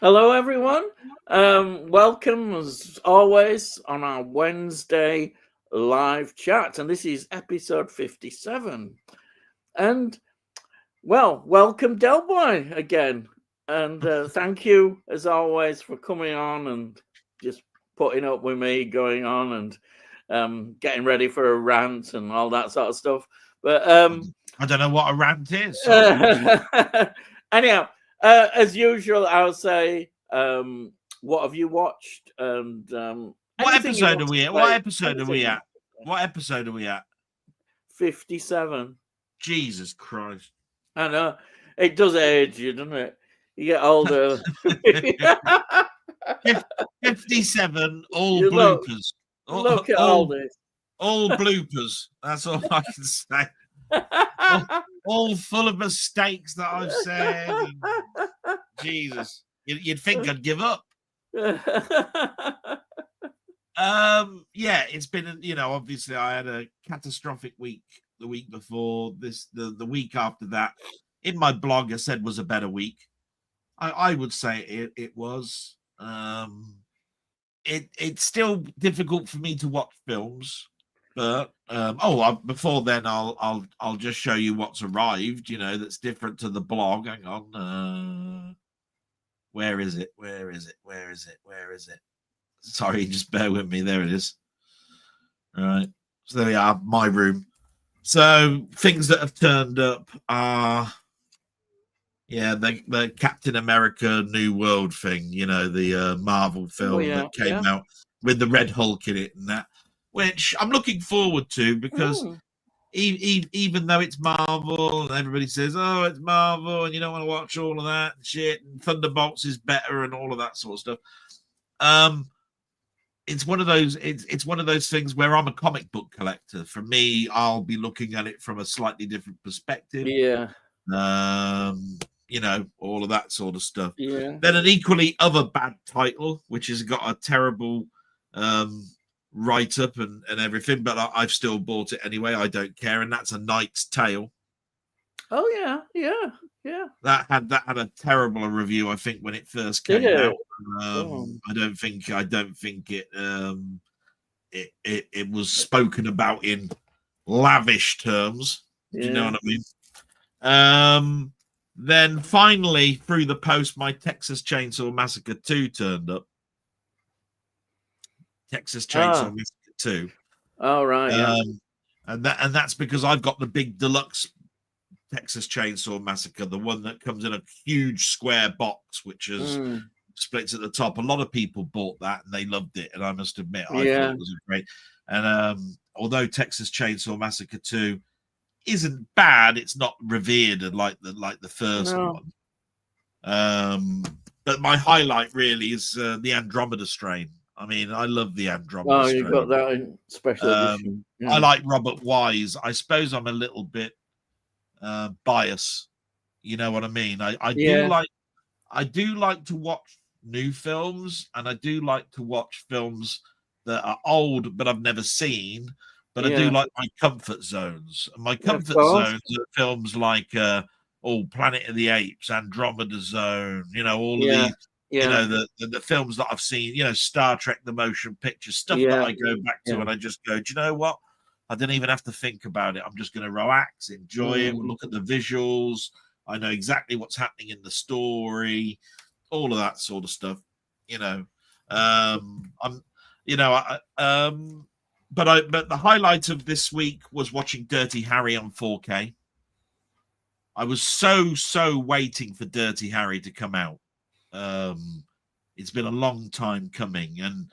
Hello, everyone. Welcome, as always, on our Wednesday live chat. And this is episode 57. And, well, welcome, Delboy, again. And thank you, as always, for coming on and just putting up with me going on and getting ready for a rant and all that sort of stuff. But I don't know what a rant is. anyhow, as usual, I'll say, what have you watched? And What anything you episode want are to we at? say, What episode are we anything. at? What episode are we at? 57. Jesus Christ. I know. It does age you, doesn't it? You get older. 57, all You bloopers. look at all All, this. all bloopers. That's all I can say. All full of mistakes that I've said. Jesus. You'd think I'd give up. Yeah, it's been, obviously I had a catastrophic week the week before this, the week after that. In my blog, I said was a better week. I would say it was. It's still difficult for me to watch films, but before then, I'll just show you what's arrived. That's different to the blog. Hang on, where is it? Where is it? Where is it? Where is it? Sorry, just bear with me. There it is. All right, so there we are. My room. So things that have turned up are. Yeah, the Captain America New World thing, the Marvel film that came out with the Red Hulk in it and that, which I'm looking forward to because even though it's Marvel and everybody says, oh, it's Marvel and you don't want to watch all of that and shit and Thunderbolts is better and all of that sort of stuff. It's one of those things where I'm a comic book collector. For me, I'll be looking at it from a slightly different perspective. Yeah. All of that sort of stuff. Yeah. Then an equally other bad title, which has got a terrible write-up and everything, but I've still bought it anyway. I don't care, and that's A Knight's Tale. Oh yeah. That had a terrible review, I think, when it first came out. I don't think it was spoken about in lavish terms. Do you know what I mean? Then finally, through the post, my Texas Chainsaw Massacre 2 turned up. Texas Chainsaw Massacre 2. Oh, right, yeah. And that's because I've got the big deluxe Texas Chainsaw Massacre, the one that comes in a huge square box, which is splits at the top. A lot of people bought that and they loved it, and I must admit, I thought it was great. And although Texas Chainsaw Massacre 2 isn't bad, it's not revered like the first one. But my highlight really is the Andromeda Strain. I mean, I love the Andromeda Strain. You got that in special edition. I like Robert Wise. I suppose I'm a little bit biased. You know what I mean? I do like to watch new films, and I do like to watch films that are old but I've never seen. But I do like my comfort zones. My comfort zones are films like Planet of the Apes, Andromeda Zone, all of these, the films that I've seen, Star Trek, the motion picture, stuff that I go back to and I just go, do you know what? I don't even have to think about it. I'm just going to relax, enjoy it, look at the visuals. I know exactly what's happening in the story, all of that sort of stuff, But the highlight of this week was watching Dirty Harry on 4K. I was so waiting for Dirty Harry to come out. It's been a long time coming, and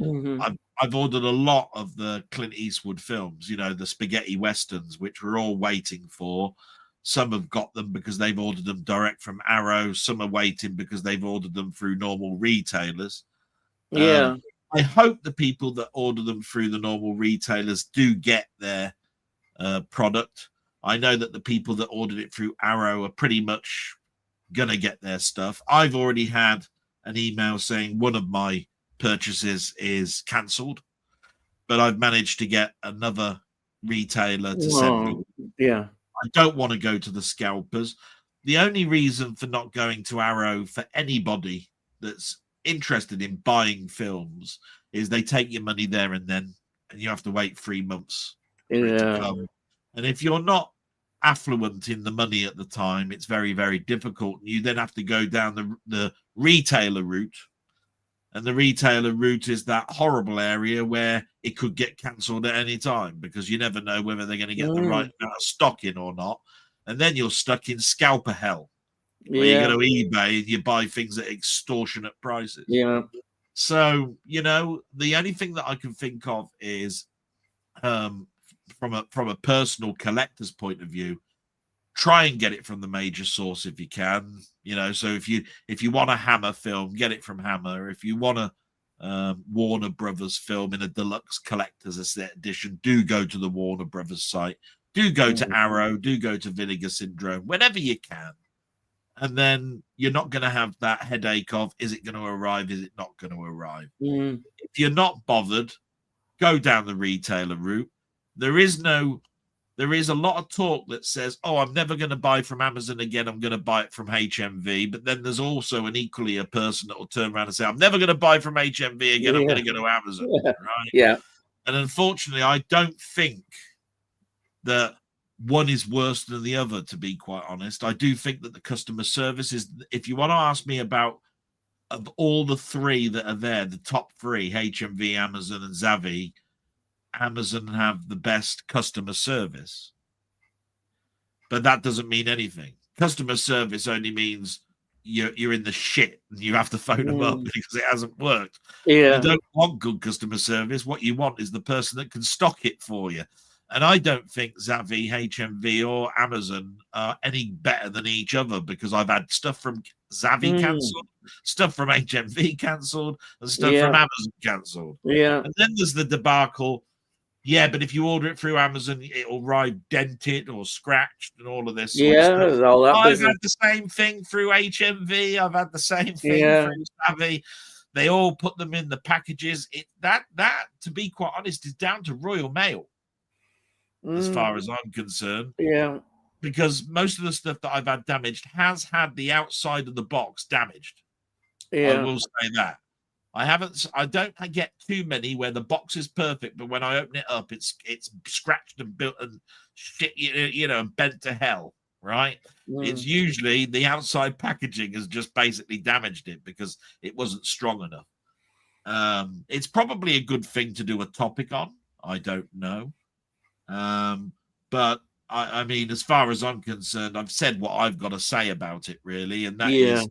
I've ordered a lot of the Clint Eastwood films, the spaghetti westerns, which we're all waiting for. Some have got them because they've ordered them direct from Arrow. Some are waiting because they've ordered them through normal retailers. I hope the people that order them through the normal retailers do get their product. I know that the people that ordered it through Arrow are pretty much going to get their stuff. I've already had an email saying one of my purchases is cancelled, but I've managed to get another retailer to send me. Yeah. I don't want to go to the scalpers. The only reason for not going to Arrow for anybody that's interested in buying films is they take your money there and then, and you have to wait 3 months for it to come. And if you're not affluent in the money at the time, it's very, very difficult. You then have to go down the retailer route. And the retailer route is that horrible area where it could get cancelled at any time because you never know whether they're going to get the right amount of stock in or not. And then you're stuck in scalper hell, where you go to eBay and you buy things at extortionate prices. Yeah. So, the only thing that I can think of is from a personal collector's point of view, try and get it from the major source if you can. So if you want a Hammer film, get it from Hammer. If you want a Warner Brothers film in a deluxe collector's edition, do go to the Warner Brothers site. Do go to Arrow. Do go to Vinegar Syndrome. Whenever you can. And then you're not going to have that headache of, is it going to arrive? Is it not going to arrive? If you're not bothered, go down the retailer route. There is a lot of talk that says, oh, I'm never going to buy from Amazon again. I'm going to buy it from HMV. But then there's also a person that will turn around and say, I'm never going to buy from HMV again. I'm going to go to Amazon. Right? Yeah. And unfortunately, I don't think that one is worse than the other, to be quite honest. I do think that the customer service is, if you want to ask me about of all the three that are there, the top three, HMV, Amazon, and Zavvi, Amazon have the best customer service. But that doesn't mean anything. Customer service only means you're in the shit and you have to phone them up because it hasn't worked. Yeah. You don't want good customer service. What you want is the person that can stock it for you. And I don't think Zavvi, HMV, or Amazon are any better than each other because I've had stuff from Zavvi cancelled, stuff from HMV cancelled, and stuff from Amazon cancelled. Yeah. And then there's the debacle. Yeah, but if you order it through Amazon, it'll arrive dented or scratched and all of this. There's all that I've business. had the same thing through HMV. I've had the same thing through Zavvi. They all put them in the packages. That, to be quite honest, is down to Royal Mail. As far as I'm concerned. Yeah. Because most of the stuff that I've had damaged has had the outside of the box damaged. Yeah. I will say that. I don't get too many where the box is perfect, but when I open it up, it's scratched and built and shit, and bent to hell, right? It's usually the outside packaging has just basically damaged it because it wasn't strong enough. It's probably a good thing to do a topic on. I don't know. But I mean, as far as I'm concerned, I've said what I've got to say about it, really, and that is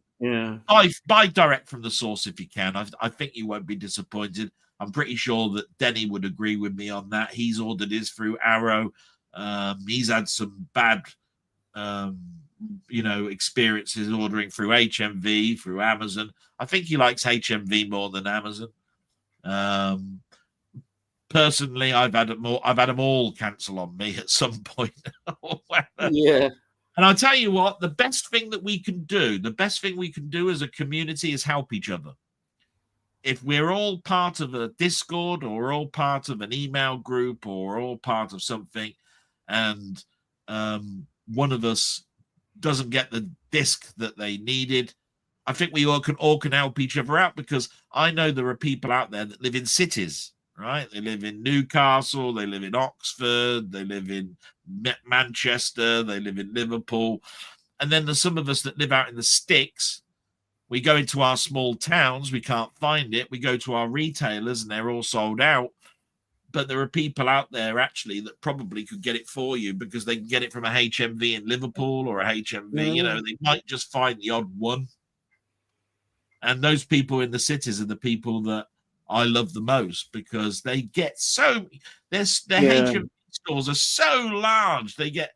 buy direct from the source if you can. I think you won't be disappointed. I'm pretty sure that Denny would agree with me on that. He's ordered his through Arrow. He's had some bad, experiences ordering through HMV, through Amazon. I think he likes HMV more than Amazon. Personally, I've had them all cancel on me at some point. Yeah. And I'll tell you what, the best thing we can do as a community is help each other. If we're all part of a Discord or we're all part of an email group or we're all part of something and one of us doesn't get the disc that they needed, I think we all can help each other out, because I know there are people out there that live in cities. Right, they live in Newcastle, they live in Oxford, they live in Manchester, they live in Liverpool, and then there's some of us that live out in the sticks. We go into our small towns, we can't find it. We go to our retailers, and they're all sold out. But there are people out there actually that probably could get it for you because they can get it from a HMV in Liverpool or a HMV. They might just find the odd one. And those people in the cities are the people that I love the most, because they get their HMV stores are so large. They get,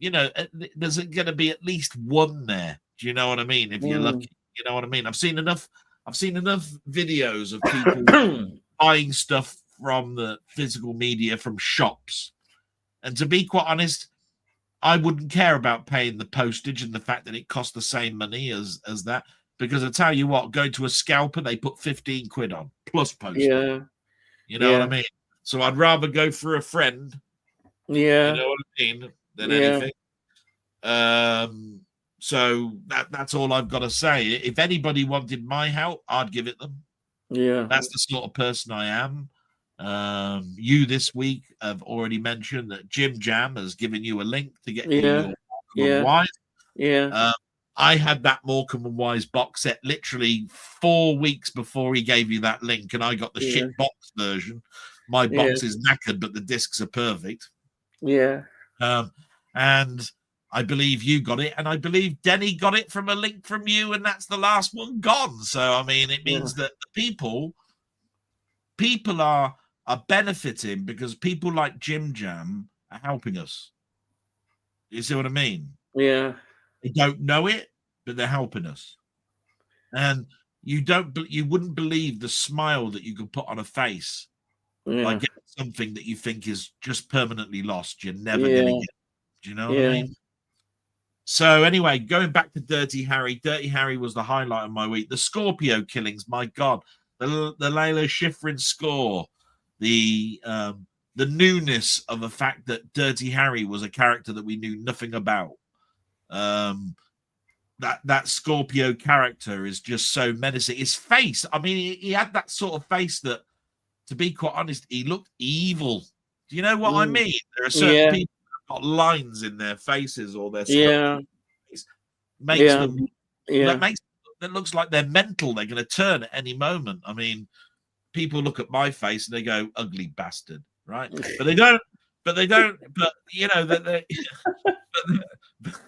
there's going to be at least one there. Do you know what I mean? If you're lucky, you know what I mean? I've seen enough videos of people buying stuff from the physical media from shops. And to be quite honest, I wouldn't care about paying the postage and the fact that it costs the same money as that. Because I tell you what, going to a scalper, they put 15 quid on plus postage. Yeah. You know what I mean? So I'd rather go for a friend. Yeah. You know what I mean? Than anything. So that's all I've got to say. If anybody wanted my help, I'd give it them. Yeah. That's the sort of person I am. You this week have already mentioned that Jim Jam has given you a link to get you your Morecambe and Wise. Yeah. I had that Morecambe and Wise box set literally 4 weeks before he gave you that link, and I got the shit box version. My box is knackered, but the discs are perfect. Yeah. And I believe you got it, and I believe Denny got it from a link from you, and that's the last one gone. So I mean, it means that the people are benefiting because people like Jim Jam are helping us. You see what I mean? Yeah. They don't know it, but they're helping us. And you wouldn't believe the smile that you could put on a face by getting something that you think is just permanently lost. You're never going to get. Do you know what I mean? So anyway, going back to Dirty Harry. Dirty Harry was the highlight of my week. The Scorpio killings, my God. The Layla Schifrin score. The newness of the fact that Dirty Harry was a character that we knew nothing about. That Scorpio character is just so menacing. His face, I mean, he had that sort of face that, to be quite honest, he looked evil. Do you know what I mean? There are certain people that have got lines in their faces or their makes them that looks like they're mental. They're going to turn at any moment. I mean, people look at my face and they go, "Ugly bastard," right? But they don't. But you know that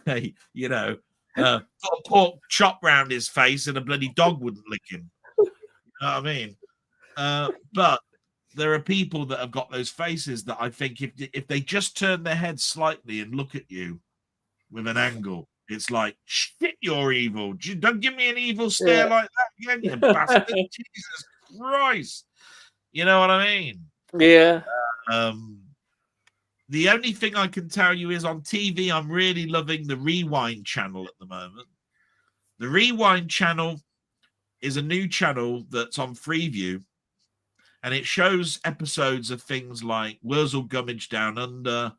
they you know. Got a pork chop round his face and a bloody dog wouldn't lick him. You know what I mean? But there are people that have got those faces that I think if they just turn their head slightly and look at you with an angle, it's like, shit, you're evil. Don't give me an evil stare like that again, you bastard. Jesus Christ. You know what I mean? Yeah. The only thing I can tell you is on TV, I'm really loving the Rewind channel at the moment. The Rewind channel is a new channel that's on Freeview, and it shows episodes of things like Wurzel Gummidge Down Under,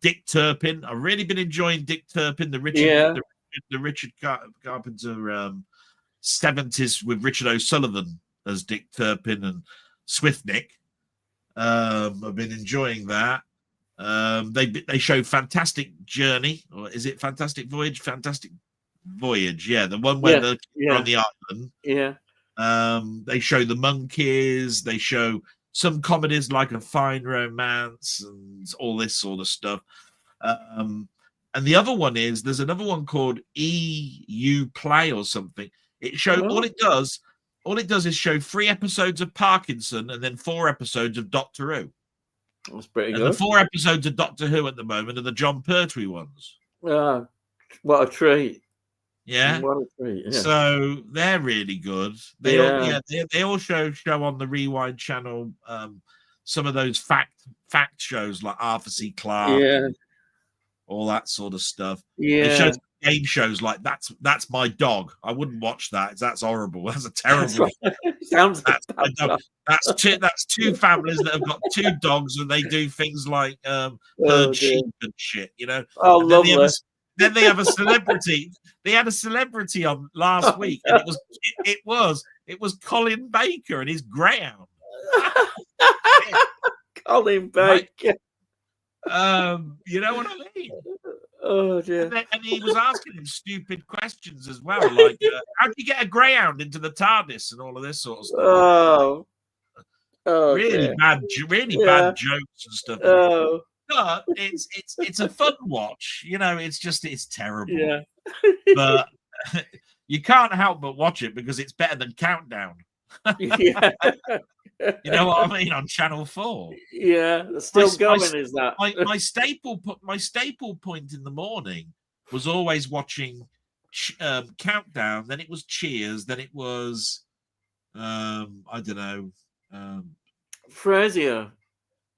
Dick Turpin. I've really been enjoying Dick Turpin, the Richard Carpenter 70s with Richard O'Sullivan as Dick Turpin and Swiftnick. I've been enjoying that. They show Fantastic Journey, or is it Fantastic Voyage? Fantastic Voyage, yeah, the one where they're on the island. Yeah. They show the monkeys. They show some comedies like A Fine Romance and all this sort of stuff. And the other one there's another one called EU Play or something. It shows all it does is show 3 episodes of Parkinson and then 4 episodes of Doctor Who. That's pretty good. And the 4 episodes of Doctor Who at the moment are the John Pertwee ones. What a treat. Yeah. What a treat. Yeah. So they're really good. They all show on the Rewind channel some of those fact shows like Arthur C. Clarke and all that sort of stuff. Yeah. They show game shows like that's my dog. I wouldn't watch that. That's horrible. That's a terrible. Sounds that's 2 families that have got 2 dogs and they do things like herd sheep and shit, you know. Oh, lovely. Then they have a celebrity. They had a celebrity on last week, and it was Colin Baker and his greyhound. Colin Baker. You know what I mean? Oh dear. And he was asking him stupid questions as well, like how do you get a greyhound into the TARDIS and all of this sort of stuff. Really bad jokes and stuff. But it's a fun watch, you know. It's terrible. Yeah. But you can't help but watch it because it's better than Countdown. Yeah. You know what I mean? On Channel 4. Yeah, still going, is that? My staple point in the morning was always watching Countdown. Then it was Cheers. Then it was I don't know. Frasier.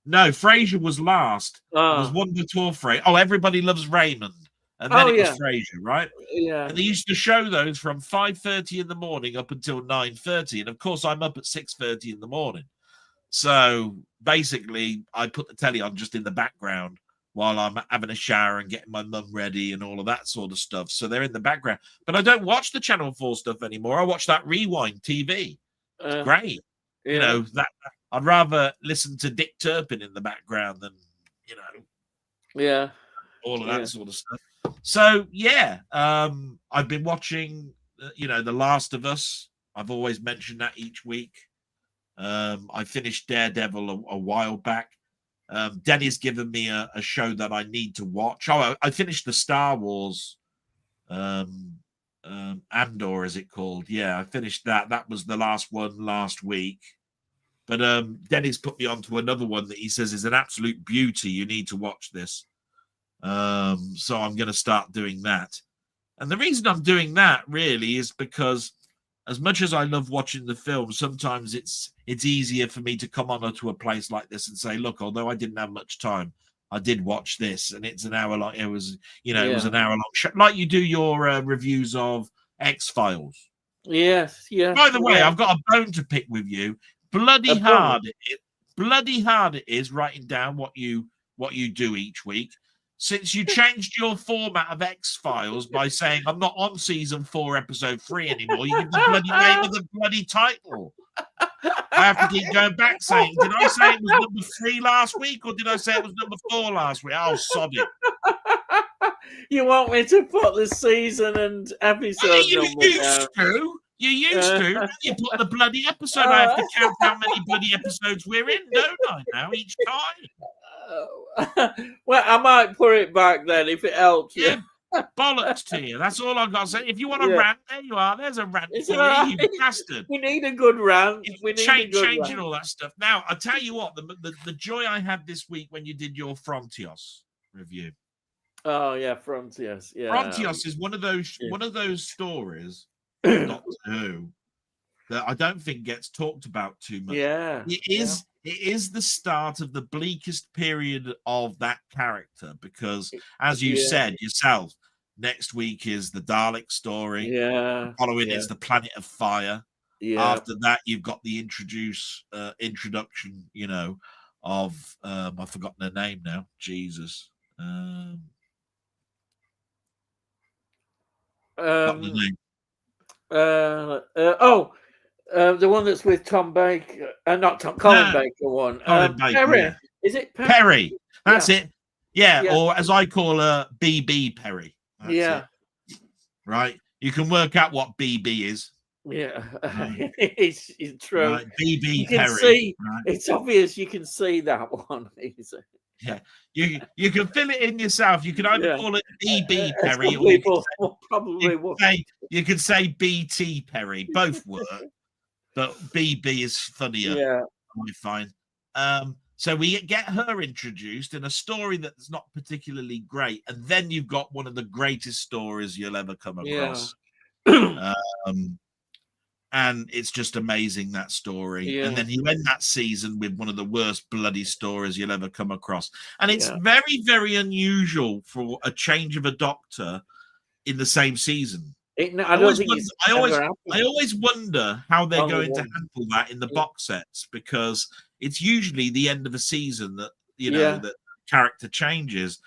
No, Frasier was last. It was Wonder Tour Frasier. Oh, Everybody Loves Raymond. And then it was Frasier, right? Yeah. And they used to show those from 5:30 in the morning up until 9:30. And of course, I'm up at 6:30 in the morning. So basically, I put the telly on just in the background while I'm having a shower and getting my mum ready and all of that sort of stuff. So they're in the background. But I don't watch the Channel 4 stuff anymore. I watch that Rewind TV. It's great. Yeah. You know, that I'd rather listen to Dick Turpin in the background than, you know, all of that sort of stuff. So, yeah, I've been watching, The Last of Us. I've always mentioned that each week. I finished Daredevil a while back. Denny's given me a show that I need to watch. Oh, I finished the Star Wars Andor, is it called? Yeah, I finished that. That was the last one last week. But Denny's put me onto another one that he says is an absolute beauty. You need to watch this. So I'm going to start doing that. And the reason I'm doing that really is because as much as I love watching the film, sometimes it's easier for me to come on to a place like this and say, look, although I didn't have much time, I did watch this, and it's an hour long. It was an hour long show, like you do your reviews of X-Files. Yes, yeah. By the way, I've got a bone to pick with you. Bloody hard it is writing down what you do each week. Since you changed your format of X-Files by saying I'm not on season 4, episode 3 anymore, you give the bloody name of the bloody title. I have to keep going back saying, did I say it was number 3 last week, or did I say it was number 4 last week? Oh, sod it. You want me to put the season and episode number down? You used to. You put the bloody episode. I have to count how many bloody episodes we're in, don't I, now, each time? Well, I might put it back then if it helps you. Bollocks to you. That's all I've got to say. If you want a rant, there you are. There's a rant for you, you bastard. We need a good rant. We need changing rant. All that stuff. Now, I'll tell you what, the joy I had this week when you did your Frontios review. Oh, yeah, Frontios. Yeah. Frontios is one of those stories Doctor Who that I don't think gets talked about too much. Yeah. It is the start of the bleakest period of that character because, as you said yourself, next week is the Dalek story. Yeah. Following is the Planet of Fire. Yeah. After that, you've got the introduction, of I've forgotten her name now. Jesus. The one that's with Tom Baker, not Colin Baker one. Colin Baker, Perry. yeah. Is it Perry? That's it. Yeah, or as I call her, BB Perry. That's it. Right. You can work out what BB is. Yeah, it's true. Right. BB you can Perry. See, right? It's obvious you can see that one. Yeah, you can fill it in yourself. You can either call it BB Perry, or you can say BT Perry. Both work, but BB is funnier. Yeah, I find. So we get her introduced in a story that's not particularly great, and then you've got one of the greatest stories you'll ever come across. And it's just amazing, that story. Yeah. And then you end that season with one of the worst bloody stories you'll ever come across. And it's very, very unusual for a change of a Doctor in the same season. I always wonder how they're going to handle that in the box sets, because it's usually the end of a season that that character changes.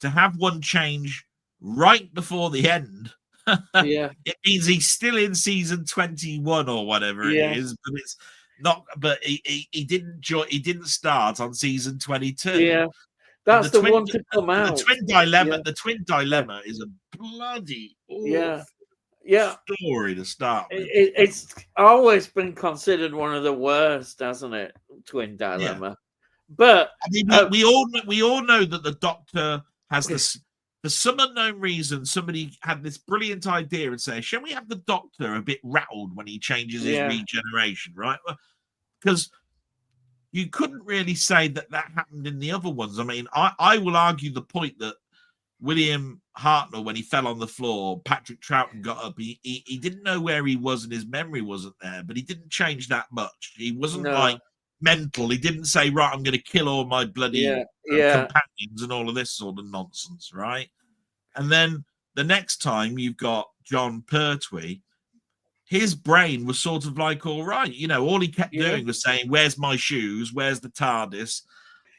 To have one change right before the end, it means he's still in season 21 or whatever it is, but it's not. But he didn't start on season 22. Yeah, that's the one to come out. The twin dilemma is a bloody awful story to start with. It's always been considered one of the worst, hasn't it? Twin dilemma. Yeah. But I mean, we all know that the Doctor has this. For some unknown reason, somebody had this brilliant idea and say, shall we have the Doctor a bit rattled when he changes his regeneration, right? Because you couldn't really say that happened in the other ones. I mean, I will argue the point that William Hartnell, when he fell on the floor, Patrick Troughton got up. He didn't know where he was and his memory wasn't there, but he didn't change that much. He wasn't like mental. He didn't say, right, I'm going to kill all my bloody companions and all of this sort of nonsense, right? And then the next time you've got John Pertwee, his brain was sort of like, all right, all he kept doing was saying, where's my shoes? Where's the TARDIS?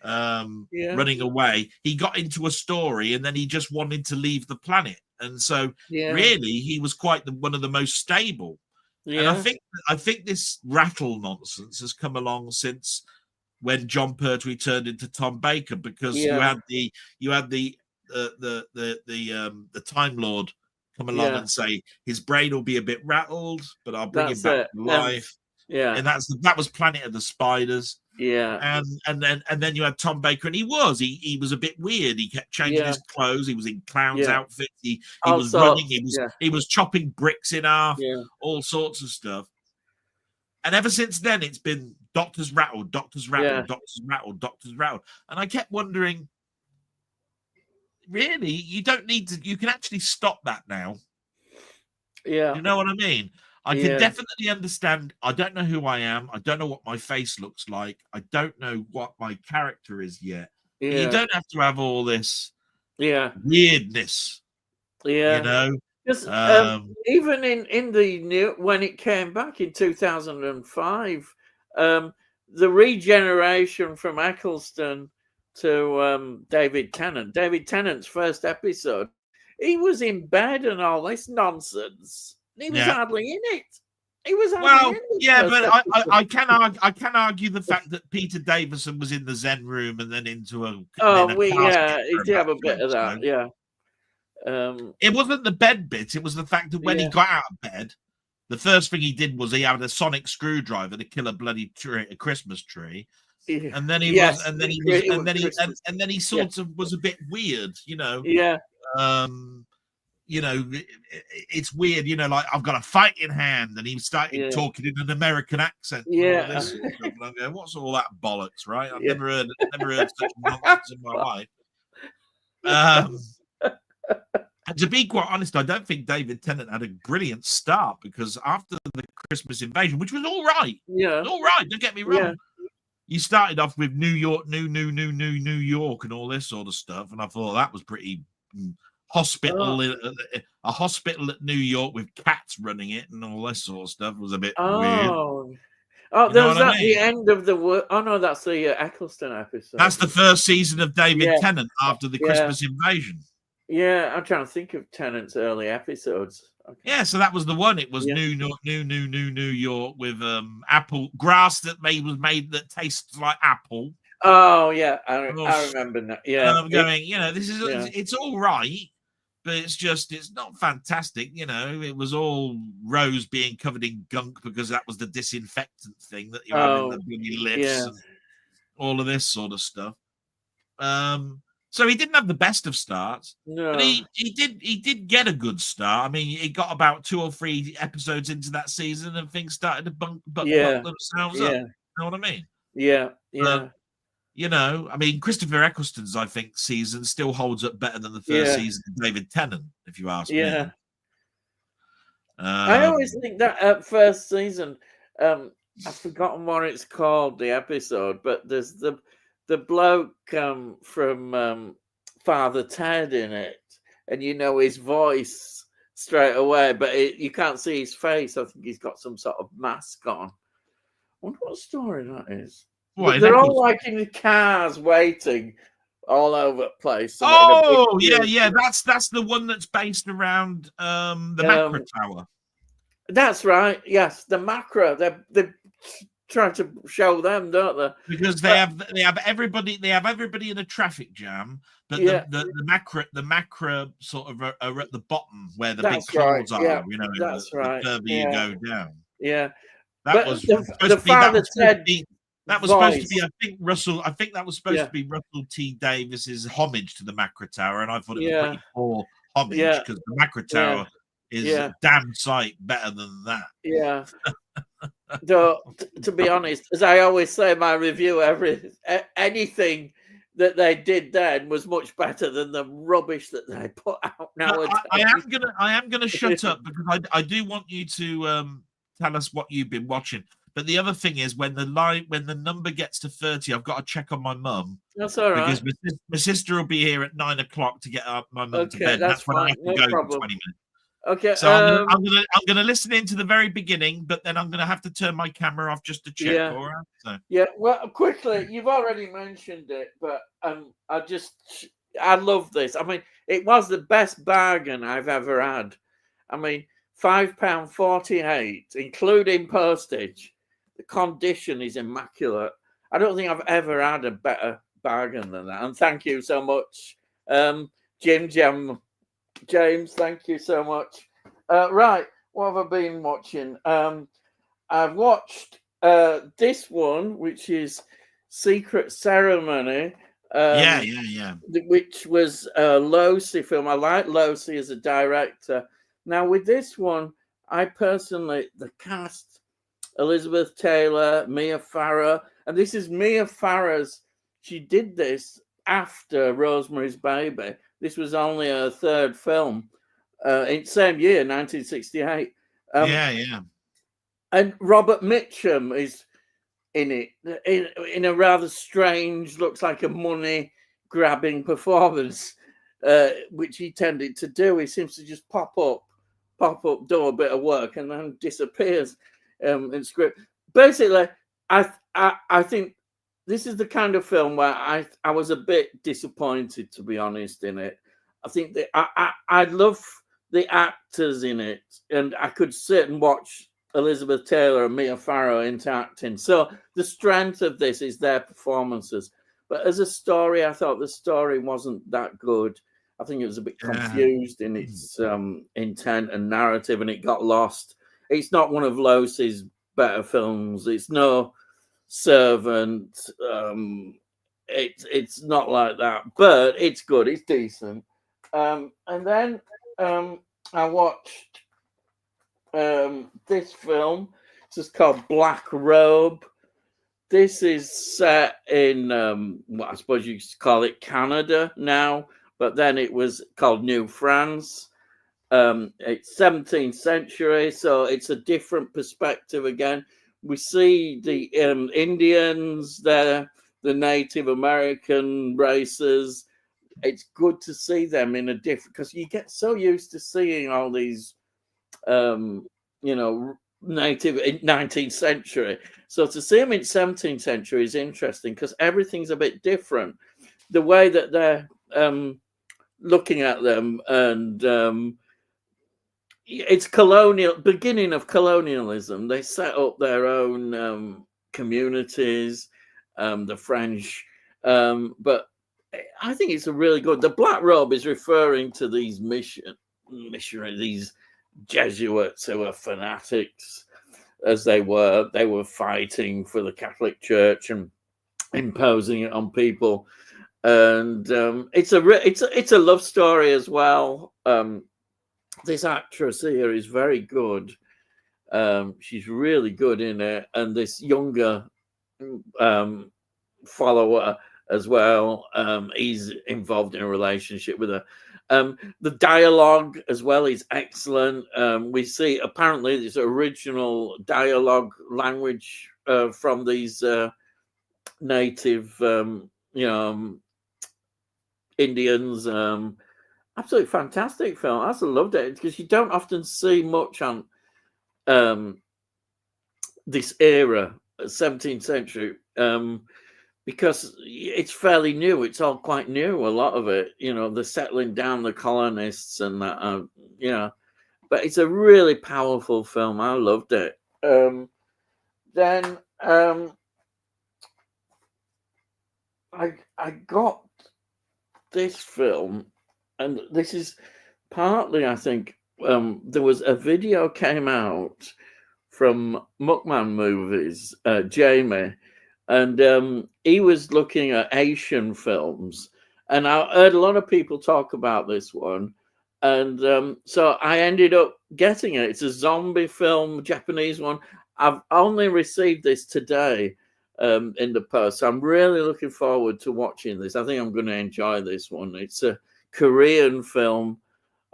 running away. He got into a story and then he just wanted to leave the planet. And so really he was quite one of the most stable. And I think this rattle nonsense has come along since when John Pertwee turned into Tom Baker, because you had the Time Lord come along and say his brain will be a bit rattled, but I'll bring him back to life. And that was Planet of the Spiders. And then you had Tom Baker, and he was a bit weird. He kept changing his clothes. He was in clown's outfits. He was running. He was chopping bricks in half. All sorts of stuff. And ever since then, it's been doctors rattled, doctors rattled, doctors rattled, doctors rattled. And I kept wondering, really, you don't need to. You can actually stop that now. Yeah, you know what I mean. I can definitely understand. I don't know who I am. I don't know what my face looks like. I don't know what my character is yet. You don't have to have all this weirdness. You know? Because even in the new, when it came back in 2005, the regeneration from Eccleston to David Tennant. David Tennant's first episode, he was in bed and all this nonsense. He was hardly in it. He was hardly in it. But I can argue the fact that Peter Davison was in the Zen room and then into a he did have a bit of that. It wasn't the bed bit. It was the fact that when he got out of bed, the first thing he did was he had a sonic screwdriver to kill a bloody Christmas tree. And then he sort of was a bit weird, you know. You know, it's weird, you know, like I've got a fight in hand, and he started talking in an American accent. And I'm going, what's all that bollocks, right? I've never heard such nonsense in my life. And to be quite honest, I don't think David Tennant had a brilliant start, because after the Christmas Invasion, which was all right, don't get me wrong. You started off with New York, New York, and all this sort of stuff, and I thought that was pretty. A hospital at New York with cats running it and all this sort of stuff was a bit weird. There was the end of the work. Oh no, that's the Eccleston episode. That's the first season of David Tennant after the Christmas Invasion. Yeah, I'm trying to think of Tennant's early episodes. Yeah, so that was the one. It was New York with apple grass that was made that tastes like apple. Oh yeah, I remember that. Yeah, and I'm going, you know, this is it's all right, but it's not fantastic. You know, it was all Rose being covered in gunk because that was the disinfectant thing that you have in the bloody lifts and all of this sort of stuff. So he didn't have the best of starts, but he did get a good start. I mean, he got about 2 or 3 episodes into that season, and things started to bump themselves up. You know what I mean? Yeah. You know, I mean, Christopher Eccleston's, I think, season still holds up better than the first season of David Tennant, if you ask me. I always think that first season, I've forgotten what it's called, the episode, but there's the bloke from Father Ted in it, and you know his voice straight away, but you can't see his face. I think he's got some sort of mask on. I wonder what story that is. They're all like in the cars waiting all over the place. Oh, yeah. That's the one that's based around the Macra Tower. That's right. Yes, the Macra. They try to show them, don't they? Because they have everybody. They have everybody in a traffic jam, but the Macra sort of are at the bottom where the big clouds are. Yeah, you know, that's right. The further you go down. Yeah, that was the Father Ted. That was supposed to be, I think that was supposed to be Russell T Davis's homage to the Macra Tower, and I thought it was pretty poor homage because the Macra Tower is a damn sight better than that. Yeah. To be honest, as I always say in my review, anything that they did then was much better than the rubbish that they put out nowadays. I am gonna shut up because I do want you to tell us what you've been watching. But the other thing is, when the number gets to 30, I've got to check on my mum. That's all right. Because my sister will be here at 9 o'clock to get my mum to bed. That's when I have to go for 20 minutes. Okay. So I'm gonna listen into the very beginning, but then I'm gonna have to turn my camera off just to check. Yeah. All right. So Yeah. Well, quickly, you've already mentioned it, but I love this. I mean, it was the best bargain I've ever had. I mean, £5.48, including postage. The condition is immaculate. I don't think I've ever had a better bargain than that. And thank you so much, James. Thank you so much. Right, what have I been watching? I've watched this one, which is Secret Ceremony. yeah. Which was a Losey film. I like Losey as a director. Now, with this one, I personally, the cast, Elizabeth Taylor, Mia Farrow, and this is Mia Farrow's, she did this after Rosemary's Baby. This was only her third film in the same year, 1968. Yeah. And Robert Mitchum is in it in a rather strange, looks like a money grabbing performance, which he tended to do. He seems to just pop up, do a bit of work, and then disappears in script. Basically, I think this is the kind of film where I was a bit disappointed, to be honest, in it. I think that I love the actors in it, and I could sit and watch Elizabeth Taylor and Mia Farrow interacting. So the strength of this is their performances. But as a story, I thought the story wasn't that good. I think it was a bit confused in its intent and narrative, and it got lost. It's not one of Losey's better films. It's no Servant. It's not like that, but it's good. It's decent. And then I watched this film. It's just called Black Robe. This is set in what I suppose you could call it Canada now, but then it was called New France. It's 17th century, so it's a different perspective again. We see the Indians there, the Native American races. It's good to see them in a different, because you get so used to seeing all these native 19th century. So to see them in 17th century is interesting because everything's a bit different. The way that they're looking at them, and it's beginning of colonialism. They set up their own communities, the French, but I think it's a really good. The Black Robe is referring to these missionaries, these Jesuits who were fanatics, as they were. They were fighting for the Catholic Church and imposing it on people. And it's a love story as well. This actress here is very good. She's really good in it, and this younger follower as well. He's involved in a relationship with her. The dialogue as well is excellent. We see apparently this original dialogue language from these native, Indians. Absolutely fantastic film. I also loved it because you don't often see much on this era, 17th century. Because it's fairly new. It's all quite new, a lot of it. The settling down, the colonists and that, But it's a really powerful film. I loved it. Then I got this film, and this is partly, I think, there was a video came out from Muckman Movies, Jamie, and he was looking at Asian films, and I heard a lot of people talk about this one, and so I ended up getting it. It's a zombie film, Japanese one. I've only received this today in the post, so I'm really looking forward to watching this. I think I'm going to enjoy this one. It's a Korean film,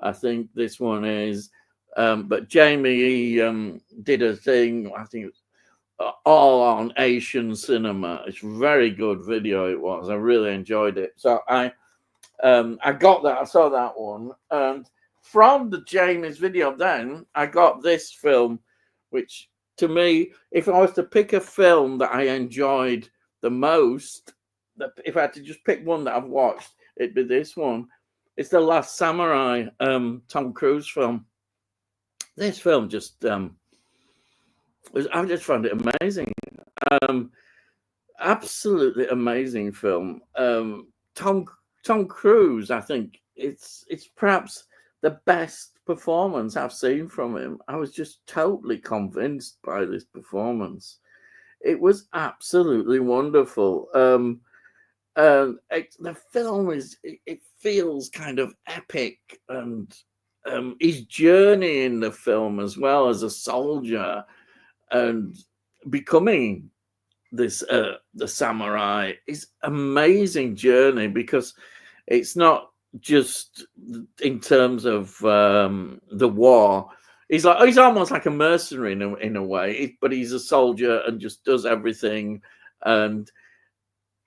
I think this one is, but Jamie did a thing, I think it was all on Asian cinema. It's very good video. It was. I really enjoyed it. So I got that. I saw that one. And from the Jamie's video, then I got this film, which to me, if I was to pick a film that I enjoyed the most, that if I had to just pick one that I've watched, it'd be this one. It's The Last Samurai, Tom Cruise film. This film just, I just found it amazing. Absolutely amazing film. Tom Cruise, I think it's perhaps the best performance I've seen from him. I was just totally convinced by this performance. It was absolutely wonderful. The film it feels kind of epic, and his journey in the film as well as a soldier and becoming this the samurai is amazing journey, because it's not just in terms of the war. He's almost like a mercenary in a way, but he's a soldier and just does everything. And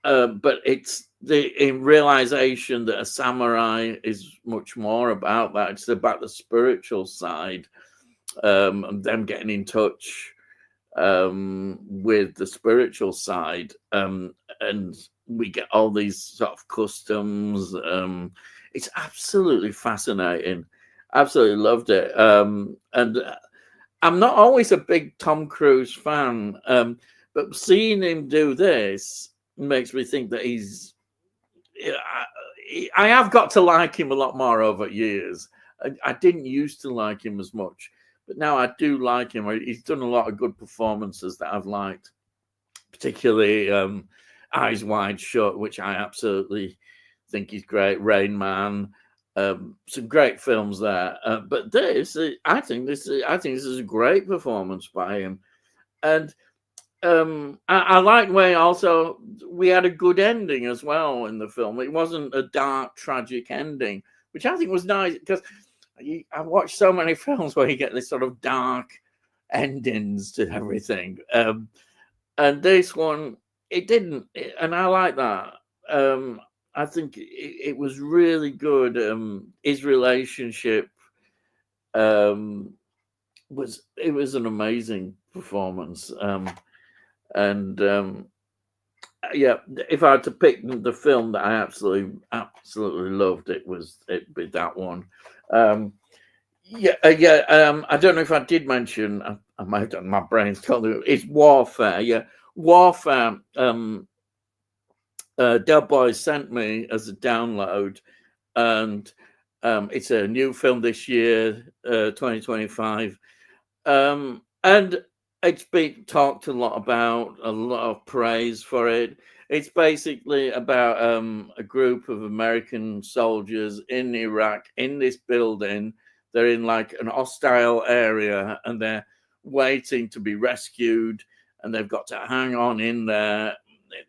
but it's in realization that a samurai is much more about that. It's about the spiritual side, and them getting in touch with the spiritual side, and we get all these sort of customs. It's absolutely fascinating. Absolutely loved it. And I'm not always a big Tom Cruise fan, but seeing him do this makes me think that I have got to like him a lot more over years. I didn't used to like him as much, but now I do like him. He's done a lot of good performances that I've liked, particularly Eyes Wide Shut, which I absolutely think is great. Rain Man, some great films there. But I think this is a great performance by him, and I like way also we had a good ending as well in the film. It wasn't a dark, tragic ending, which I think was nice, because I've watched so many films where you get this sort of dark endings to everything, and this one it didn't, and I like that. I think it was really good. His relationship was an amazing performance. And yeah, if I had to pick the film that I absolutely loved, it'd be that one. I don't know if I did mention. I might have done. My brain's told me it's Warfare. Yeah, Warfare. Delboy sent me as a download, and it's a new film this year, 2025, and it's been talked a lot about, a lot of praise for it. It's basically about a group of American soldiers in Iraq in this building. They're in like an hostile area, and they're waiting to be rescued, and they've got to hang on in there.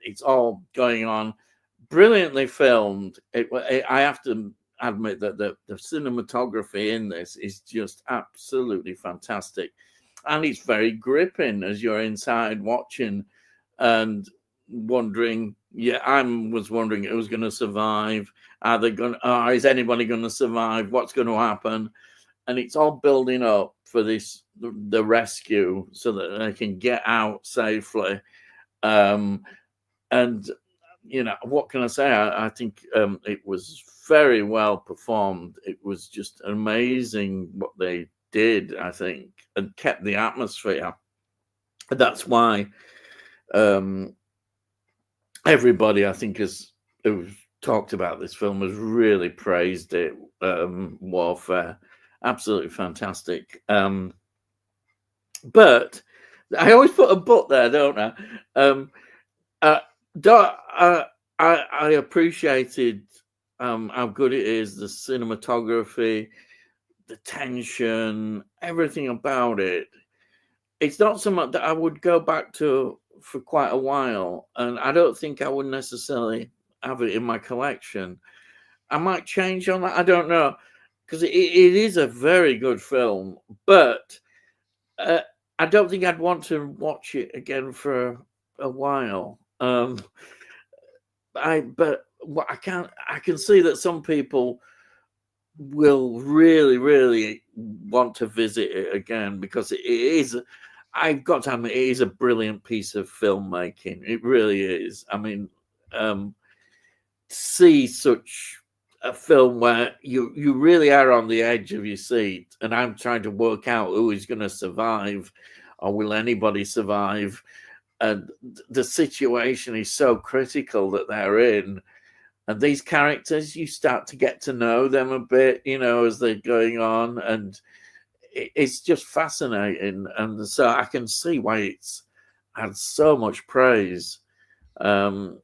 It's all going on. Brilliantly filmed. I have to admit that the cinematography in this is just absolutely fantastic. And it's very gripping as you're inside watching and wondering. Yeah, I was wondering who's going to survive. Are they going? Is anybody going to survive? What's going to happen? And it's all building up for the rescue, so that they can get out safely. And what can I say? I think it was very well performed. It was just amazing what they did, I think, and kept the atmosphere. That's why everybody, I think, who's talked about this film has really praised it. Warfare, absolutely fantastic. But I always put a but there, don't I? I appreciated how good it is, the cinematography, the tension, everything about it. It's not something that I would go back to for quite a while, and I don't think I would necessarily have it in my collection. I might change on that. I don't know, because it is a very good film, but I don't think I'd want to watch it again for a while. I can see that some people will really, really want to visit it again, because it is. I've got to admit, it is a brilliant piece of filmmaking. It really is. I mean, see such a film where you really are on the edge of your seat, and I'm trying to work out who is going to survive, or will anybody survive. And the situation is so critical that they're in, and these characters, you start to get to know them a bit, as they're going on, and it's just fascinating. And so I can see why it's had so much praise. And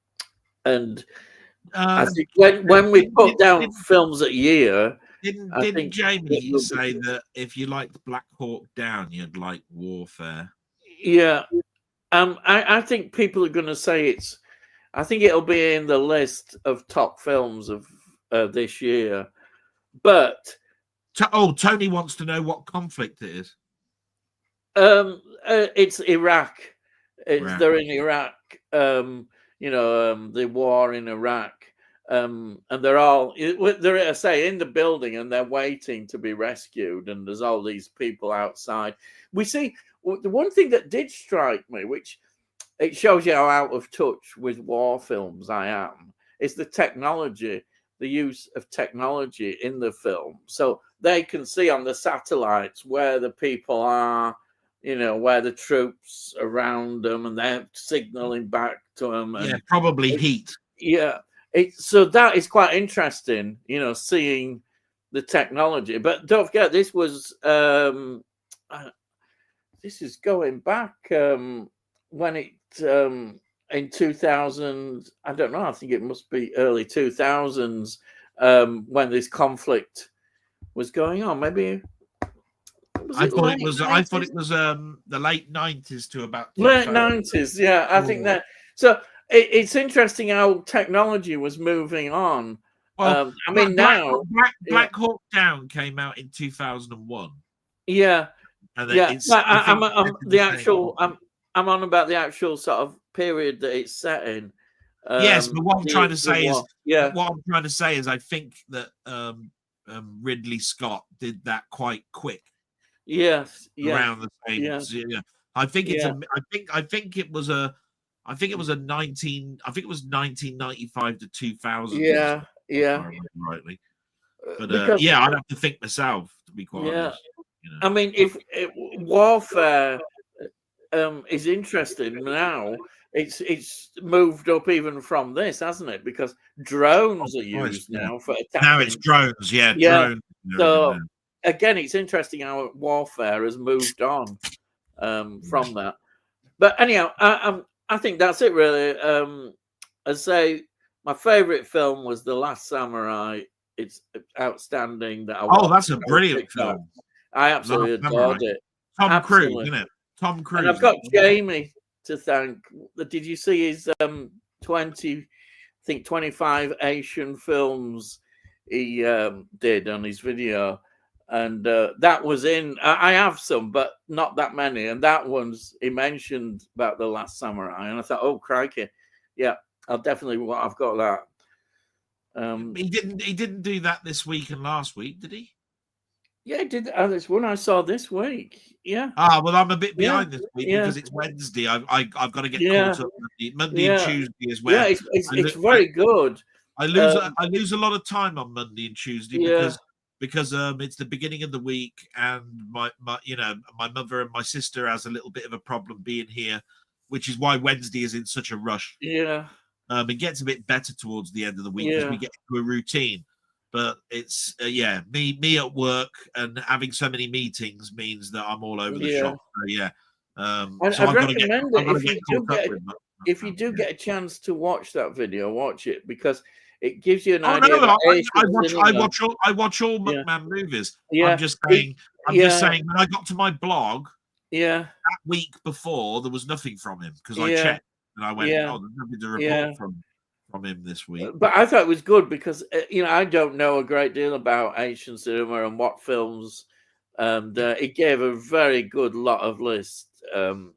I think when we put down films a year, didn't Jamie say that if you liked Black Hawk Down, you'd like Warfare? Yeah. I think people are going to say I think it'll be in the list of top films of this year. But Tony wants to know what conflict it is. It's Iraq. They're in Iraq. The war in Iraq. And they're all, they're, say, in the building, and they're waiting to be rescued. And there's all these people outside. We see the one thing that did strike me, which it shows you how out of touch with war films I am, is the technology, the use of technology in the film. So they can see on the satellites where the people are, where the troops around them, and they're signaling back to them. And probably heat. Yeah. So that is quite interesting, seeing the technology. But don't forget, this was, this is going back when it, in 2000, I don't know, I think it must be early 2000s, when this conflict was going on. Maybe I thought it was the late 90s to about late 90s. Yeah, I think that. So it's interesting how technology was moving on. Well, I mean, Black Hawk Down came out in 2001. Yeah, and I'm on about the actual sort of period that it's set in. Yes, but what I'm trying to say is, I think that Ridley Scott did that quite quick. Yes, around the same. Yeah. I think it's I think it was 1995 to 2000. Yeah. If I remember rightly. But I'd have to think myself, to be quite honest. I mean, if warfare is interesting now, it's moved up even from this, hasn't it? Because drones are used now for attacking. Now it's drones, drones. So again, it's interesting how warfare has moved on from that. But anyhow, I think that's it, really. I say my favorite film was The Last Samurai. It's outstanding. That's a brilliant film. I absolutely adored it. Tom Cruise, isn't it? Tom Cruise. And I've got Jamie to thank. Did you see his 25 Asian films he did on his video? And that was in. I have some, but not that many. And that one's he mentioned about The Last Samurai, and I thought, oh crikey, yeah, I've got that. He didn't do that this week and last week, did he? Yeah, he did. This one I saw this week. Yeah. Well, I'm a bit behind this week because it's Wednesday. I've got to get caught up Monday and Tuesday as well. Yeah, it's very good. I lose a lot of time on Monday and Tuesday because it's the beginning of the week, and my mother and my sister has a little bit of a problem being here, which is why Wednesday is in such a rush. Yeah. It gets a bit better towards the end of the week because we get into a routine. But it's me at work and having so many meetings means that I'm all over the shop. So I'd recommend it if you do get a chance to watch that video, watch it, because it gives you an idea. I watch all McMahon movies. I'm just saying when I got to my blog, that week before there was nothing from him because I checked and I went, there's nothing to report from him this week. But I thought it was good because I don't know a great deal about Asian cinema and what films, and it gave a very good lot of lists, of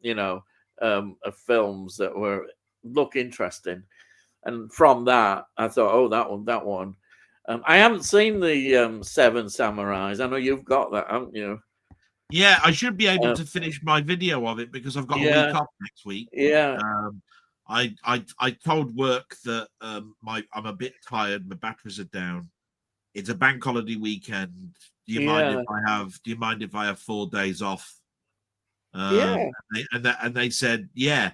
films that look interesting. And from that, I thought, that one. I haven't seen the Seven Samurais. I know you've got that, haven't you? Yeah, I should be able Uh, to finish my video of it because I've got a week yeah, off next week. yeah, Um, I told work that I'm a bit tired. My batteries are down. It's a bank holiday weekend. yeah, Do you mind if I have 4 days off? yeah, And they said, yeah.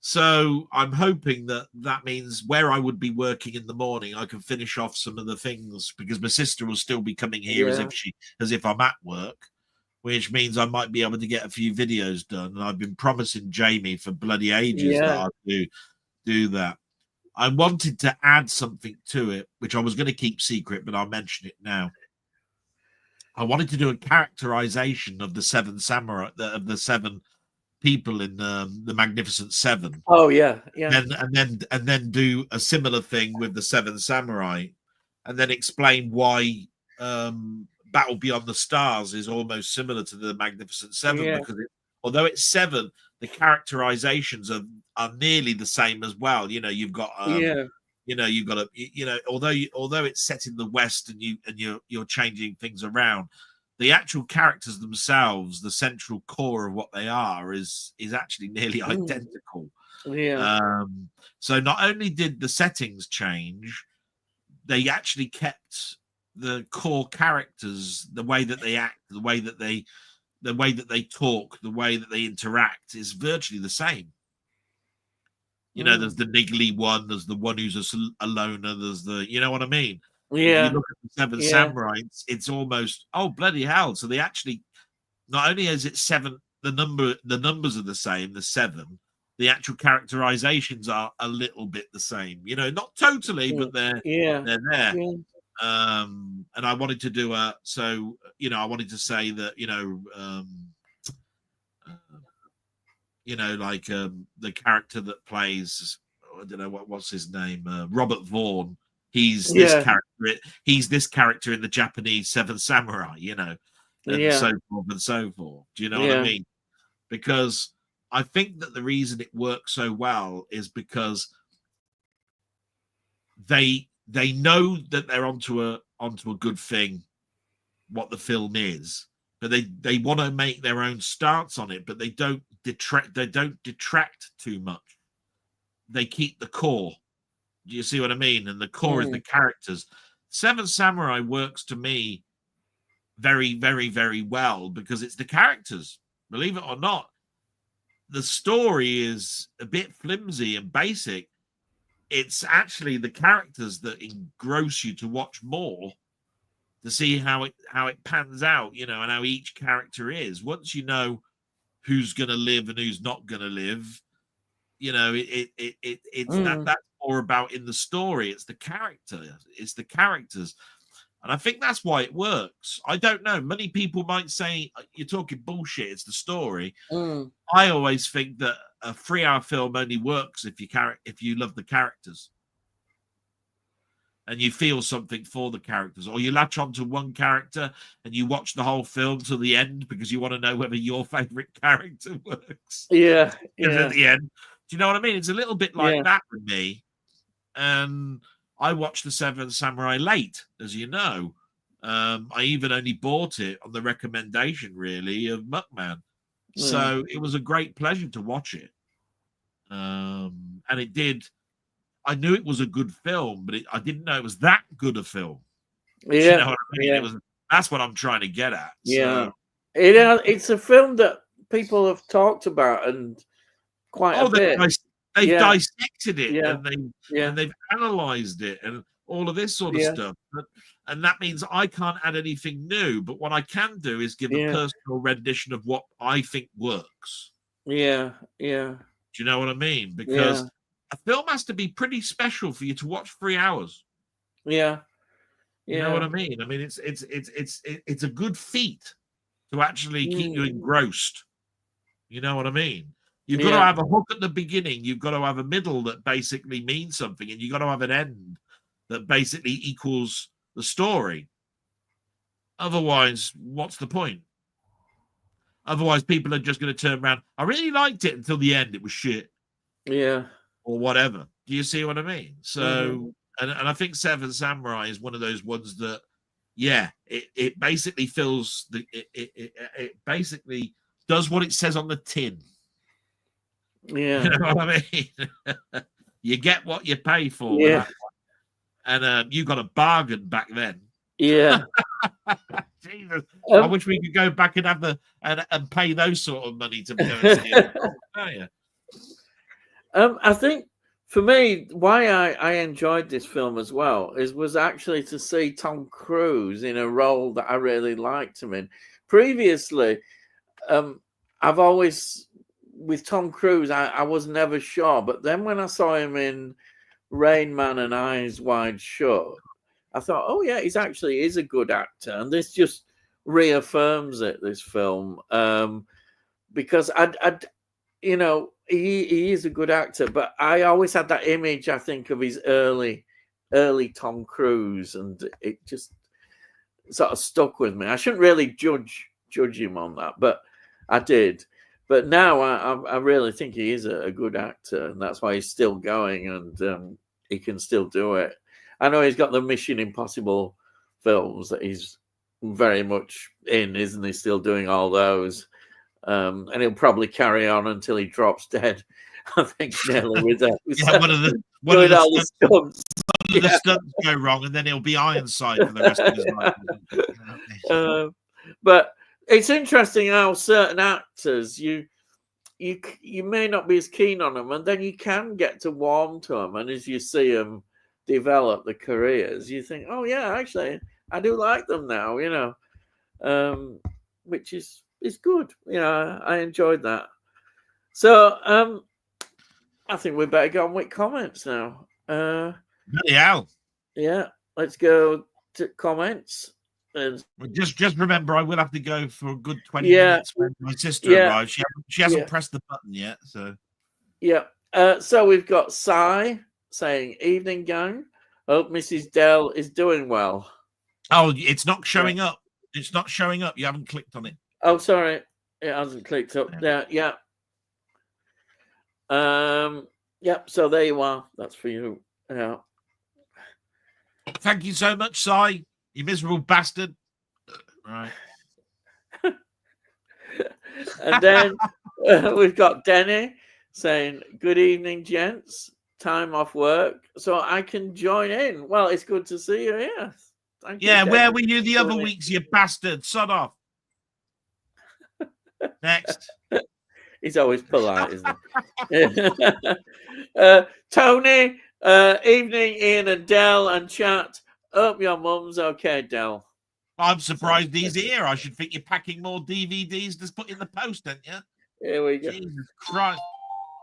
So I'm hoping that that means where I would be working in the morning, I can finish off some of the things because my sister will still be coming here yeah, as if I'm at work, which means I might be able to get a few videos done. And I've been promising Jamie for bloody ages that yeah. I'd do that. I wanted to add something to it, which I was going to keep secret, but I'll mention it now. I wanted to do a characterization of the seven samurai, of the seven people in the Magnificent Seven, Oh, yeah, yeah, and then do a similar thing with the Seven Samurai, and then explain why Battle Beyond the Stars is almost similar to the Magnificent Seven yeah, because although it's seven, the characterizations are nearly the same as well. yeah, You've got although it's set in the West and you're changing things around, the actual characters themselves, the central core of what they are, is actually nearly identical. yeah, So not only did the settings change, they actually kept the core characters, the way that they act, the way that they talk, the way that they interact is virtually the same. There's the niggly one, there's the one who's a loner, there's you know what I mean? If you yeah, look at the Seven yeah, Samurai, it's almost, oh bloody hell! So they actually, not only is it seven, the numbers are the same, the seven. The actual characterizations are a little bit the same. Not totally, but yeah, they're there. yeah, And I wanted to do I wanted to say that like the character that plays, I don't know what's his name, Robert Vaughn. He's this yeah, character. He's this character in the Japanese Seven Samurai, and yeah, so forth and so forth. Do you know what I yeah, mean? Because I think that the reason it works so well is because they know that they're onto a good thing, what the film is, but they want to make their own stance on it, but they don't detract too much. They keep the core. Do you see what I mean? And the core is the characters. Seven Samurai works to me very, very, very well because it's the characters. Believe it or not, the story is a bit flimsy and basic. It's actually the characters that engross you to watch more, to see how it pans out, and how each character is. Once you know who's going to live and who's not going to live, it's that's more about in the story. It's the characters, and I think that's why it works. I don't know. Many people might say you're talking bullshit. It's the story. I always think that a 3-hour film only works if you love the characters and you feel something for the characters, or you latch onto one character and you watch the whole film to the end because you want to know whether your favorite character works. yeah, Because yeah, at the end, do you know what I mean? It's a little bit like yeah, that with me. And I watched the Seven Samurai late, as you know. I even only bought it on the recommendation, really, of Muckman. So it was a great pleasure to watch it. And it did. I knew it was a good film, but I didn't know it was that good a film. Do you know yeah, what I mean? That's what I'm trying to get at. yeah. So, It's a film that people have talked about and quite a oh, bit. they've Yeah, dissected it yeah, and they've analyzed it and all of this sort of yeah, stuff. And that means I can't add anything new. But what I can do is give a yeah, personal rendition of what I think works. yeah, yeah, Do you know what I mean? yeah, Because a film has to be pretty special for you to watch 3 hours. yeah, You know what yeah. I mean? I mean, it's a good feat to actually keep you Mm, engrossed. You know what I mean? You've got to yeah, have a hook at the beginning. You've got to have a middle that basically means something, and you've got to have an end that basically equals the story. Otherwise, what's the point? Otherwise, people are just going to turn around. I really liked it until the end. It was shit yeah. or whatever. Do you see what I mean? Hmm. So and I think Seven Samurai is one of those ones that, yeah, it basically fills it basically does what it says on the tin. Yeah. You know what I mean? You get what you pay for with Yeah. that one. And you got a bargain back then. Yeah. Jesus. I wish we could go back and have and pay those sort of money to go and see it. I think for me, why I enjoyed this film as well was actually to see Tom Cruise in a role that I really liked him in. Previously, I've always, with Tom Cruise, I was never sure, but then when I saw him in Rain Man and Eyes Wide Shut, I thought, oh yeah, he's actually is a good actor, and this just reaffirms it. This film, because you know, he is a good actor, but I always had that image, I think, of his early Tom Cruise, and it just sort of stuck with me. I shouldn't really judge him on that, but I did. But now I really think he is a good actor, and that's why he's still going, and he can still do it. I know he's got the Mission Impossible films that he's very much in, isn't he? Still doing all those. And he'll probably carry on until he drops dead. I think nearly with that. Yeah, one of the stunts go wrong, and then he'll be Ironside for the rest of his life. But it's interesting how certain actors you may not be as keen on them, and then you can get to warm to them, and as you see them develop the careers, you think, oh yeah, actually, I do like them now, you know, which is good. You know, I enjoyed that. So I think we better go on with comments now. Yeah, let's go to comments. And just remember, I will have to go for a good 20 minutes when my sister arrives. She hasn't pressed the button yet, so so we've got Cy saying, "Evening, gang. Hope Mrs. Dell is doing well." Oh, it's not showing up. It's not showing up. You haven't clicked on it. Oh, sorry, it hasn't clicked up there. Yeah. So there you are. That's for you. Yeah. Thank you so much, Cy. You miserable bastard. Right. And then we've got Denny saying, "Good evening, gents. Time off work, so I can join in." Well, it's good to see you here. Thank you, Denny. Where were you the other weeks, you bastard? Sod off. Next. He's always polite, isn't he? Tony, evening, Ian and Dell and chat. Hope your mum's okay, Dell. I'm surprised he's here. I should think you're packing more DVDs to put in the post, don't you? Here we go. Jesus Christ.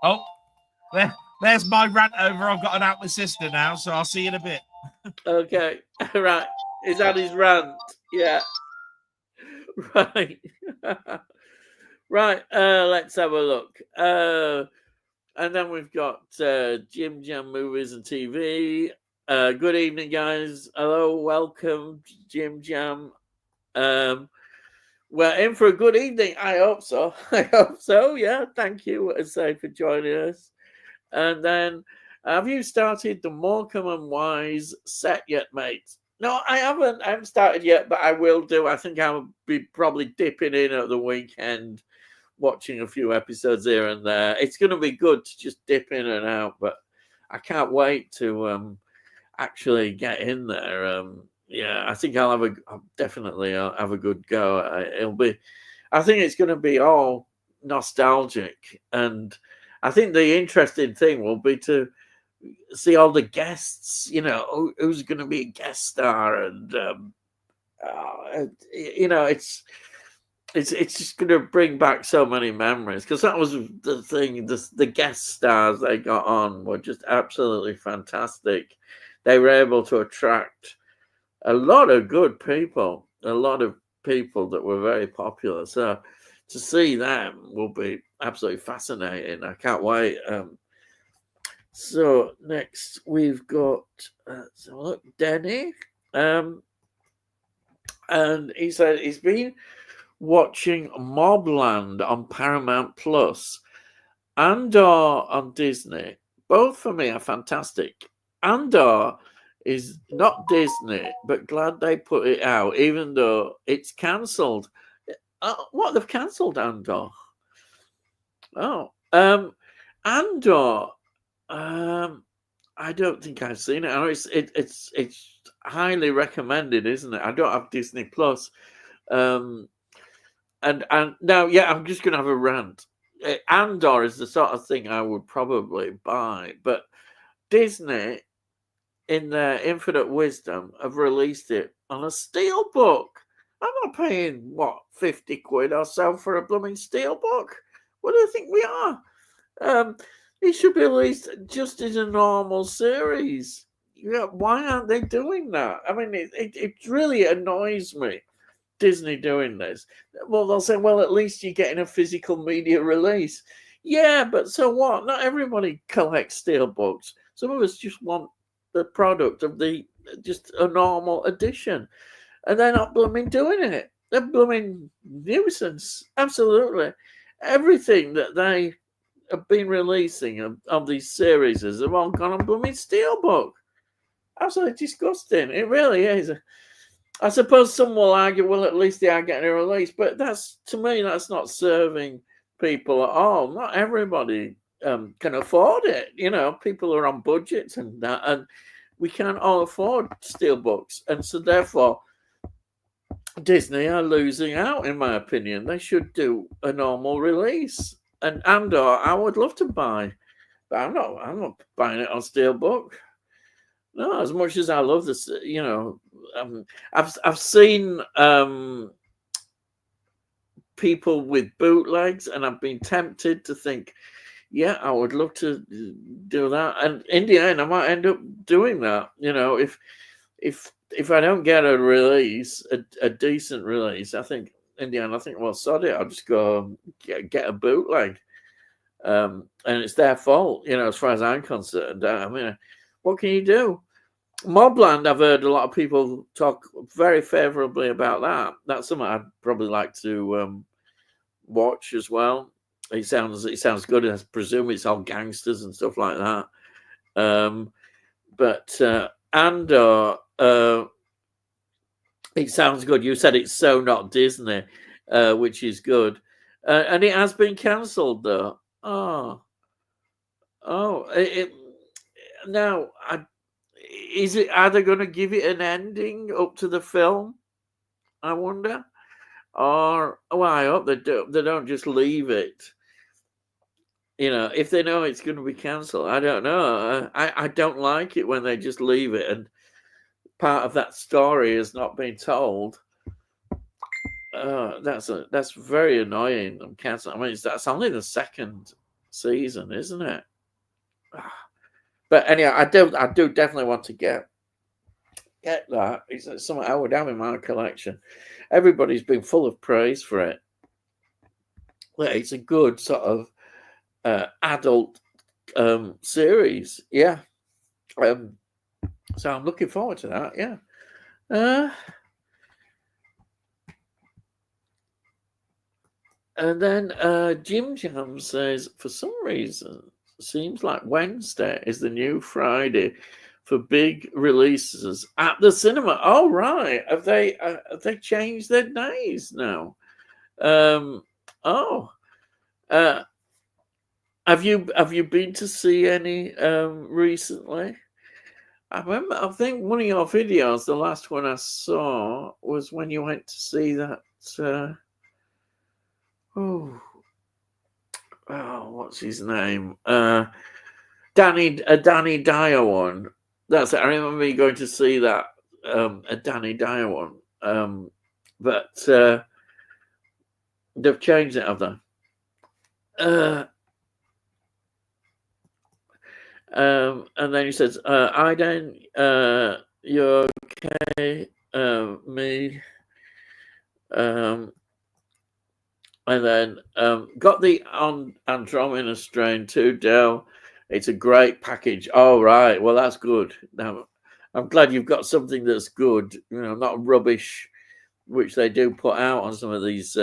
Oh, there's my rant over. I've got to out my sister now, so I'll see you in a bit. Okay, right. Is that his rant? Yeah. Right. Right, let's have a look. And then we've got Jim Jam Movies and TV. Good evening, guys. Hello, welcome, Jim Jam. We're in for a good evening. I hope so. Yeah, thank you, say, for joining us. And then, have you started the Morecambe and Wise set yet, mate? No, I haven't started yet, but I will do. I think I'll be probably dipping in at the weekend, watching a few episodes here and there. It's going to be good to just dip in and out, but I can't wait to actually get in there. I think I'll definitely have a good go. I think it's going to be all nostalgic, and I think the interesting thing will be to see all the guests. You know, who's going to be a guest star, and you know, it's just going to bring back so many memories, because that was the thing. The guest stars they got on were just absolutely fantastic. They were able to attract a lot of good people, a lot of people that were very popular. So to see them will be absolutely fascinating. I can't wait. So next we've got Denny, and he said he's been watching Mobland on Paramount Plus and on Disney. Both for me are fantastic. Andor is not Disney, but glad they put it out, even though it's cancelled. What, they've cancelled Andor? Oh, Andor. Um, I don't think I've seen it. I know it's highly recommended, isn't it? I don't have Disney Plus. And now, yeah, I'm just gonna have a rant. Andor is the sort of thing I would probably buy, but Disney, in their infinite wisdom, have released it on a steelbook. I'm not paying what, 50 quid or so for a blooming steelbook. What do you think we are? It should be released just as a normal series. Yeah, why aren't they doing that? I mean, it really annoys me. Disney doing this. Well, they'll say, well, at least you're getting a physical media release. Yeah, but so what? Not everybody collects steelbooks. Some of us just want the product of the just a normal edition, and they're not blooming doing it. They're blooming nuisance. Absolutely, everything that they have been releasing of these series have all gone on blooming steelbook. Absolutely disgusting. It really is. I suppose some will argue, well, at least they are getting a release, but that's, to me, that's not serving people at all. Not everybody can afford it. You know, people are on budgets and that, and we can't all afford steelbooks, and so therefore Disney are losing out, in my opinion. They should do a normal release. And Andor, I would love to buy, but I'm not buying it on steelbook. No, as much as I love this, you know, I've seen people with bootlegs, and I've been tempted to think, yeah, I would love to do that. And in the end, I might end up doing that. You know, if I don't get a release, a decent release, I think in the end, I think, well, sod it, I'll just go get a bootleg. And it's their fault, you know, as far as I'm concerned. I mean, what can you do? Mobland, I've heard a lot of people talk very favourably about that. That's something I'd probably like to watch as well. It sounds good. I presume it's all gangsters and stuff like that. But Andor, it sounds good. You said it's so not Disney, which is good. And it has been cancelled, though. Oh, now is it? Are they going to give it an ending up to the film? I wonder. Or I hope they do. They don't just leave it. You know, if they know it's going to be cancelled, I don't know. I don't like it when they just leave it and part of that story has not been told. That's very annoying. I'm canceling. I mean, that's only the second season, isn't it? But anyhow, I do definitely want to get that. It's something I would have in my collection. Everybody's been full of praise for it. It's a good sort of adult series, yeah. So I'm looking forward to that, yeah. And then Jim Jam says, for some reason, seems like Wednesday is the new Friday for big releases at the cinema. Oh, right. Have they changed their days now? Have you been to see any recently? I think one of your videos, the last one I saw, was when you went to see that. What's his name? Danny Dyer one. That's it. I remember you going to see that a Danny Dyer one. But they've changed it, have they? And then he says, Iden, you're okay, me. And then got the on Andromeda strain too, Del. It's a great package. Oh, right. Well, that's good. Now, I'm glad you've got something that's good, you know, not rubbish, which they do put out on some of these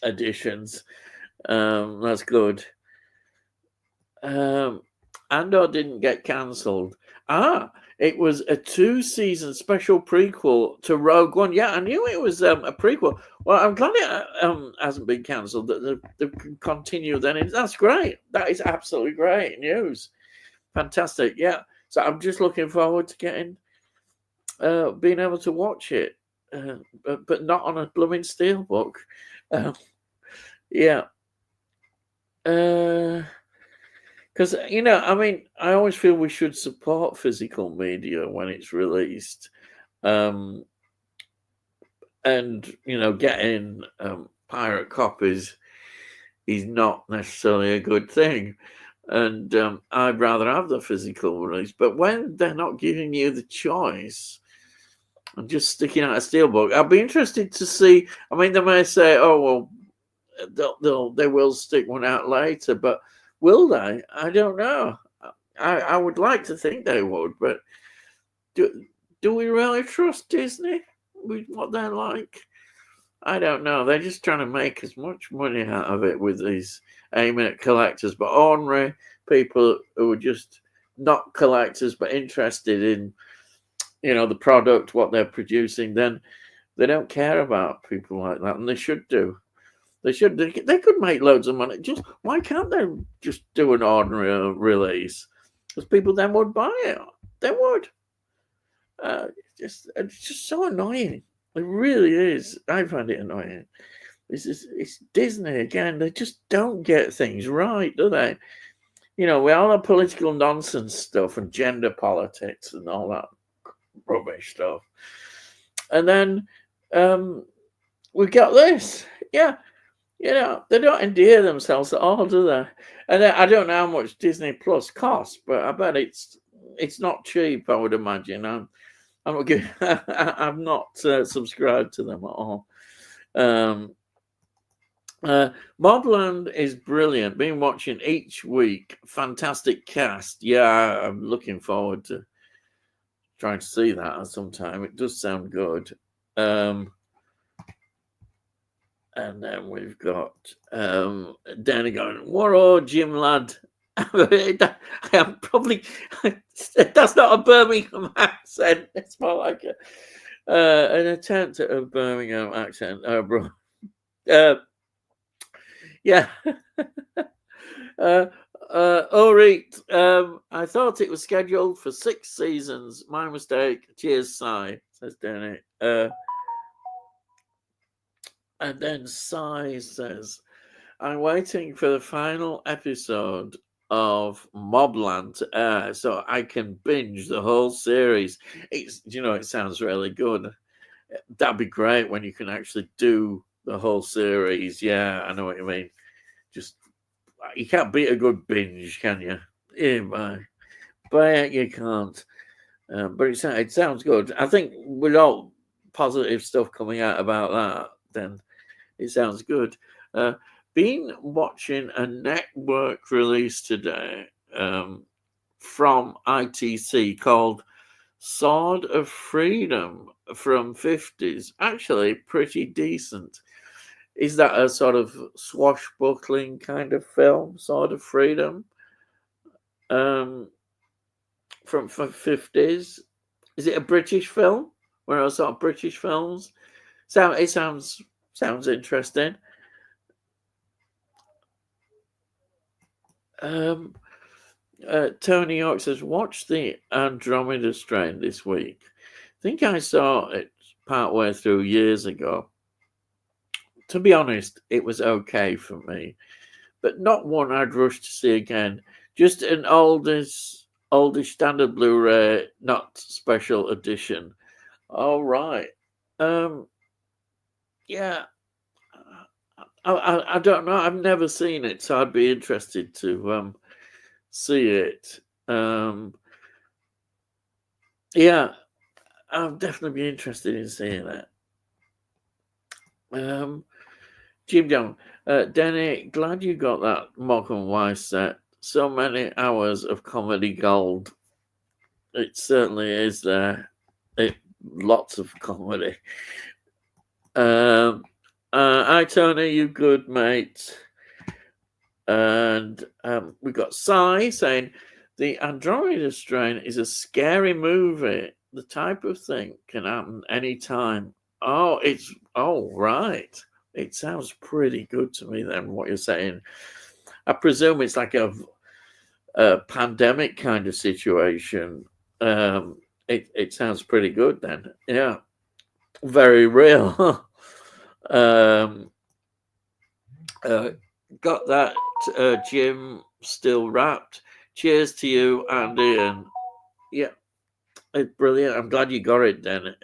editions. That's good. Andor didn't get cancelled. It was a 2-season special prequel to Rogue One. Yeah, I knew it was a prequel. Well, I'm glad it hasn't been cancelled. That they can continue. Then that's great. That is absolutely great news. Fantastic. Yeah. So I'm just looking forward to getting being able to watch it, but not on a blooming steelbook. Yeah. Because I mean, I always feel we should support physical media when it's released, and getting pirate copies is not necessarily a good thing. And I'd rather have the physical release. But when they're not giving you the choice and just sticking out a steelbook, I'd be interested to see. I mean, they may say, "Oh well, they will stick one out later," but will they? I don't know. I would like to think they would, but do we really trust Disney with what they're like? I don't know. They're just trying to make as much money out of it with these aiming at collectors, but ordinary people who are just not collectors but interested in, the product, what they're producing, then they don't care about people like that, and they should do. They should. They could make loads of money. Just why can't they just do an ordinary release? Because people then would buy it. They would. It's just so annoying. It really is. I find it annoying. It's Disney again. They just don't get things right, do they? With all the political nonsense stuff and gender politics and all that rubbish stuff. And then we've got this. Yeah. They don't endear themselves at all, do they? And I don't know how much Disney Plus costs, but I bet it's not cheap. I would imagine. I'm not subscribed to them at all. Mobland is brilliant. Been watching each week. Fantastic cast. Yeah, I'm looking forward to trying to see that at some time. It does sound good. And then we've got Danny going, "Whoa, Jim lad." I'm probably that's not a Birmingham accent. It's more like an attempt at a Birmingham accent, bro. Yeah. Orit, I thought it was scheduled for 6 seasons. My mistake. Cheers, Sai, says Danny. And then Sai says, "I'm waiting for the final episode of Mobland to air so I can binge the whole series." It sounds really good. That'd be great when you can actually do the whole series. Yeah, I know what you mean. Just, you can't beat a good binge, can you? Yeah, but you can't. But it sounds good. I think with all positive stuff coming out about that, then it sounds good. Been watching a network release today from ITC called Sword of Freedom from 50s. Actually, pretty decent. Is that a sort of swashbuckling kind of film, Sword of Freedom? From 50s? Is it a British film? One of those sort of British films? It sounds interesting. Tony York says, "Watch the Andromeda Strain this week. I think I saw it partway through years ago. To be honest, it was okay for me, but not one I'd rush to see again. Just an oldish standard Blu-ray, not special edition." All right. Yeah. I don't know. I've never seen it, so I'd be interested to see it. Yeah, I'll definitely be interested in seeing it. Jim Young, Danny, glad you got that Morecambe Wise set. So many hours of comedy gold. It certainly is there. Lots of comedy. Hi, Tony, you good, mate? And we got Sai saying, The Andromeda Strain is a scary movie. The type of thing can happen anytime. Oh, right. It sounds pretty good to me then, what you're saying. I presume it's like a pandemic kind of situation. It sounds pretty good then. Yeah, very real. um, got that, Jim, still wrapped. Cheers to you and Ian. Yeah, it's brilliant. I'm glad you got it then.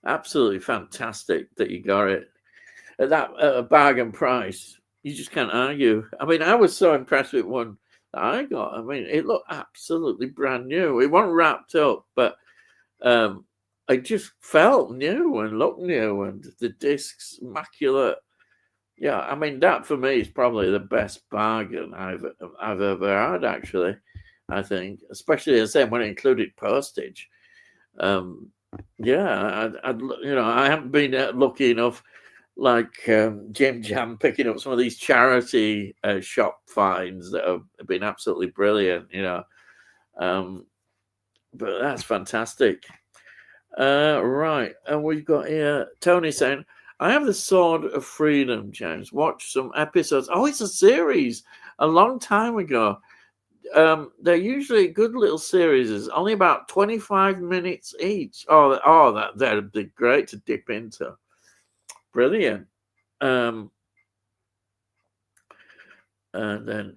Absolutely fantastic that you got it at that bargain price. You just can't argue. I mean, I was so impressed with one that I got. I mean, it looked absolutely brand new. It wasn't wrapped up, but it just felt new and looked new, and the discs immaculate. Yeah, I mean that for me is probably the best bargain I've ever had. Actually, I think, especially as I said when it included postage. Yeah, I haven't been lucky enough like Jim Jam picking up some of these charity shop finds that have been absolutely brilliant. But that's fantastic. Right, and we've got here Tony saying, I have the Sword of Freedom, James. Watch some episodes. Oh, it's a series a long time ago. They're usually good little series, only about 25 minutes each. That'd be great to dip into. Brilliant. And then,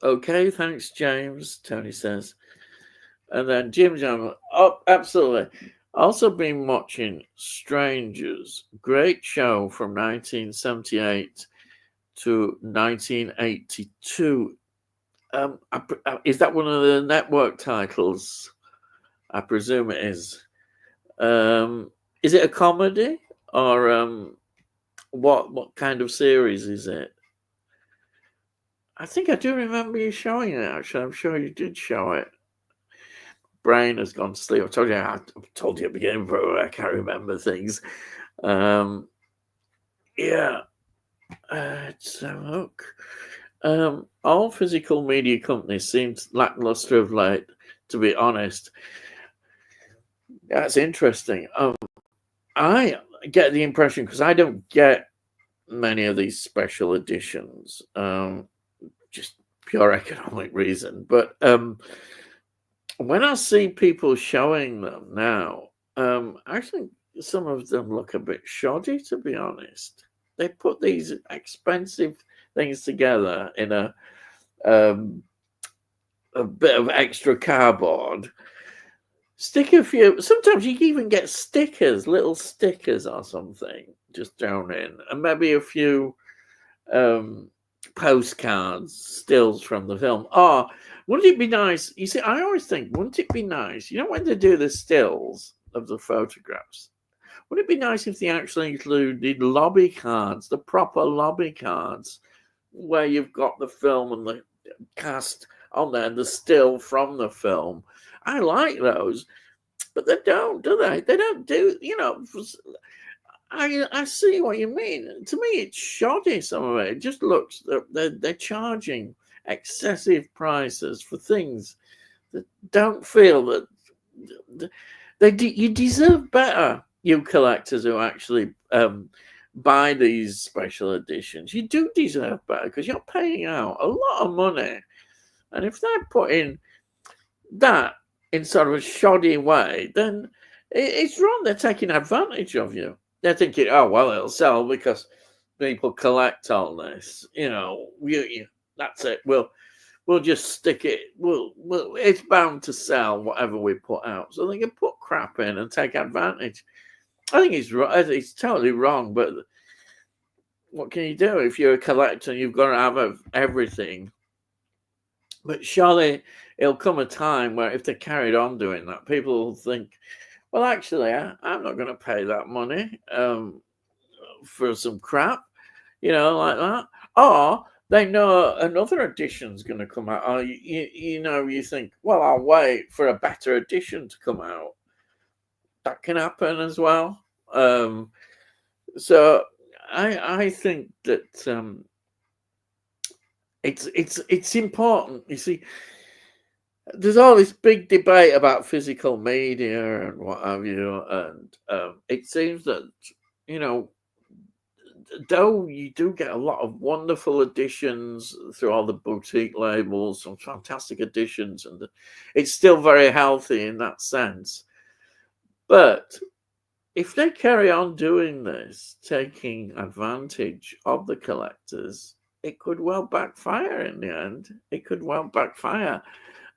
okay, thanks, James, Tony says. And then Jim Jam, oh, absolutely. Also been watching Strangers, great show from 1978 to 1982. Is that one of the network titles? I presume it is. Is it a comedy or what kind of series is it? I think I do remember you showing it. Actually, I'm sure you did show it. Brain has gone to sleep. I told you at the beginning, but I can't remember things. Yeah. Let's have a look. All physical media companies seem lackluster of late, to be honest. That's interesting. I get the impression, because I don't get many of these special editions, just pure economic reason. But when I see people showing them now, I think some of them look a bit shoddy, to be honest. They put these expensive things together in a bit of extra cardboard. Stick a few. Sometimes you can even get stickers, little stickers or something, just thrown in, and maybe a few postcards, stills from the film. Or wouldn't it be nice? You see, I always think, wouldn't it be nice? When they do the stills of the photographs, would it be nice if they actually included lobby cards, the proper lobby cards, where you've got the film and the cast on there and the still from the film? I like those, but they don't, do they? They don't do, I see what you mean. To me, it's shoddy, some of it. It just looks, they're charging excessive prices for things that don't feel that you deserve better, you collectors who actually buy these special editions. You do deserve better, because you're paying out a lot of money. And if they're putting that in sort of a shoddy way, then it's wrong. They're taking advantage of you. They're thinking, oh, well, it'll sell because people collect all this. That's it. We'll just stick it. It's bound to sell whatever we put out. So they can put crap in and take advantage. I think it's totally wrong, but what can you do if you're a collector and you've got to have everything? But surely it'll come a time where if they carried on doing that, people will think, well, actually, I'm not going to pay that money for some crap, like that. Or they know another edition's going to come out. Or, you think, well, I'll wait for a better edition to come out. That can happen as well. So I think that it's important. You see, there's all this big debate about physical media and what have you, and it seems that, you know, though you do get a lot of wonderful editions through all the boutique labels, some fantastic editions, and it's still very healthy in that sense. But if they carry on doing this, taking advantage of the collectors, it could well backfire in the end. It could well backfire.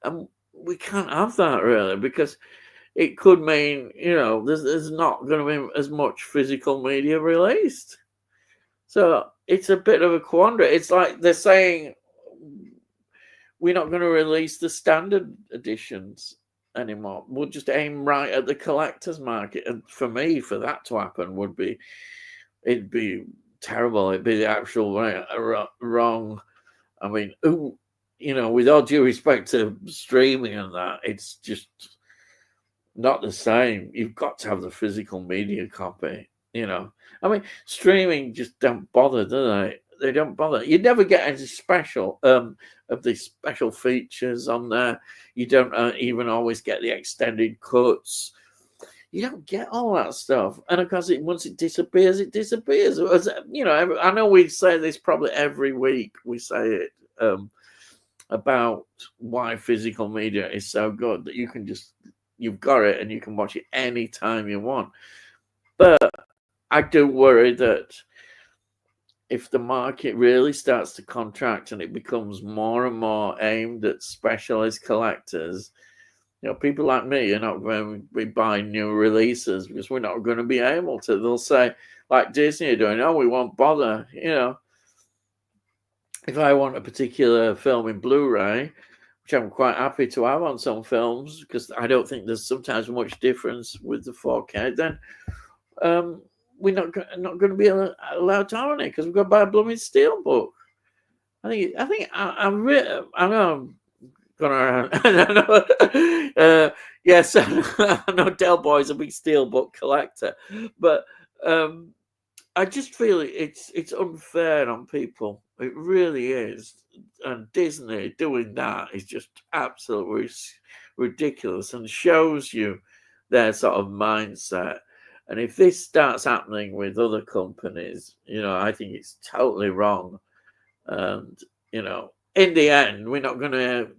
And we can't have that really, because it could mean, you know, there's not going to be as much physical media released. So it's a bit of a quandary. It's like they're saying we're not going to release the standard editions anymore. We'll just aim right at the collector's market. And for me, for that to happen it'd be terrible. It'd be the actual wrong. I mean, you know, with all due respect to streaming and that, it's just not the same. You've got to have the physical media copy, you know. I mean, streaming just don't bother, do they? They don't bother. You never get any special of the special features on there. You don't even always get the extended cuts. You don't get all that stuff. And of course, once it disappears, it disappears. You know, I know we say this probably every week. We say it about why physical media is so good that you've got it and you can watch it anytime you want. But I do worry that if the market really starts to contract and it becomes more and more aimed at specialist collectors, you know, people like me are not going to be buying new releases because we're not going to be able to. They'll say, like Disney are doing, oh, we won't bother. You know, if I want a particular film in Blu-ray, which I'm quite happy to have on some films because I don't think there's sometimes much difference with the 4K, then we're not going to be allowed to have it because we've got to buy a blooming steelbook. I know I'm going around. Yes, I know Delboy's a big steelbook collector, but I just feel it's unfair on people. It really is. And Disney doing that is just absolutely ridiculous and shows you their sort of mindset. And if this starts happening with other companies, you know, I think it's totally wrong. And, you know, in the end, we're not going to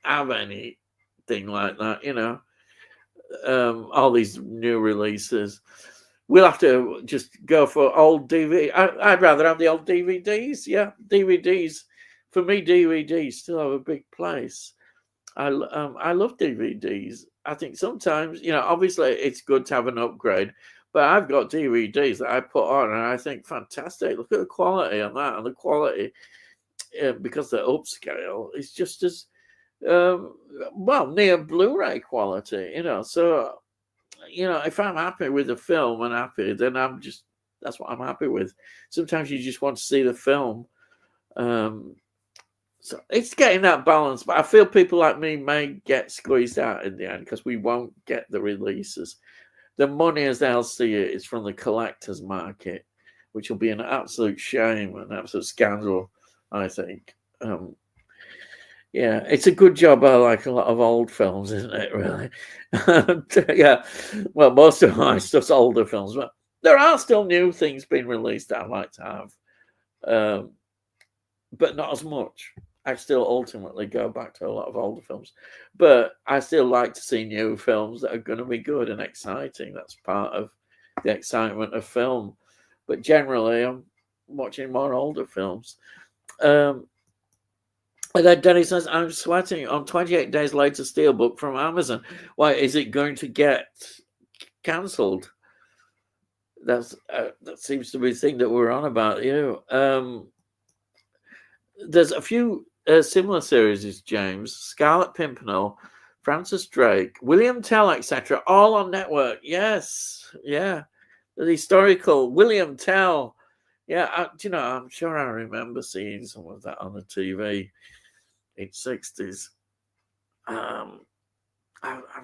have anything like that, you know, all these new releases. We'll have to just go for old DVD. I'd rather have the old DVDs. Yeah, DVDs. For me, DVDs still have a big place. I love DVDs. I think sometimes, you know, obviously it's good to have an upgrade, but I've got DVDs that I put on and I think fantastic. Look at the quality on that, and the quality because they're upscale. It's just as well near Blu-ray quality, you know. So, you know, if I'm happy with the film and happy, then that's what I'm happy with. Sometimes you just want to see the film. So it's getting that balance, but I feel people like me may get squeezed out in the end because we won't get the releases. The money, as they'll see it, is from the collector's market, which will be an absolute shame, an absolute scandal, I think. Yeah, it's a good job. I like a lot of old films, isn't it? Really? Yeah. Well, most of my stuff's older films, but there are still new things being released that I like to have, but not as much. I still ultimately go back to a lot of older films, but I still like to see new films that are going to be good and exciting. That's part of the excitement of film. But generally, I'm watching more older films. And then Denny says, I'm sweating on 28 Days Later Steelbook from Amazon. Why, is it going to get cancelled? That seems to be the thing that we're on about, you. There's a few similar series, James. Scarlet Pimpernel, Francis Drake, William Tell, etc. All on network. Yes, yeah. The historical William Tell. Yeah, you know, I'm sure I remember seeing some of that on the TV. In 60s. I'm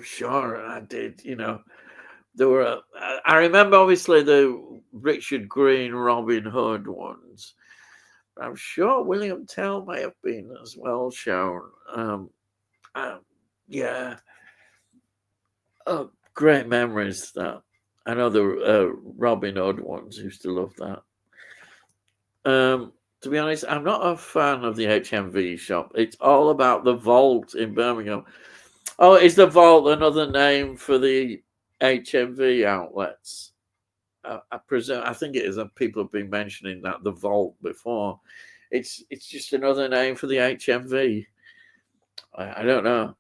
sure I did. You know, there were. I remember obviously the Richard Green, Robin Hood ones. I'm sure William Tell may have been as well shown. Yeah. Oh, great memories that. I know the Robin Hood ones used to love that. To be honest, I'm not a fan of the HMV shop. It's all about the vault in Birmingham. Oh, is the vault another name for the HMV outlets? I presume. I think it is. People have been mentioning that the vault before. It's just another name for the HMV. I don't know.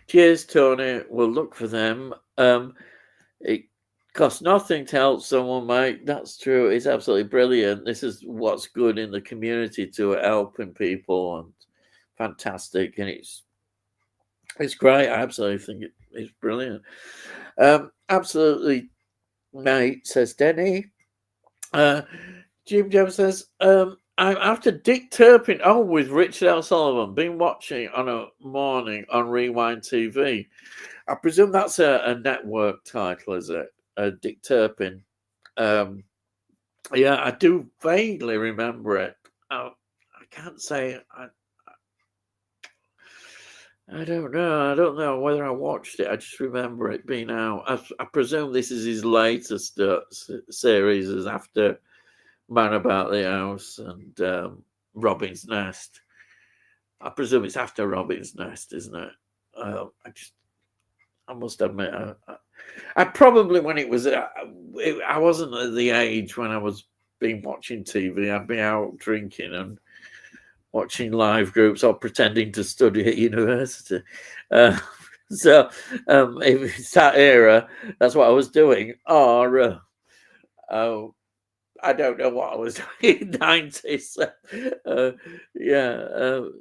Cheers, Tony. We'll look for them. It costs nothing to help someone, mate. That's true. It's absolutely brilliant. This is what's good in the community to helping people, and fantastic. And it's great. I absolutely think it's brilliant. Absolutely, mate, says Denny. Jim Jones says, I'm after Dick Turpin. Oh, with Richard L. Sullivan. Been watching on a morning on Rewind TV. I presume that's a network title, is it? Dick Turpin. Yeah, I do vaguely remember it. I can't say. I don't know. I don't know whether I watched it. I just remember it being out. I presume this is his latest series, as after Man About the House and Robin's Nest. I presume it's after Robin's Nest, isn't it? I must admit, I probably, when it was, I wasn't at the age when I was been watching TV. I'd be out drinking and watching live groups or pretending to study at university. So if it's that era, that's what I was doing. Or I don't know what I was doing in the 90s.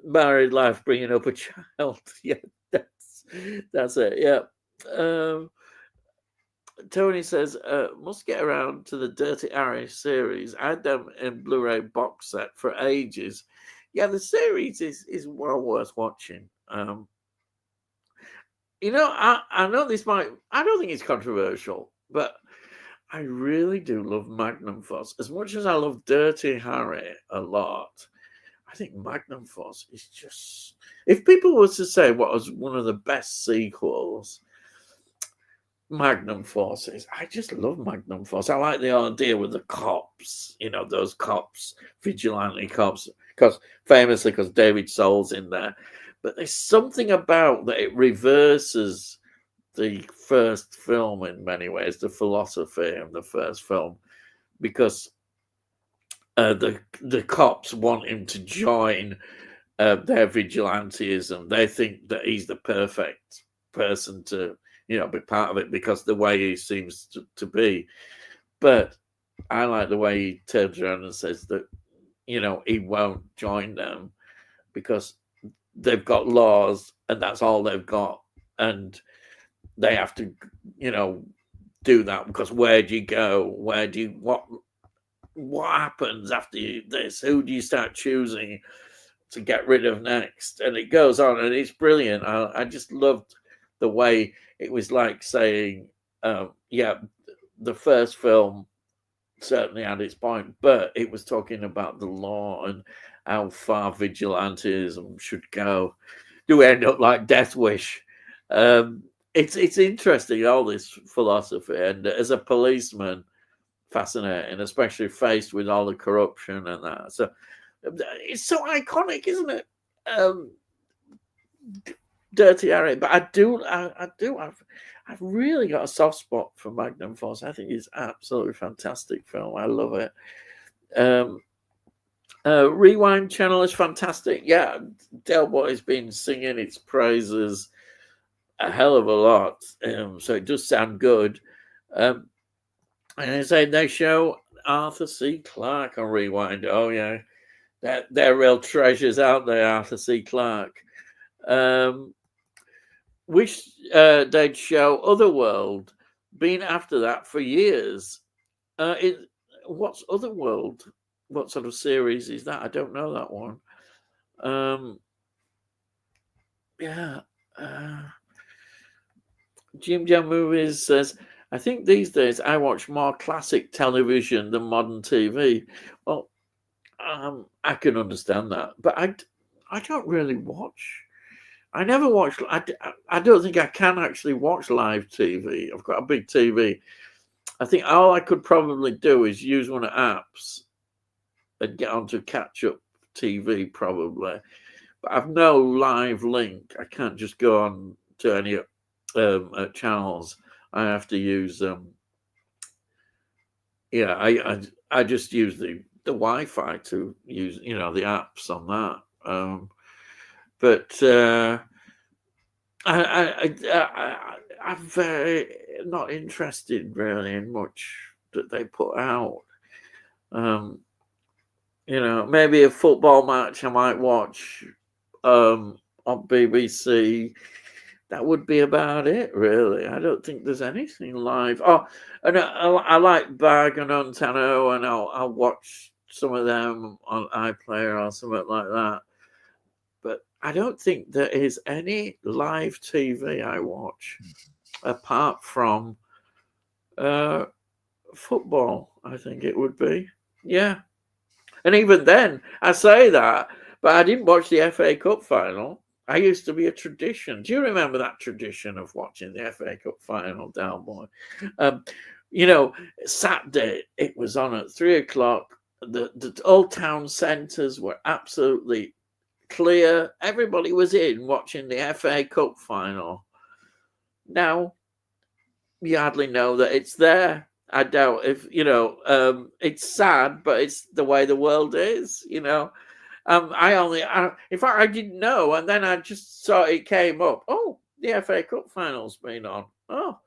Married life, bringing up a child. Yeah, that's it. Yeah. Tony says, must get around to the Dirty Harry series. I had them in Blu-ray box set for ages. Yeah, the series is well worth watching. I know this might, I don't think it's controversial, but I really do love Magnum Force. As much as I love Dirty Harry a lot, I think Magnum Force is just, if people were to say what was one of the best sequels, Magnum Forces. I just love Magnum Force. I like the idea with the cops, those cops, vigilante cops, because David Soul's in there. But there's something about that it reverses the first film in many ways, the philosophy of the first film, because the cops want him to join their vigilantism. They think that he's the perfect person to be part of it because the way he seems to be. But I like the way he turns around and says that, he won't join them because they've got laws and that's all they've got. And they have to, do that because where do you go? What happens after this? Who do you start choosing to get rid of next? And it goes on and it's brilliant. I just loved the way it was like saying, the first film certainly had its point, but it was talking about the law and how far vigilantism should go. Do we end up like Death Wish? It's interesting, all this philosophy, and as a policeman, fascinating, especially faced with all the corruption and that. So it's so iconic, isn't it? Dirty Harry, but I've really got a soft spot for Magnum Force. I think it's absolutely fantastic film. I love it. Rewind channel is fantastic. Yeah, Delboy has been singing its praises a hell of a lot, so it does sound good. And I say they show Arthur C. Clarke on Rewind. Oh yeah, they're real treasures, aren't they, Arthur C. Clarke? Wish they'd show Otherworld. Been after that for years. What's Otherworld? What sort of series is that? I don't know that one. Jim Jam Movies says, I think these days I watch more classic television than modern TV. Well, I can understand that, but I don't really watch. I never watch. I don't think I can actually watch live TV. I've got a big TV. I think all I could probably do is use one of the apps and get onto catch up TV probably. But I've no live link. I can't just go on to any channels. I have to use yeah. I just use the Wi-Fi to use the apps on that. But I'm very not interested really in much that they put out. Maybe a football match I might watch on BBC. That would be about it, really. I don't think there's anything live. Oh, and I like Bag and Antano, and I'll watch some of them on iPlayer or something like that. But I don't think there is any live TV I watch apart from football. I think it would be, yeah. And even then, I say that, but I didn't watch the FA Cup final. I used to be a tradition. Do you remember that tradition of watching the FA Cup final, Delboy? Saturday it was on at 3:00. The old town centres were absolutely clear. Everybody was in watching the FA Cup final. Now, you hardly know that it's there. I doubt if it's sad, but it's the way the world is. In fact, I didn't know, and then I just saw it came up. Oh, the FA Cup final's been on. Oh,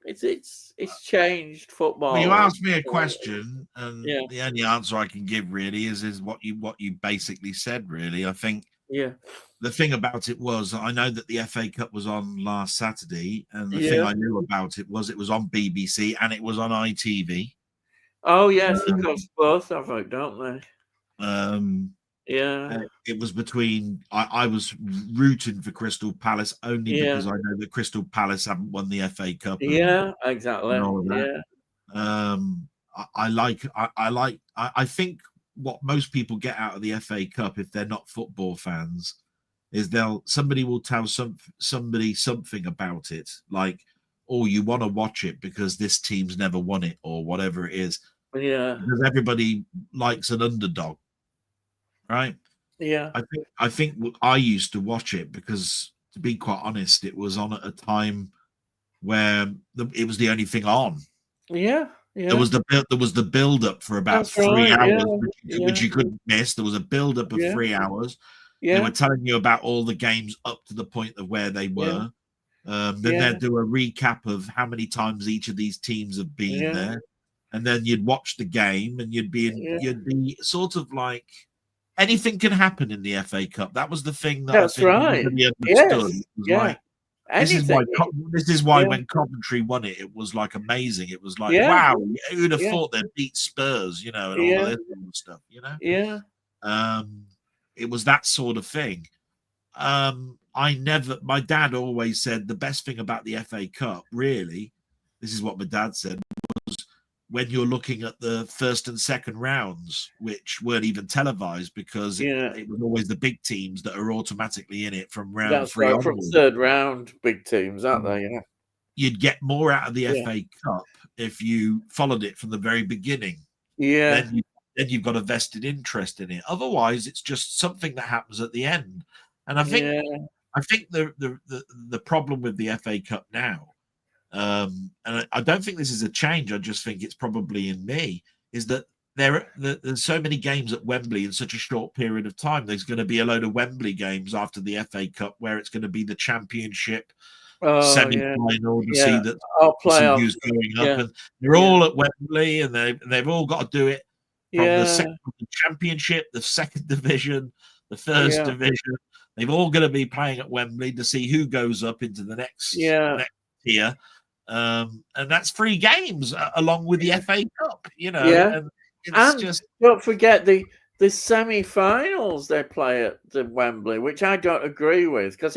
it's changed football. Well, you asked me a question, and yeah. the only answer I can give really is what you basically said. Really, I think. Yeah. The thing about it was, I know that the FA Cup was on last Saturday, and the thing I knew about it was on BBC and it was on ITV. Oh yes, of course, both have it, don't they? Yeah. It was between. I was rooting for Crystal Palace only because I know that Crystal Palace haven't won the FA Cup. Yeah, exactly. Yeah. I think what most people get out of the FA Cup, if they're not football fans, is somebody will tell somebody something about it, like, oh, you want to watch it because this team's never won it or whatever it is. Yeah. Because everybody likes an underdog, right? Yeah. I think I used to watch it because, to be quite honest, it was on at a time where it was the only thing on. Yeah. Yeah. There was the build up for about 3 hours, which you couldn't miss. There was a build up of 3 hours. Yeah. They were telling you about all the games up to the point of where they were. Then they'd do a recap of how many times each of these teams have been there, and then you'd watch the game, and you'd be sort of like, anything can happen in the FA Cup. That was the thing that that's right. Really understood. Yes. Yeah. This is why when Coventry won it, it was like amazing. It was like, wow, who'd have thought they'd beat Spurs, and all of this sort of stuff, Yeah. It was that sort of thing. My dad always said the best thing about the FA Cup, really, this is what my dad said, was when you're looking at the first and second rounds, which weren't even televised because it was always the big teams that are automatically in it from round That's 3 right, onwards. from third round, big teams, aren't they? Yeah. You'd get more out of the FA Cup if you followed it from the very beginning. Yeah. Then you've got a vested interest in it. Otherwise, it's just something that happens at the end. And I think the problem with the FA Cup now, and I don't think this is a change, I just think it's probably in me, is that there's so many games at Wembley in such a short period of time. There's going to be a load of Wembley games after the FA Cup where it's going to be the Championship semi-final to see that who's going up, and they're all at Wembley, and they've all got to do it from the Championship, the second division, the first division. They've all going to be playing at Wembley to see who goes up into the next tier, and that's 3 games along with the FA Cup. And it's just, don't forget the semi-finals they play at the Wembley, which I don't agree with, because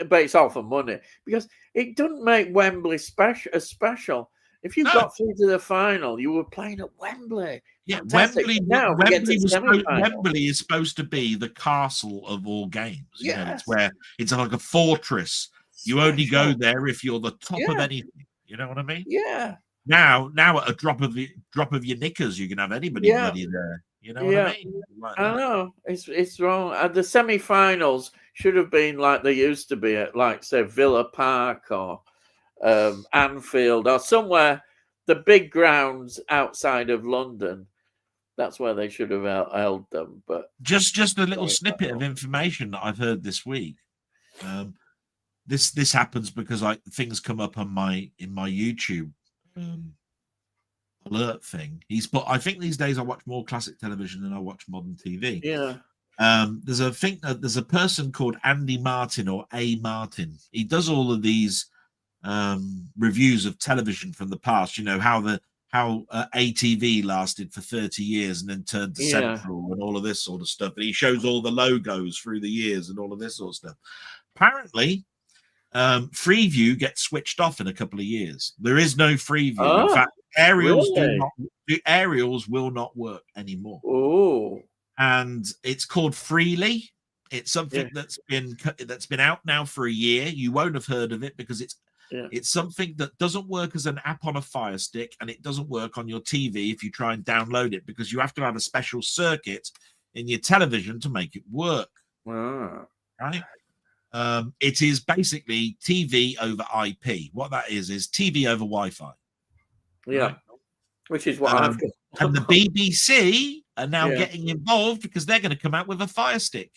but it's all for money, because it doesn't make Wembley special. If you No. got through to the final, you were playing at Wembley. Yeah, Fantastic. Wembley. Now we get to Wembley is supposed to be the castle of all games. You know, it's Yes. where it's like a fortress. You only go there if you're the top of Yeah. anything. You know what I mean? Yeah. Now at a drop of your knickers, you can have anybody bloody there. You know what I mean? Like I know it's wrong. The semi-finals should have been like they used to be at, like, say, Villa Park or Anfield or somewhere, the big grounds outside of London. That's where they should have held them. But just a little snippet of information that I've heard this week. This happens because things come up on my YouTube alert thing. I think these days I watch more classic television than I watch modern TV. Yeah. There's a person called Andy Martin or A Martin. He does all of these reviews of television from the past. You know how ATV lasted for 30 years and then turned to Central and all of this sort of stuff. And he shows all the logos through the years and all of this sort of stuff. Apparently, Freeview gets switched off in a couple of years. There is no Freeview. In fact, the aerials will not work anymore. Oh, and it's called Freely. It's something that's been out now for a year. You won't have heard of it because it's something that doesn't work as an app on a Fire Stick, and it doesn't work on your TV if you try and download it, because you have to have a special circuit in your television to make it work. Right? It is basically TV over IP. What that is TV over Wi-Fi. Yeah, right? Which is what I've got. And the BBC are now getting involved because they're going to come out with a Fire Stick.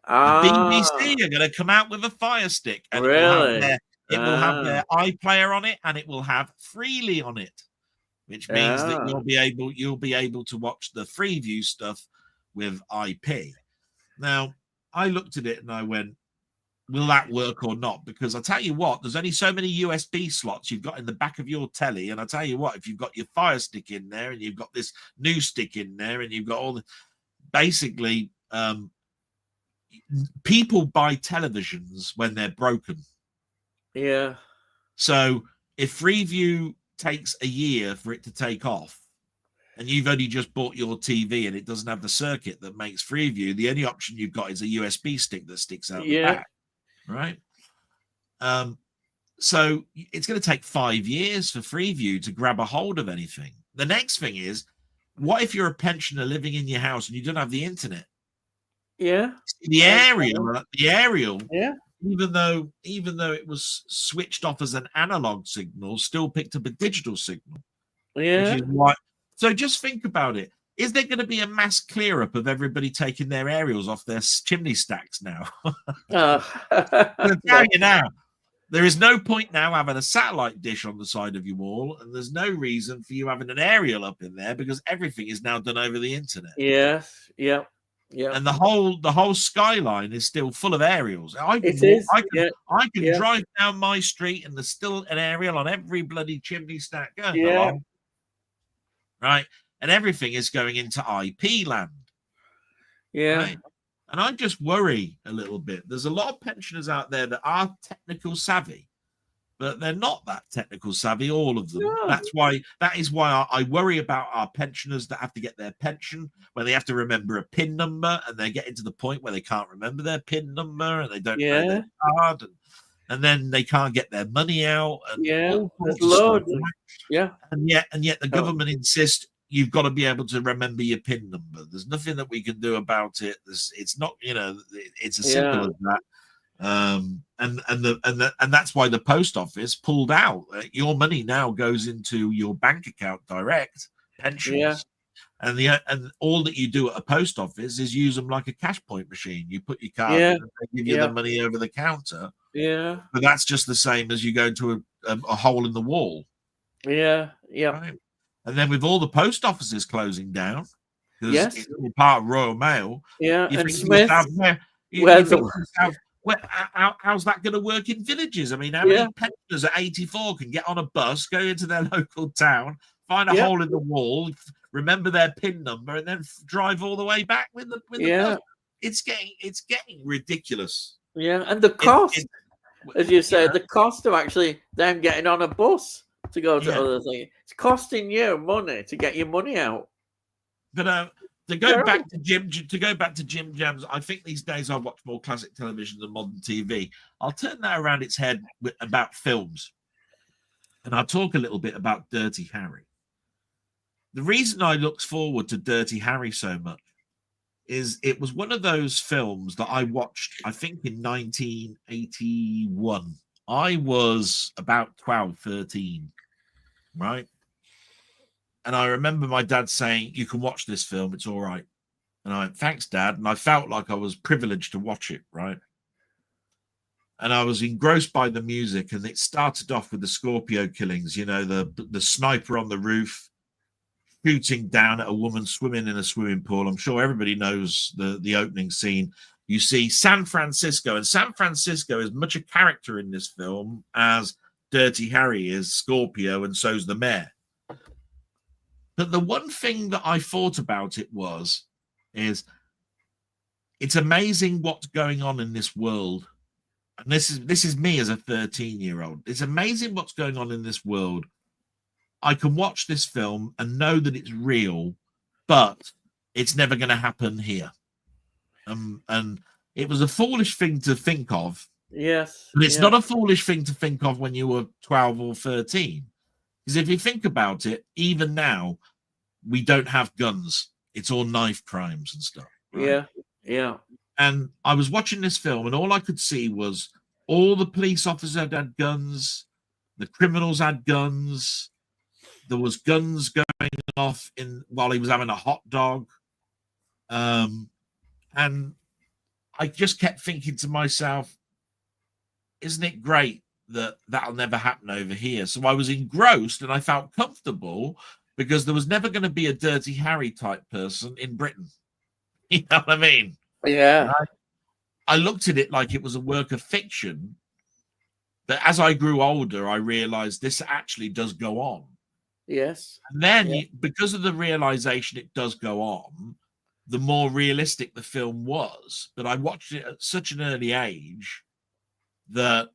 The BBC are going to come out with a Fire Stick, and it will have their iPlayer on it, and it will have Freely on it, which means that you'll be able to watch the Freeview stuff with IP. Now, I looked at it and I went, will that work or not? Because I tell you what, there's only so many USB slots you've got in the back of your telly. And I tell you what, if you've got your Fire Stick in there and you've got this new stick in there and you've got all the, basically, people buy televisions when they're broken. Yeah. So if Freeview takes a year for it to take off, and you've only just bought your TV and it doesn't have the circuit that makes Freeview, the only option you've got is a USB stick that sticks out the back. Right. So it's going to take 5 years for Freeview to grab a hold of anything. The next thing is, what if you're a pensioner living in your house and you don't have the internet? Yeah. The aerial. Yeah. Even though it was switched off as an analog signal, still picked up a digital signal. Yeah. So just think about it. Is there going to be a mass clear up of everybody taking their aerials off their chimney stacks now? I'll tell you now, there is no point now having a satellite dish on the side of your wall, and there's no reason for you having an aerial up in there because everything is now done over the internet. Yes. Yeah. Yeah. And the whole skyline is still full of aerials. I can drive down my street and there's still an aerial on every bloody chimney stack going along. Right. And everything is going into IP land. Yeah. Right? And I just worry a little bit. There's a lot of pensioners out there that are technical savvy, but they're not that technical savvy, all of them. No. That is why I worry about our pensioners that have to get their pension, where they have to remember a PIN number, and they're getting to the point where they can't remember their PIN number and they don't know their card, and then they can't get their money out. And there's loads. And yet the government insists you've got to be able to remember your PIN number. There's nothing that we can do about it. It's not, it's as simple as that. And that's why the post office pulled out. Your money now goes into your bank account direct, pensions, and all that you do at a post office is use them like a cash point machine. You put your card in and they give you the money over the counter. Yeah, but that's just the same as you go into a hole in the wall. Yeah. Right? And then with all the post offices closing down, because it's all part of Royal Mail. Yeah, you and think Smith. How's that going to work in villages? I mean, how many pensioners at 84 can get on a bus, go into their local town, find a hole in the wall, remember their PIN number, and then drive all the way back with the bus? It's getting ridiculous. Yeah, and the cost, as you say, the cost of actually them getting on a bus to go to Yeah. other things. It's costing you money to get your money out. But to go back to Jim Jams, I think these days I watch more classic television than modern TV. I'll turn that around its head about films, and I'll talk a little bit about Dirty Harry. The reason I looked forward to Dirty Harry so much is it was one of those films that I watched, I think, in 1981. I was about 12, 13, right? And I remember my dad saying, "You can watch this film, it's all right." And I went, "Thanks, Dad." And I felt like I was privileged to watch it, right? And I was engrossed by the music. And it started off with the Scorpio killings, you know, the sniper on the roof shooting down at a woman swimming in a swimming pool. I'm sure everybody knows the opening scene. You see San Francisco, and San Francisco is much a character in this film as Dirty Harry is Scorpio, and so's the mayor. But the one thing that I thought about it is it's amazing what's going on in this world. And this is me as a 13-year-old. It's amazing what's going on in this world. I can watch this film and know that it's real, but it's never going to happen here. And it was a foolish thing to think of. Yes. But it's not a foolish thing to think of when you were 12 or 13. Because if you think about it, even now, we don't have guns. It's all knife crimes and stuff. Right? Yeah. Yeah. And I was watching this film, and all I could see was all the police officers had guns, the criminals had guns, there was guns going off while he was having a hot dog. And I just kept thinking to myself, isn't it great that that'll never happen over here? So I was engrossed and I felt comfortable because there was never going to be a Dirty Harry type person in Britain. You know what I mean? Yeah. I looked at it like it was a work of fiction. But as I grew older, I realized this actually does go on. Yes. And then, because of the realization it does go on, the more realistic the film was. But I watched it at such an early age that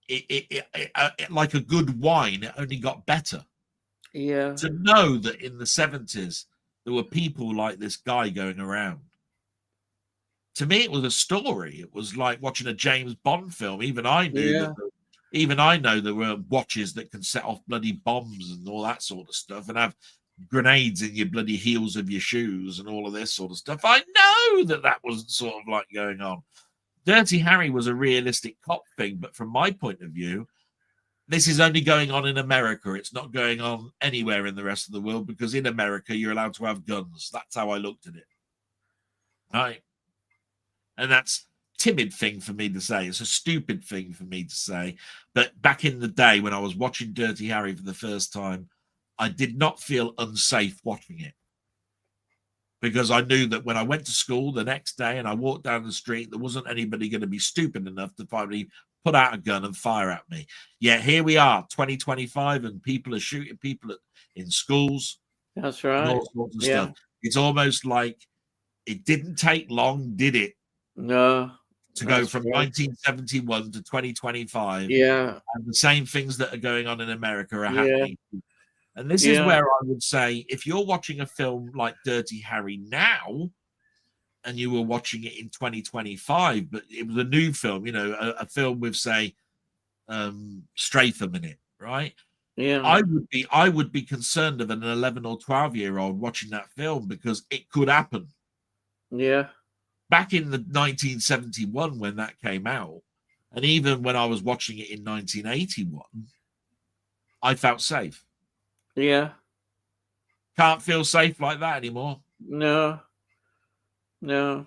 it like a good wine, it only got better. Yeah. To know that in the 70s, there were people like this guy going around. To me, it was a story. It was like watching a James Bond film. Even I knew that. Even I know there were watches that can set off bloody bombs and all that sort of stuff, and have grenades in your bloody heels of your shoes and all of this sort of stuff. I know that wasn't sort of like going on. Dirty Harry was a realistic cop thing, but from my point of view, this is only going on in America. It's not going on anywhere in the rest of the world, because in America, you're allowed to have guns. That's how I looked at it. Right? And that's a timid thing for me to say. It's a stupid thing for me to say. But back in the day when I was watching Dirty Harry for the first time, I did not feel unsafe watching it. Because I knew that when I went to school the next day and I walked down the street, there wasn't anybody going to be stupid enough to finally put out a gun and fire at me. Yet here we are, 2025, and people are shooting people in schools. That's right. And all sorts of stuff. It's almost like it didn't take long, did it? No. To go from 1971 to 2025. Yeah. And the same things that are going on in America are happening. And this is where I would say, if you're watching a film like Dirty Harry now, and you were watching it in 2025, but it was a new film, you know, a film with, say, Stratham in it, right? Yeah. I would be concerned of an 11 or 12-year-old watching that film, because it could happen. Yeah. Back in the 1971 when that came out, and even when I was watching it in 1981, I felt safe. Yeah. Can't feel safe like that anymore. No. No.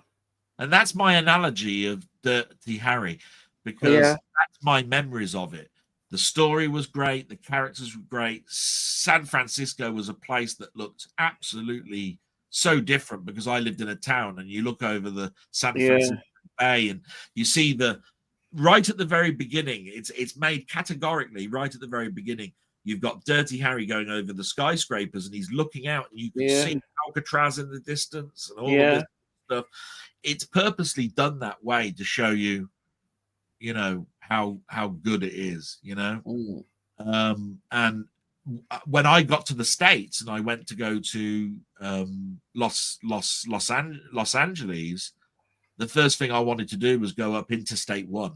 And that's my analogy of Dirty Harry, because that's my memories of it. The story was great. The characters were great. San Francisco was a place that looked absolutely so different, because I lived in a town, and you look over the San Francisco Bay and you see right at the very beginning, it's made categorically right at the very beginning. You've got Dirty Harry going over the skyscrapers, and he's looking out, and you can see Alcatraz in the distance and all of this stuff. It's purposely done that way to show you, you know, how good it is, you know. And when I got to the States and I went to go to Los Angeles, the first thing I wanted to do was go up Interstate 1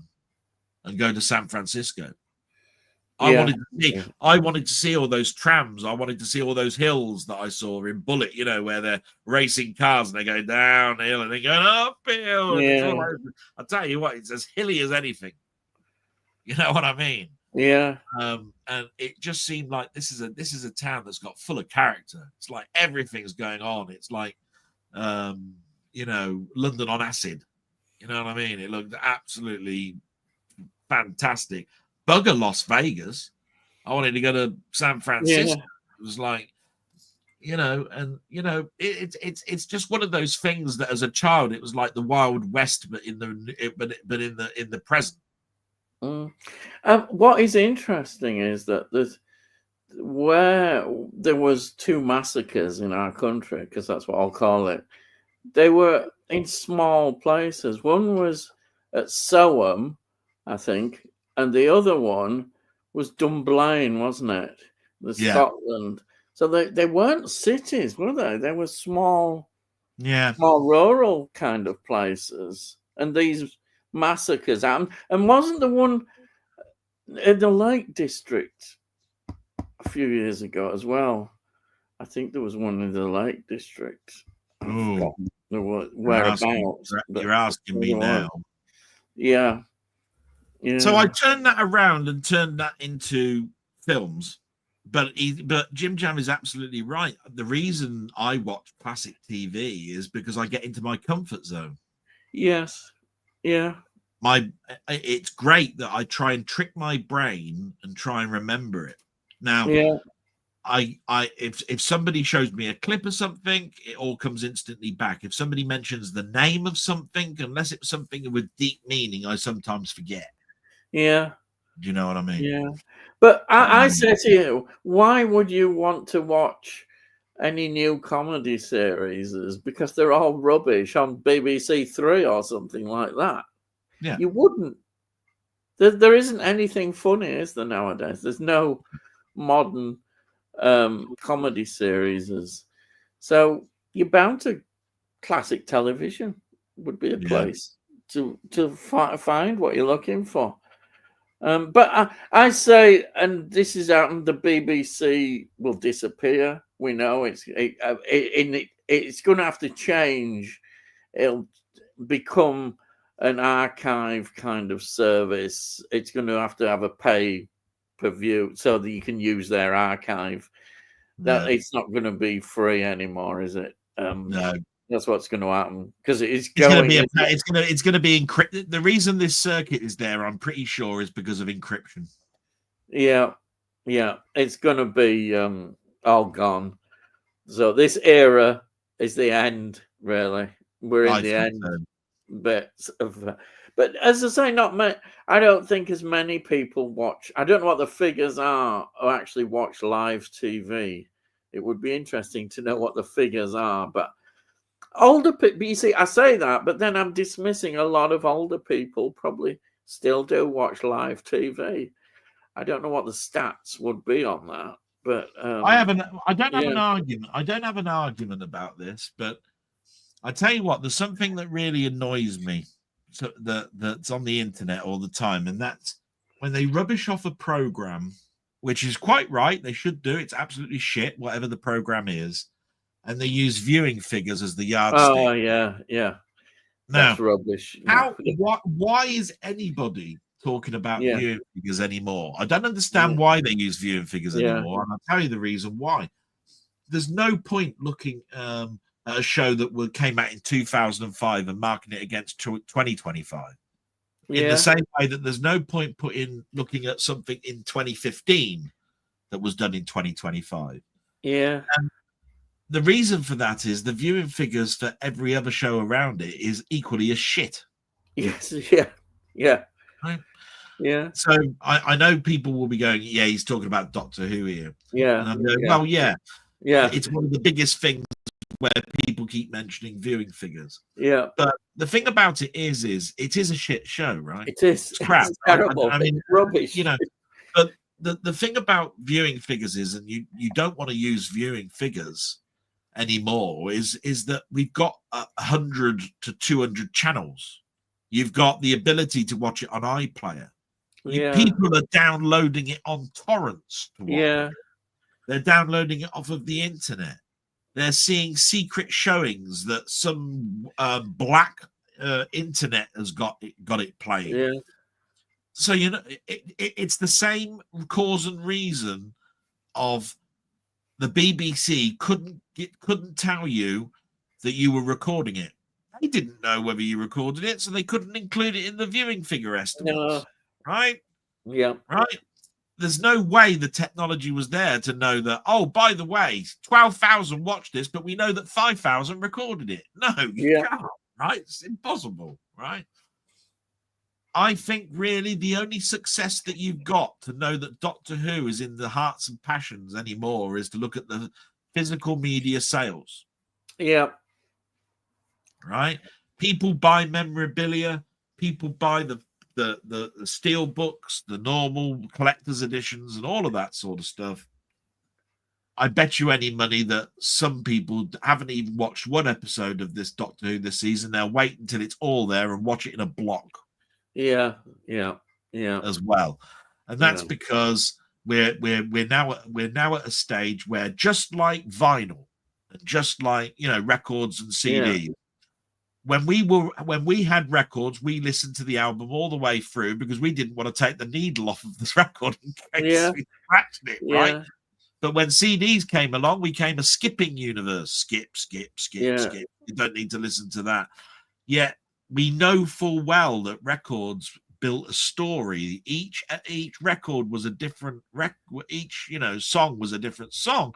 and go to San Francisco. I wanted to see all those trams. I wanted to see all those hills that I saw in Bullet, where they're racing cars and they go downhill and they're going uphill. Yeah. I'll tell you what, it's as hilly as anything. You know what I mean? Yeah. And it just seemed like this is a town that's got full of character. It's like everything's going on. It's like London on acid. You know what I mean? It looked absolutely fantastic. Bugger Las Vegas. I wanted to go to San Francisco. It was like, it's just one of those things that as a child it was like the Wild West, but in the present. What is interesting is that where there was 2 massacres in our country, because that's what I'll call it, they were in small places. One was at Soham, I think, and the other one was Dunblane, wasn't it? Scotland. So they weren't cities, were they? They were small rural kind of places. And these massacres happened. And wasn't the one in the Lake District a few years ago as well? I think there was one in the Lake District. Whereabouts? You're asking me now. Yeah. So I turned that around and turned that into films. But Jim Jam is absolutely right. The reason I watch classic TV is because I get into my comfort zone. Yes. Yeah. It's great that I try and trick my brain and try and remember it. Now, if somebody shows me a clip of something, it all comes instantly back. If somebody mentions the name of something, unless it's something with deep meaning, I sometimes forget. Yeah. Do you know what I mean? Yeah. But I say to you, why would you want to watch any new comedy series? Because they're all rubbish on BBC 3 or something like that. Yeah. You wouldn't. There isn't anything funny, is there, nowadays? There's no modern comedy series. So you're bound to classic television would be a place to find what you're looking for. But I say, and this is out, and the BBC will disappear. We know it's going to have to change. It'll become an archive kind of service. It's going to have a pay per view so that you can use their archive. That it's not going to be free anymore, is it? No. That's what's going to happen because it's going to be encrypted. The reason this circuit is there, I'm pretty sure, is because of encryption. Yeah, it's going to be all gone. So this era is the end. Really, we're in the end bits of. But as I say, I don't think as many people watch. I don't know what the figures are who actually watch live TV. It would be interesting to know what the figures are, but. Older people, you see, I say that, but then I'm dismissing a lot of older people probably still do watch live TV. I don't know what the stats would be on that, but I don't have an argument. I don't have an argument about this, but I tell you what, there's something that really annoys me that's on the internet all the time, and that's when they rubbish off a program, which is quite right. They should do. It's absolutely shit, whatever the program is. And they use viewing figures as the yardstick. Oh, yeah. Now, that's rubbish. Why is anybody talking about viewing figures anymore? I don't understand why they use viewing figures anymore, and I'll tell you the reason why. There's no point looking at a show that came out in 2005 and marking it against 2025. In the same way that there's no point looking at something in 2015 that was done in 2025. Yeah. And the reason for that is the viewing figures for every other show around it is equally as shit. Yes, yeah. Right? Yeah. So I know people will be going, he's talking about Doctor Who here. Yeah. And I'm going, well, yeah. It's one of the biggest things where people keep mentioning viewing figures. Yeah. But the thing about it is it is a shit show, right? It is. It's crap. It's terrible. I mean, it's rubbish. But the thing about viewing figures is, and you don't want to use viewing figures anymore, is that we've got 100 to 200 channels. You've got the ability to watch it on iPlayer. People are downloading it on torrents to watch. Yeah. They're downloading it off of the internet. They're seeing secret showings that some black internet has got it playing. Yeah. So it's the same cause and reason of the BBC couldn't tell you that you were recording it. They didn't know whether you recorded it, so they couldn't include it in the viewing figure estimates. Right? Yeah. Right? There's no way the technology was there to know that, oh, by the way, 12,000 watched this, but we know that 5,000 recorded it. No, you can't, right? It's impossible, right? I think really the only success that you've got to know that Doctor Who is in the hearts and passions anymore is to look at the physical media sales. Yeah. Right? People buy memorabilia, people buy the steel books, the normal collector's editions, and all of that sort of stuff. I bet you any money that some people haven't even watched one episode of this Doctor Who this season. They'll wait until it's all there and watch it in a block. Yeah. As well, and that's because we're now at a stage where, just like vinyl, and just like records and CDs. When we had records, we listened to the album all the way through because we didn't want to take the needle off of this record in case we scratched it, right? But when CDs came along, we came a skipping universe. Skip. You don't need to listen to that. Yet we know full well that records built a story. Each record was a different each song was a different song,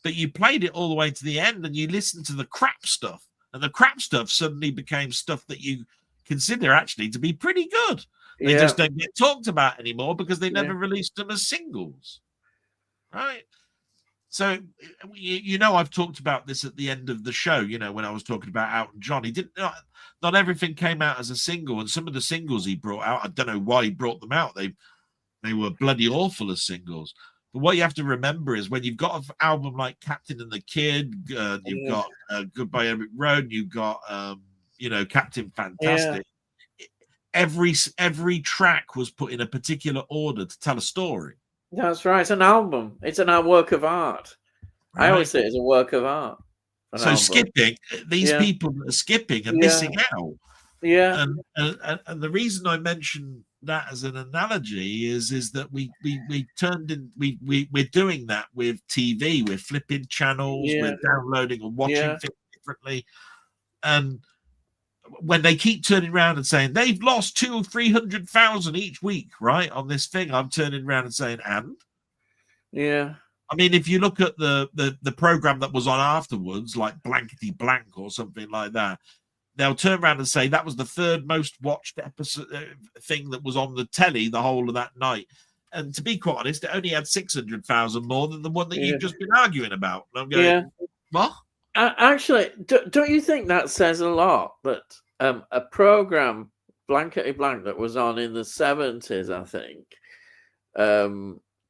but you played it all the way to the end and you listened to the crap stuff. And the crap stuff suddenly became stuff that you consider actually to be pretty good. They just don't get talked about anymore because they never released them as singles. Right? So, I've talked about this at the end of the show, when I was talking about Elton John. Not everything came out as a single. And some of the singles he brought out, I don't know why he brought them out. They were bloody awful as singles. But what you have to remember is when you've got an album like Captain and the Kid, you've got Goodbye Everett Road, you've got Captain Fantastic. Every track was put in a particular order to tell a story. That's right. It's an album. It's a work of art. Right. I always say it's a work of art. So album. Skipping, these people that are skipping are missing out. Yeah. And the reason I mention that as an analogy is that we're doing that with TV. We're flipping channels, we're downloading and watching things differently. And when they keep turning around and saying they've lost 200,000 or 300,000 each week, right, on this thing, I'm turning around and saying, and I mean, if you look at the program that was on afterwards, like Blankety Blank or something like that, they'll turn around and say that was the third most watched episode thing that was on the telly the whole of that night. And to be quite honest, it only had 600,000 more than the one that you've just been arguing about. And I'm going, what? Actually, don't you think that says a lot that a program, Blankety Blank, that was on in the 70s, I think,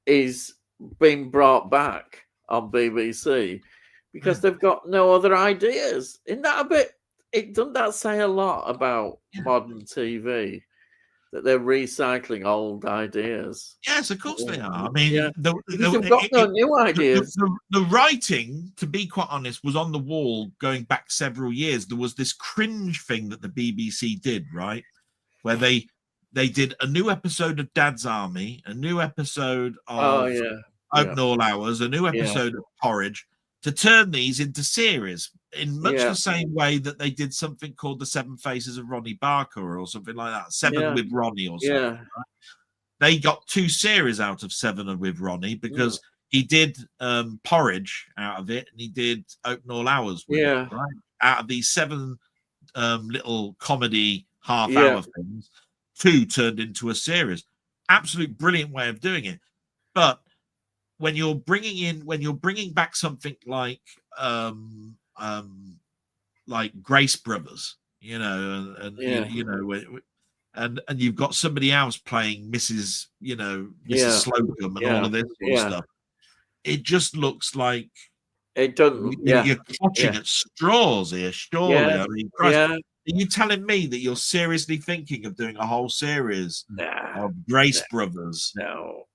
is being brought back on BBC because they've got no other ideas? Isn't that a bit? Doesn't that say a lot about modern TV, that they're recycling old ideas? Yes, of course they are. I mean, they've got no new ideas. The writing, to be quite honest, was on the wall going back several years. There was this cringe thing that the BBC did, right, where they did a new episode of Dad's Army, a new episode of Open All Hours, a new episode of Porridge, to turn these into series in much the same way that they did something called The Seven Faces of Ronnie Barker or something like that. Seven with Ronnie or something. Right? They got 2 series out of Seven with Ronnie because he did Porridge out of it and he did Open All Hours with it, right? Out of these 7 little comedy half-hour things, 2 turned into a series. Absolute brilliant way of doing it. But when you're bringing back something like Grace Brothers, and you've got somebody else playing Mrs. Mrs. Slocum and all of this sort of stuff. It just looks like it doesn't. you're clutching at straws here. Surely, I mean, Christ, are you telling me that you're seriously thinking of doing a whole series of Grace Brothers? No.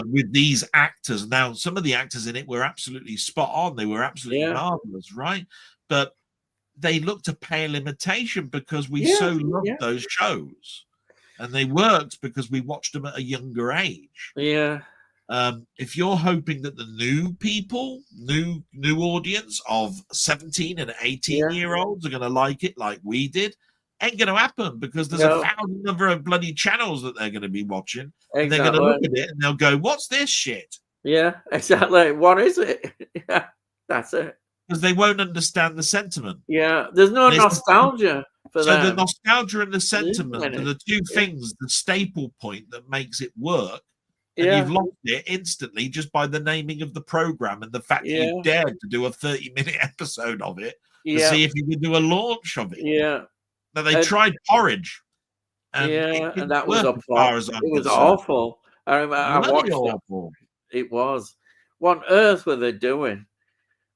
With these actors. Now, some of the actors in it were absolutely spot on. They were absolutely marvelous, right? But they looked a pale imitation because we so loved those shows, and they worked because we watched them at a younger age. Yeah. If you're hoping that the new audience of 17 and 18-year-olds are going to like it like we did, ain't going to happen, because there's a thousand number of bloody channels that they're going to be watching. And they're going to look at it and they'll go, "What's this shit?" Yeah, exactly. What is it? Yeah, that's it. Because they won't understand the sentiment. Yeah, there's no nostalgia for so them. The nostalgia and the sentiment are the two things, the staple point that makes it work. And you've lost it instantly just by the naming of the program and the fact that you dared to do a 30-minute episode of it to see if you could do a launch of it. Yeah. Now they tried Porridge. And that was as far as I'm it was concerned. awful. I remember I watched awful. It was. What on earth were they doing?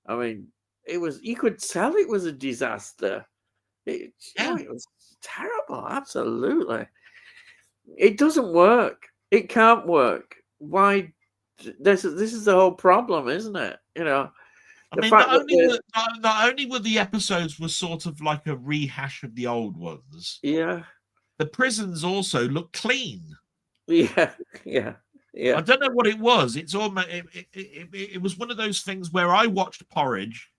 I mean, it was. You could tell it was a disaster. It was terrible. Absolutely. It doesn't work. It can't work. Why? This is the whole problem, isn't it? I mean, not only were the episodes were sort of like a rehash of the old ones. Yeah. The prisons also look clean. Yeah. I don't know what it was. It's almost it was one of those things where I watched Porridge.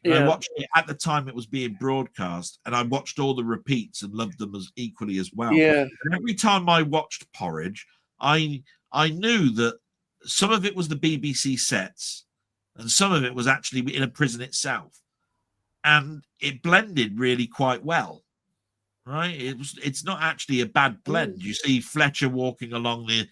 I watched it at the time it was being broadcast, and I watched all the repeats and loved them as equally as well. Yeah. And every time I watched Porridge, I knew that some of it was the BBC sets, and some of it was actually in a prison itself, and it blended really quite well. Right, it's not actually a bad blend. You see Fletcher walking along the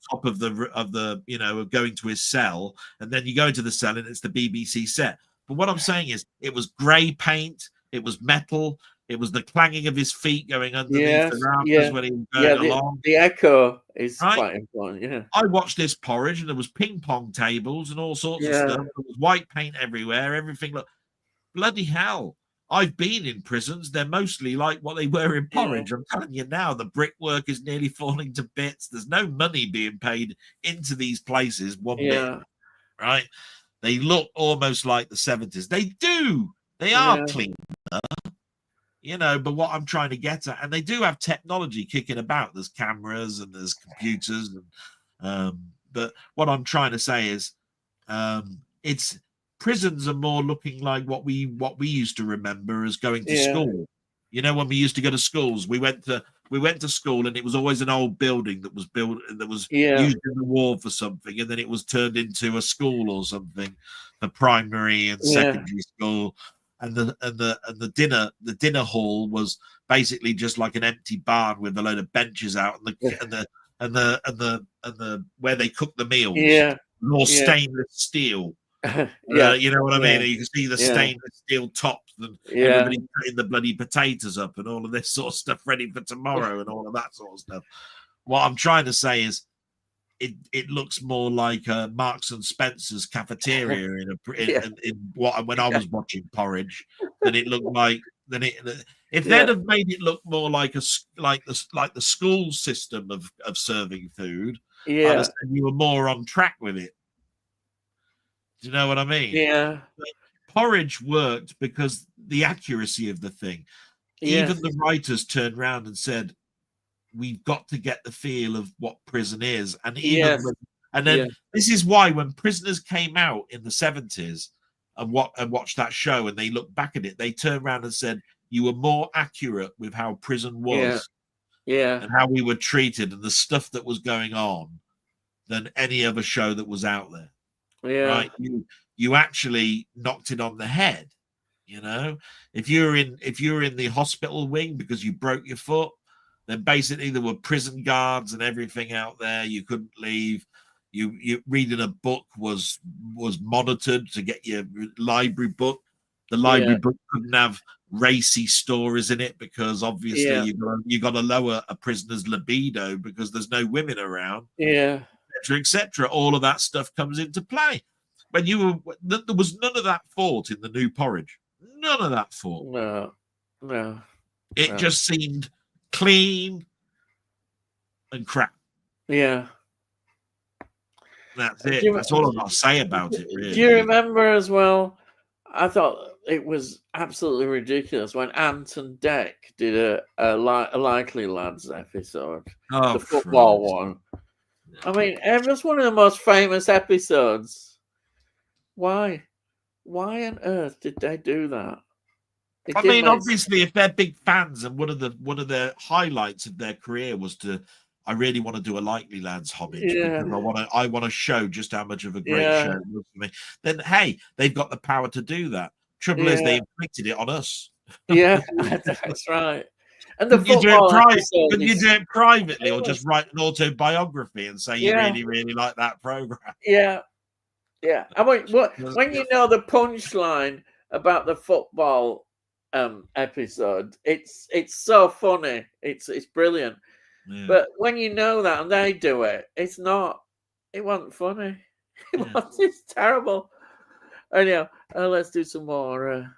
top of the going to his cell, and then you go into the cell and it's the BBC set. But what I'm saying is, it was grey paint, it was metal, it was the clanging of his feet going underneath the rafters when he was going along. The echo is quite important. Yeah, I watched this Porridge, and there was ping pong tables and all sorts of stuff. There was white paint everywhere. Everything looked bloody hell. I've been in prisons. They're mostly like what they were in Porridge. I'm telling you now, the brickwork is nearly falling to bits. There's no money being paid into these places one bit, right? They look almost like the 70s. They do. They are cleaner, but what I'm trying to get at, and they do have technology kicking about. There's cameras and there's computers. But what I'm trying to say is it's prisons are more looking like what we used to remember as going to school. When we used to go to schools, we went to school, and it was always an old building that was built that was used in the war for something, and then it was turned into a school or something for primary and secondary school. And the dinner hall was basically just like an empty barn with a load of benches out, and the where they cook the meals, all stainless steel. You know what I mean? You can see the stainless steel tops, and everybody putting the bloody potatoes up and all of this sort of stuff ready for tomorrow and all of that sort of stuff. What I'm trying to say is it looks more like Marks and Spencer's cafeteria when I was watching Porridge than it looked like. If they'd have made it look more like the school system of serving food, I'd have said you were more on track with it. Do you know what I mean? Yeah. But Porridge worked because the accuracy of the thing. Even the writers turned around and said, "We've got to get the feel of what prison is." And this is why when Prisoners came out in the 70s and watched that show, and they looked back at it, they turned around and said, "You were more accurate with how prison was, and how we were treated, and the stuff that was going on, than any other show that was out there." Right, you actually knocked it on the head. If you're in the hospital wing because you broke your foot, then basically there were prison guards and everything out there. You couldn't leave. You reading a book was monitored to get your library book. The library book couldn't have racy stories in it because obviously you got to lower a prisoner's libido because there's no women around. Yeah. Etc. All of that stuff comes into play. When there was none of that thought in the new porridge. None of that thought. No. It just seemed clean and crap. Yeah. That's it. That's all I've got to say about it, really. Do you remember as well? I thought it was absolutely ridiculous when Ant and Dec did a Likely Lads episode, the football one. I mean, it was one of the most famous episodes. Why on earth did they do that? I mean, obviously, if they're big fans, and one of the highlights of their career was I really want to do a Likely Lads homage because I want to show just how much of a great show it was for me. Then hey, they've got the power to do that. Trouble is, they inflicted it on us. Yeah, that's right. And you do it privately, or just write an autobiography and say you really, really like that program. Yeah. I mean, when you know the punchline about the football episode, it's so funny. It's brilliant. Yeah. But when you know that and they do it, it wasn't funny. It's terrible. Anyhow, let's do some more.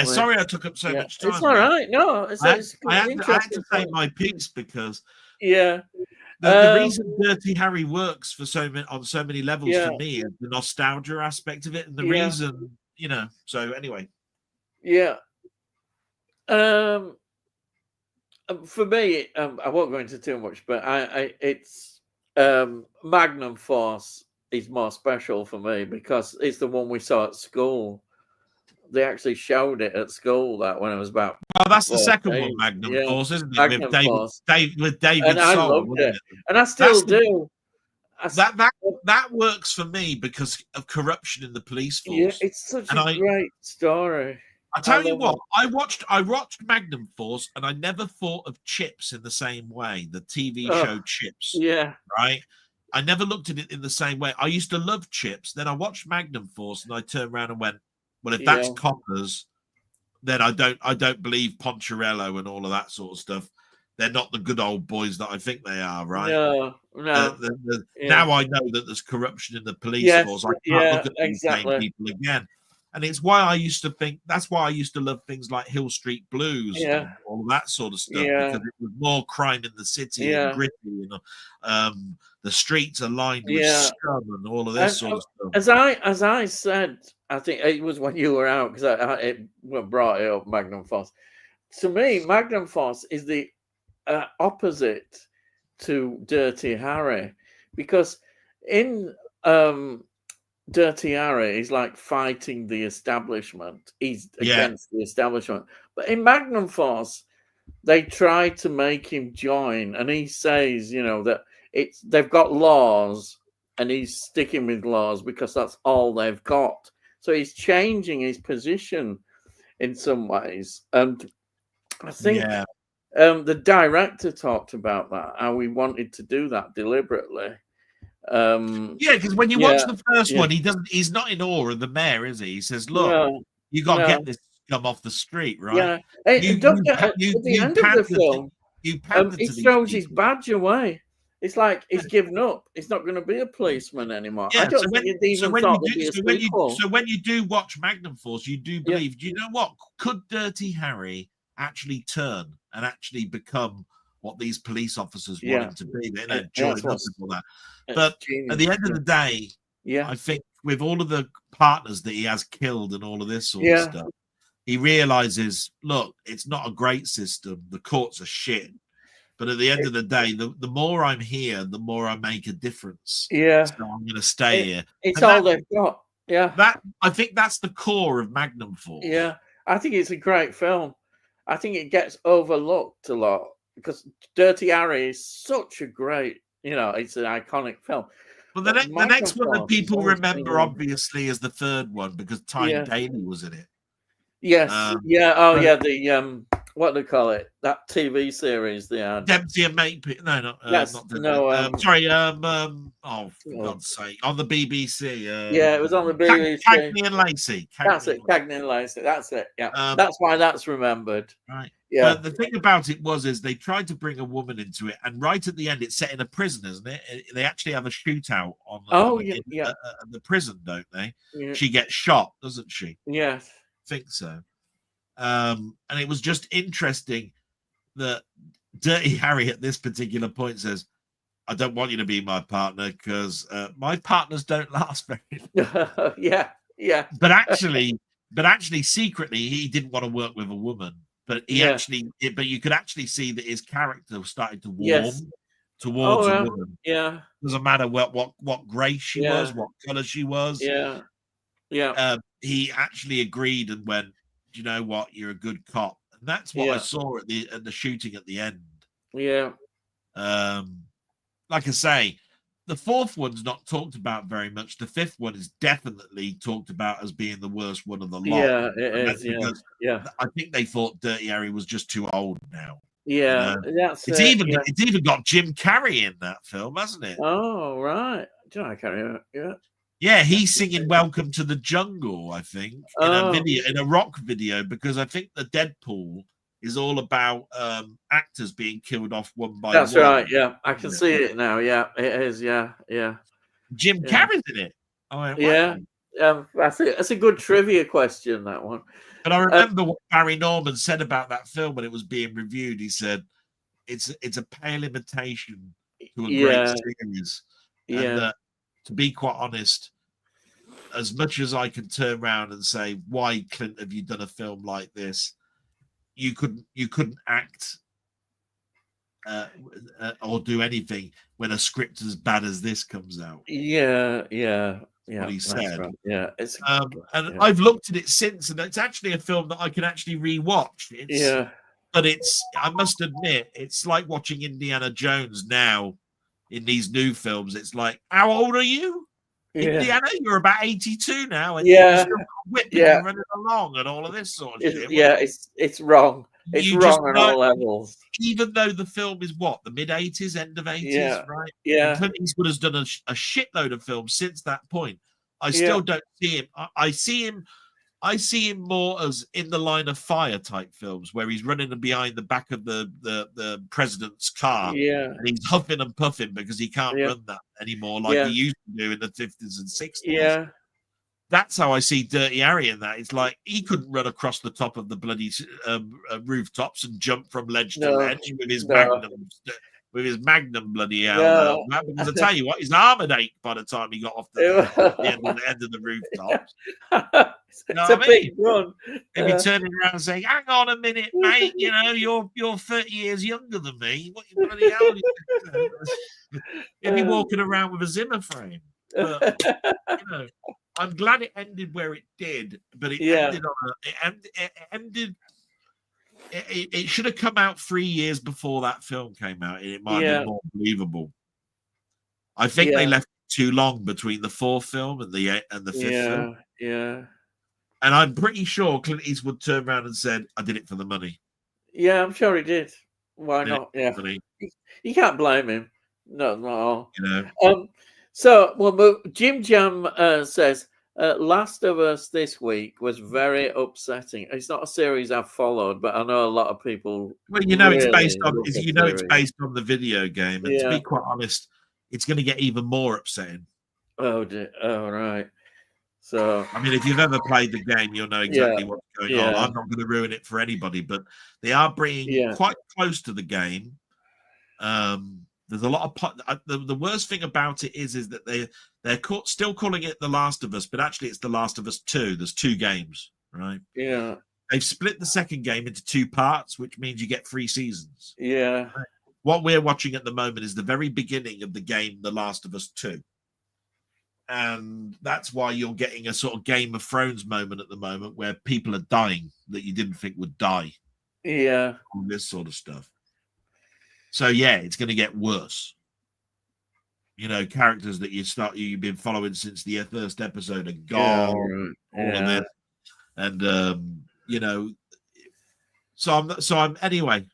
Sorry I took up so much time. It's all right. No, I had to say my piece because the reason Dirty Harry works on so many levels for me is the nostalgia aspect of it, and the reason, So anyway, for me, I won't go into too much, but it's Magnum Force is more special for me because it's the one we saw at school. They actually showed it at school when I was about. Well, that's the second one, Magnum Force, isn't it? Magnum Force. with David and I loved it, and I still do. That works for me because of corruption in the police force. Yeah, it's such a great story. I tell you what, I watched Magnum Force, and I never thought of Chips in the same way. The TV show Chips. Yeah. Right. I never looked at it in the same way. I used to love Chips. Then I watched Magnum Force, and I turned around and went, "Well, if that's coppers, then I don't believe Poncherello and all of that sort of stuff. They're not the good old boys that I think they are, right?" No. Now I know that there's corruption in the police force. I can't look at these same people again. And it's why I used to think that's why I used to love things like Hill Street Blues and all of that sort of stuff because it was more crime in the city and gritty, the streets are lined with scum and all of this sort of stuff. As I said, I think it was when you were out because it brought it up. Magnum Force, to me, Magnum Force is the opposite to Dirty Harry because in Dirty Harry is like fighting the establishment. He's against the establishment. But in Magnum Force, they try to make him join, and he says, that they've got laws, and he's sticking with laws because that's all they've got. So he's changing his position in some ways. And I think the director talked about that, how we wanted to do that deliberately. Because when you watch the first one, he's not in awe of the mayor, is he? He says, "Look, you got to get this scum off the street, right?" At the end of the film, he throws his badge away. It's like he's given up. He's not going to be a policeman anymore. I don't think he'd even thought there'd be a sequel. So when you do watch Magnum Force, you do believe. Do you know what? Could Dirty Harry actually turn and actually become what these police officers want him to be? They join up and all that. But at the end of the day, I think with all of the partners that he has killed and all of this sort of stuff, he realizes, look, it's not a great system. The courts are shit. But at the end of the day, the more I'm here, the more I make a difference. Yeah. So I'm going to stay here. It's all they've got. Yeah. I think that's the core of Magnum Force. Yeah. I think it's a great film. I think it gets overlooked a lot because Dirty Harry is such a great, it's an iconic film. Well, the next one that people remember, obviously, is the third one because Tyne Daly was in it. Yes. what do they call it? That TV series they had. Dempsey and Makepeace. No, That's not no. sorry. Oh, for Oh, God's sake, on the BBC. yeah, it was on the BBC. Cagney and Lacey. That's it, Cagney and Lacey. That's it. Yeah, Um, that's why that's remembered. right. Yeah. But the thing about it is they tried to bring a woman into it, and right at the end, it's set in a prison, isn't it? They actually have a shootout on the prison, don't they? Yeah. She gets shot, doesn't she? Yes. I think so. And it was just interesting that Dirty Harry at this particular point says, I don't want you to be my partner because my partners don't last very long. yeah. But actually, secretly, he didn't want to work with a woman. But but you could actually see that his character started to warm towards a woman. Yeah. Doesn't matter what race she was, what color she was. Yeah. He actually agreed and went, do you know what? You're a good cop. And that's what I saw at the shooting at the end. Yeah. Like I say, the fourth one's not talked about very much. The fifth one is definitely talked about as being the worst one of the lot. Yeah, it is. Yeah. I think they thought Dirty Harry was just too old now. Yeah, it's even got Jim Carrey in that film, hasn't it? Oh, right. Jim Carrey, yeah. Yeah, he's singing "Welcome to the Jungle," I think, in a rock video, because I think the Deadpool is all about actors being killed off one by one. That's right. Yeah, I can see it now. Yeah, it is. Yeah. Jim Carrey's in it. That's a good trivia question, that one. But I remember what Barry Norman said about that film when it was being reviewed. He said it's a pale imitation to a great series. And to be quite honest, as much as I can turn around and say, why, Clint, have you done a film like this? You couldn't act or do anything when a script as bad as this comes out. Yeah. What he said. Right. Yeah, I've looked at it since, and it's actually a film that I can actually rewatch. But I must admit, it's like watching Indiana Jones now in these new films. It's like, how old are you? Indiana, you're about 82 now, and you're still whipping and running along and all of this sort of shit. Yeah, it's wrong. It's wrong on all levels. Even though the film is what, the mid-80s, end of 80s, right? Yeah. And Clint Eastwood has done a shitload of films since that point. I still don't see him. I see him more as In the Line of Fire type films, where he's running behind the back of the president's car, and he's huffing and puffing because he can't run that anymore like he used to do in the 50s and 60s. Yeah. That's how I see Dirty Harry in that. It's like he couldn't run across the top of the bloody rooftops and jump from ledge to ledge with his magnum bloody hell. No. Because I tell you what, his arm had ached by the time he got off the end of the rooftops. It's a big run. He'd be turning around and saying, "Hang on a minute, mate. You know, you're 30 years younger than me. What you bloody hell?" He'd be walking around with a Zimmer frame. But, I'm glad it ended where it did, but it ended. It should have come out 3 years before that film came out, and it might have been more believable. I think they left too long between the fourth film and the fifth film. Yeah. And I'm pretty sure Clint Eastwood turned around and said, "I did it for the money." Yeah, I'm sure he did. Why not? Yeah, you can't blame him. No, not at all. Jim Jam says, Last of Us this week was very upsetting. It's not a series I've followed, but I know a lot of people. Well, it's based on the video game, and to be quite honest, it's going to get even more upsetting. Oh, dear. Oh, right. So, I mean, if you've ever played the game, you'll know exactly what's going on. I'm not going to ruin it for anybody, but they are bringing quite close to the game. There's a lot of the worst thing about it is that they're still calling it The Last of Us, but actually it's The Last of Us 2. There's 2 games, right? Yeah. They've split the second game into 2 parts, which means you get 3 seasons. Yeah. Right? What we're watching at the moment is the very beginning of the game The Last of Us 2. And that's why you're getting a sort of Game of Thrones moment at the moment where people are dying that you didn't think would die. Yeah. All this sort of stuff. So it's going to get worse. Characters that you've been following since the first episode are gone. All of this, and I'm anyway.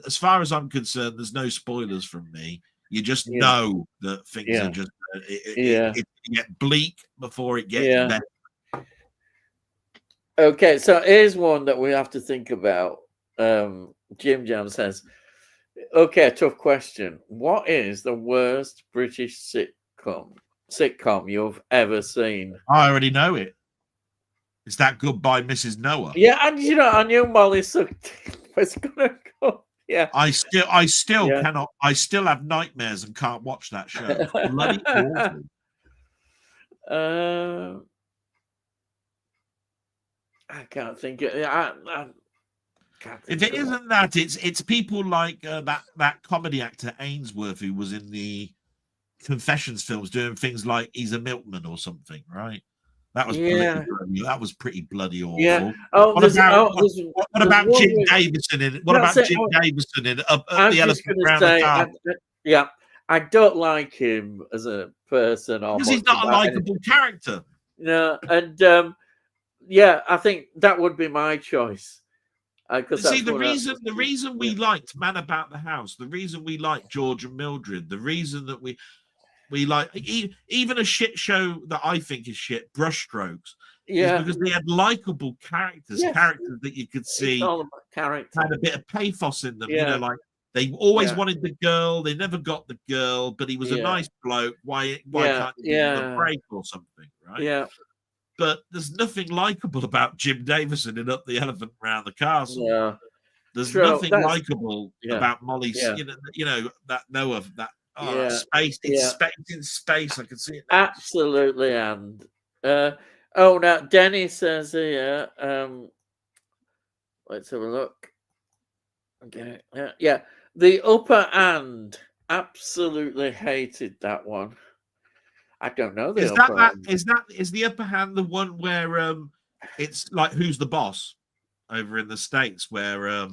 As far as I'm concerned, there's no spoilers from me. You just know that things are just it get bleak before it gets better. Okay, so here's one that we have to think about. Jim Jam says, okay, tough question. What is the worst British sitcom you've ever seen? I already know it. Is that Goodbye, Mrs. Noah? Yeah, and I knew Molly was gonna go. Yeah. I still cannot. I still have nightmares and can't watch that show. It's bloody awful. I can't think of it. I can't think if it isn't that, it's people like that comedy actor Ainsworth, who was in the Confessions films, doing things like he's a milkman or something, right? That was pretty bloody awful. Yeah. What about Jim Davison in it? What about Jim Davison in Up the Elephant Round the Car? Yeah, I don't like him as a person, because he's not a likable character. No, and yeah, I think that would be my choice. See, the reason we liked Man About the House, the reason we liked George and Mildred, the reason that we like even a shit show that I think is shit, Brushstrokes, is because they had likable characters, characters that you could see had a bit of pathos in them. You know, like they always wanted the girl, they never got the girl, but he was a nice bloke. Why can't you give him a break or something, right? Yeah. But there's nothing likable about Jim Davison in Up the Elephant Round the Castle. Yeah. There's nothing likable about Molly. You know that Noah, that space. It's in space. I can see it. Absolutely. And now Denny says here. Let's have a look. Okay. Yeah. The Upper Hand. Absolutely hated that one. I don't know. Is the Upper Hand the one where it's like Who's the Boss over in the States, where a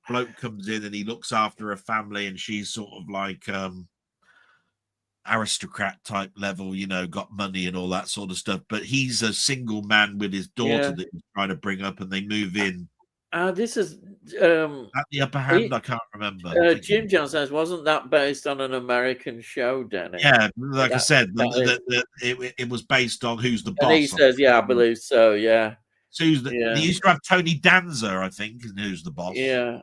bloke comes in and he looks after a family and she's sort of like aristocrat type level, you know, got money and all that sort of stuff, but he's a single man with his daughter that he's trying to bring up, and they move in. This is at the Upper Hand. I can't remember. Jim John says, wasn't that based on an American show, Danny? Yeah, like I said, it was based on Who's the Boss. And he says, yeah, I believe so. Yeah. So they used to have Tony Danza, I think, in Who's the Boss. Yeah.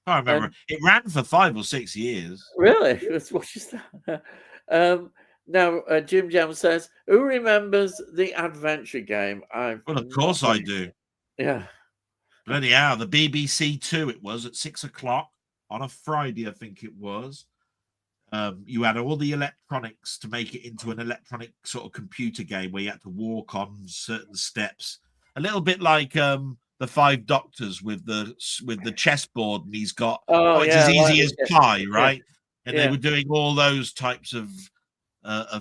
I remember it ran for 5 or 6 years. Really? What is that? Now, Jim Jam says, who remembers the adventure game? Well, of course I do. Yeah. But anyhow, the BBC Two, it was at 6 o'clock on a Friday, I think it was. You had all the electronics to make it into an electronic sort of computer game where you had to walk on certain steps. A little bit like the Five Doctors with the chessboard, and he's got it's as easy as pie, right? And they were doing all those types of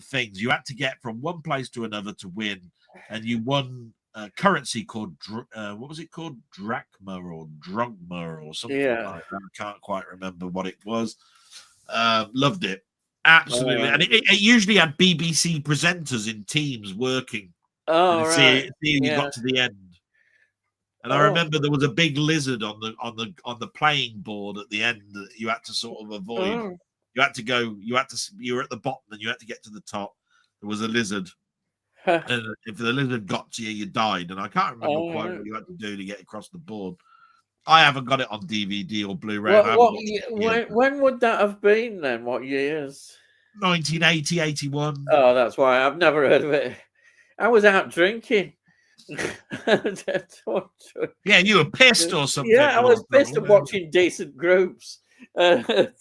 things. You had to get from one place to another to win, and you won currency called what was it called? Drachma or Drugma or something like that. I can't quite remember what it was. Loved it, absolutely. And it usually had BBC presenters in teams working. See you got to the end. And I remember there was a big lizard on the playing board at the end that you had to sort of avoid. You had to go. You were at the bottom and you had to get to the top. There was a lizard. And if the lizard got to you, you died. And I can't remember quite what you had to do to get across the board. I haven't got it on DVD or Blu-ray. When would that have been then? What years? 1980, 81. Oh, that's why I've never heard of it. I was out drinking. Yeah, you were pissed or something. Yeah, I was pissed of watching decent groups. Listening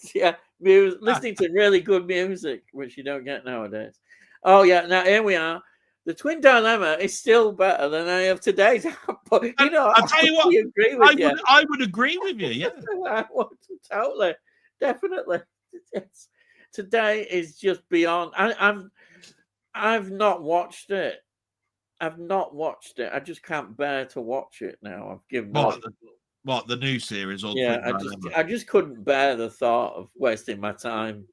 to really good music, which you don't get nowadays. Oh, yeah. Now, here we are. The Twin Dilemma is still better than any of today's. But, I'll tell you what, I would agree with you, yeah. Totally. Definitely. Today is just beyond. I've not watched it. I just can't bear to watch it now. I've given up. What, the new series? Or I just couldn't bear the thought of wasting my time,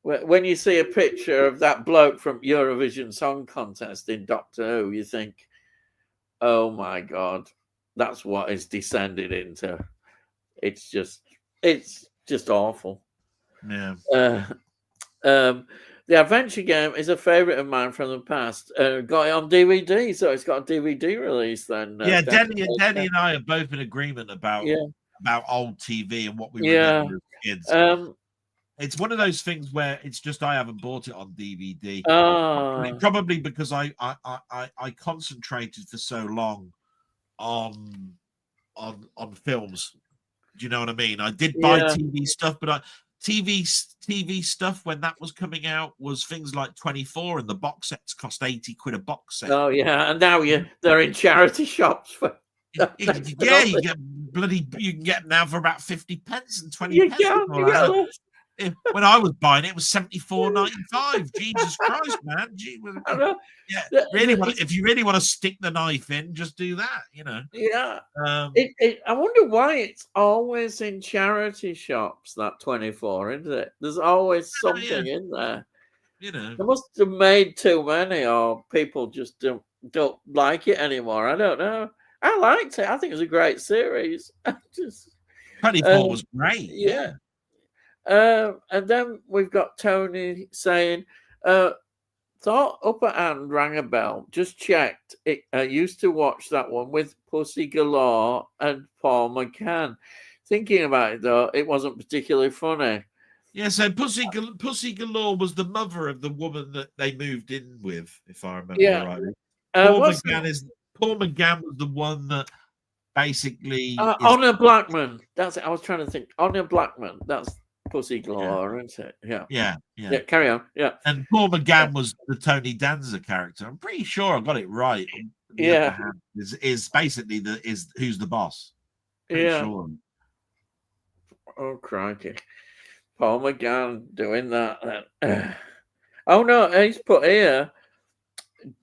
When you see a picture of that bloke from Eurovision Song Contest in Doctor Who, you think, oh my God, That's what it's descended into. It's just awful. Yeah. Um, the adventure game is a favourite of mine from the past. Got it on DVD, so it's got a DVD release. Then, Yeah, down Denny and I are both in agreement about yeah, old TV and what we yeah. remember as kids. Um, It's one of those things where it's just I haven't bought it on DVD. ah, Probably because I concentrated for so long on films. Do you know what I mean? I did buy yeah. TV stuff, but TV stuff when that was coming out was things like 24, and the box sets cost 80 quid a box set. Oh, yeah. And now they're in charity shops for next to Yeah, you nothing. get you can get them now for about 50 pence and 20 You pence. can't. You get less. When I was buying it, it was 74.95. Jesus Christ, man! I know. Yeah, The- if you really want to stick the knife in, just do that. You know. yeah. Um, I wonder why it's always in charity shops, that 24, isn't it? There's always something in there. you know. They must have made too many, or people just don't like it anymore. I don't know. I liked it. I think it was a great series. Just 24 was great. yeah. And then we've got Tony saying, thought Upper Hand rang a bell. Just checked. I used to watch that one with Pussy Galore and Paul McCann. Thinking about it though, it wasn't particularly funny. Yeah, so Pussy Galore was the mother of the woman that they moved in with, if I remember rightly. Paul McGann was the one that basically Honor Blackman. That's it. I was trying to think. Honor Blackman. That's Pussy Galore, isn't it? Yeah. Carry on. Yeah. And Paul McGann was the Tony Danza character. I'm pretty sure I got it right. Yeah. Is basically who's the boss. Pretty sure. Oh crikey. Paul McGann doing that then. Oh no, he's put here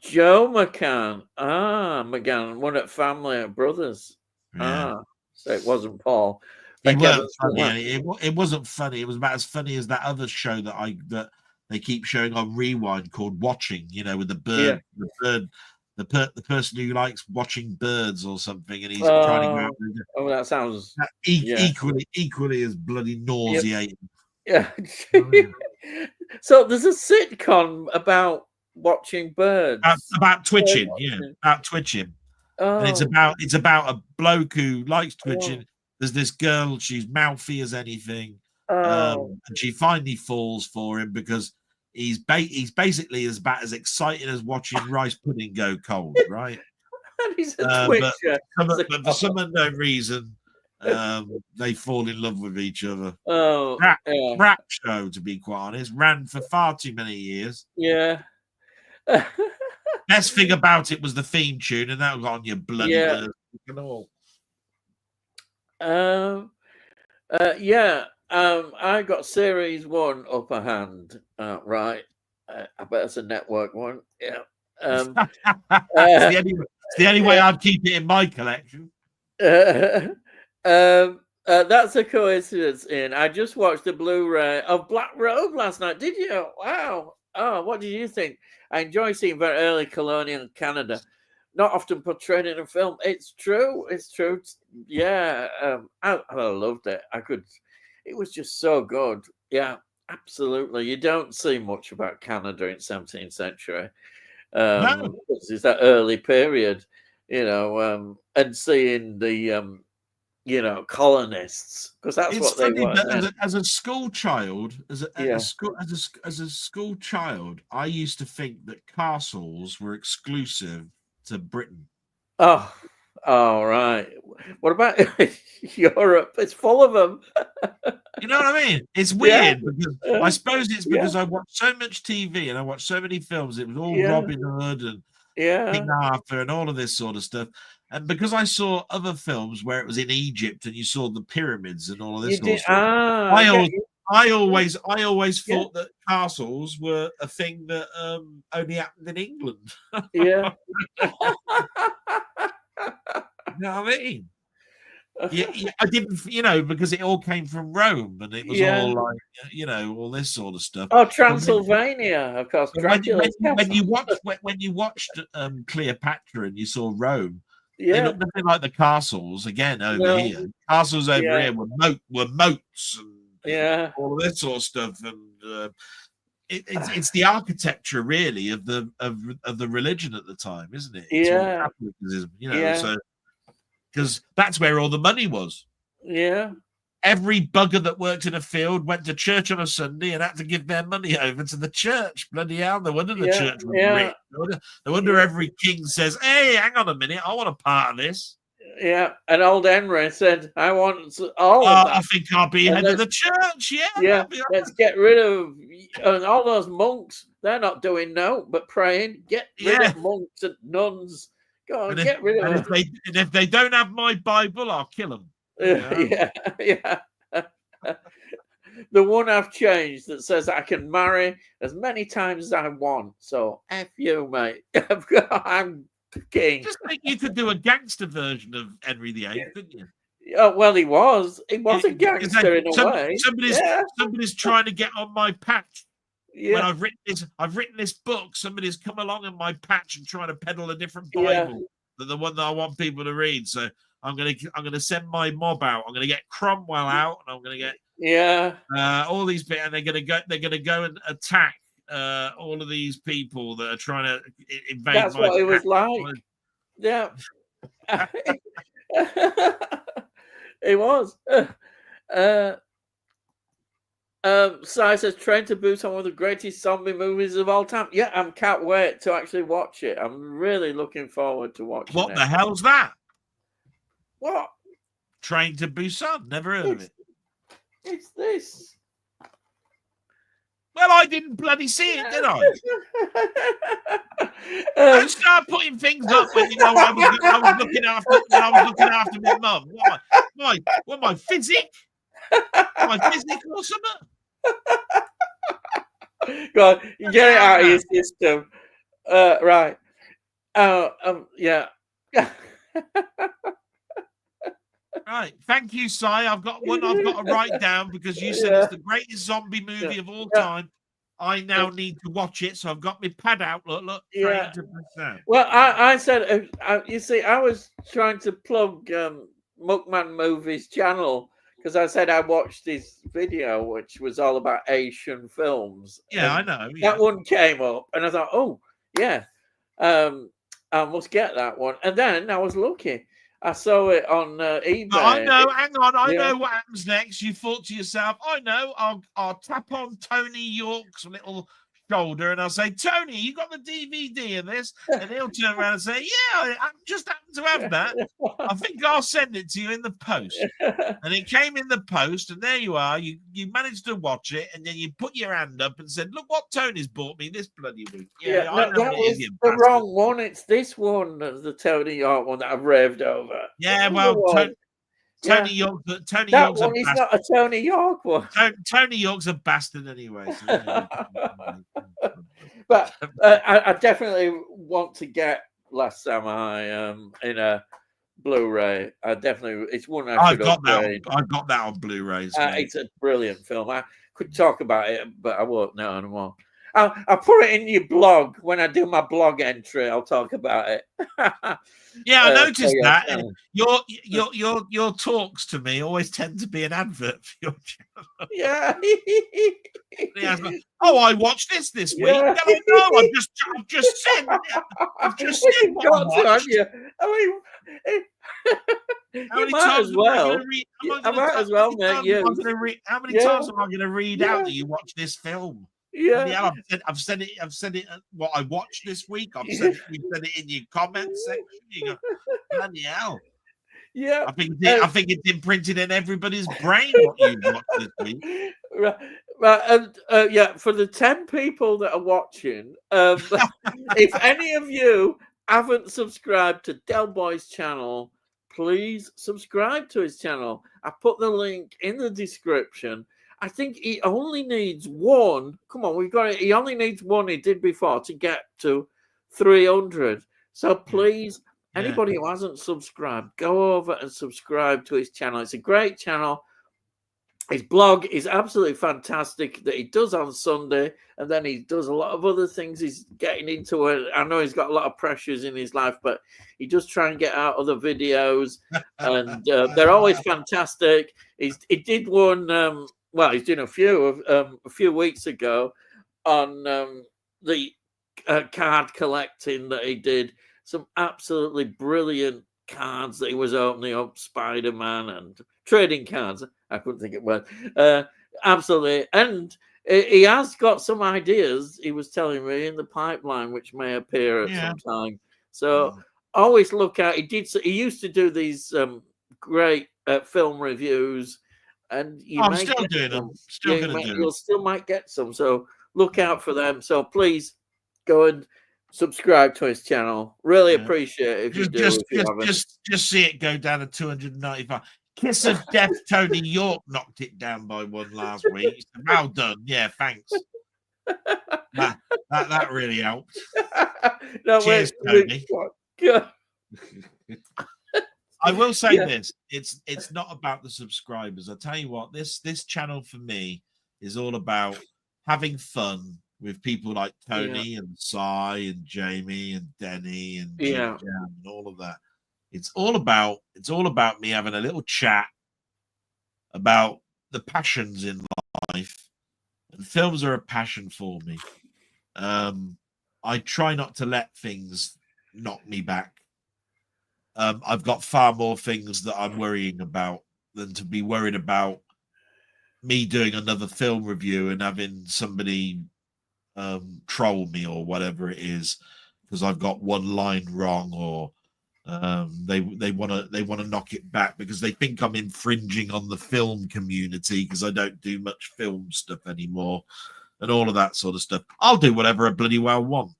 Joe McCann. McGann, one at Family Brothers. Yeah. So it wasn't Paul. It wasn't funny. It wasn't funny. It was about as funny as that other show that they keep showing on Rewind called Watching. You know, with the bird, the person who likes watching birds or something, and he's trying to go out. Oh, that sounds equally as bloody nauseating. Yeah. So there's a sitcom about watching birds. About twitching, about twitching. And it's about a bloke who likes twitching. There's this girl, she's mouthy as anything. And she finally falls for him because he's basically about as excited as watching rice pudding go cold, right? And he's a twitcher. But for some unknown reason, they fall in love with each other. Rap show, to be quite honest, ran for far too many years. Yeah. Best thing about it was the theme tune, and that got on your bloody nerves and all. I got series 1 Upper Hand, right? I bet it's a network one. Yeah. It's the only way I'd keep it in my collection. That's a coincidence. I just watched the Blu-ray of Black Robe last night. Did you? Wow. Oh, what did you think? I enjoy seeing very early colonial Canada, not often portrayed in a film. It's true. It's true. Yeah. I loved it. It was just so good. Yeah, absolutely. You don't see much about Canada in 17th century. No. It's that early period, and seeing the colonists, because that's what they were. As a school child, as a school child, I used to think that castles were exclusive to Britain. Oh, right. What about Europe? It's full of them. You know what I mean? It's weird because I suppose it's because I watched so much TV and I watched so many films. It was all Robin Hood and King Arthur and all of this sort of stuff. And because I saw other films where it was in Egypt and you saw the pyramids and all of this sort of stuff, I always thought that castles were a thing that only happened in England. Yeah. You know what I mean? Yeah, I didn't, because it all came from Rome and it was all like, all this sort of stuff. Oh, Transylvania, of course. When you watched Cleopatra and you saw Rome, They look nothing like the castles again over here. Castles over here were moats and all of this sort of stuff, and it's the architecture really of the religion at the time, isn't it? It's all Catholicism, so because that's where all the money was. Yeah. Every bugger that worked in a field went to church on a Sunday and had to give their money over to the church. Bloody hell, no wonder the church was rich. No wonder every king says, "Hey, hang on a minute, I want a part of this." Yeah, and old Henry said, "I want all of that. I think I'll be head of the church." Yeah. Let's get rid of and all those monks. They're not doing no, but praying. Get rid of monks and nuns. Go on, get rid of them. If they don't have my Bible, I'll kill them. Yeah. The one I've changed that says I can marry as many times as I want. So F you, mate. I'm king. Just think you could do a gangster version of Henry VIII, couldn't you? Oh, well, he was a gangster in a way. Somebody's trying to get on my patch. Yeah. When I've written this book, somebody's come along in my patch and trying to peddle a different Bible than the one that I want people to read. So I'm gonna send my mob out. I'm gonna get Cromwell out, and I'm gonna get all these people, and they're gonna go and attack all of these people that are trying to invade. That's what it was like. Yeah. It was. Sai says, Train to Busan, one of the greatest zombie movies of all time. Yeah, I can't wait to actually watch it. I'm really looking forward to watching it. What the hell's that? What? Train to Busan. Never heard of it. It's this. Well, I didn't bloody see it, did I? Don't start putting things up when you know I was looking after my mum. What am I, physic? Am I physic or something? Go on, get it out of your system. Right. Yeah. Right. Thank you, Sai. I've got one I've got to write down because you said it's the greatest zombie movie of all time. I now need to watch it, so I've got my pad out. Look. Yeah. Well, I said, you see, I was trying to plug Muckman Movies channel because I said I watched this video which was all about Asian films. Yeah, I know. Yeah. That one came up, and I thought, oh yeah, I must get that one. And then I was lucky. I saw it on eBay. I know. Hang on. I know what happens next. You thought to yourself, I know. I'll tap on Tony York's little shoulder and I'll say, Tony, you got the DVD of this? And he'll turn around and say, yeah, I just happen to have that. I think I'll send it to you in the post. And it came in the post, and there you are. You managed to watch it, and then you put your hand up and said, look what Tony's bought me this bloody week. Yeah, that was the wrong one. It's this one, the Tony York one that I've raved over. Yeah, well, Tony York. Tony that York's one is not a Tony York one. Tony York's a bastard anyway. So but I definitely want to get Last Samurai in a Blu-ray. It's one I've got that on Blu-rays. It's a brilliant film. I could talk about it, but I won't know anymore. I'll put it in your blog when I do my blog entry. I'll talk about it. Yeah, I noticed that. Your talks to me always tend to be an advert for your channel. Yeah. Oh, I watched this week. Yeah. No, I've just said. I've just said. Got to, have you? I mean, you might as well. I might as well make you. How many times am I going to read out that you watch this film? Yeah, I've said it. What I watched this week. You've said it in your comments section. You go, bloody hell. Yeah, I think it's imprinted in everybody's brain what you watched this week. Right, and yeah, for the 10 people that are watching, if any of you haven't subscribed to Delboy's channel, please subscribe to his channel. I put the link in the description. I think he only needs one. Come on, we've got it. He only needs one. He did before to get to 300. So please, anybody who hasn't subscribed, go over and subscribe to his channel. It's a great channel. his blog is absolutely fantastic that he does on Sunday, and then he does a lot of other things. He's getting into it. I know he's got a lot of pressures in his life, but he does try and get out other videos, and they're always fantastic. He did one. Well, he's doing a few weeks ago on the card collecting that he did. Some absolutely brilliant cards that he was opening up, Spider-Man and trading cards. I couldn't think it was. Absolutely. And he has got some ideas, he was telling me, in the pipeline, which may appear at some time. So always look out. He used to do these great film reviews, and I'm still doing them. Still going to do them. You still might get some. So look out for them. So please go and subscribe to his channel. Really appreciate it if you do. Just see it go down to 295. Kiss of Death. Tony York knocked it down by one last week. Well done. Yeah, thanks. that really helped. No, cheers, Tony. I will say this: it's not about the subscribers. I tell you what, this channel for me is all about having fun with people like Tony and Cy and Jamie and Denny and Jim and all of that. It's all about me having a little chat about the passions in life, and films are a passion for me. I try not to let things knock me back. I've got far more things that I'm worrying about than to be worried about me doing another film review and having somebody troll me or whatever it is because I've got one line wrong, or they want to knock it back because they think I'm infringing on the film community because I don't do much film stuff anymore and all of that sort of stuff. I'll do whatever I bloody well want.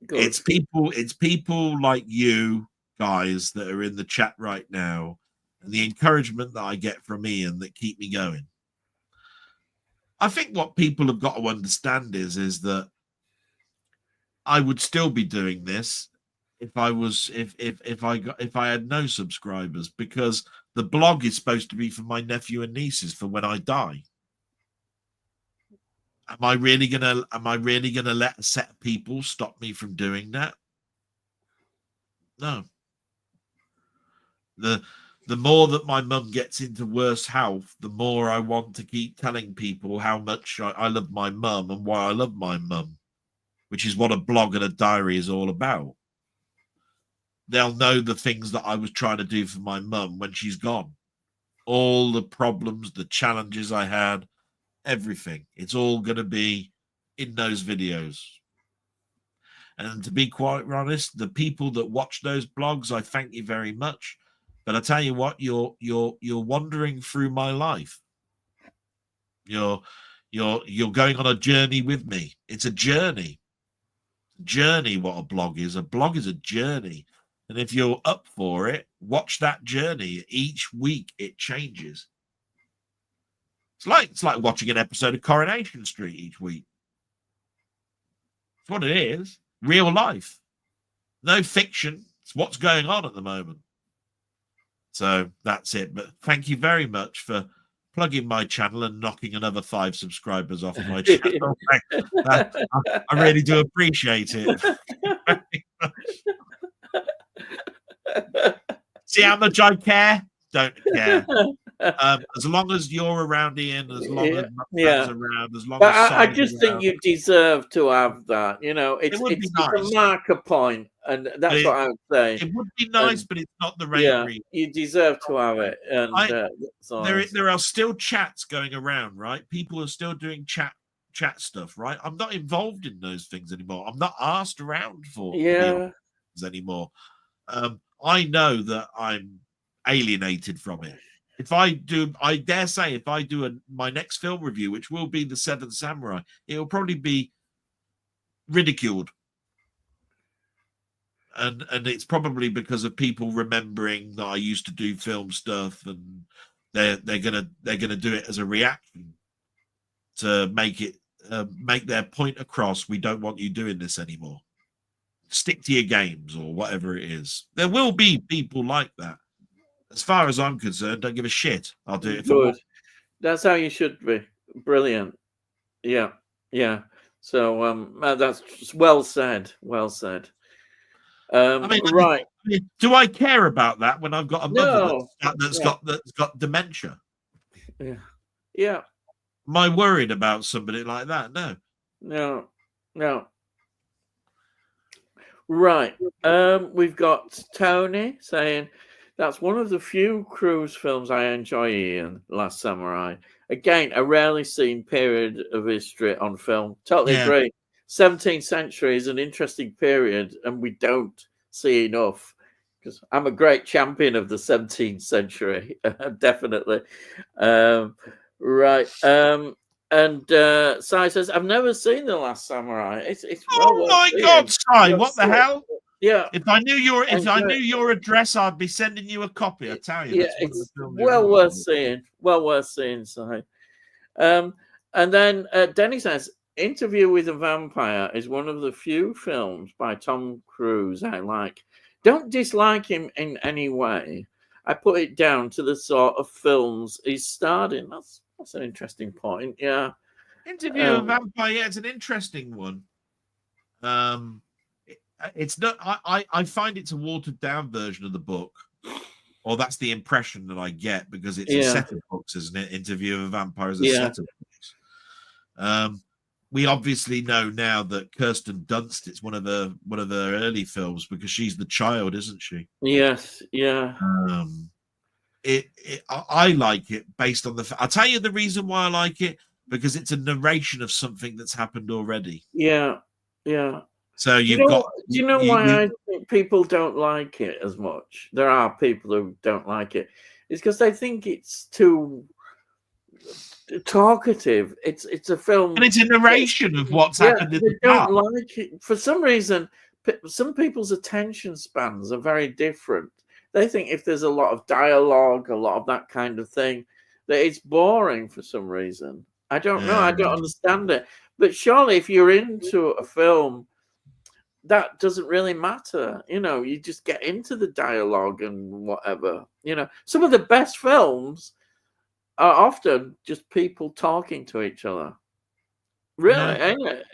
It's people like you guys that are in the chat right now and the encouragement that I get from Ian that keep me going. I think what people have got to understand is that I would still be doing this if I had no subscribers, because the blog is supposed to be for my nephew and nieces for when I die. Am I really gonna let a set of people stop me from doing that? No. The more that my mum gets into worse health, the more I want to keep telling people how much I love my mum and why I love my mum, which is what a blog and a diary is all about. They'll know the things that I was trying to do for my mum when she's gone. All the problems, the challenges I had, everything. It's all going to be in those videos. And to be quite honest, the people that watch those blogs, I thank you very much. But I tell you what, you're wandering through my life. You're going on a journey with me. It's a journey. Journey, what a blog is. A blog is a journey. And if you're up for it, watch that journey. Each week it changes. It's like watching an episode of Coronation Street each week. It's what it is. Real life. No fiction. It's what's going on at the moment. So that's it. But thank you very much for plugging my channel and knocking another 5 subscribers off my channel. I really do appreciate it. See how much I care? Don't care. As long as you're around, Ian, as long as Matt's around, as long as I just think you deserve to have that. You know, it's a marker point, and that's what I would say. It would be nice, but it's not the right. You deserve to have it. And there are still chats going around, right? People are still doing chat stuff, right? I'm not involved in those things anymore. I'm not asked around for anymore. I know that I'm alienated from it. If I do, I dare say, if I do my next film review, which will be The Seventh Samurai, it will probably be ridiculed, and it's probably because of people remembering that I used to do film stuff, and they're gonna do it as a reaction to make their point across. We don't want you doing this anymore. Stick to your games or whatever it is. There will be people like that. as far as I'm concerned, don't give a shit. I'll do it if I Good. want. That's how you should be. Brilliant. Yeah. Yeah. So that's well said. Well said. Right. Do I care about that when I've got a mother No. that's got dementia? Yeah. Yeah. Am I worried about somebody like that? No. No. Right. We've got Tony saying that's one of the few cruise films I enjoy, Ian, Last Samurai. Again, a rarely seen period of history on film. Totally agree. 17th century is an interesting period, and we don't see enough. Because I'm a great champion of the 17th century, definitely. Right. And Sai says, I've never seen The Last Samurai. It's oh my God, Sai, what the hell? Yeah. If I knew your address, I'd be sending you a copy. I tell you. Yeah, it's well worth seeing. Well worth seeing, Si. And then Denny says, Interview with a Vampire is one of the few films by Tom Cruise I like. Don't dislike him in any way. I put it down to the sort of films he's starred in. That's an interesting point. Yeah. Interview with a Vampire, yeah, it's an interesting one. It's not. I find it's a watered down version of the book, or that's the impression that I get because it's a set of books, isn't it? Interview with a Vampire is a set of books. We obviously know now that Kirsten Dunst. It's one of her early films because she's the child, isn't she? Yes. Yeah. I like it based on the. I'll tell you the reason why I like it, because it's a narration of something that's happened already. Yeah. So do you know why I think people don't like it as much? There are people who don't like it. It's because they think it's too talkative. It's a film, and it's a narration of what's happened in the past. Don't like it for some reason. Some people's attention spans are very different. They think if there's a lot of dialogue, a lot of that kind of thing, that it's boring for some reason. I don't know. I don't understand it. But surely, if you're into a film, that doesn't really matter. You just get into the dialogue and whatever. Some of the best films are often just people talking to each other. Really, ain't it?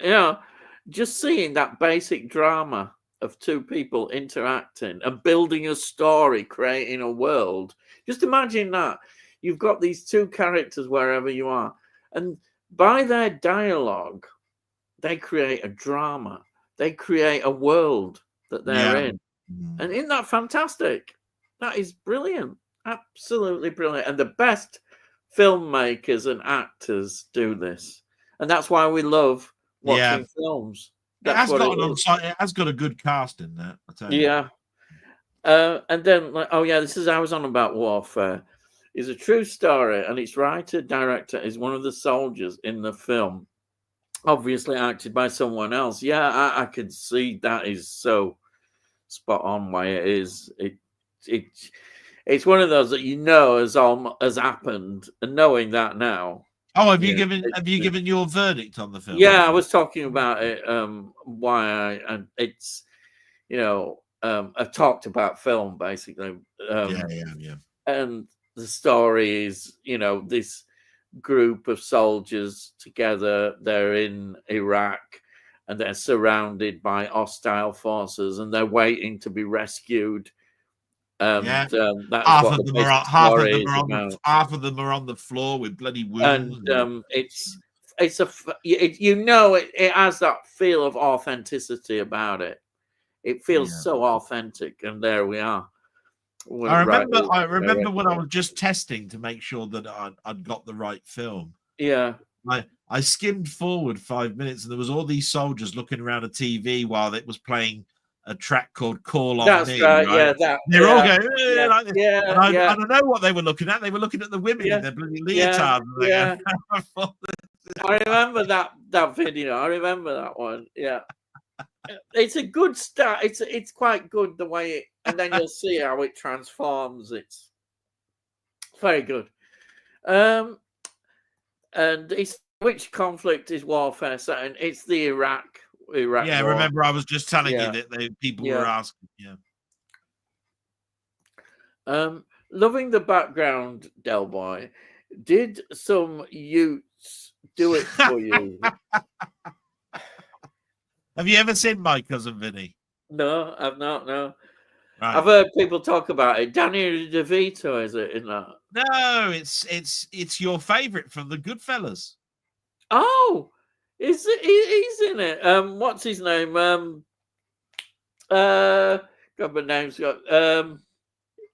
Just seeing that basic drama of two people interacting and building a story, creating a world. Just imagine that. You've got these two characters wherever you are, and by their dialogue, they create a drama. They create a world that they're in. And isn't that fantastic? That is brilliant. Absolutely brilliant. And the best filmmakers and actors do this. And that's why we love watching films. It has got a good cast in there, I tell you. Yeah. And then, this is I was on about Warfare. It's a true story, and its writer, director is one of the soldiers in the film. Obviously acted by someone else. Yeah, I could see that is so spot on why it is. It's one of those that has happened, and knowing that now. Oh, have you given your verdict on the film? Yeah, I was talking about it. Why it's I talked about film basically. Yeah. And the story is this group of soldiers together. They're in Iraq and they're surrounded by hostile forces and they're waiting to be rescued. That's half of them are on the floor with bloody wounds. And it has that feel of authenticity about it. It feels so authentic, and there we are. I remember when I was just testing to make sure that I'd got the right film. Yeah. I skimmed forward 5 minutes and there was all these soldiers looking around a TV while it was playing a track called Call on That's Me. Right. Yeah, they're all going, like this. And I don't know what they were looking at. They were looking at the women in their bloody leotards. Yeah. I remember that video. I remember that one. Yeah. It's a good start. It's quite good the way and then you'll see how it transforms. It's very good. And which conflict is Warfare set in? It's the Iraq yeah, war. Remember I was just telling you that people were asking. loving the background, Delboy. Did some Utes do it for you? Have you ever seen My Cousin Vinny? No, I've not. No, Right. I've heard people talk about it. Danny DeVito is it in that? No, it's your favourite from the Goodfellas. Oh, is it? He's in it. What's his name? God, my name's got.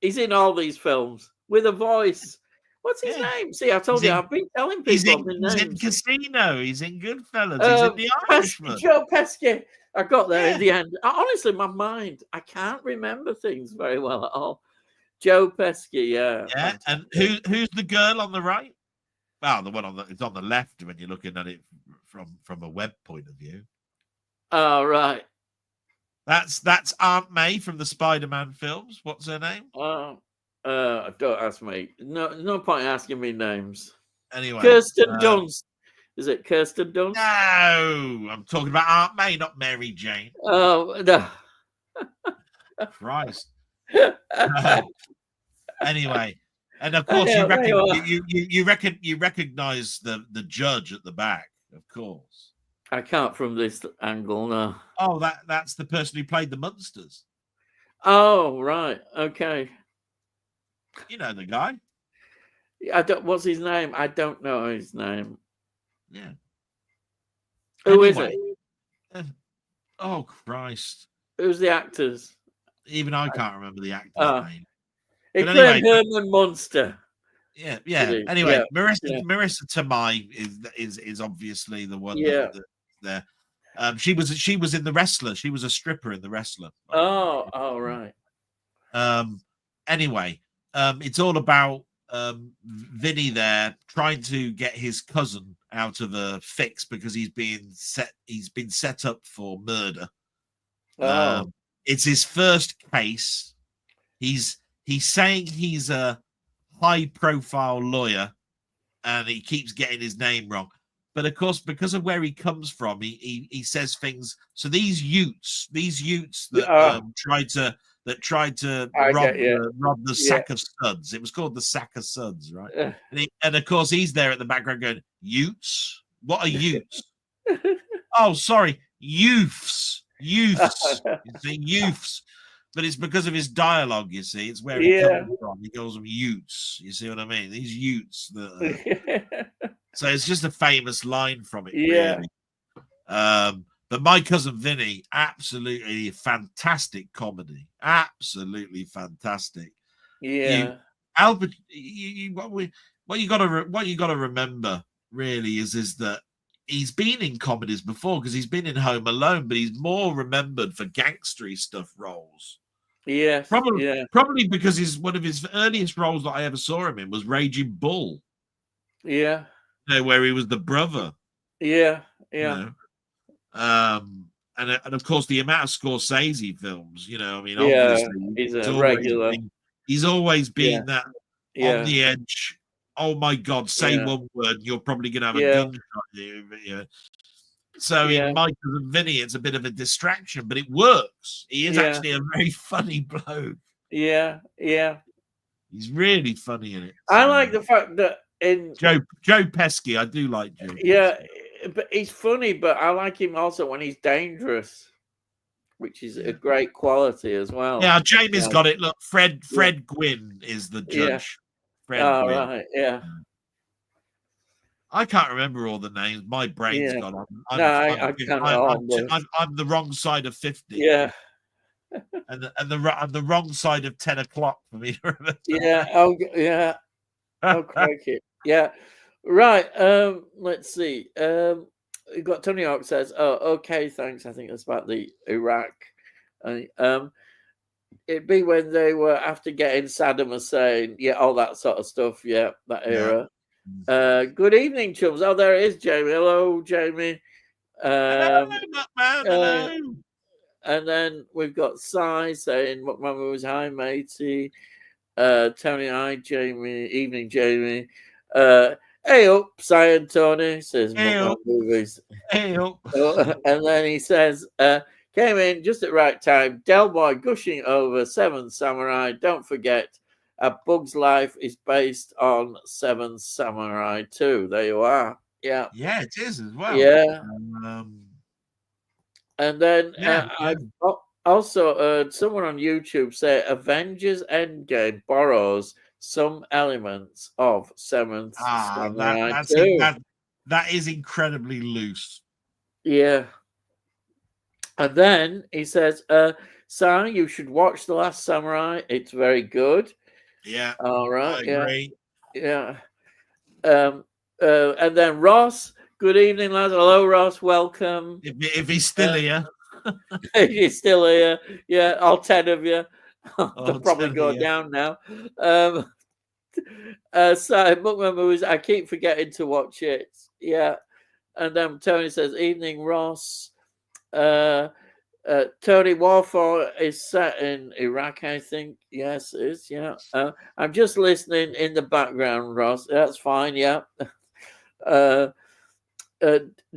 He's in all these films with a voice. What's his name? See, I told you, I've been telling people the He's in names. Casino. He's in Goodfellas. He's in The Irishman. Joe Pesci. I got there in the end. Honestly, my mind, I can't remember things very well at all. Joe Pesci, yeah. Yeah, and who's the girl on the right? Well, the one it's on the left when you're looking at it from a web point of view. Oh, right. That's Aunt May from the Spider-Man films. What's her name? Don't ask me. No point asking me names. Anyway, Kirsten Dunst. Is it Kirsten Dunst? No, I'm talking about Aunt May, not Mary Jane. Oh no. Christ. Anyway, and of course you recognize the judge at the back, of course. I can't from this angle, no. Oh, that's the person who played the Munsters. Oh, right. Okay. You know the guy. What's his name? I don't know his name. Yeah. Who is it? Oh, Christ. Who's the actors? Even I can't remember the actor's name. He played Herman Munster. Yeah. Anyway, Marissa Tomei is obviously the one that's there. She was in The Wrestler. She was a stripper in The Wrestler. Oh, right. Anyway, it's all about Vinny there trying to get his cousin out of a fix because he's been set up for murder. It's his first case. He's saying he's a high-profile lawyer, and he keeps getting his name wrong. But of course, because of where he comes from, he says things. So these Utes that tried to rob the sack of suds. It was called the sack of suds, right? And of course, he's there at the background going, "Utes? What are Utes? Oh, sorry, youths. You see, youths." But it's because of his dialogue, you see. It's where he comes from. He calls them Utes. You see what I mean? These Utes. So it's just a famous line from it, really. But My Cousin Vinny, absolutely fantastic comedy. Absolutely fantastic. Yeah. Albert, what you got to remember really is that he's been in comedies before because he's been in Home Alone, but he's more remembered for gangstery stuff roles. Yeah, probably because one of his earliest roles that I ever saw him in was Raging Bull. Yeah, where he was the brother. Yeah. And of course the amount of Scorsese films. I mean, obviously he's a regular. He's always been that on the edge. Oh my God! Say one word, you're probably going to have a gunshot here. So in My Cousin Vinny, it's a bit of a distraction, but it works. He is actually a very funny bloke. Yeah. He's really funny in it. I like the fact that in Joe Pesci, I do like Joe. Yeah, but he's funny, but I like him also when he's dangerous, which is a great quality as well. Yeah, Jamie's got it. Look, Fred Gwynn is the judge. Fred Gwynn. Right, yeah. I can't remember all the names. My brain's gone. I'm the wrong side of 50. Yeah. and the wrong side of 10 o'clock for me to remember. Yeah. Oh, yeah. Oh, crikey. Yeah. Right. Let's see. We got Tony Hawk says, "Oh, okay, thanks." I think that's about the Iraq. It'd be when they were after getting Saddam Hussein, all that sort of stuff. Yeah, that era. Good evening, chums. Oh, there it is, Jamie. Hello, Jamie. Hello. And then we've got Cy saying, "What mama was hi, matey." Tony, hi, Jamie. Evening, Jamie. Hey up, Cy and Tony says, "Hey up, movies." Hey up. And then he says, "Came in just at the right time. Delboy gushing over Seven Samurai. Don't forget A Bug's Life is based on Seven Samurai too. There you are. Yeah. Yeah, it is as well. Yeah. And then Yeah, I've also heard someone on YouTube say Avengers Endgame borrows some elements of Seventh Samurai too. that is incredibly loose. Yeah. And then he says, Si, you should watch The Last Samurai. It's very good. Yeah. All right. I agree. Yeah. And then Ross, good evening, lads. Hello, Ross. Welcome. If he's still here. He's still here. Yeah, all 10 of you. They'll probably go here. down now. So Bookman Movies, I keep forgetting to watch it. Yeah. And then Tony says, evening, Ross. Tony, Warfare is set in Iraq, I think. Yes, it is. Yeah. I'm just listening in the background, Ross. That's fine. Yeah.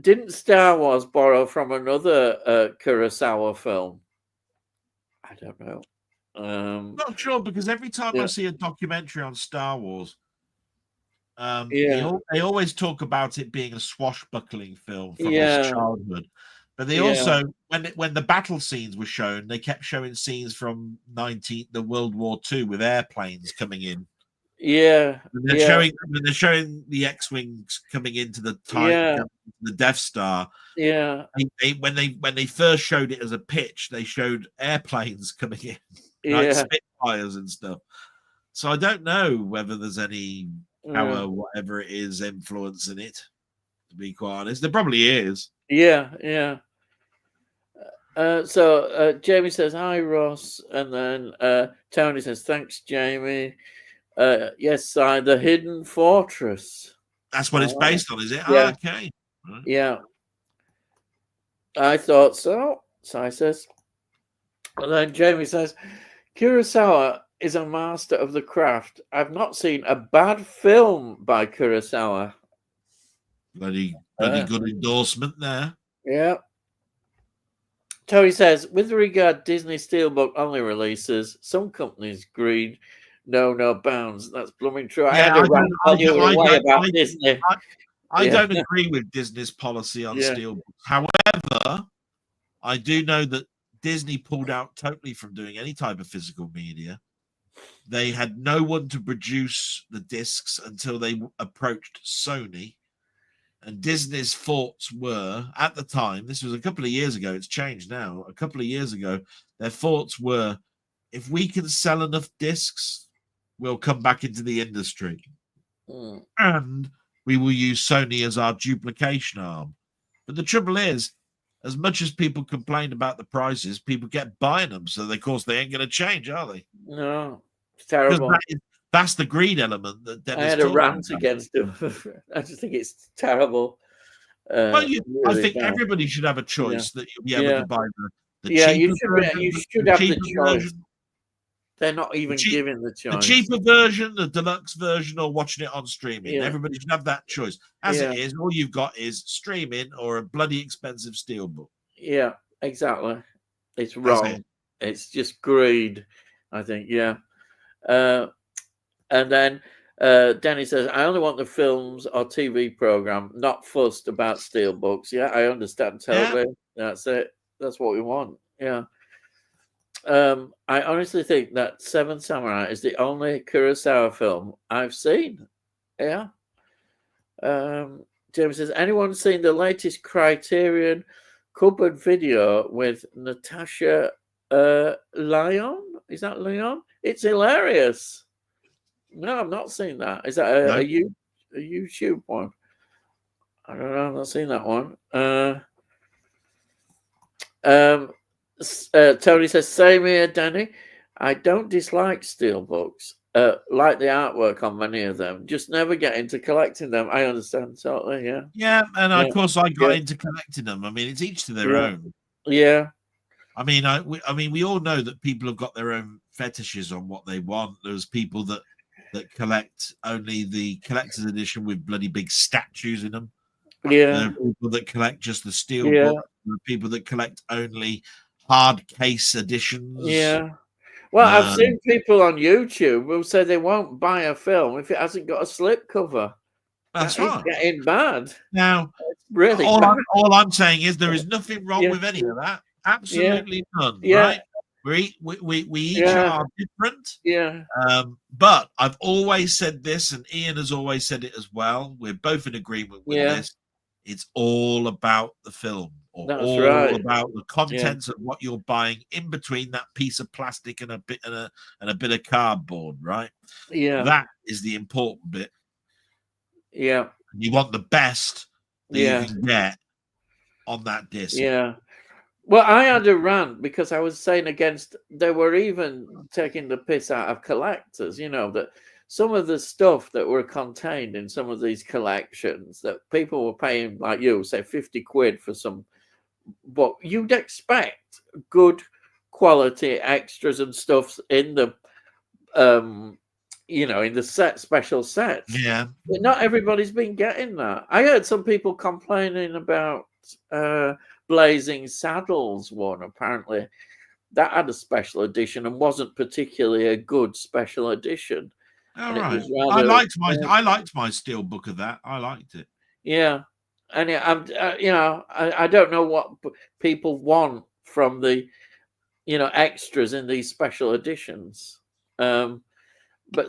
Didn't Star Wars borrow from another Kurosawa film? I don't know. Not sure, because every time I see a documentary on Star Wars, they always talk about it being a swashbuckling film from his childhood. But they also, when the battle scenes were shown, they kept showing scenes from the World War II with airplanes coming in. Yeah, they're showing the X-wings coming into the the Death Star. Yeah, when they first showed it as a pitch, they showed airplanes coming in, like Spitfires and stuff. So I don't know whether there's any power, whatever it is, influence in it. To be quite honest, there probably is. Yeah. So Jamie says hi, Ross, and then Tony says thanks, Jamie. Yes, the Hidden Fortress. That's what it's based on, is it? Yeah. Okay. Yeah. I thought so. Si says. And then Jamie says, Kurosawa is a master of the craft. I've not seen a bad film by Kurosawa. Bloody good endorsement there. Yeah. Tony says, with regard Disney Steelbook only releases, some companies' greed no bounds. That's blooming true. I had a rant about Disney. I don't agree with Disney's policy on Steelbook. However, I do know that Disney pulled out totally from doing any type of physical media. They had no one to produce the discs until they approached Sony. And Disney's thoughts were, at the time, this was a couple of years ago, it's changed now, a couple of years ago, their thoughts were, if we can sell enough discs, we'll come back into the industry. And we will use Sony as our duplication arm. But the trouble is, as much as people complain about the prices, people get buying them. So, of course, they ain't going to change, are they? No, it's terrible. That's the greed element that Dennis I had a rant against them. I just think it's terrible. I think everybody should have a choice that you'll be able to buy the cheaper version. You should have the choice. They're not even giving the choice. The cheaper version, the deluxe version, or watching it on streaming. Yeah. Everybody should have that choice. As it is, all you've got is streaming or a bloody expensive steelbook. Yeah, exactly. It's wrong. It's just greed, I think. Yeah. And then Danny says, I only want the films or TV program, not fussed about steelbooks. Yeah, I understand totally. Yeah. That's it. That's what we want. Yeah. I honestly think that Seven Samurai is the only Kurosawa film I've seen. Yeah. James says, anyone seen the latest Criterion cupboard video with Natasha Lyon? Is that Lyon? It's hilarious. No, I've not seen that. Is that a YouTube one? I don't know. I've not seen that one. Tony says, same here, Danny. I don't dislike steelbooks. Like the artwork on many of them. Just never get into collecting them. I understand totally, yeah. Yeah, and of course I got into collecting them. I mean, it's each to their own. Yeah. I mean, we all know that people have got their own fetishes on what they want. There's people that collect only the collector's edition with bloody big statues in them. Yeah. There are people that collect just the steel book. There are people that collect only hard case editions. Yeah. Well, I've seen people on YouTube who say they won't buy a film if it hasn't got a slipcover. That's That is right. getting bad. Now, It's really bad. all I'm saying is there is nothing wrong Yeah, with any of that. yeah, Absolutely none, yeah, right? We each yeah, are different. yeah, But I've always said this, and Ian has always said it as well. We're both in agreement with yeah. this. It's all about the film, or That's all right. about the Yeah, contents of what you're buying in between that piece of plastic and a bit of cardboard, right? yeah, That is the important bit. yeah, You want the best that you yeah, can get on that disc. yeah. Well, I had a rant because I was saying against, they were even taking the piss out of collectors, that some of the stuff that were contained in some of these collections that people were paying, like you say, 50 quid for some book, you'd expect good quality extras and stuff in the, in the special sets. Yeah. But not everybody's been getting that. I heard some people complaining about Blazing Saddles one. Apparently, that had a special edition and wasn't particularly a good special edition. All And it right. was rather, I liked my steel book of that. I liked it. yeah. And I don't know what people want from the, extras in these special editions. But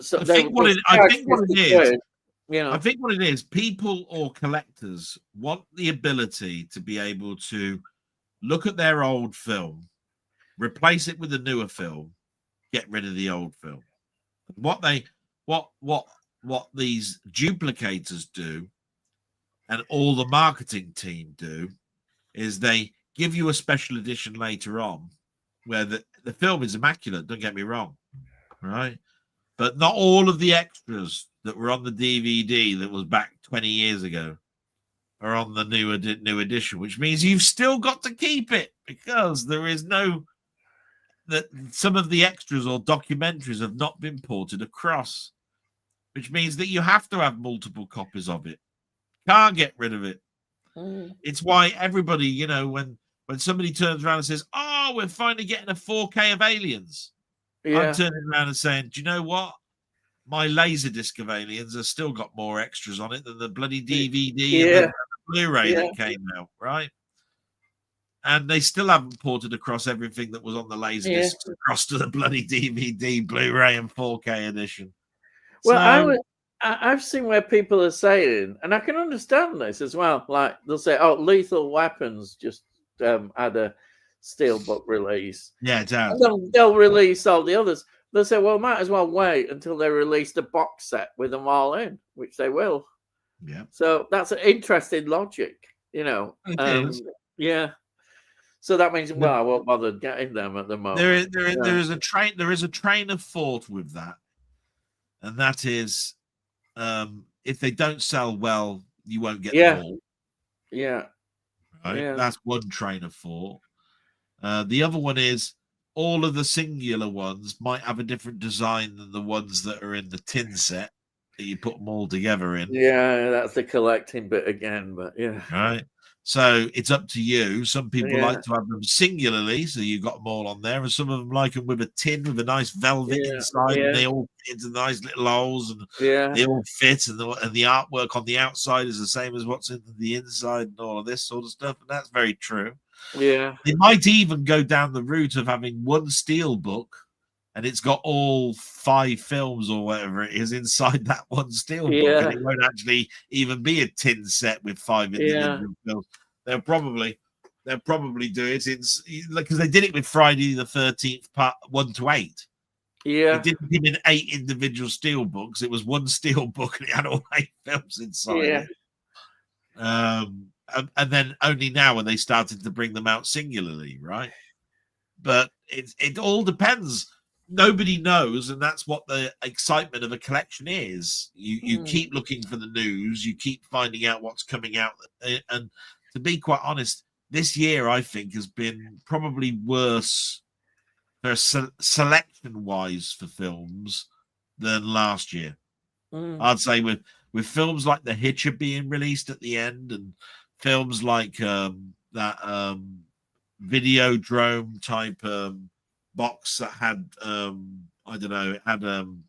so they I charge think what it 50 is. quid, I think what it is, people or collectors want the ability to be able to look at their old film, replace it with a newer film, get rid of the old film. What these duplicators do, and all the marketing team do, is they give you a special edition later on where the film is immaculate, don't get me wrong, right? But not all of the extras that were on the DVD that was back 20 years ago are on the new edition, which means you've still got to keep it because there is no that some of the extras or documentaries have not been ported across, which means that you have to have multiple copies of it. Can't get rid of it. It's why everybody, when somebody turns around and says, "Oh, we're finally getting a 4K of Aliens," I'm turning around and saying, "Do you know what? My Laserdisc of Aliens has still got more extras on it than the bloody DVD and the Blu-ray that came out, right? And they still haven't ported across everything that was on the Laserdiscs across to the bloody DVD, Blu-ray, and 4K edition." Well, I've seen where people are saying, and I can understand this as well. Like they'll say, "Oh, Lethal Weapons just had a steelbook release." Yeah, it does. They'll release all the others. They'll say, "Well, might as well wait until they release the box set with them all in," which they will. Yeah. So that's an interesting logic, It is. Yeah. So that means, well, I won't bother getting them at the moment. There is a train of thought with that, and that is, if they don't sell well, you won't get them all. Yeah. Right. Yeah. That's one train of thought. The other one is all of the singular ones might have a different design than the ones that are in the tin set that you put them all together in. Yeah, that's the collecting bit again, but yeah. Right. So it's up to you. Some people like to have them singularly, so you've got them all on there, and some of them like them with a tin with a nice velvet inside, and they all fit into nice little holes, and they all fit, and the artwork on the outside is the same as what's in the inside, and all of this sort of stuff. And that's very true. Yeah. They might even go down the route of having one steel book, and it's got all 5 films or whatever it is inside that one steel book, and it won't actually even be a tin set with 5 individual films. They'll probably do it because they did it with Friday the 13th part 1 to 8. Yeah, it didn't give in 8 individual steel books. It was one steel book, and it had all 8 films inside it. And then only now when they started to bring them out singularly, right? But it all depends. Nobody knows, and that's what the excitement of a collection is. You keep looking for the news, you keep finding out what's coming out, and to be quite honest, this year I think has been probably worse for selection wise for films than last year. I'd say with films like The Hitcher being released at the end, and films like that Videodrome type box that had I don't know, it had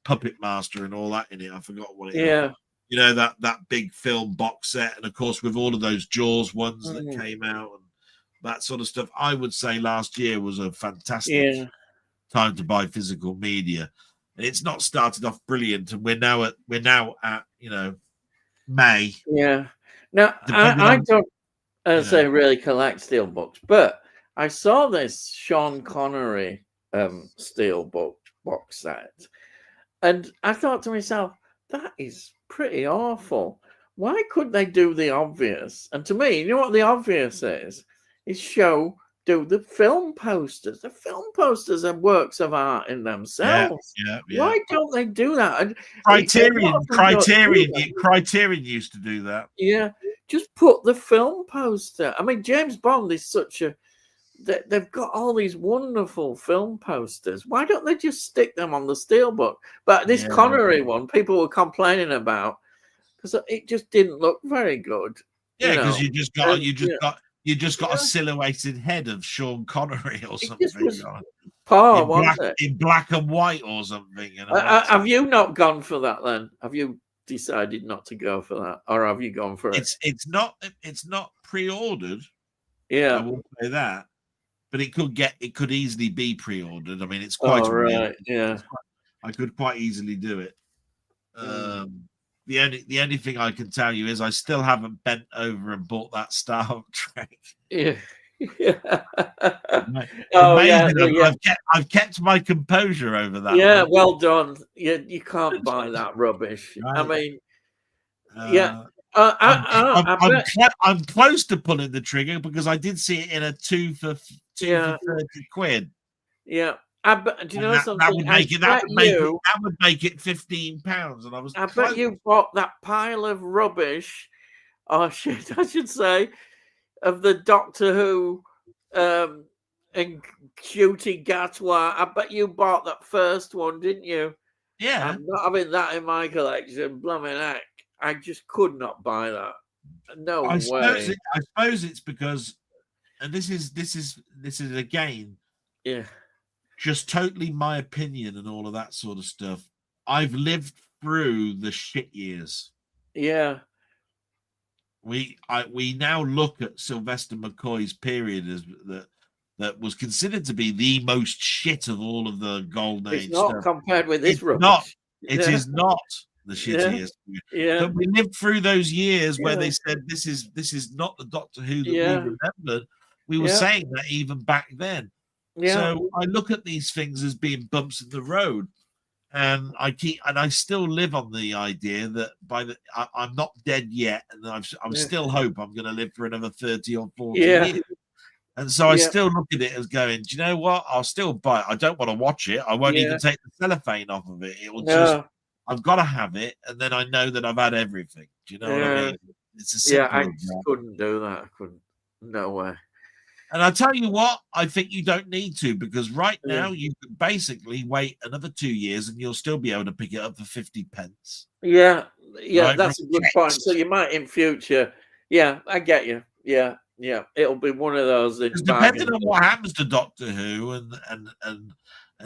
Puppet Master and all that in it. I forgot what it had. Yeah. You know, that big film box set, and of course with all of those Jaws ones that Mm. came out and that sort of stuff. I would say last year was a fantastic Yeah. time to buy physical media. And it's not started off brilliant, and we're now at May. Yeah. Now, Depending I on don't you say really collect steelbooks, but I saw this Sean Connery steelbook box set, and I thought to myself, that is pretty awful. Why couldn't they do the obvious? And to me, you know what the obvious is? Is do the film posters. The film posters are works of art in yeah, themselves. yeah, yeah. Why don't they do that? And a lot Criterion, of them don't do that. Criterion used to do that. Yeah, just put the film poster. I mean, James Bond is such a. They've got all these wonderful film posters. Why don't they just stick them on the steelbook? But this Yeah. Connery one, people were complaining about because it just didn't look very good. Yeah, because you just got Yeah. a silhouetted head of Sean Connery or It something just was poor, wasn't it? in black and white or something. You know, Have you not gone for that then? Have you decided not to go for that, or have you gone for it? it's not pre-ordered. I Yeah. will say that, but it could easily be pre-ordered. I mean, it's Oh quite right. Yeah. I could quite easily do it. Mm. The only thing I can tell you is I still haven't bent over and bought that Star Trek. Yeah. Yeah. Oh, amazing! Yeah. I've kept my composure over that. Yeah, one. well done. You can't buy that rubbish. Right. I mean, yeah. I'm close to pulling the trigger because I did see it in a 2 for 30 quid. Yeah. Do you know something? That would make it £15, and I was. I bet you bought that pile of rubbish. Oh shit! I should say of the Doctor Who, and Cutie Gatwa. I bet you bought that first one, didn't you? Yeah. I'm not having that in my collection. Blooming heck! I just could not buy that. No way. I suppose it's because, and this is again. Yeah. Just totally my opinion and all of that sort of stuff. I've lived through the shit years. Yeah. We now look at Sylvester McCoy's period as that was considered to be the most shit of all of the golden age stuff. Compared with this rubbish. It is not the shittiest. Yeah. But we lived through those years where they said this is not the Doctor Who that we remembered. We were saying that even back then. Yeah. So I look at these things as being bumps in the road, and I still live on the idea that I'm not dead yet, and I'm still hope I'm going to live for another 30 or 40 years. And so I still look at it as going, do you know what? I'll still buy it. I don't want to watch it. I won't even take the cellophane off of it. It will just. I've got to have it, and then I know that I've had everything. Do you know what I mean? It's a simple. I couldn't do that. I couldn't. No way. And I tell you what, I think you don't need to, because right now you can basically wait another 2 years and you'll still be able to pick it up for 50 pence. Yeah, right? That's a good point. So you might in future. Yeah, I get you. Yeah, it'll be one of those. Depending on what happens to Doctor Who and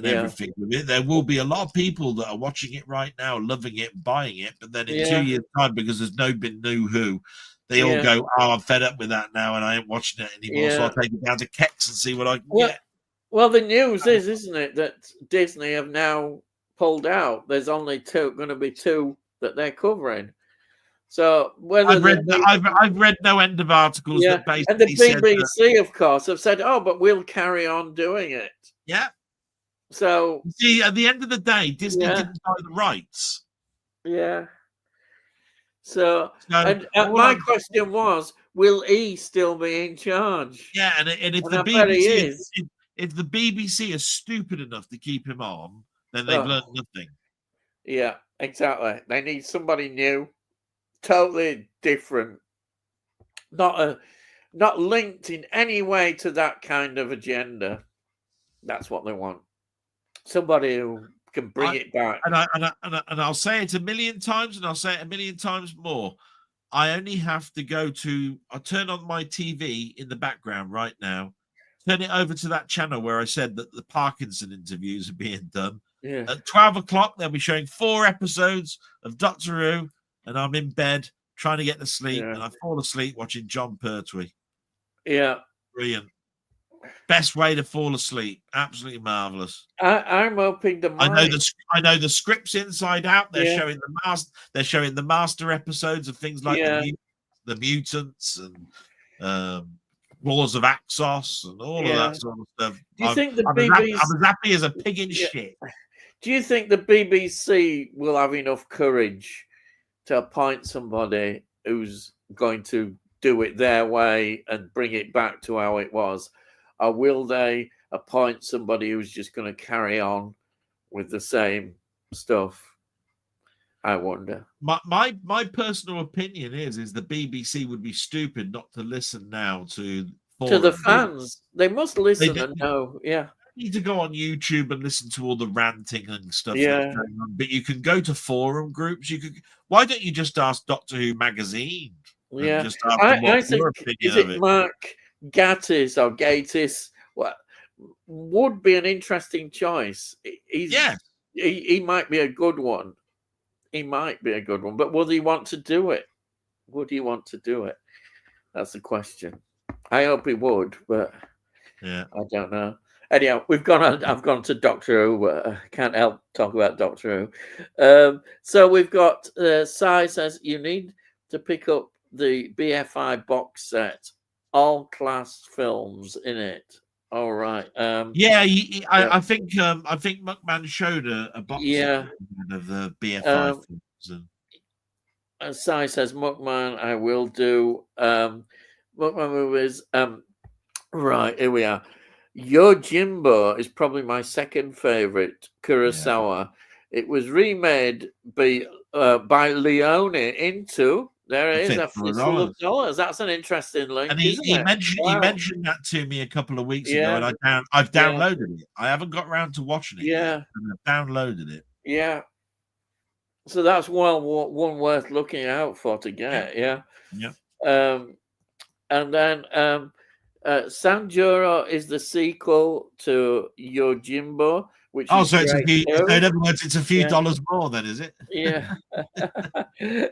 everything with it, there will be a lot of people that are watching it right now, loving it, buying it, but then in 2 years' time, because there's been new Who. They all go, oh, I'm fed up with that now, and I ain't watching it anymore. So I'll take it down to Kex and see what I can get. Well, the news is, isn't it, that Disney have now pulled out. There's only going to be 2 that they're covering. So whether I've read no end of articles that basically and the BBC, of course, have said, oh, but we'll carry on doing it. Yeah. So see, at the end of the day, Disney didn't buy the rights. Yeah. So my question was, will E still be in charge? Yeah, and if the BBC is stupid enough to keep him on, then they've learned nothing. Yeah, exactly. They need somebody new, totally different, not linked in any way to that kind of agenda. That's what they want. Somebody who can bring it back. And I'll say it a million times, and I'll say it a million times more. I only have to I'll turn on my TV in the background right now, turn it over to that channel where I said that the Parkinson interviews are being done. Yeah. At 12 o'clock, they'll be showing 4 episodes of Doctor Who, and I'm in bed trying to get to sleep, Yeah. and I fall asleep watching John Pertwee. Yeah. Brilliant. Best way to fall asleep. Absolutely marvelous. I'm hoping the I know the scripts inside out. They're Yeah. showing the master episodes of things like Yeah. the mutants and Wars of Axos and all of Yeah. that sort of stuff. Do you think the I'm BBC as happy as a pig in Yeah. shit. Do you think the BBC will have enough courage to appoint somebody who's going to do it their way and bring it back to how it was? Or will they appoint somebody who's just going to carry on with the same stuff? I wonder. My personal opinion is the BBC would be stupid not to listen now to the forums. fans. They must listen and know. Yeah. Need to go on YouTube and listen to all the ranting and stuff Yeah. that's going on. But you can go to forum groups. Why don't you just ask Doctor Who magazine? Yeah. Just ask them I what your think opinion of it. Mark Gatiss or Gatiss? What would be an interesting choice? He might be a good one. He might be a good one, but would he want to do it? Would he want to do it? That's the question. I hope he would, but yeah, I don't know. Anyhow, I've gone to Doctor Who. Can't help talk about Doctor Who. So we've got Sai says you need to pick up the BFI box set, all class films in it. All right. I think Muckman showed a box set of the BFI films. And Sai says Muckman, I will do. Muckman movies. Right, here we are. Yojimbo is probably my second favorite Kurosawa. Yeah. It was remade by Leone into There it is, a fistful of dollars. That's an interesting link. And he mentioned that to me a couple of weeks ago, and I've downloaded it. I haven't got around to watching it yet, and I've downloaded it. Yeah. So that's one worth looking out for to get. Yeah. And then Sanjuro is the sequel to Yojimbo, which is so in other words, it's a few dollars more, then, is it? Yeah.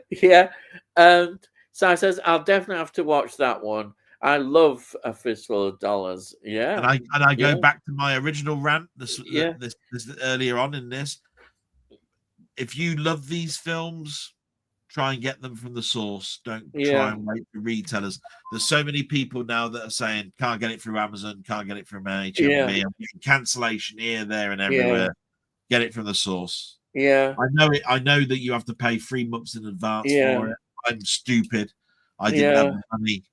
Yeah. And Sai says, I'll definitely have to watch that one. I love A Fistful of Dollars. Yeah. And I go back to my original rant this earlier on in this. If you love these films, try and get them from the source. Don't try and wait for retailers. There's so many people now that are saying can't get it through Amazon, can't get it from HMV. Cancellation here, there, and everywhere. Get it from the source. Yeah, I know that you have to pay 3 months in advance for it. I'm stupid. I didn't have the money.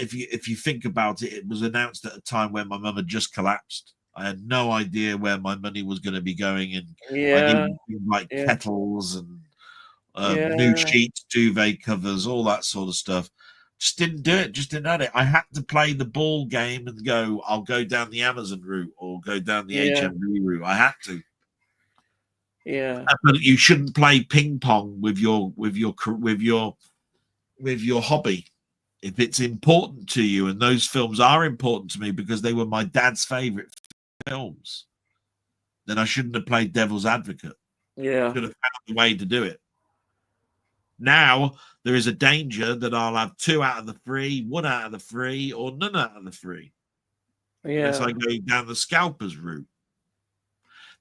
If you think about it, it was announced at a time when my mum had just collapsed. I had no idea where my money was going to be going, and I needed things like kettles and new sheets, duvet covers, all that sort of stuff. Just didn't do it. Just didn't have it. I had to play the ball game and go. I'll go down the Amazon route or go down the HMV route. I had to. Yeah. But you shouldn't play ping pong with your hobby. If it's important to you, and those films are important to me because they were my dad's favorite films, then I shouldn't have played devil's advocate. Yeah. Should have found a way to do it. Now there is a danger that I'll have 2 out of the 3, 1 out of the 3, or none out of the 3. Unless I go down the scalpers route.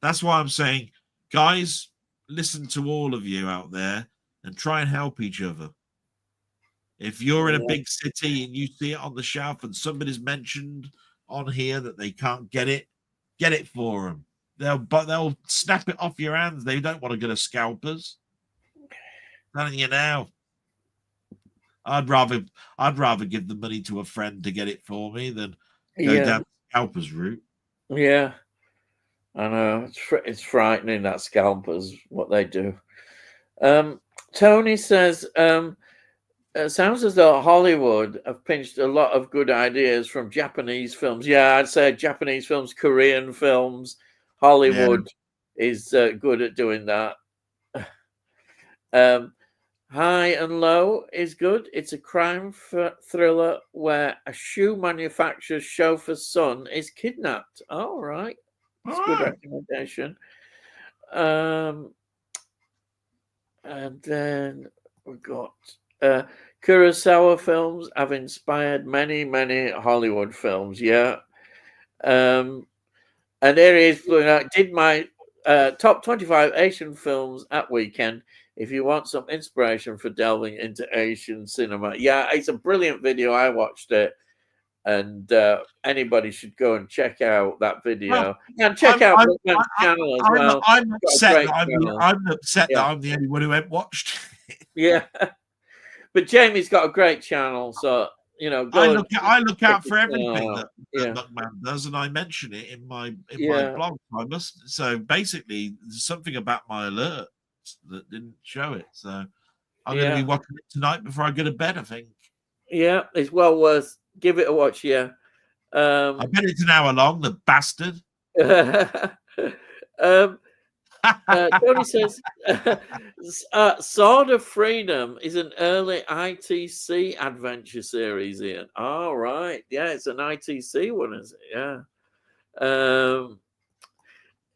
That's why I'm saying, guys, listen to all of you out there and try and help each other. If you're in a big city and you see it on the shelf and somebody's mentioned on here that they can't get it for them. They'll snap it off your hands. They don't want to go to scalpers. Telling you now. I'd rather give the money to a friend to get it for me than go down the scalpers route. Yeah, I know it's frightening, that scalpers, what they do. Tony says, it sounds as though Hollywood have pinched a lot of good ideas from Japanese films. Yeah, I'd say Japanese films, Korean films. Hollywood is good at doing that. High and Low is good. It's a crime thriller where a shoe manufacturer's chauffeur's son is kidnapped. All right, it's a good Oh, recommendation. Um, and then we've got uh, Kurosawa films have inspired many Hollywood films. Yeah. Um, and there he is. Did my top 25 Asian films at weekend. If you want some inspiration for delving into Asian cinema, yeah, it's a brilliant video. I watched it, and anybody should go and check out that well, video and check out Bookman's channel as well. I'm Got a upset great that channel. I'm upset that Yeah, I'm the only one who ain't watched. yeah. But Jamie's got a great channel, so go and I look check out his for channel everything out. that Yeah, Muckman does, and I mention it in my yeah, blog. I must. So basically, there's something about my alerts that didn't show it. So I'm going to be yeah, watching it tonight before I go to bed. I think. yeah. It's well worth. Give it a watch. Yeah. I Um, bet it's an hour long. The bastard. um, Tony says, Sword of Freedom is an early ITC adventure series, Ian. All right. Yeah, it's an ITC one, is it? Yeah. Um,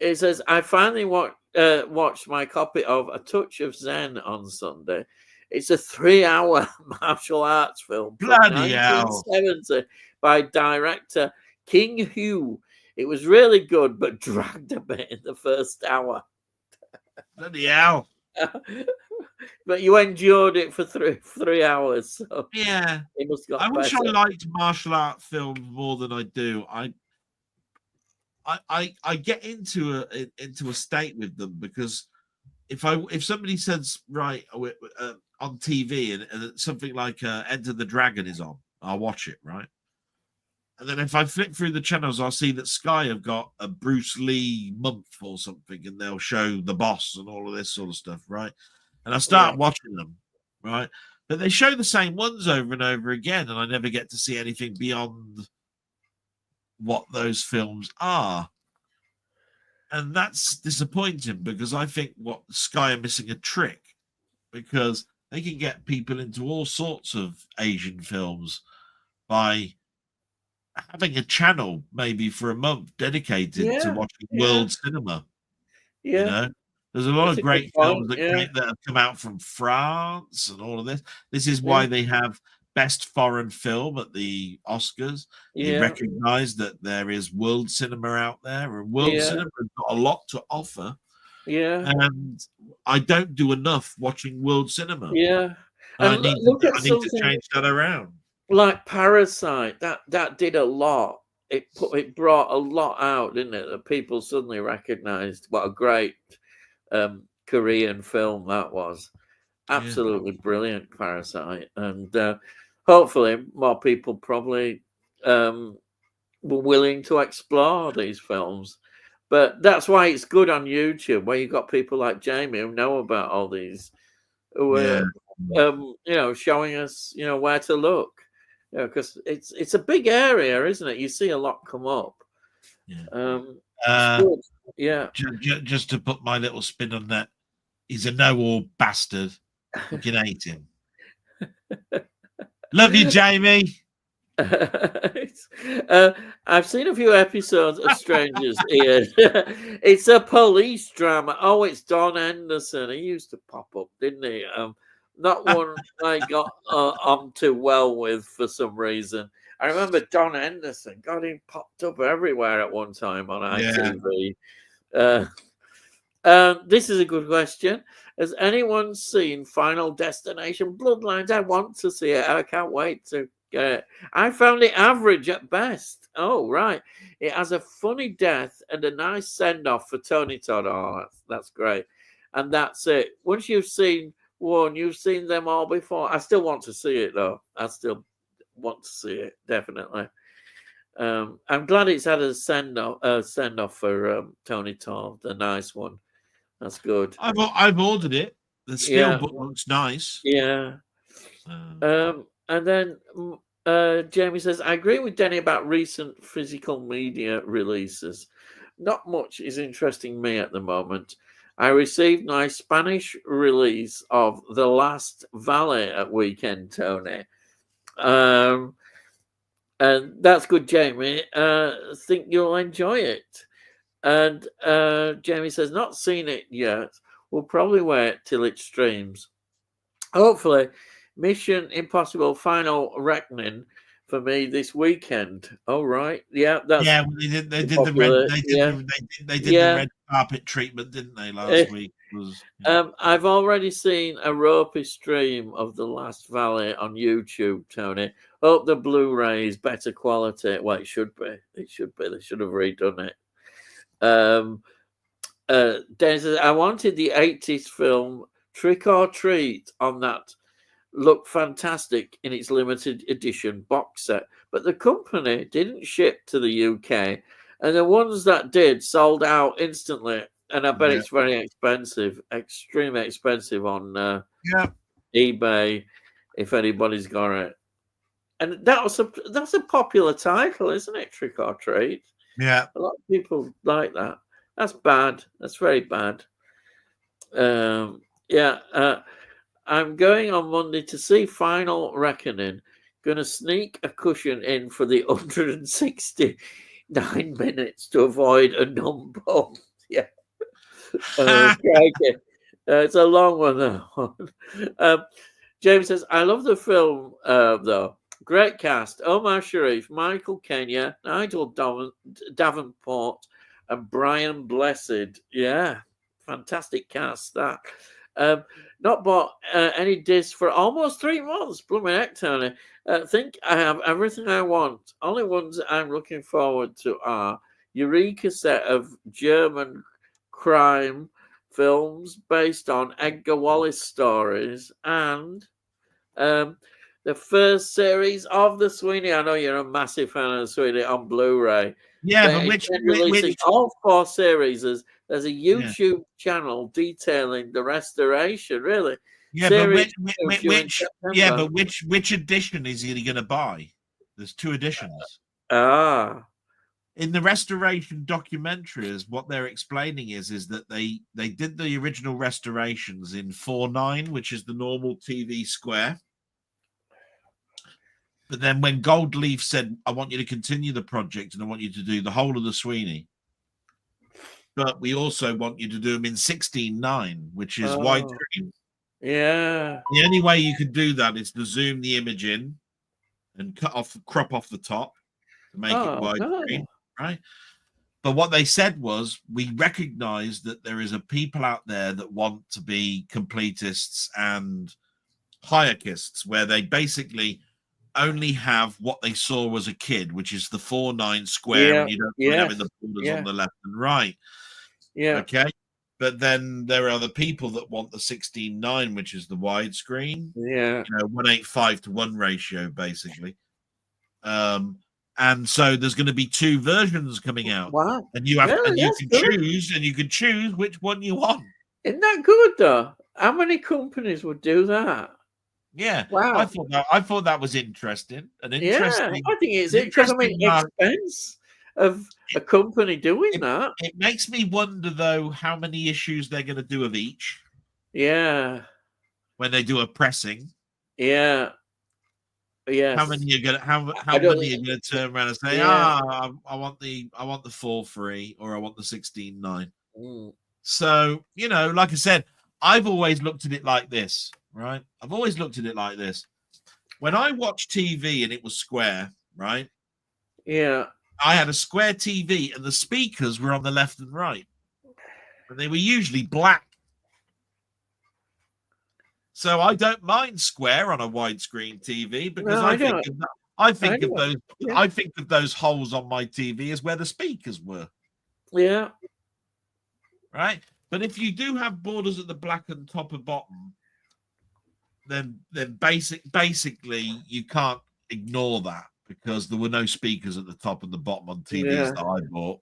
it says, I finally watched my copy of A Touch of Zen on Sunday. It's a 3-hour martial arts film from Bloody hell! 1970 by director King Hu. It was really good, but dragged a bit in the first hour. Bloody hell! But you endured it for three hours, so Yeah. it must have I got wish I better. liked martial art films more than I do. I get into a state with them because if somebody says right on TV and something like Enter the Dragon is on, I'll watch it, right? And then if I flip through the channels, I'll see that Sky have got a Bruce Lee month or something, and they'll show the boss and all of this sort of stuff, right? And I Yeah, start watching them, right? But they show the same ones over and over again, and I never get to see anything beyond what those films are. And that's disappointing because I think what Sky are missing a trick because they can get people into all sorts of Asian films by having a channel maybe for a month dedicated to yeah, watching yeah, world cinema. You yeah. know, there's a lot That's of a good great films point. Yeah, that have come out from France and all of this. This is yeah, why they have best foreign film at the Oscars. They yeah, recognize that there is world cinema out there, and world yeah, cinema has got a lot to offer. yeah, And I don't do enough watching world cinema. yeah. And And look at I need to something change that around. like Parasite. That did a lot. It brought a lot out, didn't it? That people suddenly recognised what a great Korean film that was. Yeah. Absolutely brilliant, Parasite, and hopefully more people probably were willing to explore these films. But that's why it's good on YouTube, where you've got people like Jamie who know about all these, who Yeah. are showing us where to look. Because it's a big area, isn't it? You see a lot come up. Yeah. It's good. Yeah. Just to put my little spin on that, he's a know-all bastard. Fucking hate him. Love you, Jamie. I've seen a few episodes of Strangers, Ian. It's a police drama. Oh, it's Don Henderson. He used to pop up, didn't he? Not one I got on too well with for some reason. I remember Don Henderson. God, he popped up everywhere at one time on Yeah. ITV. This is a good question. Has anyone seen Final Destination Bloodlines? I want to see it. I can't wait to get it. I found it average at best. Oh, right. It has a funny death and a nice send off for Tony Todd. Oh, that's great. And that's it. Once you've seen one, you've seen them all before. I still want to see it, though. I still want to see it, definitely. I'm glad it's had a send off for Tony Todd, the nice one. That's good. I've ordered it. The Yeah, steelbook looks nice. yeah. And then Jamie says, I agree with Denny about recent physical media releases. Not much is interesting me at the moment. I received my Spanish release of The Last Valley at weekend, Tony. And that's good, Jamie. Think you'll enjoy it. And Jamie says, not seen it yet. We'll probably wait till it streams. Hopefully, Mission Impossible Final Reckoning for me this weekend. All right, yeah, that's They did. They did the red. popular. Yeah, They did the yeah. red carpet treatment, didn't they? Last week was. I've already seen a ropey stream of The Last Valley on YouTube, Tony. Hope the Blu-ray is better quality. Well, it should be. It should be. They should have redone it. Dennis, I wanted the 80s film Trick or Treat on that. Looked fantastic in its limited edition box set, but the company didn't ship to the UK, and the ones that did sold out instantly. And I bet it's very expensive, extremely expensive on eBay if anybody's got it. And that's a popular title, isn't it? Trick or Treat. Yeah, a lot of people like that. That's bad. That's very bad. I'm going on Monday to see Final Reckoning. Going to sneak a cushion in for the 169 minutes to avoid a numb bum. Yeah. It's a long one, though. James says, I love the film, though. Great cast. Omar Sharif, Michael Kenya, Nigel Davenport, and Brian Blessed. Yeah. Fantastic cast, that. Not bought any discs for almost 3 months. Blooming heck, Tony. Think I have everything I want. Only ones I'm looking forward to are Eureka set of German crime films based on Edgar Wallace stories and the first series of the Sweeney. I know you're a massive fan of Sweeney on Blu-ray. Yeah, but which all 4 series. There's a YouTube channel detailing the restoration. Really, yeah, series but which edition is he going to buy? There's 2 editions. In the restoration documentaries, what they're explaining is that they did the original restorations in 4:9, which is the normal TV square. But then when Goldleaf said, I want you to continue the project and I want you to do the whole of the Sweeney, but we also want you to do them in 16:9, which is widescreen. Yeah. The only way you could do that is to zoom the image in and crop off the top to make it widescreen, right? But what they said was, we recognize that there is a people out there that want to be completists and hierarchists, where they basically only have what they saw as a kid, which is the 4:9 square, and you don't really have the borders on the left and right. Yeah. Okay. But then there are other people that want the 16:9, which is the widescreen. Yeah. 1:8:5 ratio, basically. And so there's going to be 2 versions coming out. Wow. And you have you can choose which one you want. Isn't that good though? How many companies would do that? Yeah. Wow. I thought that was interesting. I think it's interesting. I mean, expense of a company doing that. It makes me wonder though how many issues they're going to do of each. Yeah. When they do a pressing. Yeah. Yes. How many are going to turn around and say, I want the 4:3 or I want the 16:9. So, like I said, I've always looked at it like this, right? I've always looked at it like this. When I watched TV and it was square, right? Yeah. I had a square TV and the speakers were on the left and right. And they were usually black. So I don't mind square on a widescreen TV because I think of those holes on my TV as where the speakers were. Yeah. Right. But if you do have borders at the black and top and bottom, then basically you can't ignore that because there were no speakers at the top and the bottom on TVs that I bought.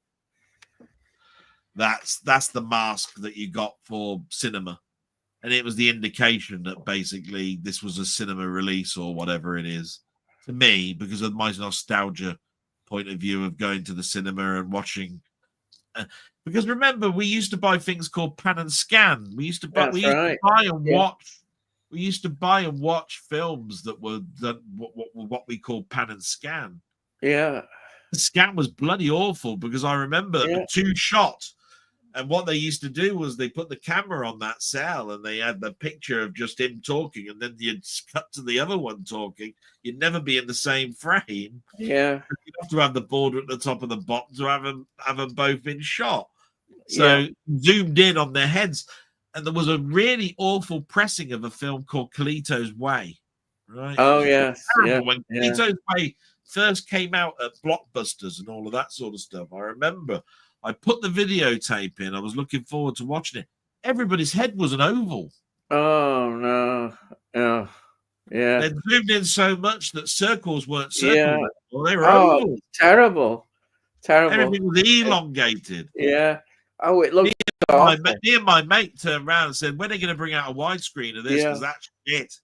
That's the mask that you got for cinema. And it was the indication that basically this was a cinema release or whatever it is to me, because of my nostalgia point of view of going to the cinema and watching Because remember, we used to buy things called pan and scan. We used to buy. That's right. Buy and Yeah. watch. We used to buy and watch films that were what we call pan and scan. Yeah. The scan was bloody awful because I remember that Yeah. the 2 shot. And what they used to do was they put the camera on that cell and they had the picture of just him talking, and then you'd cut to the other one talking. You'd never be in the same frame. Yeah. You'd have to have the border at the top and the bottom to have them both in shot. So zoomed in on their heads. And there was a really awful pressing of a film called Carlito's Way. Right? Oh, yes. Yeah. When Carlito's Way first came out at Blockbusters and all of that sort of stuff, I remember I put the videotape in. I was looking forward to watching it. Everybody's head was an oval. Oh, no. Oh, yeah. They zoomed in so much that circles weren't circles. Yeah. They were oval. Terrible. Everything was elongated. Yeah. Oh, it looked me and my mate turned around and said, when are they going to bring out a widescreen of this? Because that's it.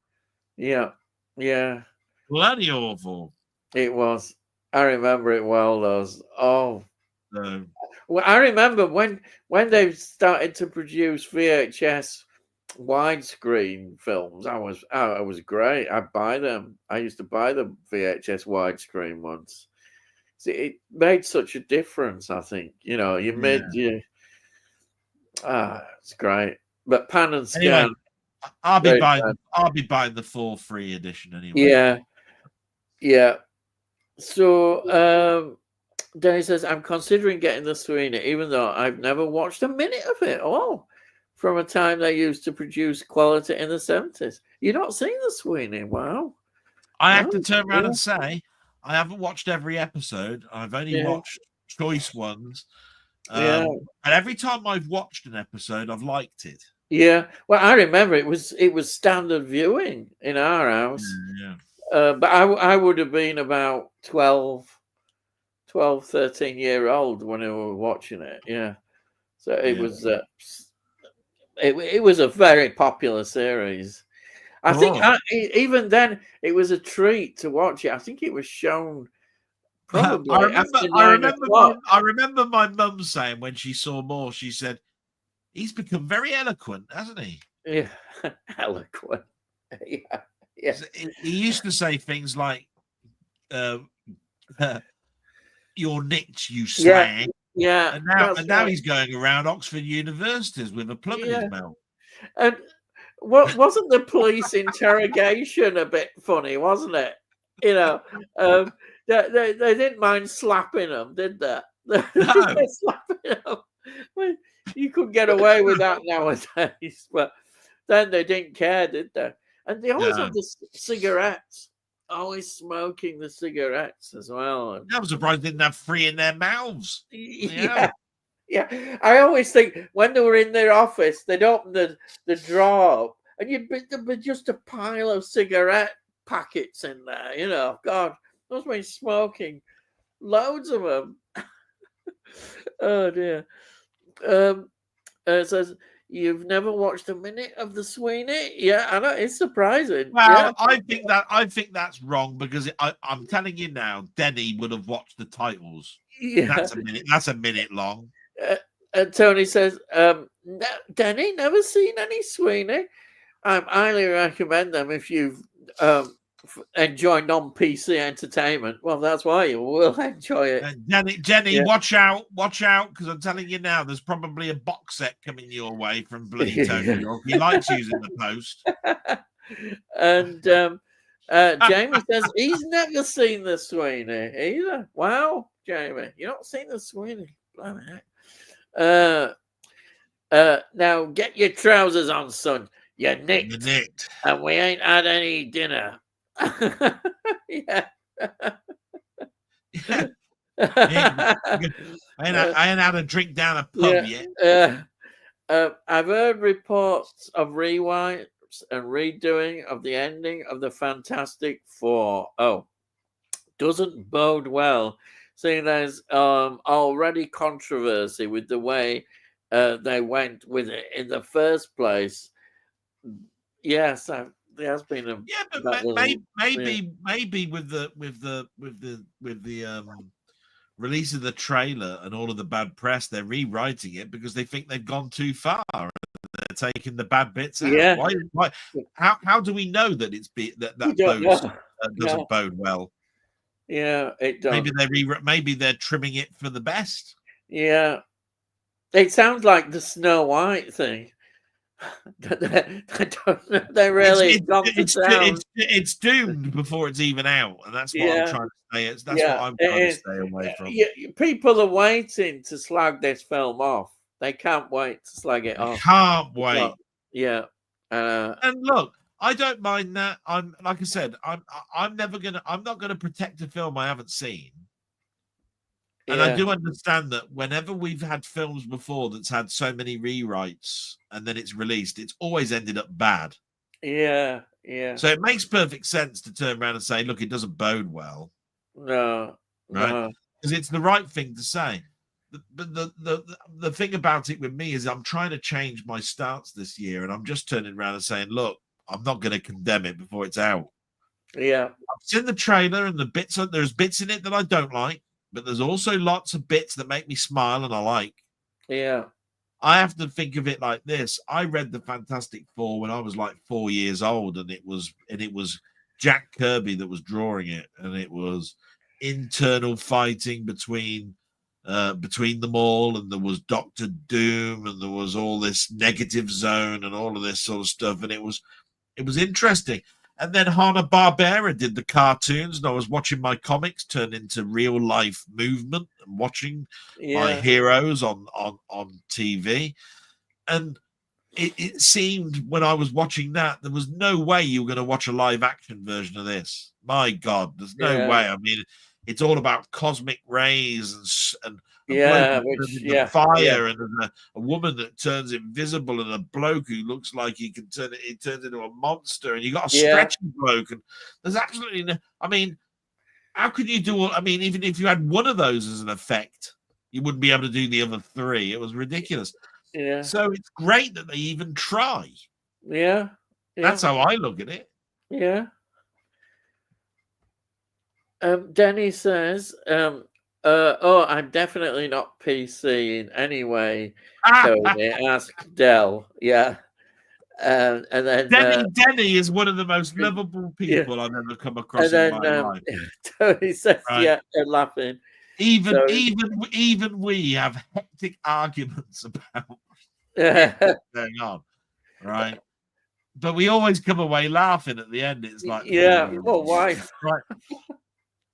Yeah. Yeah. Bloody awful. It was. I remember it well, those. Oh. No. Well, I remember when they started to produce VHS widescreen films. I was great. I'd buy them. I used to buy the VHS widescreen ones. See, it made such a difference. I think it's great. But pan and scan. Anyway, I'll be buying the 4 free edition anyway. Yeah, yeah. So. Danny says, I'm considering getting the Sweeney, even though I've never watched a minute of it all from a time they used to produce quality in the 70s. You've not seen the Sweeney? Wow. I have to turn around and say, I haven't watched every episode. I've only watched choice ones. And every time I've watched an episode, I've liked it. Yeah. Well, I remember it was standard viewing in our house. Yeah. But I would have been about 12, 13-year-old when we were watching it. Yeah. So it was it was a very popular series. I think even then it was a treat to watch it. I think it was shown probably I remember my mum saying when she saw more, she said, he's become very eloquent, hasn't he? Yeah. Eloquent. Yeah. He used to say things like you're nicked, you slang. Yeah. And now he's going around Oxford universities with a plum in his mouth. And what wasn't the police interrogation a bit funny, wasn't it? They didn't mind slapping him, did they? They slapping him. Well, you could get away with that nowadays, but then they didn't care, did they? And they always had the cigarettes. Always smoking the cigarettes as well. I'm surprised they didn't have 3 in their mouths. Yeah. I always think when they were in their office, they'd open the drawer and there'd be just a pile of cigarette packets in there. God, those been smoking loads of them. Oh dear. It says, you've never watched a minute of the Sweeney? Yeah, I know, it's surprising. Well, I think that's wrong because I'm telling you now, Denny would have watched the titles. Yeah, that's a minute long. And Tony says, Denny, never seen any Sweeney. I highly recommend them if you've enjoy non-PC entertainment. Well, that's why you will enjoy it. Jenny, watch out, because I'm telling you now, there's probably a box set coming your way from bloody Tony York. He likes using the post. And Jamie says he's never seen the Sweeney either. Wow, Jamie, you've not seen the Sweeney. Blimey heck. Now get your trousers on, son. You're nicked. And we ain't had any dinner. Yeah. I ain't had a drink down a pub yet. I've heard reports of rewinds and redoing of the ending of the Fantastic Four. Oh, doesn't bode well, seeing there's already controversy with the way they went with it in the first place. Yes, there has been a maybe with the release of the trailer and all of the bad press, they're rewriting it because they think they've gone too far and they're taking the bad bits out. Yeah. Why? How do we know that We that don't bodes know. doesn't Yeah. bode well? Yeah, it does. Maybe they're trimming it for the best. Yeah. It sounds like the Snow White thing. They really got to sound. It's doomed before it's even out, and that's what I'm Yeah. trying to say. That's what Yeah. I'm It trying to is. stay away from. Yeah, people are waiting to slag this film off. They can't wait to slag it I off. can't wait. Yeah. And look, I don't mind that. I'm like I said, I'm not gonna protect a film I haven't seen. And I Yeah. do understand that whenever we've had films before that's had so many rewrites and then it's released, it's always ended up bad. Yeah. Yeah. So it makes perfect sense to turn around and say, look, it doesn't bode well. No. Right? No. Because it's the right thing to say. But the thing about it with me is I'm trying to change my stance this year, and I'm just turning around and saying, look, I'm not going to condemn it before it's out. Yeah. I've seen the trailer and there's bits in it that I don't like, but there's also lots of bits that make me smile and I like. Yeah. I have to think of it like this. I read the Fantastic Four when I was like 4 years old, and it was Jack Kirby that was drawing it, and it was internal fighting between them all, and there was Doctor Doom, and there was all this negative zone and all of this sort of stuff, and it was interesting. And then Hanna-Barbera did the cartoons, and I was watching my comics turn into real life movement and watching my heroes on TV. And it seemed when I was watching that, there was no way you were going to watch a live action version of this. My God, there's no way. I mean, it's all about cosmic rays and a bloke who turns into fire, and a woman that turns invisible, and a bloke who looks like he turns into a monster, and you got a stretching bloke, and there's absolutely no. I mean, how could you do? I mean, even if you had one of those as an effect, you wouldn't be able to do the other three. It was ridiculous. Yeah. So it's great that they even try. Yeah. That's how I look at it. Yeah. Denny says, I'm definitely not PC in any way, Tony. Ask Del. Yeah. And then Denny is one of the most lovable people I've ever come across in my life. Tony says, laughing. Even we have hectic arguments about what's going on, right? But we always come away laughing at the end. It's like, well, why? Right.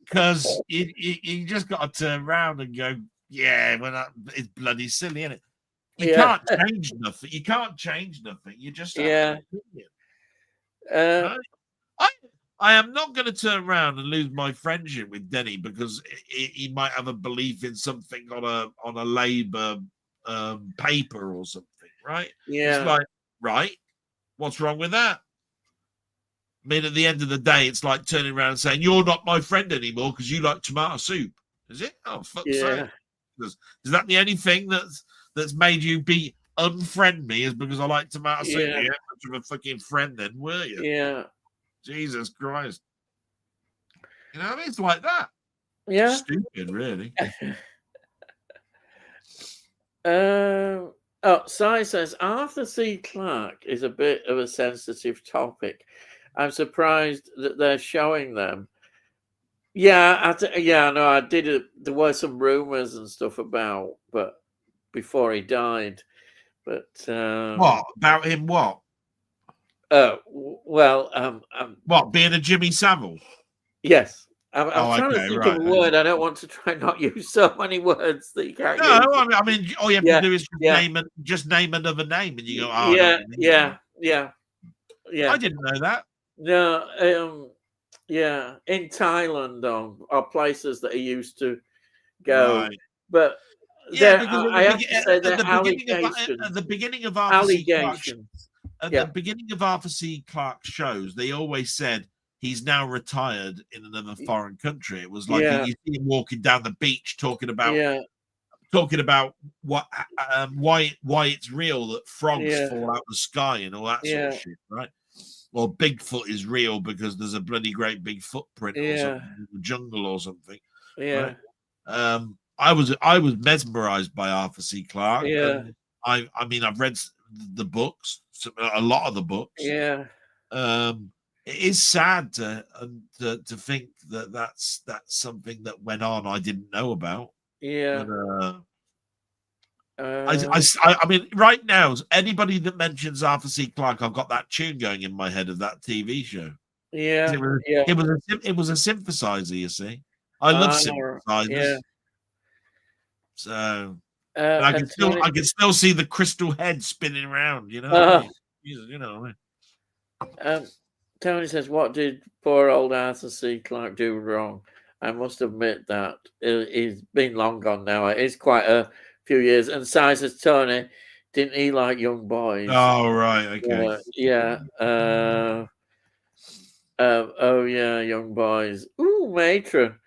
Because you just got to turn around and go, it's bloody silly, isn't it? You can't change nothing. You can't change nothing. You just have to right? I am not going to turn around and lose my friendship with Denny because he might have a belief in something on a Labour paper or something, right? Yeah. It's like, right, what's wrong with that? I mean, at the end of the day, it's like turning around and saying, you're not my friend anymore because you like tomato soup. Is it? Oh, fuck's sake. Is that the only thing that's made you unfriend me is because I like tomato soup? You ain't much of a fucking friend then, were you? Yeah. Jesus Christ. You know, it's like that. Yeah. Stupid, really. Si says, Arthur C. Clarke is a bit of a sensitive topic. I'm surprised that they're showing them. Yeah, I did it. There were some rumors and stuff about, but before he died. But what about him? What? What, being a Jimmy Savile? Yes. I'm trying to think of a word. I don't want to try not use so many words that you can't use. I mean, all you have to do is just name another name, and you go, oh, yeah. I didn't know that. No, in Thailand are places that he used to go, but I have to say that at the beginning of Arthur C. Clarke's shows, they always said he's now retired in another foreign country. It was like you see him walking down the beach talking about why it's real that frogs fall out of the sky and all that sort of shit, right? Or Bigfoot is real because there's a bloody great big footprint or something in the jungle or something. Yeah. Right? I was mesmerized by Arthur C. Clarke, Yeah. and I mean I've read the books, a lot of the books. Yeah. It is sad to think that that's something that went on I didn't know about. Yeah. But, I mean, right now, anybody that mentions Arthur C. Clarke, I've got that tune going in my head of that TV show. Yeah. It was, Yeah. it was a synthesizer, you see. I love Yeah. synthesizers, so and And Tony, I can still see the crystal head spinning around. You know what I mean? You know what I mean? Tony says, "What did poor old Arthur C. Clarke do wrong?" I must admit that he's been long gone now. It is quite a few years. And Si says, "Tony, didn't he like young boys?" Oh right, okay. Yeah. Oh yeah, young boys. Ooh, matron.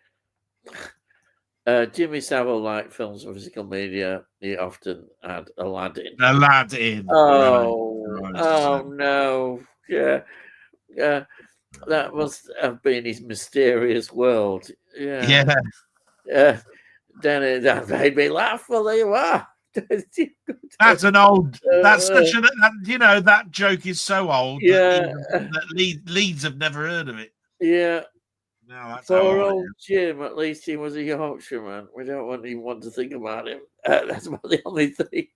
Jimmy Savile liked films and physical media. He often had Aladdin. Aladdin. Oh, Right. oh no. Yeah. That must have been his mysterious world. Yeah. Yeah. Danny, that made me laugh. Well, there you are. That's an old. That's such an. You know that joke is so old that Leeds have never heard of it. Yeah. No, that's Poor old Jim. At least he was a Yorkshireman. We don't even want to think about him. That's about the only thing.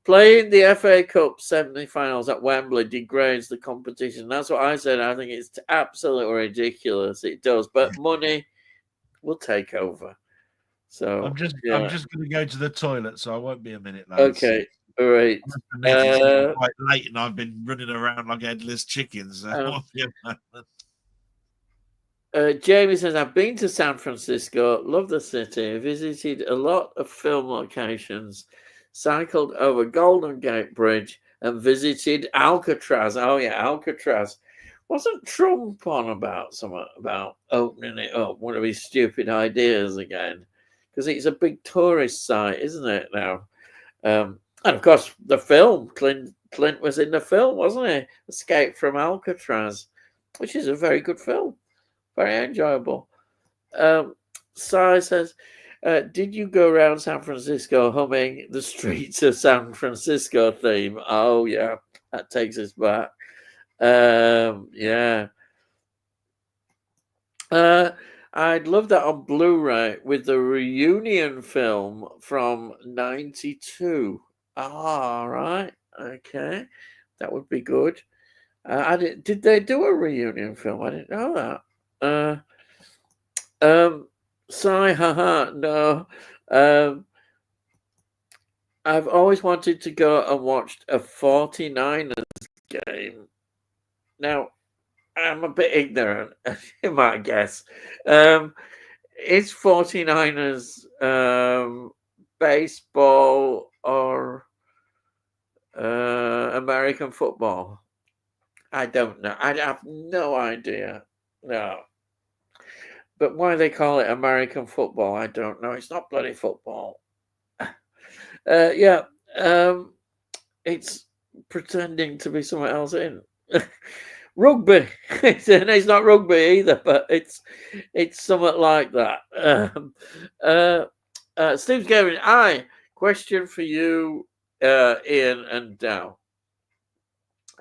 Playing the FA Cup semi-finals at Wembley degrades the competition. That's what I said. I think it's absolutely ridiculous. It does, but money will take over. So I'm just going to go to the toilet, so I won't be a minute, lads. Okay, all right. It's quite late, and I've been running around like headless chickens. So Jamie says, I've been to San Francisco, love the city, visited a lot of film locations, cycled over Golden Gate Bridge, and visited Alcatraz. Oh, yeah, Alcatraz. Wasn't Trump on about opening it up, one of his stupid ideas again? Because it's a big tourist site, isn't it, now? And of course, the film, Clint was in the film, wasn't he? Escape from Alcatraz, which is a very good film. Very enjoyable. Si says, did you go around San Francisco humming the streets of San Francisco theme? Oh, yeah, that takes us back. Yeah. I'd love that on Blu-ray with the reunion film from '92. Ah, right. Okay. That would be good. Did they do a reunion film? I didn't know that. Haha, no. I've always wanted to go and watch a 49ers game. Now, I'm a bit ignorant, you might guess. Is 49ers baseball or American football? I don't know. I have no idea. No. But why they call it American football, I don't know. It's not bloody football. Yeah. It's pretending to be somewhere else in. Rugby. It's not rugby either, but it's somewhat like that. Steve's giving question for you, Ian and Dow.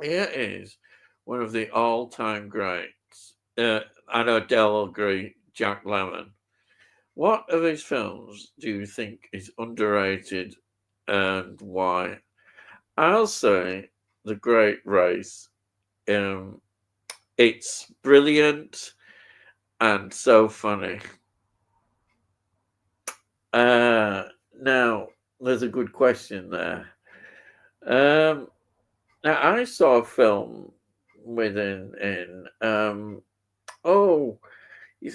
Here is one of the all-time greats. I know Dell will agree, Jack Lemmon. What of his films do you think is underrated and why? I'll say The Great Race. It's brilliant and so funny. Now, there's a good question there. Now, I saw a film with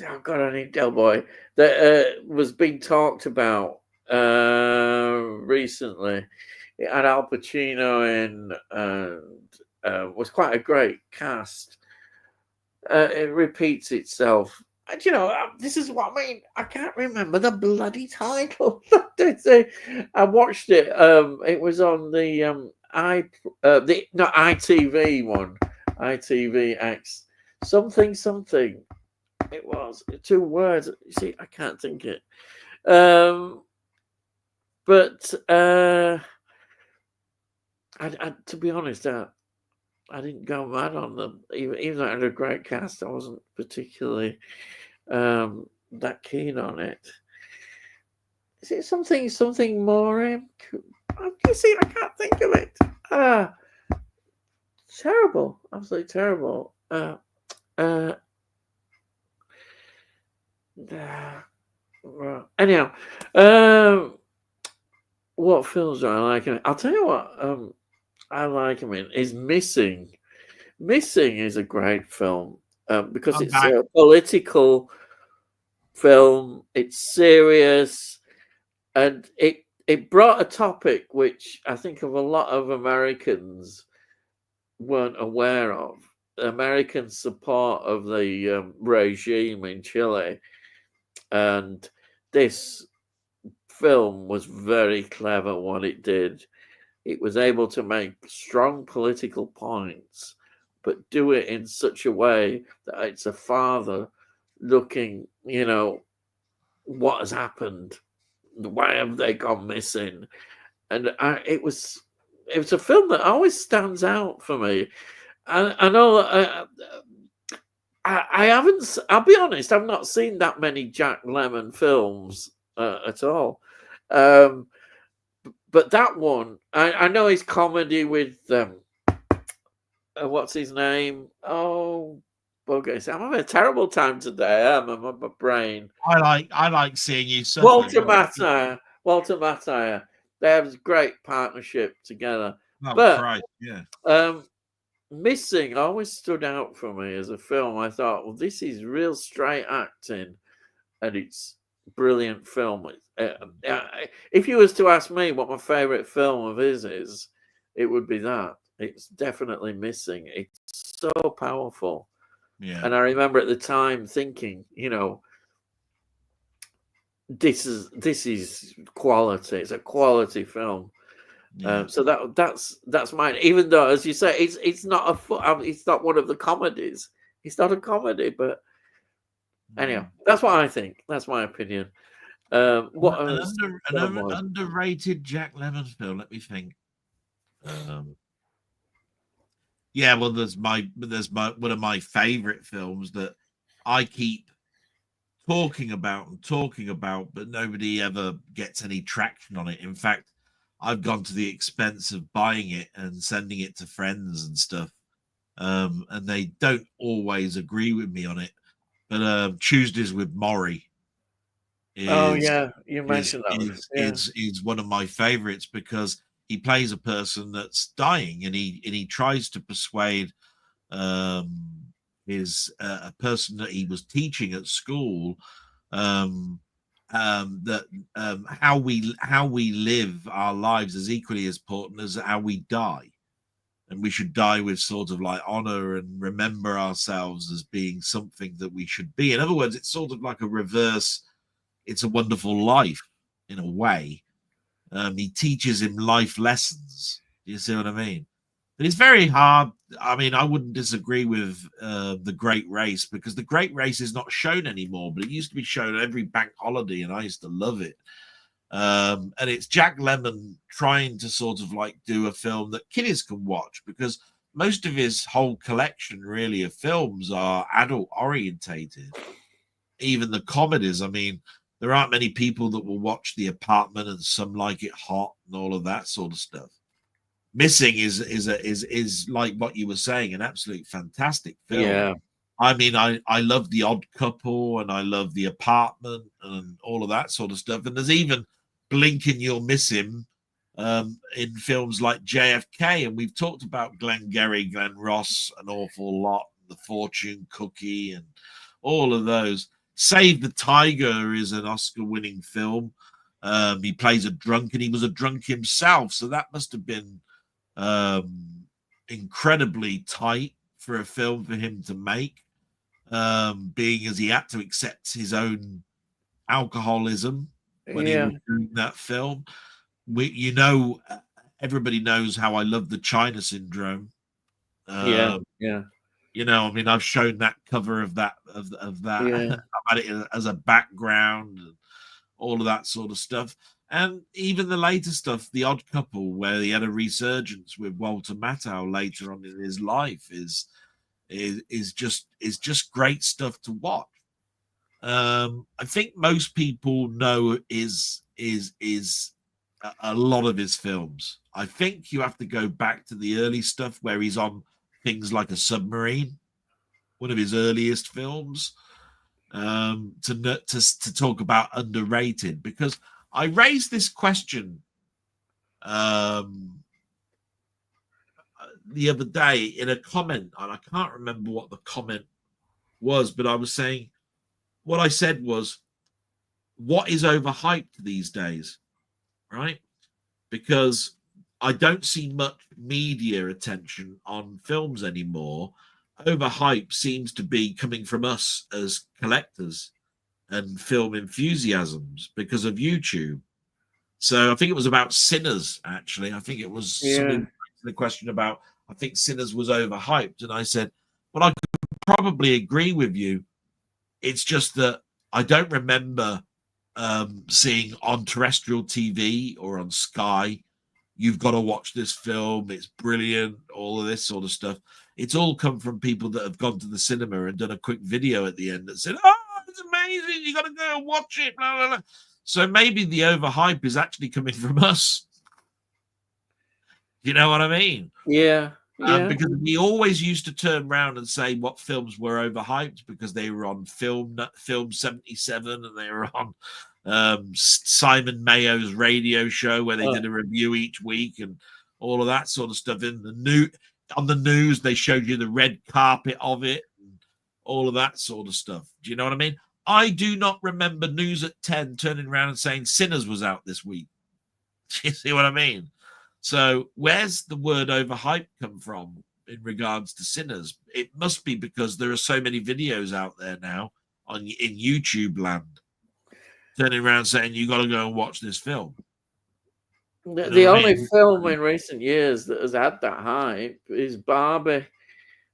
I've got any Delboy that was being talked about recently. It had Al Pacino in and was quite a great cast. It repeats itself. And, this is what I mean. I can't remember the bloody title. I watched it. It was on the ITV one, ITVX, something. It was 2 words. You see, I can't think it. Um, but to be honest, I didn't go mad on them. Even though I had a great cast, I wasn't particularly that keen on it. Is it something more? You see, I can't think of it. Ah, terrible, absolutely terrible. Uh, well, anyhow, um, what films do I like? I'll tell you what. I like him in is Missing. Missing is a great film because I'm it's back. a political film. It's serious, and it brought a topic which I think of a lot of Americans weren't aware of. American support of the regime in Chile, and this film was very clever. What it did, it was able to make strong political points, but do it in such a way that it's a father looking, what has happened, why have they gone missing, and it was a film that always stands out for me. I know I haven't. I'll be honest, I've not seen that many Jack Lemmon films at all. Um, but that one, I know his comedy with what's his name? Oh, bogus! I'm having a terrible time today. I'm on my brain. I like seeing you suffer. Walter Matthau. Walter Matthau. They have this great partnership together. Oh But Christ, yeah. Missing always stood out for me as a film. I thought, well, this is real straight acting, and it's brilliant film. If you was to ask me what my favourite film of his is, it would be that. It's definitely Missing. It's so powerful. Yeah. And I remember at the time thinking, this is quality. It's a quality film. Yeah. So that's mine. Even though, as you say, it's not it's not one of the comedies. It's not a comedy, but anyhow, that's what I think. That's my opinion. What An underrated Jack Lemmon film? Let me think. Yeah, well, there's my one of my favorite films that I keep talking about, but nobody ever gets any traction on it. In fact, I've gone to the expense of buying it and sending it to friends and stuff, and they don't always agree with me on it. But Tuesdays with Maury Oh is yeah, you mentioned that. Yeah. is one of my favorites because he plays a person that's dying, and he tries to persuade his a person that he was teaching at school that how we live our lives is equally as important as how we die, and we should die with sort of like honor and remember ourselves as being something that we should be. In other words, it's sort of like a reverse It's a Wonderful Life in a way. He teaches him life lessons. Do you see what I mean? But it's very hard. I mean, I wouldn't disagree with The Great Race, because The Great Race is not shown anymore, but it used to be shown every bank holiday, and I used to love it. And it's Jack Lemmon trying to sort of like do a film that kiddies can watch, because most of his whole collection really of films are adult orientated. Even the comedies, I mean, there aren't many people that will watch The Apartment and Some Like It Hot and all of that sort of stuff. Missing is like what you were saying, an absolute fantastic film. Yeah. I mean, I love The Odd Couple, and I love The Apartment and all of that sort of stuff. And there's even Blink and You'll Miss Him in films like JFK. And we've talked about Glengarry Glen Ross an awful lot, The Fortune Cookie, and all of those. Save the Tiger is an Oscar-winning film. He plays a drunk, and he was a drunk himself, so that must have been incredibly tight for a film for him to make, being as he had to accept his own alcoholism when he was doing that film. Everybody knows how I love The China Syndrome. Yeah. You know, I mean, I've shown that cover of that of that. Yeah. I've had it as a background, and all of that sort of stuff. And even the later stuff, The Odd Couple, where he had a resurgence with Walter Matthau later on in his life, is just great stuff to watch. I think most people know is a lot of his films. I think you have to go back to the early stuff where he's on things like A Submarine, one of his earliest films, to talk about underrated. Because I raised this question the other day in a comment, and I can't remember what the comment was, but I was saying, what I said was, what is overhyped these days, right? Because I don't see much media attention on films anymore. Overhype seems to be coming from us as collectors and film enthusiasms because of YouTube. So I think it was about Sinners, actually. I think it was somebody the question about, I think Sinners was overhyped. And I said, well, I could probably agree with you. It's just that I don't remember seeing on terrestrial TV or on Sky, you've got to watch this film, it's brilliant, all of this sort of stuff. It's all come from people that have gone to the cinema and done a quick video at the end that said, oh, it's amazing, you got to go and watch it, blah, blah, blah. So maybe the overhype is actually coming from us. You know what I mean? Yeah. Because we always used to turn around and say what films were overhyped because they were on Film 77 and they were on Simon Mayo's radio show where they did a review each week and all of that sort of stuff. On the news, they showed you the red carpet of it and all of that sort of stuff. Do you know what I mean? I do not remember News at 10 turning around and saying Sinners was out this week. Do you see what I mean? So where's the word overhype come from in regards to Sinners? It must be because there are so many videos out there now in YouTube land turning around saying you got to go and watch this film. The only film in recent years that has had that hype is Barbie,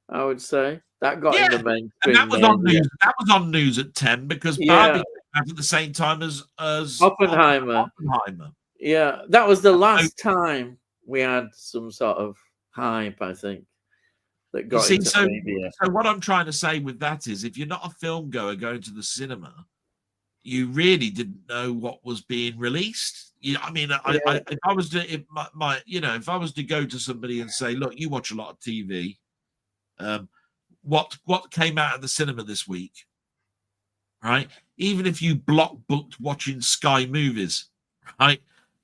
I would say. That got in the mainstream. And that was on news. That was on News at 10 because Barbie came out at the same time as Oppenheimer. Yeah, that was the last time we had some sort of hype, I think, that got into media. So what I'm trying to say with that is, if you're not a film goer going to the cinema, you really didn't know what was being released. I mean, if I was to, if I was to go to somebody and say, look, you watch a lot of TV, what came out of the cinema this week, right? Even if you block booked watching Sky Movies, right?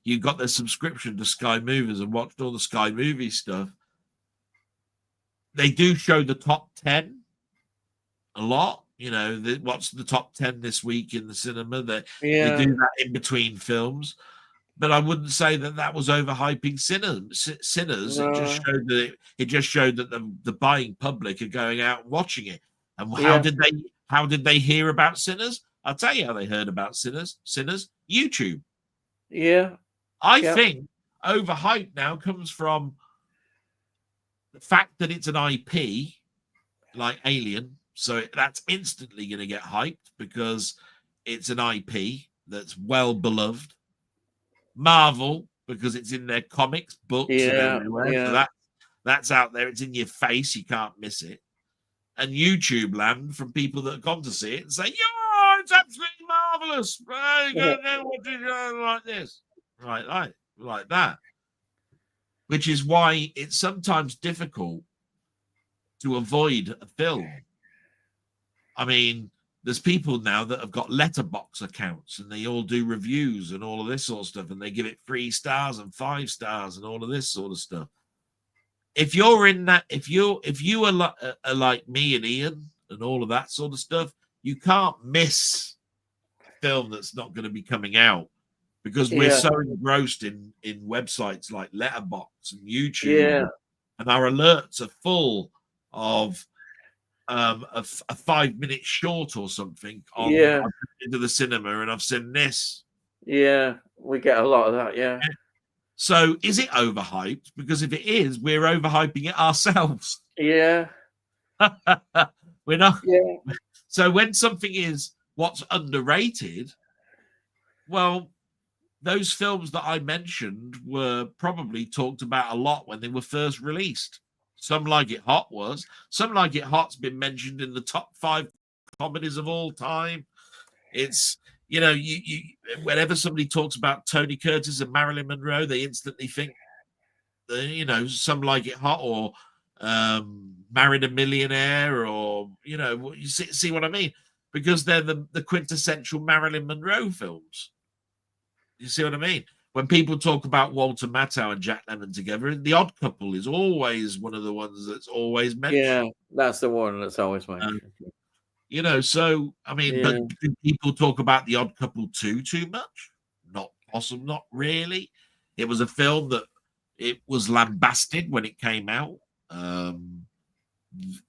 You got their subscription to Sky Movies and watched all the Sky Movie stuff. They do show the top 10 a lot. You know, what's the top 10 this week in the cinema? They do that in between films. But I wouldn't say that was overhyping Sinners. No. It just showed that the buying public are going out and watching it. And how did they hear about Sinners? I'll tell you how they heard about Sinners. YouTube. Yeah. I think overhype now comes from the fact that it's an IP like Alien. So that's instantly going to get hyped because it's an IP that's well beloved. Marvel, because it's in their comics, books, and everywhere. Yeah. So that's out there. It's in your face. You can't miss it. And YouTube land from people that have gone to see it and say, "Yeah, it's absolutely marvelous. You go watch it like this." Right, like that. Which is why it's sometimes difficult to avoid a film. I mean, there's people now that have got letterbox accounts and they all do reviews and all of this sort of stuff, and they give it 3 stars and 5 stars and all of this sort of stuff. If you're in that, if you are like me and Ian and all of that sort of stuff, you can't miss a film that's not going to be coming out because we're so engrossed in websites like Letterboxd and YouTube, and our alerts are full of a 5-minute short or something on into the cinema, and I've seen this. Yeah, we get a lot of that. Yeah. So is it overhyped? Because if it is, we're overhyping it ourselves. Yeah. We're not. Yeah. So when something is what's underrated, well, those films that I mentioned were probably talked about a lot when they were first released. Some Like It Hot was. Some Like It Hot's been mentioned in the top 5 comedies of all time. It's, you whenever somebody talks about Tony Curtis and Marilyn Monroe, they instantly think, Some Like It Hot, or Married a Millionaire, or you see what I mean, because they're the quintessential Marilyn Monroe films. You see what I mean? When people talk about Walter Matthau and Jack Lemmon together, The Odd Couple is always one of the ones that's always mentioned. Yeah, that's the one that's always mentioned. So I mean, Yeah. but do people talk about The Odd Couple too much? Not possible, not really. It was a film that it was lambasted when it came out.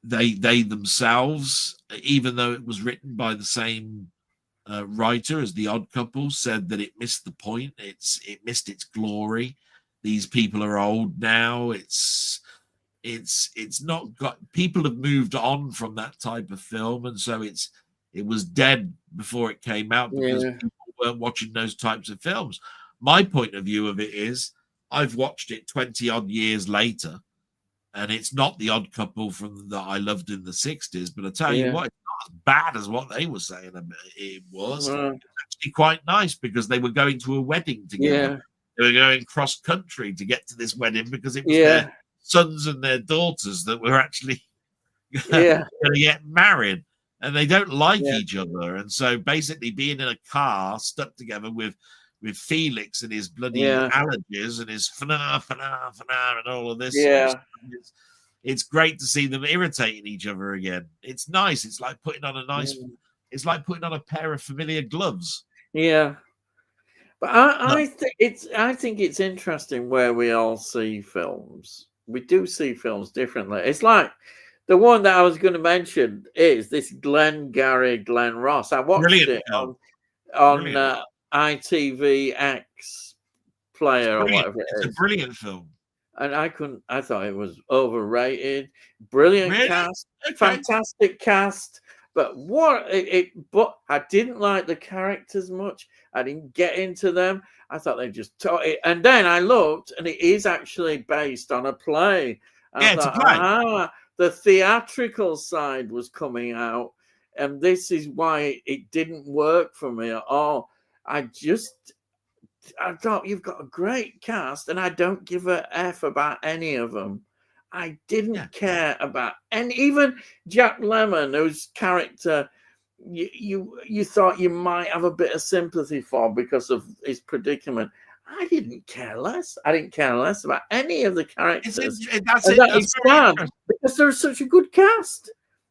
They themselves, even though it was written by the same writer as The Odd Couple, said that it missed the point. It missed its glory. These people are old now. It's not got, people have moved on from that type of film, and so it was dead before it came out because people weren't watching those types of films. My point of view of it is, I've watched it 20 odd years later, and it's not The Odd Couple from that I loved in the 60s, but I tell you what, it's not as bad as what they were saying it was. It was actually quite nice because they were going to a wedding together. They were going cross country to get to this wedding because it was their sons and their daughters that were actually going to get married, and they don't like each other. And so basically being in a car stuck together with Felix and his bloody allergies and his fana and all of this sort of stuff, it's great to see them irritating each other again. It's nice. It's like putting on it's like putting on a pair of familiar gloves. Yeah. But I think it's interesting where we all see films. We do see films differently. It's like the one that I was going to mention is this Glenn Ross. I watched it on ITVX player or whatever it is. It's a brilliant film. And I thought it was overrated. Brilliant cast, fantastic cast. But but I didn't like the characters much. I didn't get into them. I thought they just taught it. And then I looked, and it is actually based on a play. And I thought, it's a play. The theatrical side was coming out, and this is why it didn't work for me at all. I thought, you've got a great cast, and I don't give a F about any of them. I didn't care about, and even Jack Lemmon, whose character you thought you might have a bit of sympathy for because of his predicament. I didn't care less. I didn't care less about any of the characters. Because there's such a good cast.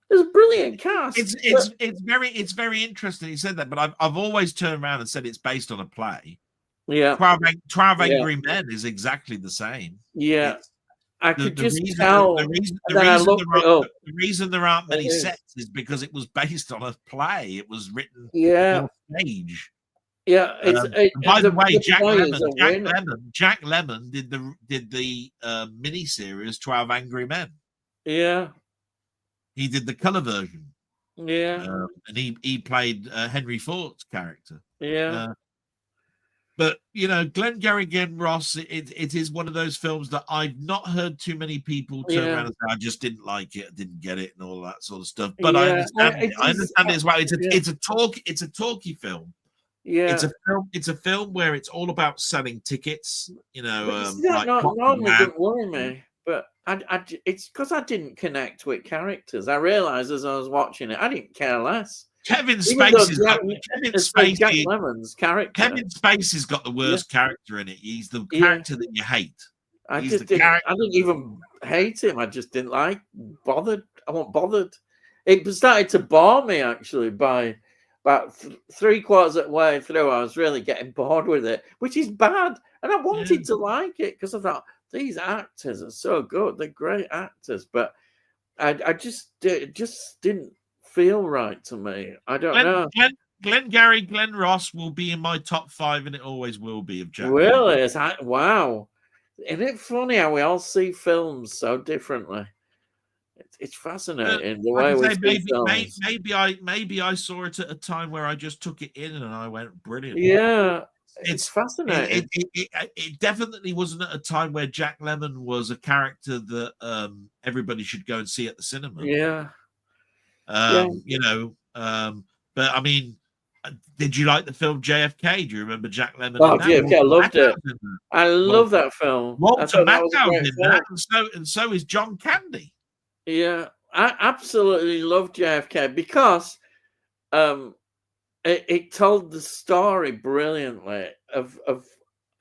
There's a brilliant cast. It's very interesting you said that, but I've always turned around and said it's based on a play. Yeah, 12 Angry Men is exactly the same. Yeah, I could just tell. The reason there aren't many sets is because it was based on a play. It was written on stage. Yeah, by the way, Jack Lemmon did the mini series 12 Angry Men. Yeah, he did the color version. Yeah, and he played Henry Ford's character. Yeah. But Glengarry Ross, it is one of those films that I've not heard too many people turn around and say, I just didn't like it, I didn't get it, and all that sort of stuff. But I understand it. I understand it as well. It's a talky film. Yeah, it's a film where it's all about selling tickets. That normally doesn't worry me, but it's because I didn't connect with characters. I realized as I was watching it, I didn't care less. Kevin Spacey's Jack Lemmon's character. Kevin Spacey's got the worst character in it. He's the character that you hate. I didn't even hate him. I just didn't I wasn't bothered. It started to bore me actually by about 3/4 of the way through. I was really getting bored with it, which is bad. And I wanted to like it because I thought these actors are so good. They're great actors, but I just didn't feel right to me. I don't know. Glenn Ross will be in my top 5, and it always will be of Jack. Really? Wow. Isn't it funny how we all see films so differently? It's But fascinating the like I way we say, see films. maybe I saw it at a time where I just took it in and I went brilliant. Yeah, it's It's fascinating. it definitely wasn't at a time where Jack Lemmon was a character that everybody should go and see at the cinema. Yeah, yeah. You know, but I mean, did you like the film JFK? Do you remember Jack Lemmon in Oh, that? JFK, I Walter loved it. Mattau's in that. I love Walter, that film. I Walter thought that was a Mattau's great in that, film. and so is John Candy. Yeah, I absolutely love JFK because um, it told the story brilliantly of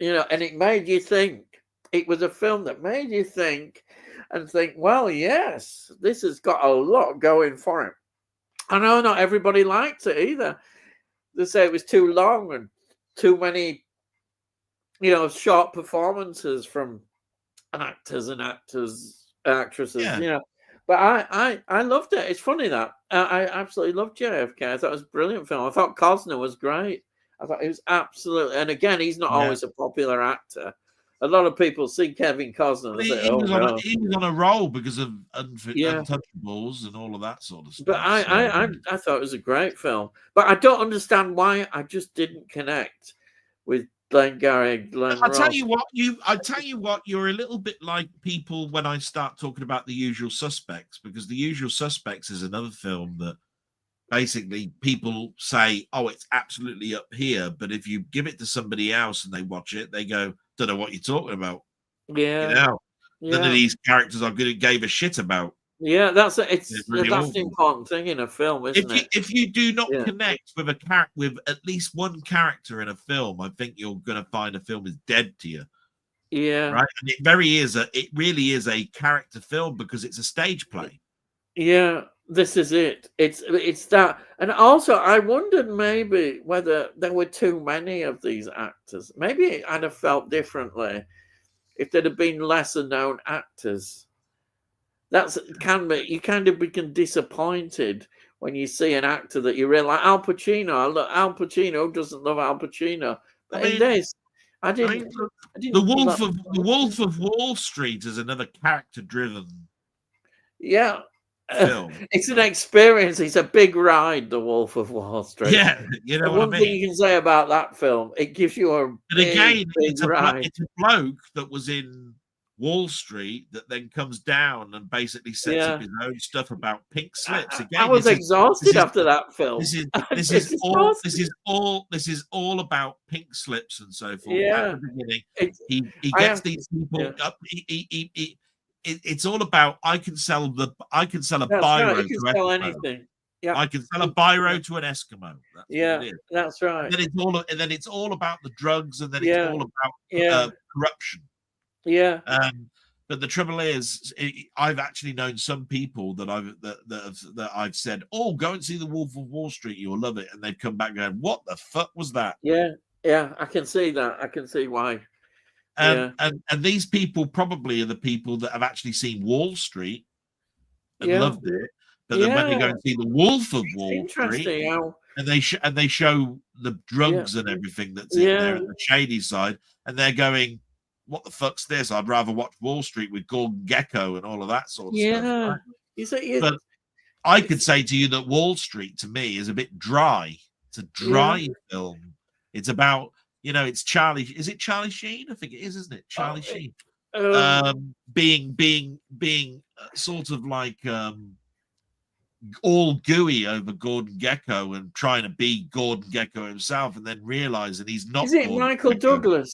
and it made you think. It was a film that made you think and think, well, yes, this has got a lot going for it. I know not everybody liked it either. They say it was too long and too many, short performances from actors and actresses, Yeah, But I loved it. It's funny that I absolutely loved JFK. I thought it was a brilliant film. I thought Costner was great. I thought he was absolutely, and again, he's not yeah. always a popular actor. A lot of people see Kevin Costner and say, He "Oh was on no, he was on a roll because of yeah." Untouchables and all of that sort of But stuff. So I thought it was a great film. But I don't understand why I just didn't connect with Glenn Ross. I tell you what, you're a little bit like people when I start talking about The Usual Suspects, because The Usual Suspects is another film that basically people say, oh, it's absolutely up here, but if you give it to somebody else and they watch it, they go, don't know what you're talking about. Yeah, None of yeah. these characters I gave a shit about. Yeah, that's It's it's really that's the awful. important thing in a film, isn't it? If you do not Yeah, connect with a character, with at least one character in a film, I think you're going to find a film is dead to you. yeah, Right, and it really is a character film because it's a stage play. yeah. This is it. It's that, and also I wondered maybe whether there were too many of these actors. Maybe I'd have felt differently if there'd have been lesser known actors. That's can be you kind of become disappointed when you see an actor that you really like. Al Pacino. I look, Al Pacino doesn't love Al Pacino, I but in mean, this, I I didn't. mean, I didn't love that. The Wolf of Wall Street is another character-driven Yeah. film. It's an experience. It's a big ride, The Wolf of Wall Street. Yeah, you know And what I one thing mean. you can say about that film, it gives you a And big, again, big ride. it's a bloke that was in Wall Street that then comes down and basically sets up Yeah. his own stuff about pink slips. I Again, was this exhausted is after that film. It's exhausted. this is all about pink slips and so forth. At Yeah. the beginning, It's, he I gets have, these yeah. people up. It's all about I can sell a That's right. biro You can to sell Eskimo. anything. Yeah. I can sell a biro to an Eskimo. That's what it Yeah. is. That's right. And then it's all about the drugs, and then it's Yeah. all about Yeah. corruption. Yeah. But the trouble is, I've actually known some people that I've said, "Oh, go and see The Wolf of Wall Street. You'll love it," and they've come back going, "What the fuck was that?" Yeah. Yeah. I can see that. I can see why. Yeah. And these people probably are the people that have actually seen Wall Street and Yeah. loved it, but then when they go Yeah. and see The Wolf of It's Wall Street, interesting how. and they show the Yeah. drugs and everything that's in there Yeah. and the shady side, and they're going, "What the fuck's this? I'd rather watch Wall Street with Gordon Gecko and all of that sort of stuff." Yeah. Right? You say But I could say to you that Wall Street to me is a bit dry. It's a dry film. It's about, it's Charlie. Is it Charlie Sheen? I think it is, isn't it? Charlie Sheen. Being sort of like all gooey over Gordon Gecko and trying to be Gordon Gecko himself, and then realizing he's not. Is it Gordon Michael Gecko. Douglas?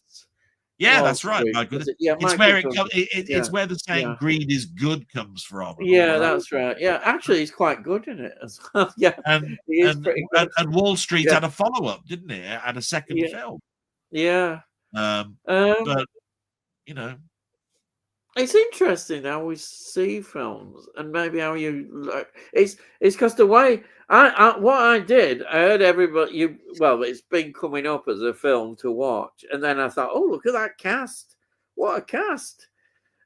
Yeah, Wall that's right, Street, Michael. is it? Yeah, It's Michael where Douglas. it's where the saying Yeah. "greed is good" comes from. and all Yeah, of that. that's right. Yeah, actually, he's quite good in it as well. Yeah, And he is pretty good. and Wall Street Yeah. had a follow-up, didn't it? It had a second Yeah. film. Yeah. But It's interesting how we see films and maybe how you like. It's because the way what I did, I heard everybody. It's been coming up as a film to watch, and then I thought, oh, look at that cast! What a cast!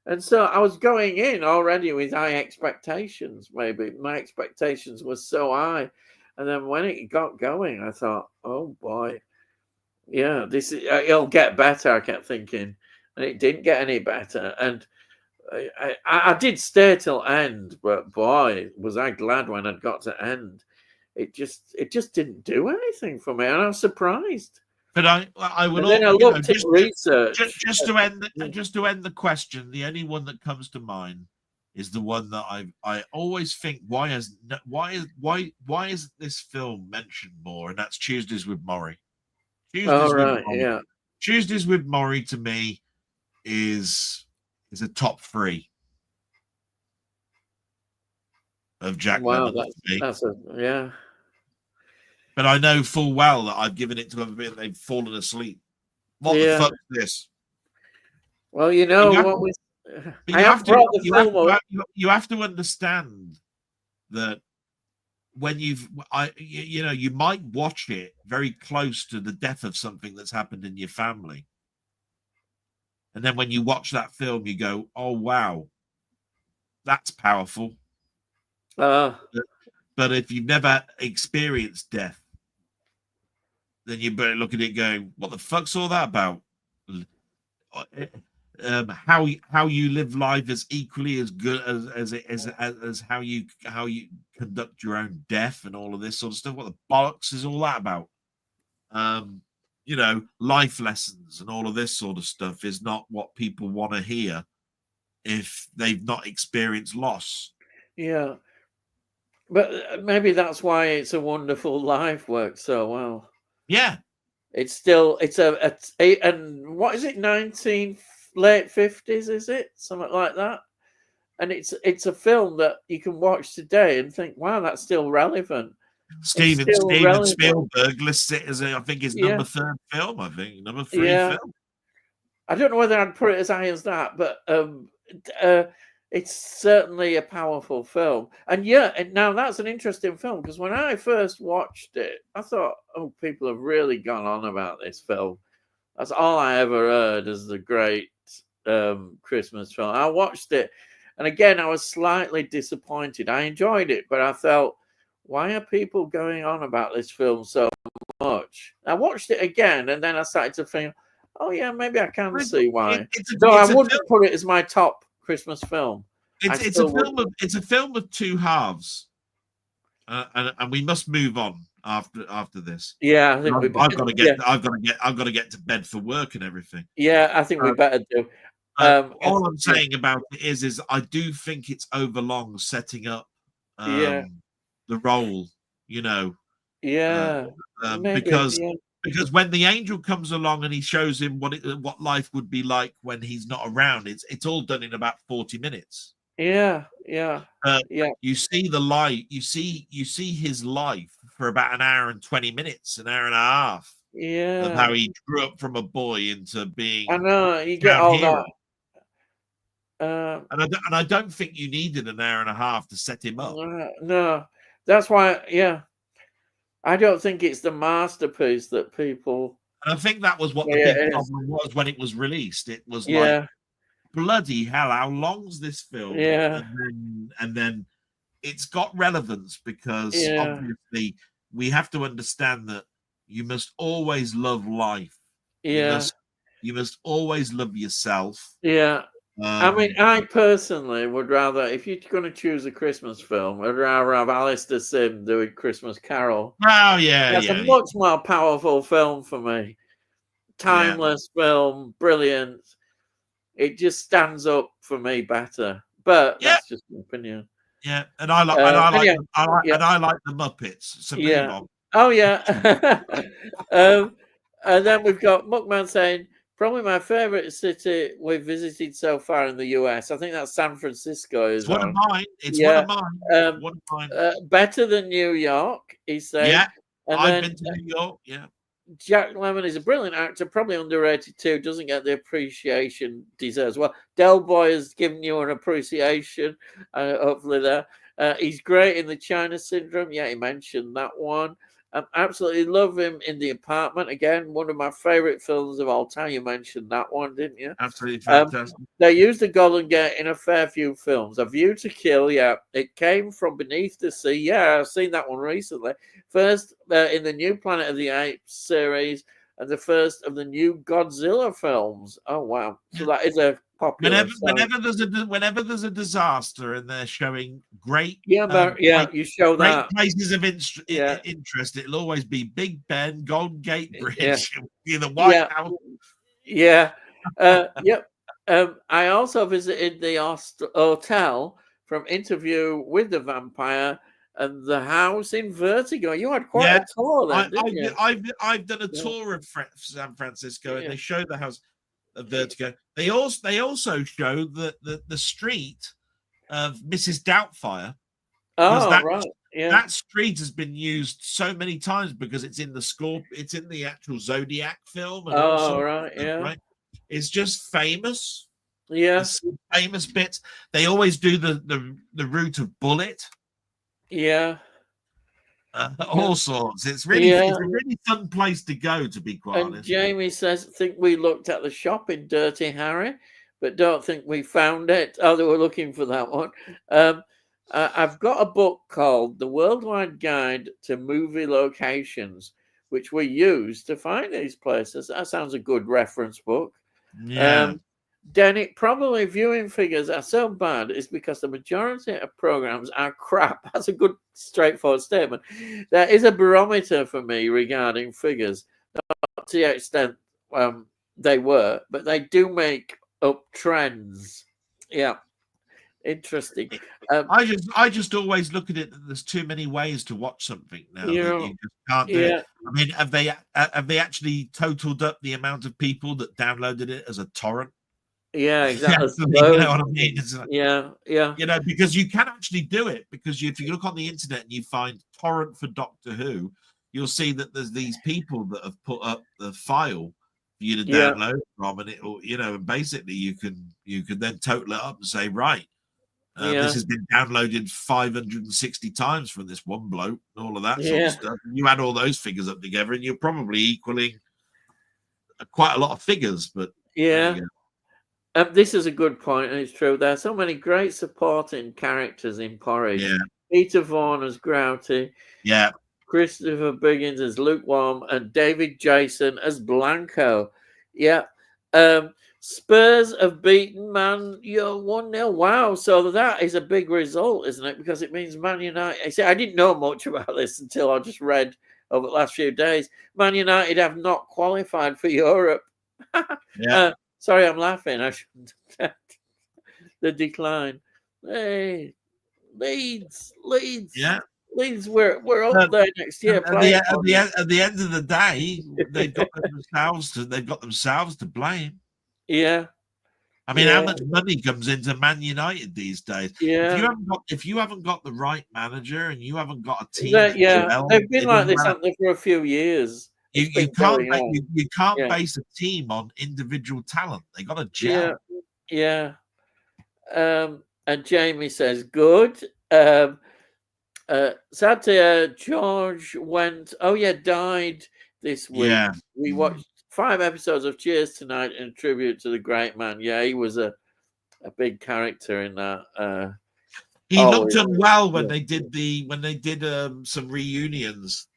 And so I was going in already with high expectations. Maybe my expectations were so high, and then when it got going, I thought, oh boy, yeah, this is it'll get better. I kept thinking, and it didn't get any better. And I did stay till end, but boy, was I glad when I'd got to end. It just didn't do anything for me, and I was surprised. But I would And then I all, looked at research. just to end the question, the only one that comes to mind is the one that I always think, why isn't this film mentioned more? And that's Tuesdays with Maury. All Tuesdays with right, Maury. yeah. Tuesdays with Maury to me is a top 3 of Jack Wow, Lemmon. yeah. But I know full well that I've given it to them and they've fallen asleep. What the Yeah. fuck is this? Well, you know what we. I have brought the film up. You have to understand that when you might watch it very close to the death of something that's happened in your family, and then when you watch that film, you go, "Oh wow, that's powerful." But if you've never experienced death, then you better look at it going, "What the fuck's all that about?" How you live life is equally as good as how you conduct your own death and all of this sort of stuff. What the bollocks is all that about? Life lessons and all of this sort of stuff is not what people want to hear if they've not experienced loss. Yeah, but maybe that's why It's a Wonderful Life works so well. Yeah, it's and what is it, late 50s, is it something like that? And it's a film that you can watch today and think, wow, that's still relevant. Steven Spielberg lists it as I think his number 3rd film. I think number 3 film. I don't know whether I'd put it as high as that, but it's certainly a powerful film. And now that's an interesting film, because when I first watched it, I thought, oh, people have really gone on about this film. That's all I ever heard as the great Christmas film. I watched it, and again, I was slightly disappointed. I enjoyed it, but I felt, why are people going on about this film so much? I watched it again, and then I started to think, oh yeah, maybe I can see why. I wouldn't put it as my top Christmas film. It's a film of 2 halves, and we must move on after this. Yeah, I think I've got to get to bed for work and everything. Yeah, I think we better do. All I'm saying about it is I do think it's overlong setting up the role, because when the angel comes along and he shows him what life would be like when he's not around, it's all done in about 40 minutes. Yeah. You see the light, you see his life for about an hour and 20 minutes, an hour and a half. Yeah. Of how he grew up from a boy into being. I know, you get all hero. that. And I don't think you needed an hour and a half to set him up. No, that's why. Yeah, I don't think it's the masterpiece that people. And I think that was what the big problem was when it was released. It was like, bloody hell, how long's this film? Yeah, and then it's got relevance because obviously we have to understand that you must always love life. Yeah, you must always love yourself. Yeah. I mean, I personally would rather, if you're going to choose a Christmas film, I'd rather have Alistair Sim doing Christmas Carol. Oh, yeah. That's a much more powerful film for me. Timeless film, brilliant. It just stands up for me better. But that's just my opinion. Yeah, and I like the Muppets. So move on. Oh yeah. And then we've got Muckman saying, probably my favorite city we've visited so far in the US. I think that's San Francisco. It's one of mine. It's one of mine. Better than New York, he said. Yeah, I've been to New York. Yeah. Jack Lemmon is a brilliant actor, probably underrated too. Doesn't get the appreciation deserves. Well, Delboy has given you an appreciation, hopefully there. He's great in The China Syndrome. Yeah, he mentioned that one. Absolutely love him in The Apartment. Again, one of my favorite films of all time. You mentioned that one, didn't you? Absolutely fantastic. They used the Golden Gate in a fair few films. A View to Kill, yeah. It Came from Beneath the Sea. Yeah, I've seen that one recently. First in the new Planet of the Apes series and the first of the new Godzilla films. Oh, wow. So that is popular. Whenever there's a disaster and they're showing great you show great that. places of Yeah, interest, it'll always be Big Ben, Golden Gate yeah, Bridge, the White yeah, House. yeah. Yep. I also visited the hotel from Interview with the Vampire and the house in Vertigo. You had quite a tour then, didn't you? I've done a Yeah. tour of San Francisco, and Yeah. they show the house of Vertigo. They also show the street of Mrs. Doubtfire, because Oh, right. Yeah. that street has been used so many times because it's in it's in the actual Zodiac film and all Oh, sorts right. of stuff, Yeah. right? It's just famous. Yeah. There's some famous bits. They always do the route of Bullet. Yeah. All sorts. It's a really fun place to go, to be quite honest. Jamie says, think we looked at the shop in Dirty Harry, but don't think we found it. Oh, they were looking for that one. I've got a book called The Worldwide Guide to Movie Locations, which we use to find these places. That sounds a good reference book. Yeah. Denick, probably viewing figures are so bad is because the majority of programs are crap. That's a good, straightforward statement. There is a barometer for me regarding figures, not to the extent they were, but they do make up trends. Yeah, interesting. I just always look at it that there's too many ways to watch something now that you just can't do it. I mean, have they actually totaled up the amount of people that downloaded it as a torrent? Yeah, exactly. You know what I mean? Yeah. You know, because you can actually do it. Because if you look on the internet and you find torrent for Doctor Who, you'll see that there's these people that have put up the file for you to download from, and it will, you know, and basically you can then total it up and say, right, this has been downloaded 560 times from this one bloke and all of that sort of stuff. And you add all those figures up together, and you're probably equaling quite a lot of figures. But this is a good point, and it's true. There are so many great supporting characters in Porridge. Yeah. Peter Vaughan as Grouty. Yeah. Christopher Biggins as Lukewarm, and David Jason as Blanco. Yeah. Spurs have beaten Man You're 1-0. Wow. So that is a big result, isn't it? Because it means Man United. See, I didn't know much about this until I just read over the last few days. Man United have not qualified for Europe. Sorry, I'm laughing. I shouldn't. The decline. Hey, Leeds. Yeah. Leeds, we're up there next year. At the end of the day, they've got themselves to blame. Yeah. I mean, how much money comes into Man United these days? Yeah. If you haven't got the right manager and you haven't got a team, they've been like this, haven't they, for a few years. You can't base a team on individual talent. They got to gel. Yeah. And Jamie says, good. Sad George died this week. Yeah. We watched 5 episodes of Cheers tonight in tribute to the great man. Yeah, he was a big character in that. He looked unwell when they did some reunions.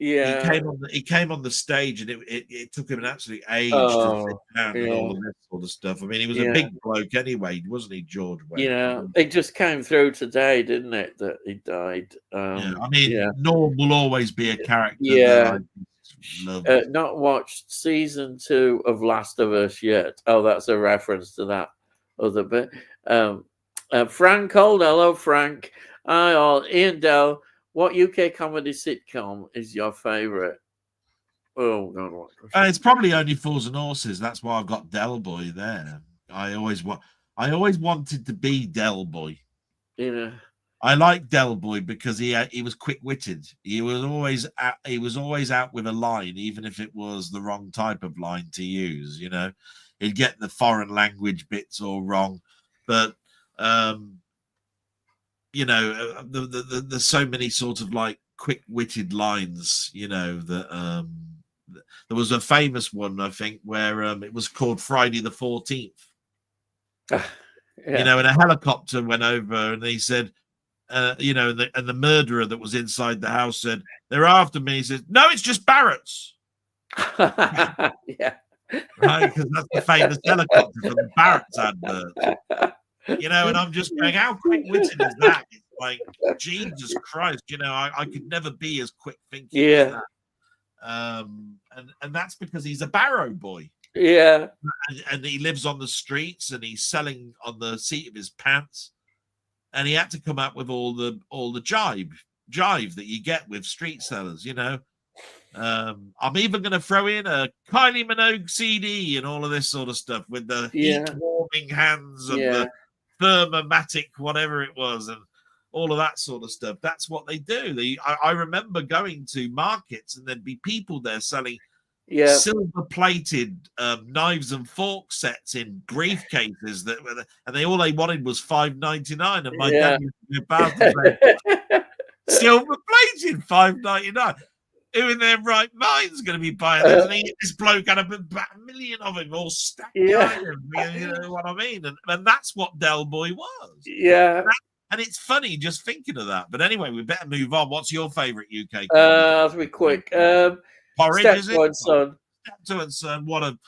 Yeah, he came on the stage, and it took him an absolute age to sit down and all of this sort of stuff. I mean, he was a big bloke anyway, wasn't he, George? It just came through today, didn't it, that he died? I mean, Norm will always be a character. Yeah, not watched season 2 of Last of Us yet. Oh, that's a reference to that other bit. Frank Cole, hello, Frank. Ian Dell. What UK comedy sitcom is your favourite? Oh God, what question? It's probably Only Fools and Horses. That's why I've got Delboy there. I always wanted to be Delboy. Yeah. I like Delboy because he was quick-witted. He was always out with a line, even if it was the wrong type of line to use. You know, he'd get the foreign language bits all wrong, but you know, there's so many sort of like quick-witted lines. You know that there was a famous one, I think, where it was called Friday the 14th. You know, and a helicopter went over, and he said, you know, and the murderer that was inside the house said, "They're after me." He said, "No, it's just Barrett's." Yeah. right? Because that's the famous helicopter from the Barrett's adverts. You know, and I'm just going, how quick-witted is that? It's like, Jesus Christ, you know, I could never be as quick thinking as Yeah. that. And that's because he's a barrow boy. Yeah. And he lives on the streets and he's selling on the seat of his pants. And he had to come up with all the jive that you get with street sellers, you know. I'm even going to throw in a Kylie Minogue CD and all of this sort of stuff with the heat warming hands of the Thermomatic, whatever it was, and all of that sort of stuff. That's what they do. I remember going to markets and there'd be people there selling silver-plated knives and fork sets in briefcases and all they wanted was $5.99. And my dad used to be about to say, silver-plated $5.99. Who in their right mind's going to be buying this? And this bloke had about 1 million of them all stacked behind him. You know what I mean? And that's what Delboy was. Yeah. And it's funny just thinking of that. But anyway, we better move on. What's your favourite UK? I'll be quick. Porridge, is it? Steptoe and Son. What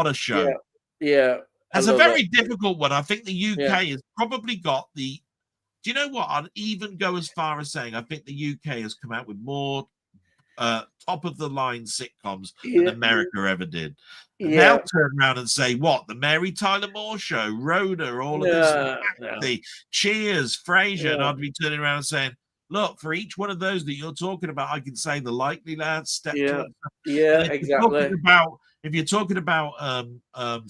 a show. Yeah. It's a very difficult one. I think the UK has probably got the... Do you know what? I'd even go as far as saying I think the UK has come out with more top of the line sitcoms than America ever did. And they'll turn around and say, what? The Mary Tyler Moore Show, Rhoda, all of this, Cheers, Frasier. And I'd be turning around and saying, look, for each one of those that you're talking about, I can say the Likely Lads, Steptoe. Exactly. If you're talking about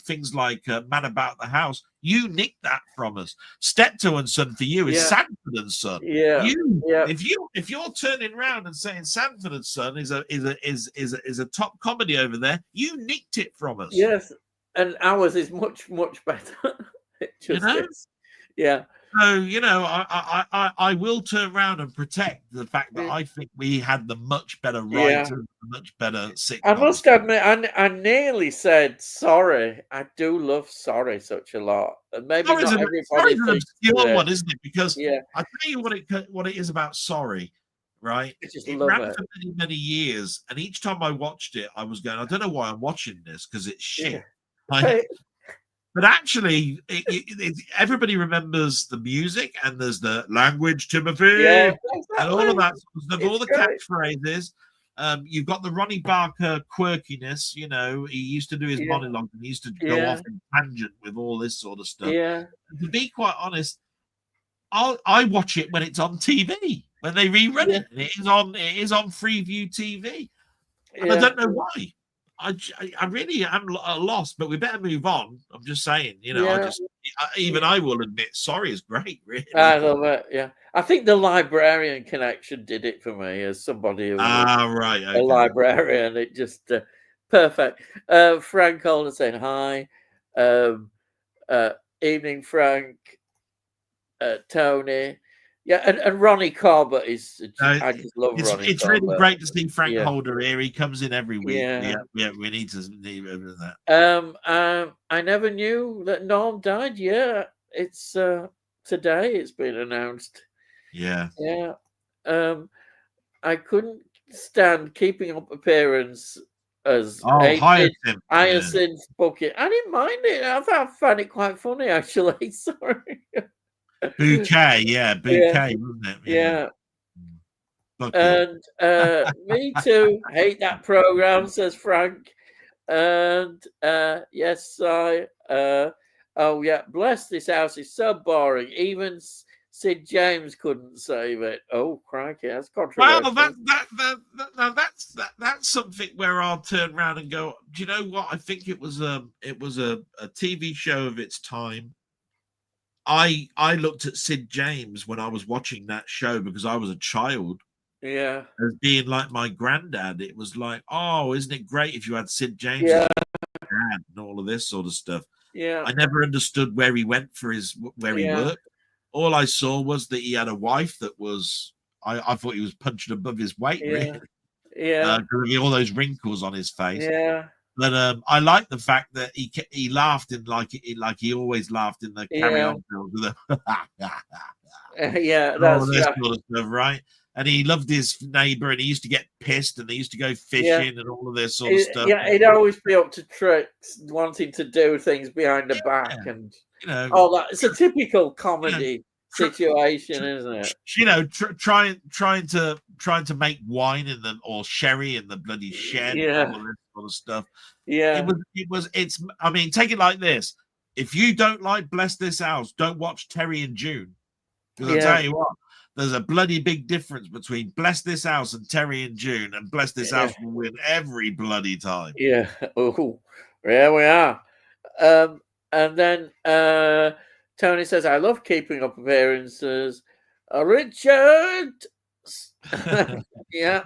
things like Man About the House, you nicked that from us. Steptoe and Son for you is Sanford and Son. If you're turning around and saying Sanford and Son is a top comedy over there, you nicked it from us. Yes, and ours is much better. It just is. Yeah. So, you know, I will turn around and protect the fact that I think we had the much better writers, much better sitcoms. I must admit, I nearly said Sorry. I do love Sorry such a lot. Maybe not everybody. Sorry's an obscure one, isn't it? Because I tell you what it is about Sorry, right? It ran for many years, and each time I watched it, I was going, I don't know why I'm watching this because it's shit. But actually, everybody remembers the music, and there's the language, Timothy, and all of that stuff, all the catchphrases. You've got the Ronnie Barker quirkiness. You know, he used to do his monologue, and he used to go off in tangent with all this sort of stuff. And to be quite honest, I watch it when it's on TV, when they rerun it. And it is on Freeview TV, and I don't know why. I really am lost, but we better move on. I'm just saying, you know, I will admit, Sorry is great, really. I love it. Yeah, I think the Librarian connection did it for me as somebody who was a librarian. It just perfect. Frank Holden saying hi. Evening, Frank. Tony. Yeah, and Ronnie Corbett is. I just love Ronnie. It's Corbett. Really great to see Frank Holder here. He comes in every week. Yeah, we need that. I never knew that Norm died. Yeah, it's today. It's been announced. Yeah. I couldn't stand Keeping Up Appearance as Hyacinth Bucket. I didn't mind it. I found it quite funny, actually. Sorry. Bouquet, wasn't it? Yeah. And me too. Hate that program, says Frank. And yes, bless this house is so boring. Even Sid James couldn't save it. Oh, crikey, that's controversial. Well, that's something where I'll turn around and go, do you know what? I think it was a TV show of its time. I looked at Sid James when I was watching that show because I was a child. Yeah. As being like my granddad. It was like, oh, isn't it great if you had Sid James as dad and all of this sort of stuff. Yeah. I never understood where he went for he worked. All I saw was that he had a wife that was, I thought he was punching above his weight, really. Yeah. All those wrinkles on his face. Yeah. But I like the fact that he laughed in like he always laughed in the Carry On film. Yeah, all that's this sort of stuff, right? and he loved his neighbor, and he used to get pissed, and they used to go fishing and all of this sort of stuff. Yeah, he'd always be up to tricks, wanting to do things behind the back, Yeah, and you know, all that. It's a typical you know, comedy tr- situation, isn't it? you know, trying to make wine in the or sherry in the bloody shed and all Yeah, of this sort of stuff. yeah, It's. I mean, take it like this: if you don't like Bless This House, don't watch Terry and June, because I yeah, tell you what, there's a bloody big difference between Bless This House and Terry and June, and Bless This yeah, House will win every bloody time. yeah. Oh, there we are. Um, and then Tony says, "I love keeping up appearances." Richard, yeah.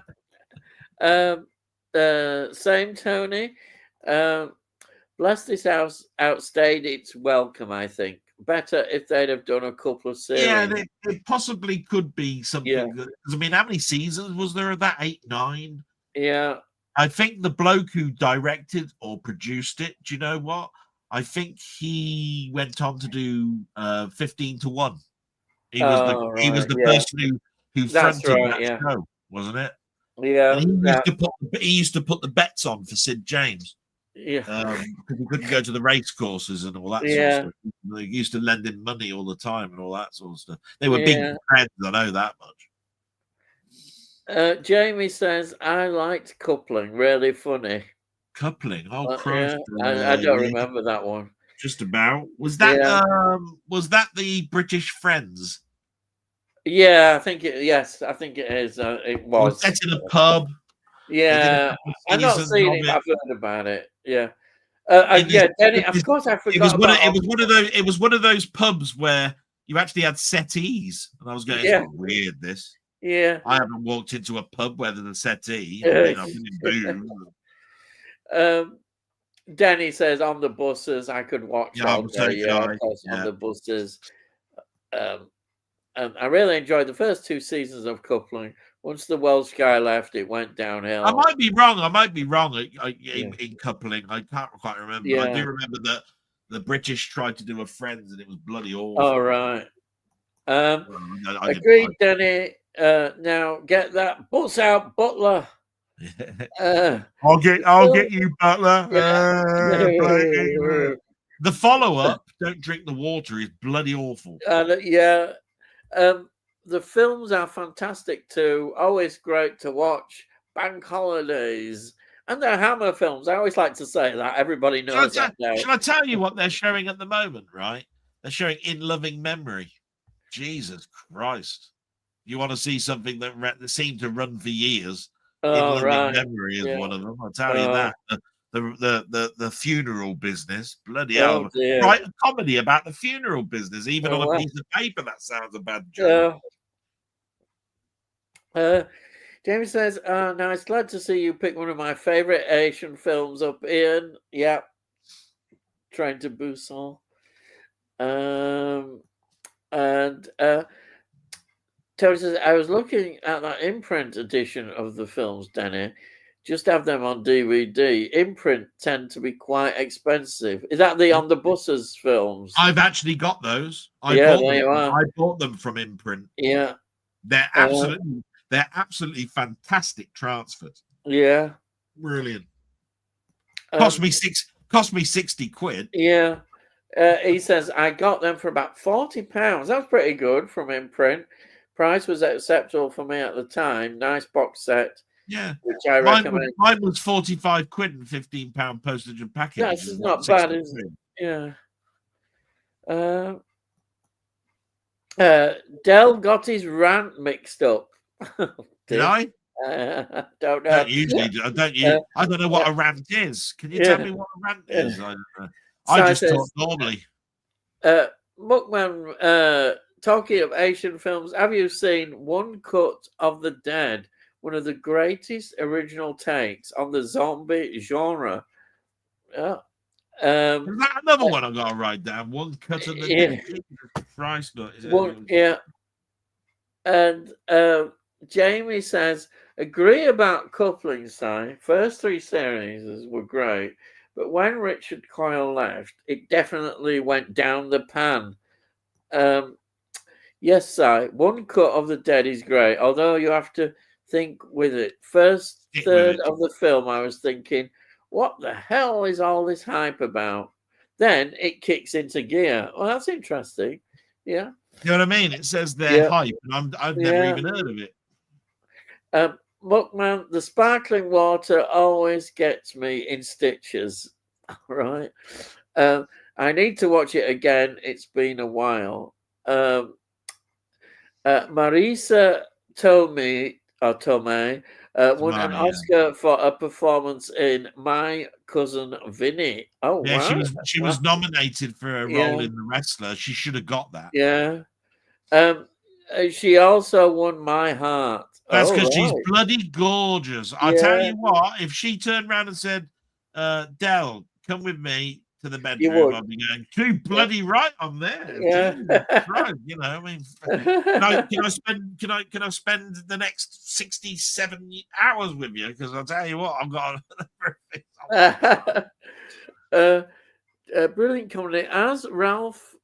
Same Tony. Um, Bless This House outstayed its welcome, I think. Better if they'd have done a couple of Yeah, series. it possibly could be Yeah, something that. I mean, how many seasons was there of that? 8, 9. yeah. I think the bloke who directed or produced it. Do you know what? I think he went on to do 15 to 1. He was the Oh, right. Yeah, person who that's fronted right. that Yeah, show, wasn't it? And yeah, he used to put the bets on for Sid James yeah, because he couldn't go to the race courses and all that sort of yeah, stuff. They used to lend him money all the time and all that sort of stuff. They were big yeah. friends, I know that much. Jamie says, "I liked Coupling. Really funny." Coupling, oh Yeah, Christ, I don't yeah, remember that one. just about. Yeah, Was that the British Friends? yeah. Yes, I think it is. It It was was. set in a pub. They did a Yeah, couple of I've not seasons seen of it, but it. I've heard about it. Yeah. In this, Yeah, Denny. in Of this course, I it was forgot about. one of those. It was one of those pubs where you actually had settees, and I was going, "It's Yeah, weird." This yeah. I haven't walked into a pub where there's a settee. I mean, I've been in booze. um, Denny says on the buses I could watch Yeah, all so day. could Yeah, of I. course, on Yeah, the buses. Um, and I really enjoyed the first 2 seasons of Coupling. Once the Welsh guy left, it went I downhill. might be wrong. I might be wrong Yeah, in coupling. I can't quite remember, but I yeah. do remember that the British tried to do a Friends, and it was bloody All awful. right. Well, I didn't Agreed, like Denny. Now get that bus out, Butler. it. Uh, I'll get you, Butler. yeah. The follow up, Don't Drink the Water, is bloody awful. Yeah. Um, the films are fantastic too. Always great to watch. Bank holidays. And they're Hammer films. I always like to say that. Everybody knows that now. Shall I tell you what they're showing at the moment, right? They're showing In Loving Memory. Jesus Christ. You want to see something that seemed to run for years? In Oh, Loving right. Memory is Yeah. one of them. I'll tell you Oh, that. The funeral business, bloody oh hell! dear. Write a comedy about the funeral business, even Oh, on a well. piece of paper. That sounds a bad joke. Uh, James says, now it's glad to see you pick one of my favorite Asian films up, Ian. Yeah. Train to Busan. And Tony says, I was looking at that imprint edition of the films, Danny. Just have them on DVD. Imprint tend to be quite expensive. Is that the On the Buses films? I've actually got those. Yeah, there you are. I bought them from Imprint. Yeah. They're absolutely fantastic transfers. Yeah. Brilliant. Cost me 60 quid. Yeah. He says, I got them for about £40. That's pretty good from Imprint. Price was acceptable for me at the time. Nice box set. Yeah. Which I recommend. Mine was 45 quid and £15 postage and package. That's not bad, is it? Yeah. Del got his rant mixed up. Did I? Don't know. I don't know what a rant is. Can you tell me what a rant is? I don't know. I just talk normally. Muckman, talking of Asian films, have you seen One Cut of the Dead? One of the greatest original takes on the zombie genre. Yeah. Is that another one I got to write down? One Cut of the Dead. Jesus Christ, yeah. And Jamie says, agree about Coupling, Si. First 3 series were great, but when Richard Coyle left, it definitely went down the pan. Yes, Si. One cut of the dead is great, although you have to think with it. First Stick with third it. of the film, I was thinking, what the hell is all this hype about? Then it kicks into gear. Well, that's interesting. Yeah. You know what I mean? It says they're Yeah. hype, and I've never Yeah. even heard of it. Muckman, the sparkling water always gets me in stitches. Right. Um, I need to watch it again. It's been a while. Um, Marisa Tomei won an Tamale, yeah. Oscar for a performance in My Cousin Vinny. Oh, Yeah, wow. she was nominated for a role Yeah, in The Wrestler. She should have got that. yeah. Um, she also won My Heart. That's Oh, because she's right. bloody gorgeous. I'll tell Yeah, you what, if she turned around and said, Del, come with me to the you bedroom, would. I'd be going, too Yeah, bloody right on there. yeah. Jesus Christ, you know, I mean, can I spend the next 67 hours with you? Because I'll tell you what, I've got Brilliant comedy. As Ralph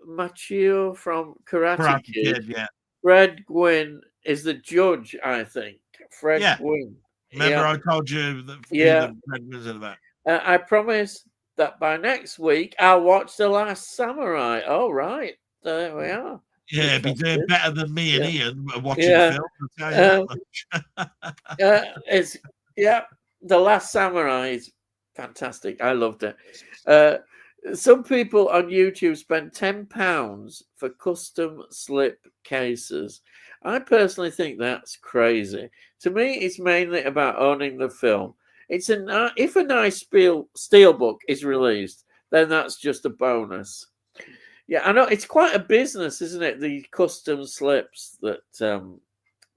Macchio from Karate Karate Kid, Kid, yeah. Fred Gwynn is the judge, I think. Fred Yeah. Gwynn. Remember Yeah, I told you that who yeah. the red was about? I promise that by next week I'll watch The Last Samurai. Oh, right. There we are. Yeah, be doing Interesting. better than me and Yeah. Ian watching Yeah. film, I'll tell you that Um, much. it's, yeah. The Last Samurai is fantastic. I loved it. Uh, some people on YouTube spend £10 for custom slip cases. I personally think that's crazy. To me, it's mainly about owning the film. It's if a nice steelbook is released, then that's just a bonus. Yeah, I know it's quite a business, isn't it? The custom slips that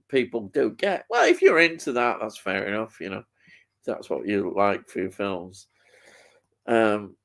people do get. Well, if you're into that, that's fair enough. You know, that's what you like for your films. Um,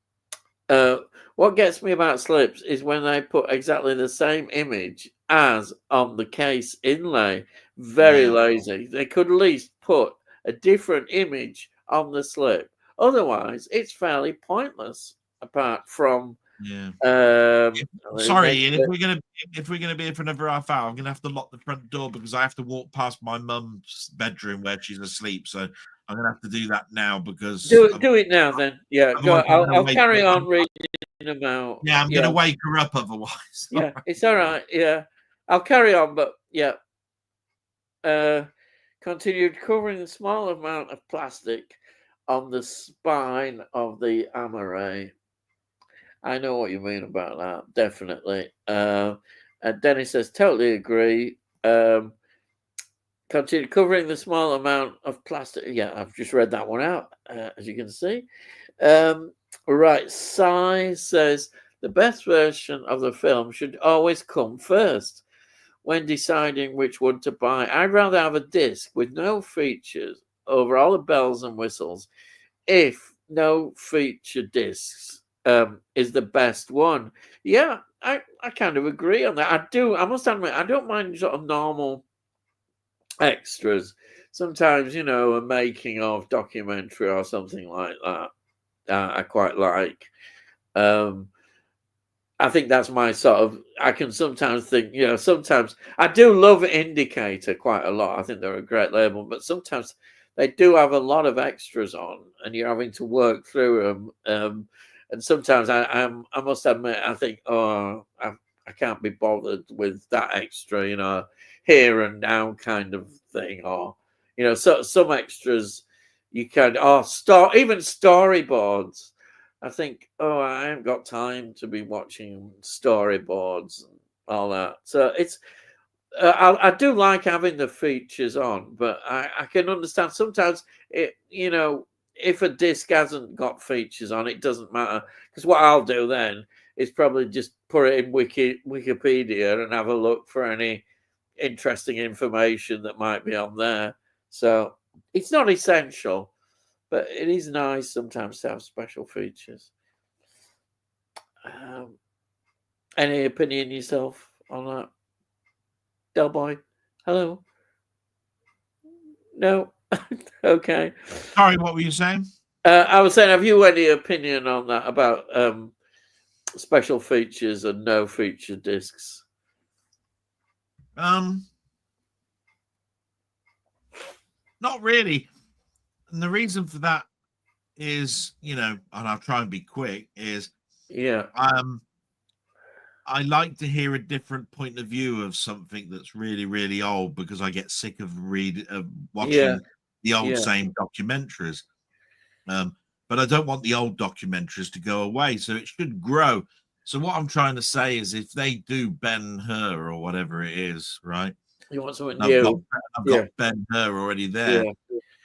uh, what gets me about slips is when they put exactly the same image as on the case inlay. Very Yeah, lazy. They could at least put a different image on the slip. Otherwise, it's fairly pointless. Apart from yeah. they Sorry, make Ian, it. if we're gonna be here for another half hour, I'm gonna have to lock the front door because I have to walk past my mum's bedroom where she's asleep. So I'm gonna have to do that now because Do it now then. Yeah, go. otherwise I'm gonna I'll wake. carry on reading them out. Yeah, I'm Yeah, gonna wake her up otherwise. yeah, it's all right. Yeah, I'll carry on, but yeah. Continued covering the small amount of plastic on the spine of the Amaray. I know what you mean about that, definitely. And Dennis says, totally agree. Continue covering the small amount of plastic. Yeah, I've just read that one out, as you can see. Right, Sai says, the best version of the film should always come first when deciding which one to buy. I'd rather have a disc with no features over all the bells and whistles if no feature discs is the best one. Yeah, I kind of agree on that. I must admit, I don't mind sort of normal extras. Sometimes, you know, a making of documentary or something like that, I quite like. Um, I think that's my sort of. I can sometimes think, you know, sometimes I do love Indicator quite a lot. I think they're a great label, but sometimes they do have a lot of extras on, and you're having to work through them. And sometimes I must admit, I think, oh, I can't be bothered with that extra, you know, here and now kind of thing, or you know, so some extras you can, even storyboards. I think, oh, I haven't got time to be watching storyboards and all that. So it's, I do like having the features on, but I can understand sometimes it, you know, if a disc hasn't got features on, it doesn't matter. Because what I'll do then is probably just put it in Wikipedia and have a look for any interesting information that might be on there. So it's not essential, but it is nice sometimes to have special features. Any opinion yourself on that? Delboy? Hello? No? Okay. Sorry, what were you saying? I was saying, have you any opinion on that about special features and no feature discs? Not really. And the reason for that is, and I'll try and be quick, is Yeah. I like to hear a different point of view of something that's really, really old, because I get sick of watching the old Yeah. same documentaries. But I don't want the old documentaries to go away, so it should grow. So what I'm trying to say is, if they do Ben-Hur or whatever it is, right? You want something I've got new? I've Yeah. got Ben-Hur already there. Yeah.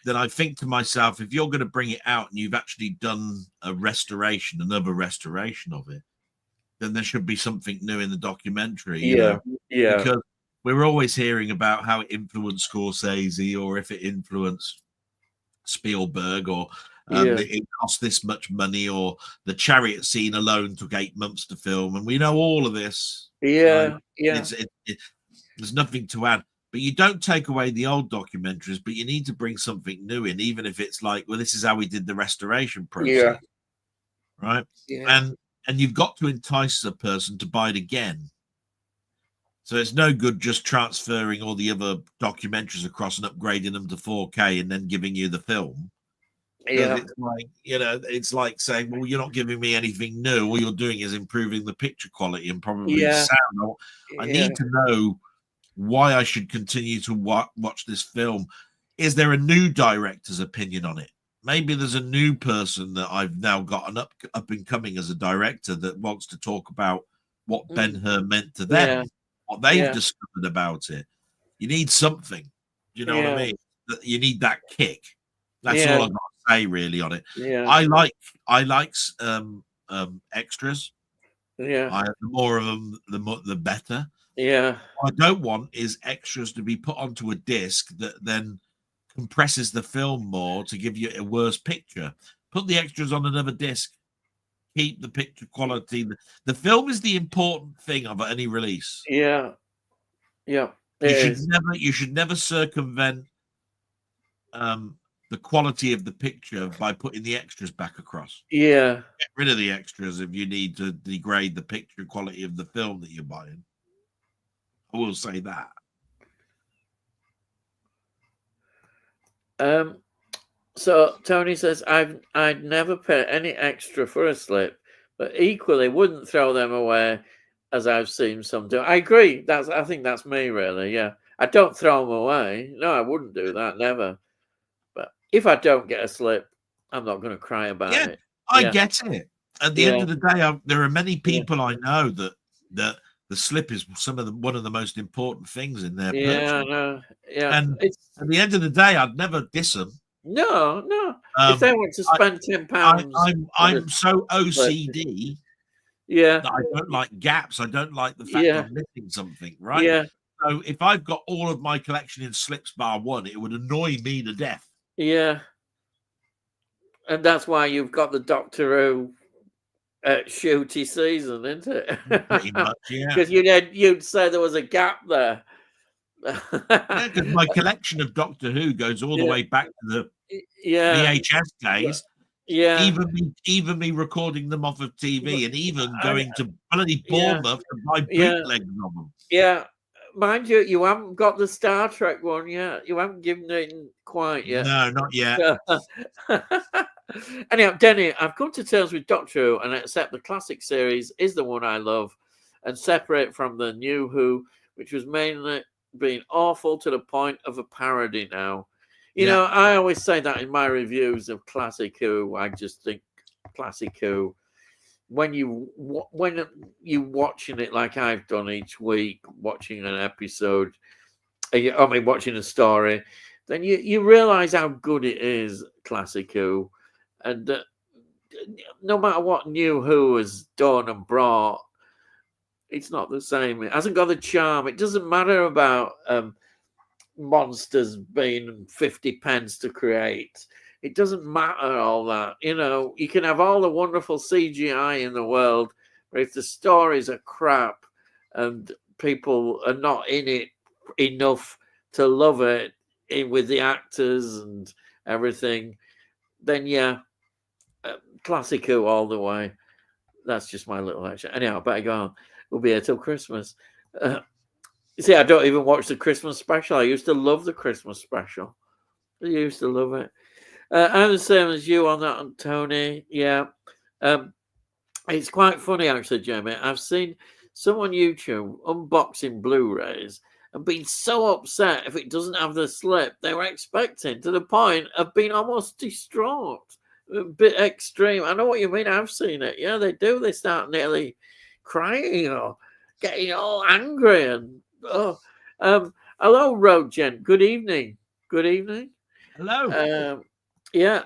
Then I think to myself, if you're going to bring it out and you've actually done another restoration of it, then there should be something new in the documentary, Yeah. Yeah. because we're always hearing about how it influenced Scorsese, or if it influenced Spielberg, or it cost this much money, or the chariot scene alone took 8 months to film, and we know all of this. Right? Yeah. Yeah. There's nothing to add. But you don't take away the old documentaries, but you need to bring something new in, even if it's like, well, this is how we did the restoration process, right? Yeah. And you've got to entice a person to buy it again. So it's no good just transferring all the other documentaries across and upgrading them to 4K and then giving you the film. Yeah. It's like, it's like saying, well, you're not giving me anything new. All you're doing is improving the picture quality and probably the sound. I need to know why I should continue to watch this film. Is there a new director's opinion on it? Maybe there's a new person that I've now got an up and coming as a director that wants to talk about what Ben-Hur meant to them, what they've discovered about it. You need something. Do you know what I mean? You need that kick. That's all I've got to say really on it. Yeah. I like extras. Yeah. The more of them, the better. Yeah. What I don't want is extras to be put onto a disc that then compresses the film more to give you a worse picture. Put the extras on another disc. Keep the picture quality. The film is the important thing of any release. Yeah. Yeah. You should never circumvent the quality of the picture by putting the extras back across. Yeah. Get rid of the extras if you need to degrade the picture quality of the film that you're buying. I will say that. So Tony says, I'd never pay any extra for a slip, but equally wouldn't throw them away, as I've seen some do. I agree. I think that's me, really. Yeah, I don't throw them away. No, I wouldn't do that, never. But if I don't get a slip, I'm not going to cry about it. I get it. At the end of the day, there are many people I know that the slip is one of the most important things in their purchase. And at the end of the day, I'd never diss them. No. If they want to spend £10, I'm so OCD. That I don't like gaps. I don't like the fact I'm missing something. Right. Yeah. So if I've got all of my collection in slips bar one, it would annoy me to death. Yeah. And that's why you've got the Doctor Who shooty season, isn't it? Pretty much, yeah. Because you'd say there was a gap there. Because my collection of Doctor Who goes all the way back to the VHS days. Yeah. Even me recording them off of TV, and even going to bloody Bournemouth to buy bootlegs of them. Yeah. Mind you, you haven't got the Star Trek one yet. You haven't given it quite yet. No, not yet. Anyhow, Denny, I've come to terms with Doctor Who and accept the classic series is the one I love, and separate from the new Who, which was mainly being awful to the point of a parody now. You know, I always say that in my reviews of Classic Who. I just think Classic Who, when you watching it like I've done each week, watching an episode, watching a story, then you realize how good it is, Classic Who, and no matter what new Who has done and brought, it's not the same. It hasn't got the charm. It doesn't matter about monsters being 50 pence to create. It doesn't matter all that. You know, you can have all the wonderful CGI in the world, but if the stories are crap and people are not in it enough to love it with the actors and everything, then Classic Who all the way. That's just my little action. Anyhow, I better go on. We'll be here till Christmas. You see, I don't even watch the Christmas special. I used to love the Christmas special. I used to love it. I'm the same as you on that, Tony. Yeah. Um, it's quite funny, actually, Jamie. I've seen someone on YouTube unboxing Blu-rays and been so upset if it doesn't have the slip they were expecting, to the point of being almost distraught. A bit extreme. I know what you mean. I've seen it. Yeah, they do. They start nearly crying or getting all angry. And hello, Road Gent. Good evening. Good evening. Hello. Yeah.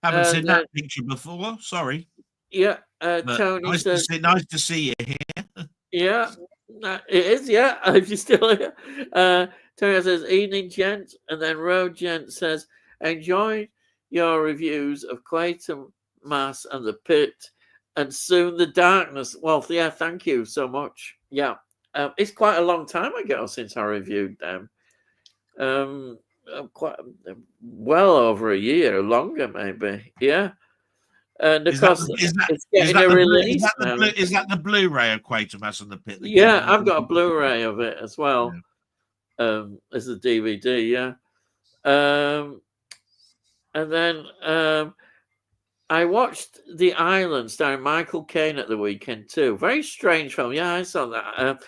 Haven't And seen that picture before. Sorry. yeah, But Tony says, nice to see you here. yeah, it is. Yeah, if you're still here. Tony says, evening, gent. And then Road Gent says, enjoy your reviews of Clayton Mass and the Pit and soon the Darkness. Well, yeah, thank you so much. Yeah, it's quite a long time ago since I reviewed them. Quite well over a year, longer maybe. Yeah. And of course, it's getting a release now. Is that the Blu-ray of Quatermass and the Pit? Yeah, I've got a Blu-ray of it as well. Yeah. As a DVD. Yeah. And then I watched The Island starring Michael Caine at the weekend too. Very strange film. Yeah, I saw that.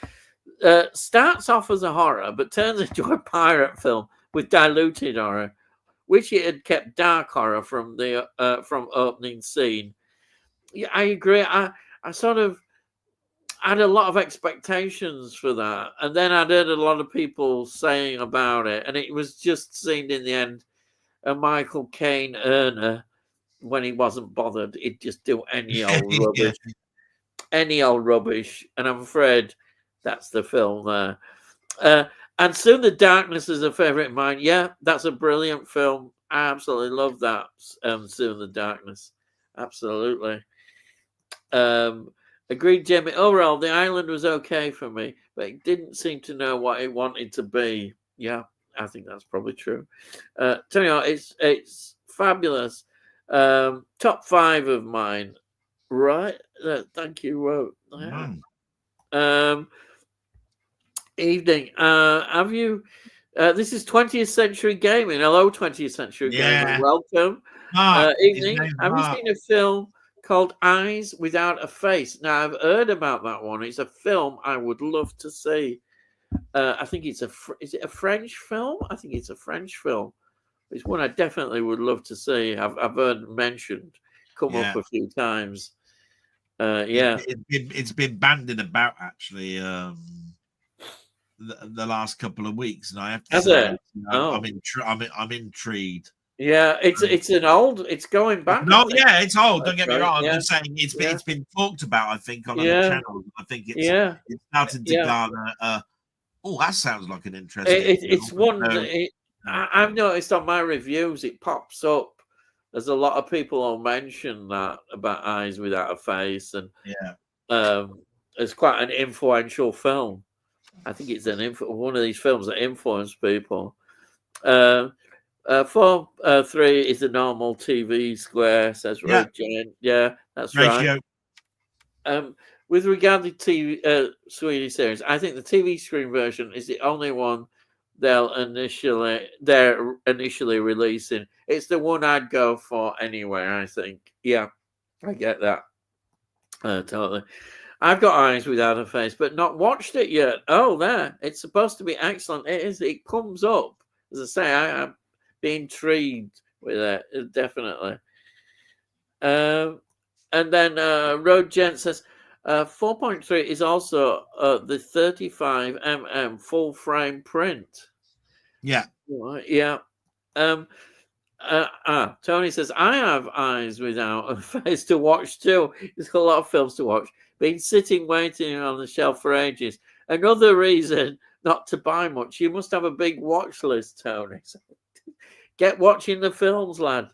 Starts off as a horror, but turns into a pirate film with diluted horror, which it had kept dark horror from the from opening scene. Yeah, I agree. I sort of had a lot of expectations for that, and then I'd heard a lot of people saying about it, and it was just seemed in the end a Michael Caine earner when he wasn't bothered. He'd just do any old rubbish, any old rubbish, and I'm afraid that's the film there. And Soon the Darkness is a favourite of mine. Yeah, that's a brilliant film. I absolutely love that. Soon the Darkness, absolutely. Agreed, Jamie. Overall, The Island was okay for me, but it didn't seem to know what it wanted to be. Yeah, I think that's probably true. Tell you what, it's fabulous. Top 5 of mine. Right. Thank you. Evening. Have you? This is 20th Century Gaming. Hello, 20th Century Gaming. Welcome. Evening. Have you seen a film called Eyes Without a Face? Now, I've heard about that one. It's a film I would love to see. I think it's is it a French film? I think it's a French film. It's one I definitely would love to see. I've heard mentioned, come up a few times. It's been bandied about actually the last couple of weeks, and I have to say, I'm intrigued. Yeah, it's an old. It's going back. No, yeah, it's old. Don't get me wrong. I'm just saying it's been talked about. I think on other channels. I think it's starting to garner. Oh, that sounds like an interesting. It's one. I've noticed on my reviews it pops up. There's a lot of people who mention that about Eyes Without a Face, and it's quite an influential film. I think it's one of these films that influence people. 4-3 is a normal TV square, says Road Giant. Yeah, that's ratio. Right. With regard to TV Swedish series, I think the TV screen version is the only one they're initially releasing. It's the one I'd go for anyway, I think. Yeah, I get that. Totally. I've got Eyes Without a Face, but not watched it yet. Oh, there. It's supposed to be excellent. It is. It comes up. As I say, I'm intrigued with it, definitely. And then Road Gent says 4.3 is also the 35mm full frame print. Yeah. Yeah. Tony says, I have Eyes Without a Face to watch too. There's a lot of films to watch. Been sitting waiting on the shelf for ages. Another reason not to buy much. You must have a big watch list, Tony. Get watching the films, lad.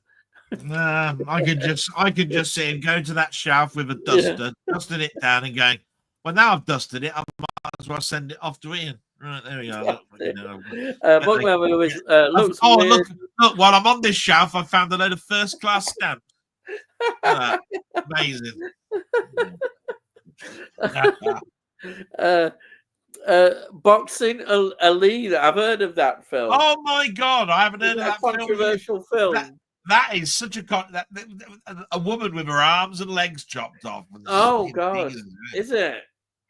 I could just sit and go to that shelf with a duster, dusting it down and going, well, now I've dusted it, I might as well send it off to Ian. Right, there we go. Look, while I'm on this shelf, I found a load of first class stamps. Amazing. Boxing a leader. I've heard of that film. Oh my God, I haven't heard of that controversial film. That is such a woman with her arms and legs chopped off. Oh God, is it?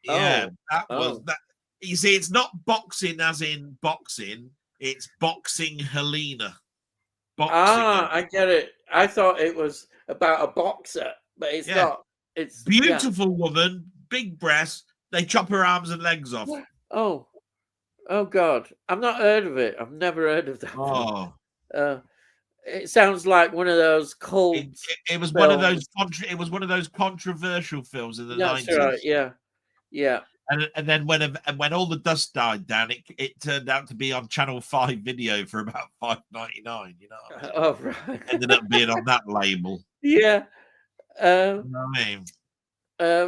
Yeah, oh. that. You see, it's not boxing as in boxing; it's boxing Helena. I get it. I thought it was about a boxer, but it's not. It's beautiful woman, big breasts. They chop her arms and legs off. Oh God, I've not heard of it. I've never heard of that. Oh. It sounds like one of those cult. It was one of those. It was one of those controversial films in the 90s. That's right. Yeah. And then when all the dust died down, it turned out to be on Channel 5 video for about $5.99. You know what I mean? Oh right. Ended up being on that label. Yeah. You know what I mean?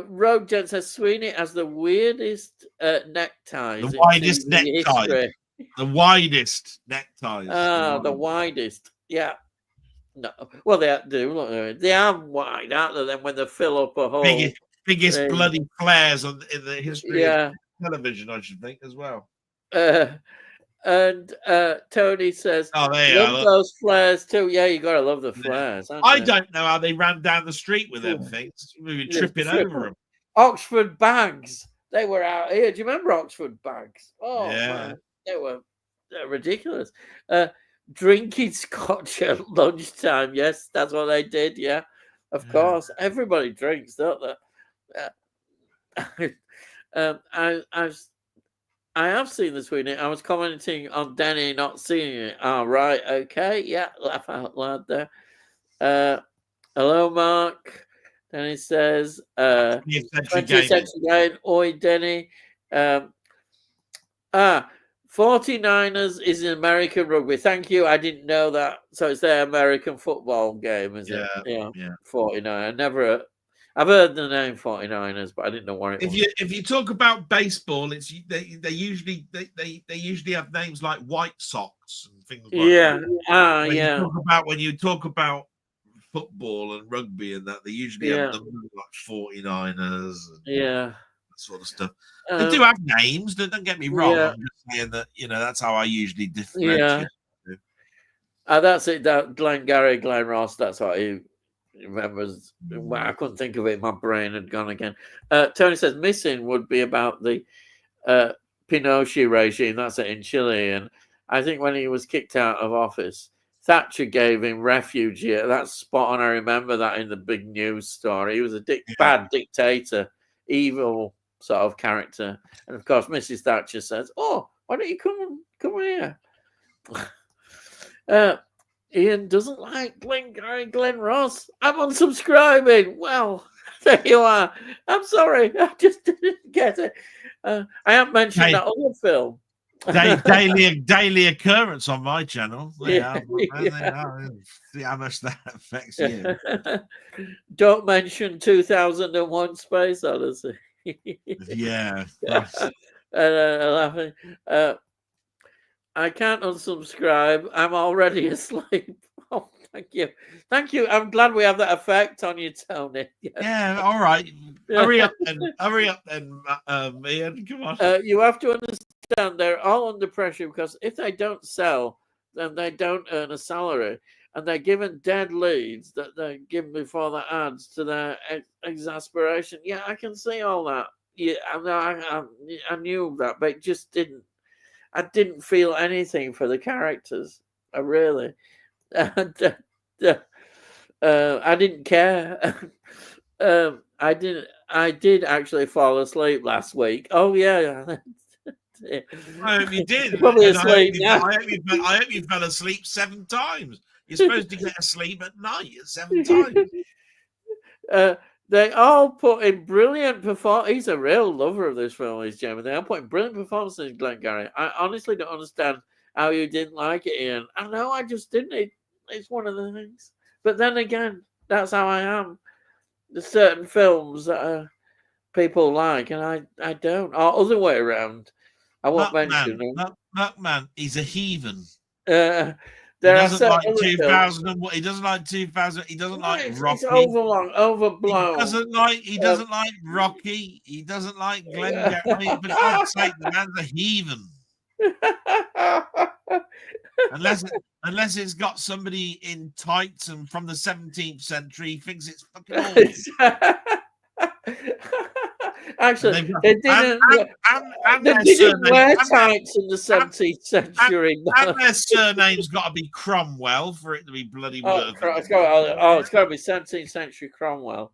Rogue Gent says Sweeney has the weirdest neckties. The widest neckties. The widest neckties. The widest. Yeah. No. Well, they do. Look, they are wide, aren't they? Then when they fill up a hole. Biggest bloody flares in the history of television, I should think, as well. And Tony says, "Oh, love those flares too." Yeah, you gotta love the flares. I don't know how they ran down the street with them things. We were tripping over them. Oxford bags. They were out here. Do you remember Oxford bags? Oh, yeah, man. They're ridiculous. Drinking scotch at lunchtime. Yes, that's what they did. Yeah, of course. Everybody drinks, don't they? I have seen the Sweeney. I was commenting on Danny not seeing it. Oh, right. Okay. Yeah. Laugh out loud there. Hello, Mark. Danny says, 20th century game. Oi, Denny. 49ers is in American rugby. Thank you. I didn't know that. So it's their American football game, is it? Yeah. 49. I've heard the name 49ers, but I didn't know what it was. If you talk about baseball, it's they usually have names like White Sox and things like that. When you talk about football and rugby and that, they usually have numbers like 49ers and that sort of stuff. They do have names, don't get me wrong. I'm just saying that, that's how I usually differentiate. That's it. That Glenn Ross, that's what he remembers. Well, I couldn't think of it. My brain had gone again. Tony says missing would be about the Pinochet regime. That's it, in Chile. And I think when he was kicked out of office, Thatcher gave him refuge. Yeah, that's spot on. I remember that in the big news story. He was a bad dictator, evil sort of character. And of course, Mrs. Thatcher says, "Oh, why don't you come here?" Ian doesn't like Glenn Ross. I'm unsubscribing. Well, there you are. I'm sorry. I just didn't get it. I haven't mentioned that other film. daily occurrence on my channel. See how much that affects you. Don't mention 2001 Space Odyssey. Yeah. Laughing. I can't unsubscribe. I'm already asleep. Oh, thank you. I'm glad we have that effect on you, Tony. Yeah, all right. Hurry up then, Ian. Come on. You have to understand they're all under pressure because if they don't sell, then they don't earn a salary. And they're given dead leads that they're given before the ads to their exasperation. Yeah, I can see all that. Yeah, I knew that, but it just didn't. I didn't feel anything for the characters. I really, I didn't care. I did actually fall asleep last week. Oh yeah. I hope you did. Probably asleep. I hope you fell asleep 7 times. You're supposed to get asleep at night 7 times. They all put in brilliant performance. He's a real lover of this film, is Jamie. They all put in brilliant performances in Glengarry. I honestly don't understand how you didn't like it, Ian. I know, I just didn't. It's one of the things. But then again, that's how I am. There's certain films that people like, and I don't. Or other way around. I won't mention him. Muckman, he's a heathen. He There are doesn't certain like other films. 2001. He doesn't like 2000. He doesn't like It's Rocky. overlong, overblown. He Um, doesn't like Rocky. He doesn't like Glenn. I mean, for God's sake, the man's a heathen. Unless it's got somebody in tights and from the 17th century, he thinks it's fucking awesome. Actually, Got, they didn't. and They their didn't surname wear tights in the 17th century. and their surname's got to be Cromwell for it to be bloody worth it. It's got to be 17th century Cromwell.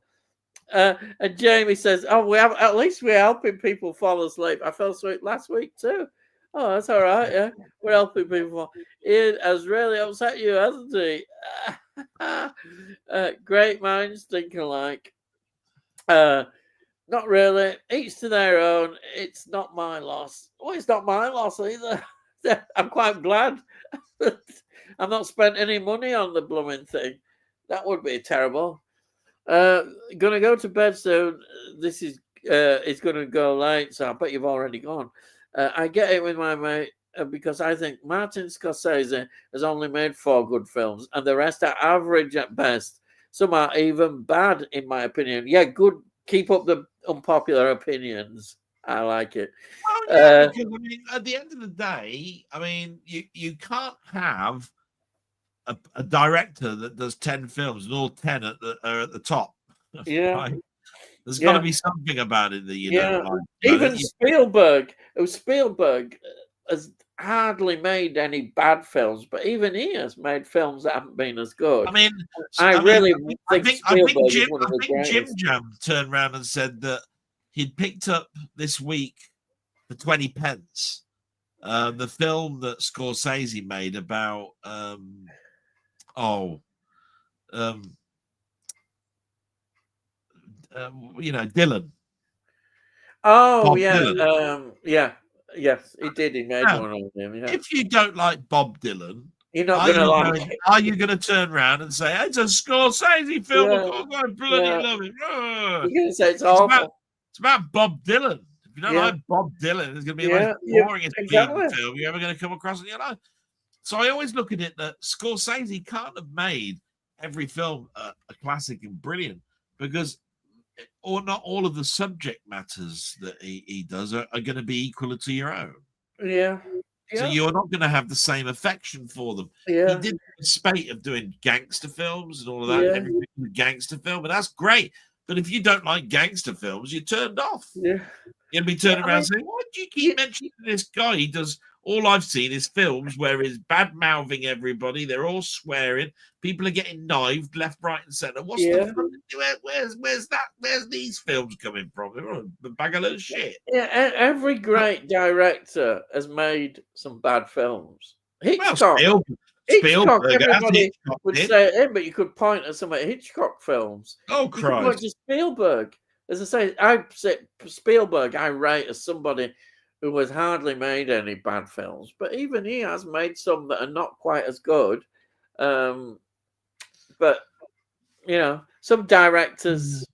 And Jamie says, "Oh, at least we're helping people fall asleep. I fell asleep last week too. Oh, that's all right. Yeah, we're helping people. Ian has really upset you, hasn't he? Great minds think alike. Not really. Each to their own. It's not my loss. Well, it's not my loss either. I'm quite glad that I've not spent any money on the blooming thing. That would be terrible. Gonna go to bed soon. This is it's gonna go late, so I bet you've already gone. I get it with my mate because I think Martin Scorsese has only made 4 good films, and the rest are average at best. Some are even bad, in my opinion. Yeah, good. Keep up the unpopular opinions. I like it. Oh yeah, because I mean, at the end of the day, I mean, you can't have a director that does 10 films and all 10 are at the top. Yeah. Right? There's got to be something about it that you don't like. Even Spielberg has hardly made any bad films, but even he has made films that haven't been as good. I mean, I think Jim Jam turned around and said that he'd picked up this week for 20 pence the film that Scorsese made about Dylan. Oh, Bob yeah. Dylan. Yes, he did. He made one on him. Yeah. If you don't like Bob Dylan, you're not going to like it. Are you going to turn around and say, it's a Scorsese film? Of course I bloody love it. You're going to say it's awful. It's about Bob Dylan. If you don't like Bob Dylan, it's going to be the most boringest film you're ever going to come across in your life. So I always look at it that Scorsese can't have made every film a classic and brilliant because not all of the subject matters that he does are going to be equal to your own. Yeah. So you're not going to have the same affection for them. Yeah. He did a spate of doing gangster films and all of that, everything with gangster film, and that's great. But if you don't like gangster films, you're turned off. Yeah. You'll be turning around saying, why do you keep mentioning this guy? He does all I've seen is films where he's bad mouthing everybody, they're all swearing, people are getting knifed left, right, and center. What's the fun? Where's these films coming from? They're a bag of little shit. Yeah, every great director has made some bad films. Hitchcock. Hitchcock, everybody would say it, but you could point at some of Hitchcock films. Oh, Christ. To Spielberg. As I say, Spielberg I rate as somebody who has hardly made any bad films, but even he has made some that are not quite as good. But some directors.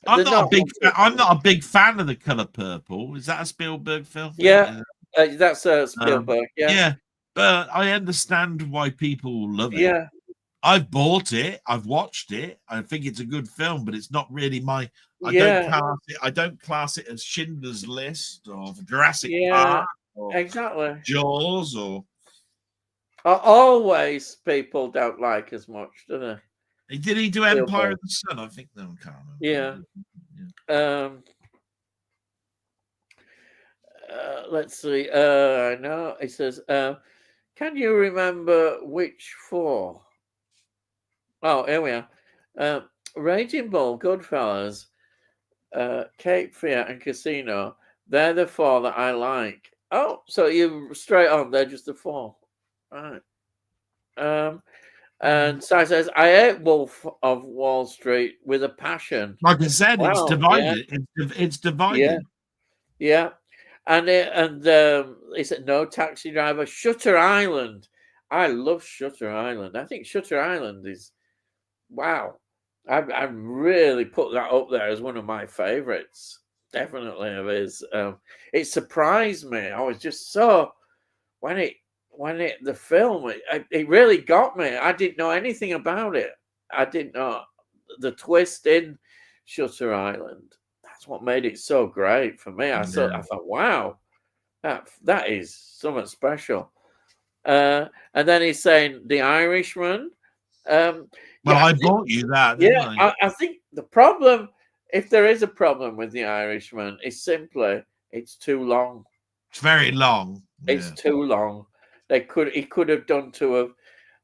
I'm not a big fan of The Color Purple. Is that a Spielberg film? Yeah, that's a Spielberg. Yeah, but I understand why people love it. Yeah, I've bought it. I've watched it. I think it's a good film, but it's not really my. I don't class it as Schindler's List or Jurassic Park or exactly Jaws or. Always people don't like as much, do they? Did he do Empire of the Sun? I think no, I can't remember. Yeah. Let's see. I know it says. Can you remember which 4? Oh, here we are. Raging Bull, Goodfellas, Cape Fear, and Casino. They're the 4 that I like. Oh, so you straight on. They're just the 4. Right. And Si says, I hate Wolf of Wall Street with a passion. Like I said, it's divided. Yeah. It's divided. Yeah. And he said, No Taxi Driver, Shutter Island. I love Shutter Island. I think Shutter Island is, wow. I really put that up there as one of my favorites. Definitely of his. It surprised me. I was just so, when when the film, it really got me. I didn't know anything about it. I didn't know the twist in Shutter Island. That's what made it so great for me. I thought, wow, that is something special. And then he's saying The Irishman. Well, I bought you that, didn't I? I think the problem, if there is a problem with The Irishman, is simply it's too long. It's very long. It's too long. He could have done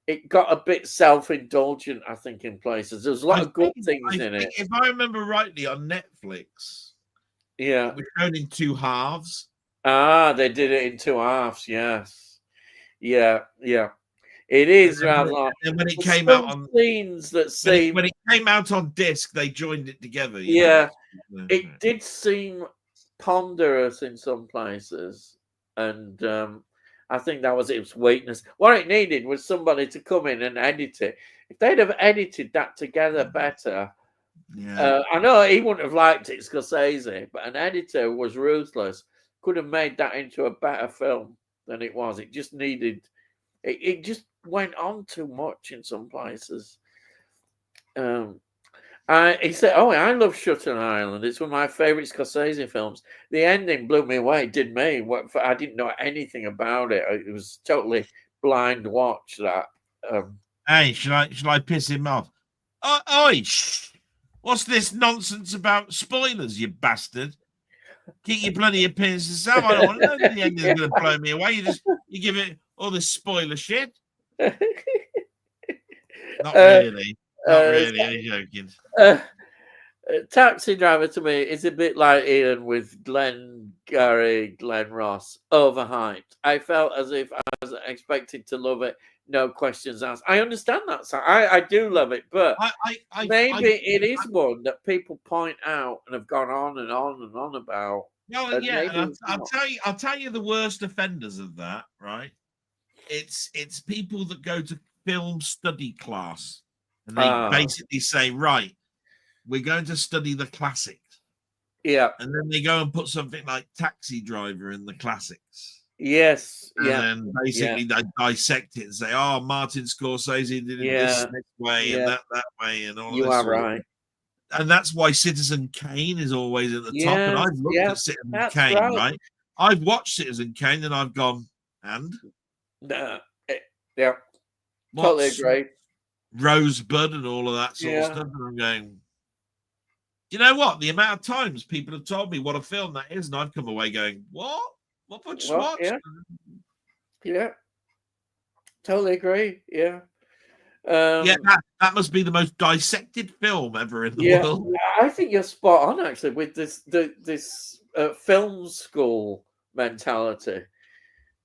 it got a bit self-indulgent, I think, in places. There's a lot of good things in it. If I remember rightly, on Netflix, it was shown in 2 halves. They did it in 2 halves. Yes, yeah. It is rather long. And when it came out on scenes that seem when it came out on disc, they joined it together. It did seem ponderous in some places, and I think that was its weakness. What it needed was somebody to come in and edit it. If they'd have edited that together better, I know he wouldn't have liked it, Scorsese, but an editor was ruthless. Could have made that into a better film than it was. It just needed. It just went on too much in some places. He said, "Oh, I love Shutter Island. It's one of my favorite Scorsese films. The ending blew me away. It did me. I didn't know anything about it. It was totally blind watch. That. Hey, shall I piss him off? Oi! What's this nonsense about spoilers, you bastard? Keep your bloody appearances up. I don't want to know the ending's going to blow me away. You give it all this spoiler shit. Not really. Not really. I'm joking. Taxi Driver to me is a bit like Ian with Glenn Ross, overhyped. I felt as if I was expected to love it, no questions asked. I understand that song. I do love it, but maybe it is one that people point out and have gone on and on and on about. No, yeah, I'll tell you the worst offenders of that, right? It's people that go to film study class and they basically say, right, we're going to study the classics. Yeah. And then they go and put something like Taxi Driver in the classics. Yes. And then basically they dissect it and say, oh, Martin Scorsese did it this way and that way and all you this. You are right. And that's why Citizen Kane is always at the top. And I've looked at Citizen Kane, right? I've watched Citizen Kane and I've gone, and? Yeah. Totally agree. Rosebud and all of that sort of stuff. And I'm going, you know what? The amount of times people have told me what a film that is, and I've come away going, what? What would you watch? Yeah. Totally agree. Yeah. That must be the most dissected film ever in the world. I think you're spot on actually with this film school mentality.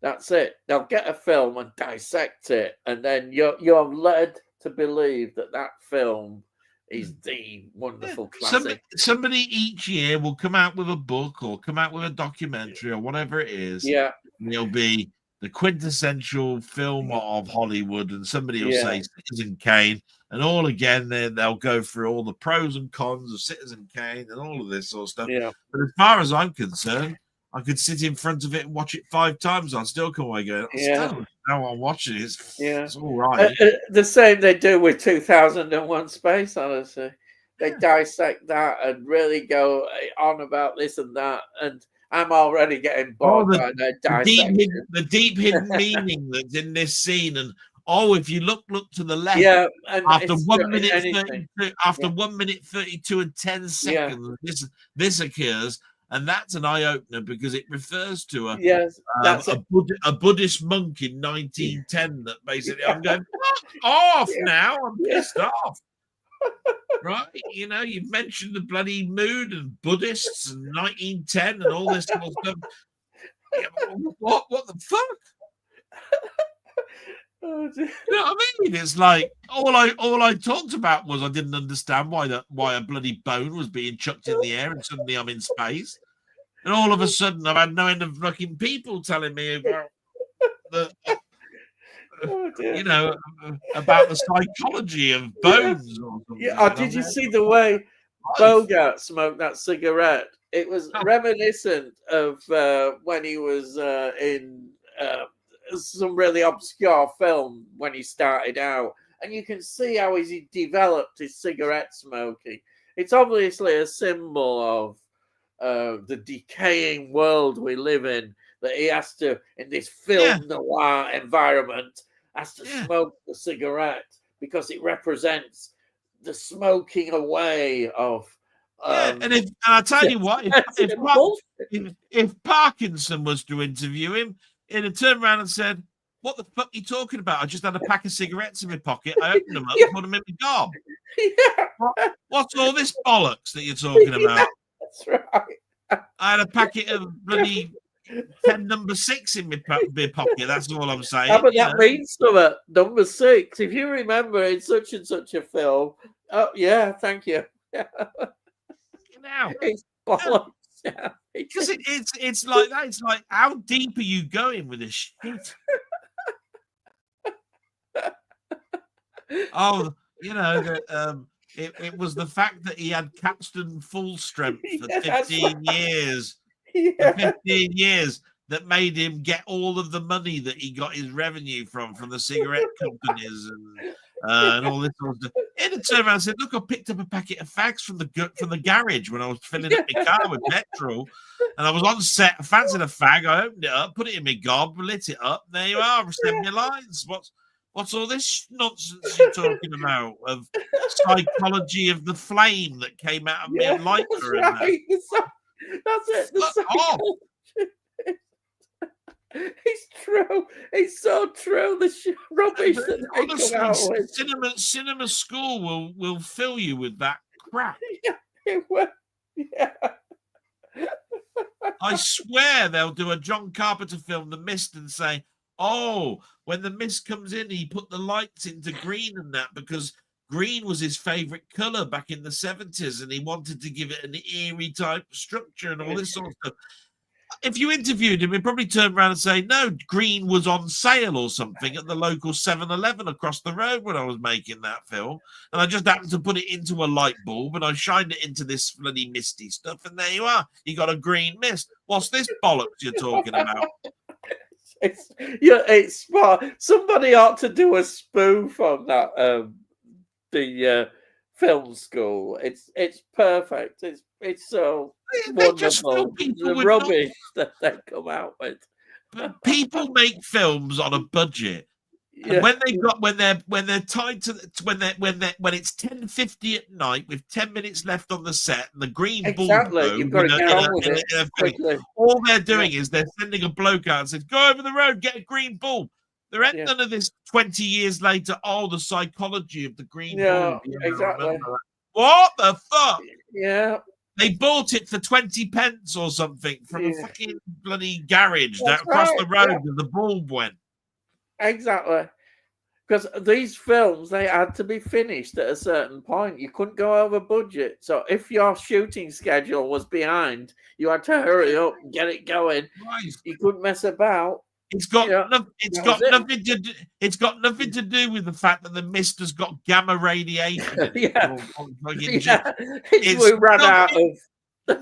That's it. They'll get a film and dissect it, and then you're led to believe that film is the wonderful classic. Somebody each year will come out with a book or come out with a documentary or whatever it is. Yeah. And it'll be the quintessential film of Hollywood, and somebody will say Citizen Kane, and all again, they'll go through all the pros and cons of Citizen Kane and all of this sort of stuff. Yeah. But as far as I'm concerned, I could sit in front of it and watch it 5 times. I'll still come away going, now I'm watching it. It's all right. The same they do with 2001 Space Odyssey. They dissect that and really go on about this and that. And I'm already getting bored by their dissection. The deep hidden meaning that's in this scene. And if you look to the left, after 1 minute 1 minute 32 and 10 seconds, this occurs. And that's an eye-opener because it refers to a Buddhist monk in 1910 that basically I'm going, fuck off now. I'm pissed off. Right? You know, you've mentioned the bloody mood and Buddhists and 1910 and all this sort of stuff. What the fuck? Oh, dear. You know what I mean? It's like all I talked about was I didn't understand why a bloody bone was being chucked in the air, and suddenly I'm in space, and all of a sudden I've had no end of fucking people telling me about about the psychology of bones. Or something, did you see the way Bogart smoked that cigarette? It was reminiscent of when he was in some really obscure film when he started out, and you can see how he developed his cigarette smoking. It's obviously a symbol of the decaying world we live in, that he has to, in this film noir environment, has to smoke the cigarette because it represents the smoking away of. And I tell you what, if Parkinson was to interview him, he'd have turned around and said, "What the fuck are you talking about? I just had a pack of cigarettes in my pocket. I opened them up and put them in my gob. What's all this bollocks that you're talking about?" That's right. I had a packet of bloody 10 number 6 in my pocket. That's all I'm saying. But that means something. Number 6. If you remember in such and such a film. Oh yeah, thank you. Now it's bollocks. Because it's like that. It's like, how deep are you going with this shit? Oh, it was the fact that he had Caxton full strength for 15 years. For 15 years that made him get all of the money that he got his revenue from the cigarette companies and all this sort of stuff. And it turned around and said, "Look, I picked up a packet of fags from the garage when I was filling up my car with petrol, and I was on set. I fancied a fag. I opened it up, put it in my gob, lit it up. And there you are. Send me lines. What's all this nonsense you're talking about of psychology of the flame that came out of me and lighter?" Right. That's it. It's true. It's so true. The rubbish that they come out with. Cinema school will fill you with that crap. Yeah, it will. Yeah. I swear they'll do a John Carpenter film, The Mist, and say, "Oh, when the mist comes in, he put the lights into green and that because green was his favorite color back in the 70s, and he wanted to give it an eerie type structure and all this sort of stuff." If you interviewed him, he'd probably turn around and say, "No, green was on sale or something at the local 7-Eleven across the road when I was making that film. And I just happened to put it into a light bulb and I shined it into this bloody misty stuff. And there you are. You got a green mist. What's this bollocks you're talking about?" It's smart. Somebody ought to do a spoof on that. The film school. It's perfect. It's so wonderful. The rubbish that they come out with. People make films on a budget. And when they're tied to when it's 10:50 at night with 10 minutes left on the set and the green bulb You've got to get on with it quickly. All they're doing is they're sending a bloke out and says, "Go over the road, get a green bulb." There ain't none of this 20 years later. Oh, the psychology of the green bulb. Yeah, exactly. What the fuck? Yeah. They bought it for 20 pence or something from a fucking bloody garage across the road where the bulb went. Exactly. Because these films, they had to be finished at a certain point. You couldn't go over budget. So if your shooting schedule was behind, you had to hurry up and get it going. Right. You couldn't mess about. It's got nothing to do with the fact that the mist has got gamma radiation. We ran out of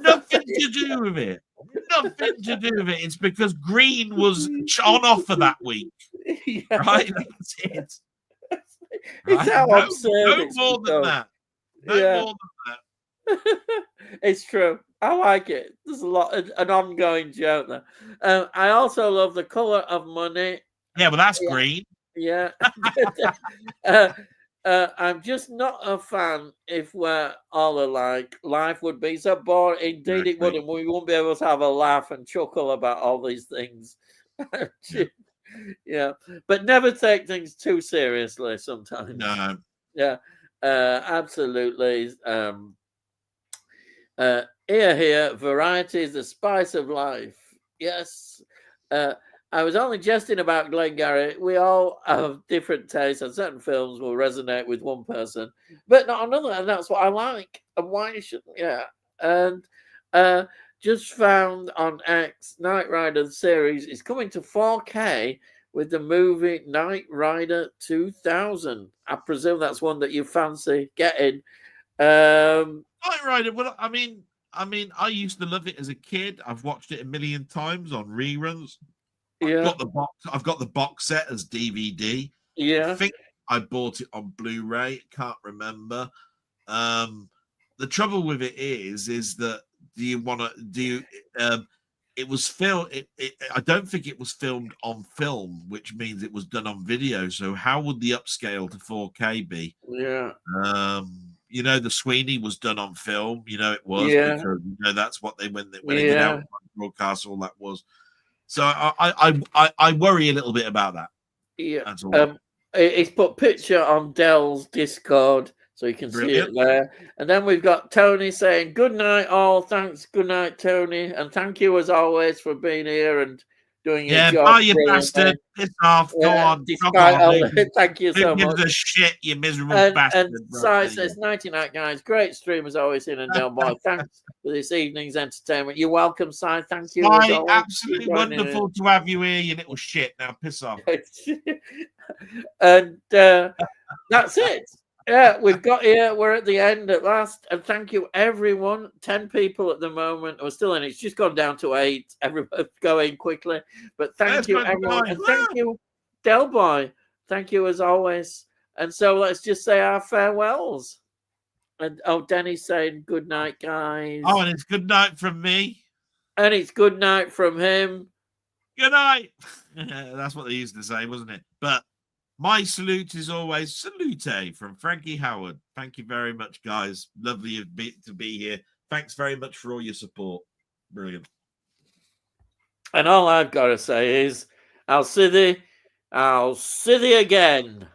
nothing to do with it. Nothing to do with it. It's because green was on offer that week. Right? That's it. It's how absurd. No more than that. No more than that. It's true. I like it. There's an ongoing joke there. I also love The Color of Money. Yeah, well, that's green. Yeah. I'm just not a fan if we're all alike. Life would be so boring. Indeed, it wouldn't. We wouldn't be able to have a laugh and chuckle about all these things. Yeah, but never take things too seriously sometimes. No. Yeah, absolutely. Here, variety is the spice of life. Yes. I was only jesting about Glengarry. We all have different tastes, and certain films will resonate with one person, but not another, and that's what I like. And why shouldn't? Yeah. And just found on X, Knight Rider series is coming to 4K with the movie Knight Rider 2000. I presume that's one that you fancy getting. Knight Rider. Well, I mean, I used to love it as a kid. I've watched it a million times on reruns. Yeah. I've got the box set as DVD. Yeah. I think I bought it on Blu-ray. Can't remember. The trouble with it is that it was filmed. I don't think it was filmed on film, which means it was done on video. So how would the upscale to 4K be? Yeah. The Sweeney was done on film. It was Yeah. because that's what when they did out broadcast, all that was. So I worry a little bit about that. Yeah. That's all. It's put picture on Dell's Discord, so you can see it there. And then we've got Tony saying, "Good night, all. Thanks. Good night, Tony. And thank you as always for being here and doing your job." Bye, you bastard. Piss off. Go on. Thank you so much. Who gives a shit, you miserable bastard. And Sai says, "Nighty night, guys. Great stream as always in and Delboy. Thanks for this evening's entertainment." You're welcome, Sai. Thank you. Sai, absolutely wonderful to have you here, you little shit. Now piss off. And that's it. Yeah, we've got here. We're at the end at last. And thank you, everyone. 10 people at the moment. We're still in. It's just gone down to 8. Everybody's going quickly. But thank you, everyone. And thank you, Delboy. Thank you as always. And so let's just say our farewells. And Denny's saying good night, guys. Oh, and it's good night from me. And it's good night from him. Good night. That's what they used to say, wasn't it? But my salute is always salute from Frankie Howard. Thank you very much, guys. Lovely to be here. Thanks very much for all your support. Brilliant. And all I've got to say is, I'll see thee again.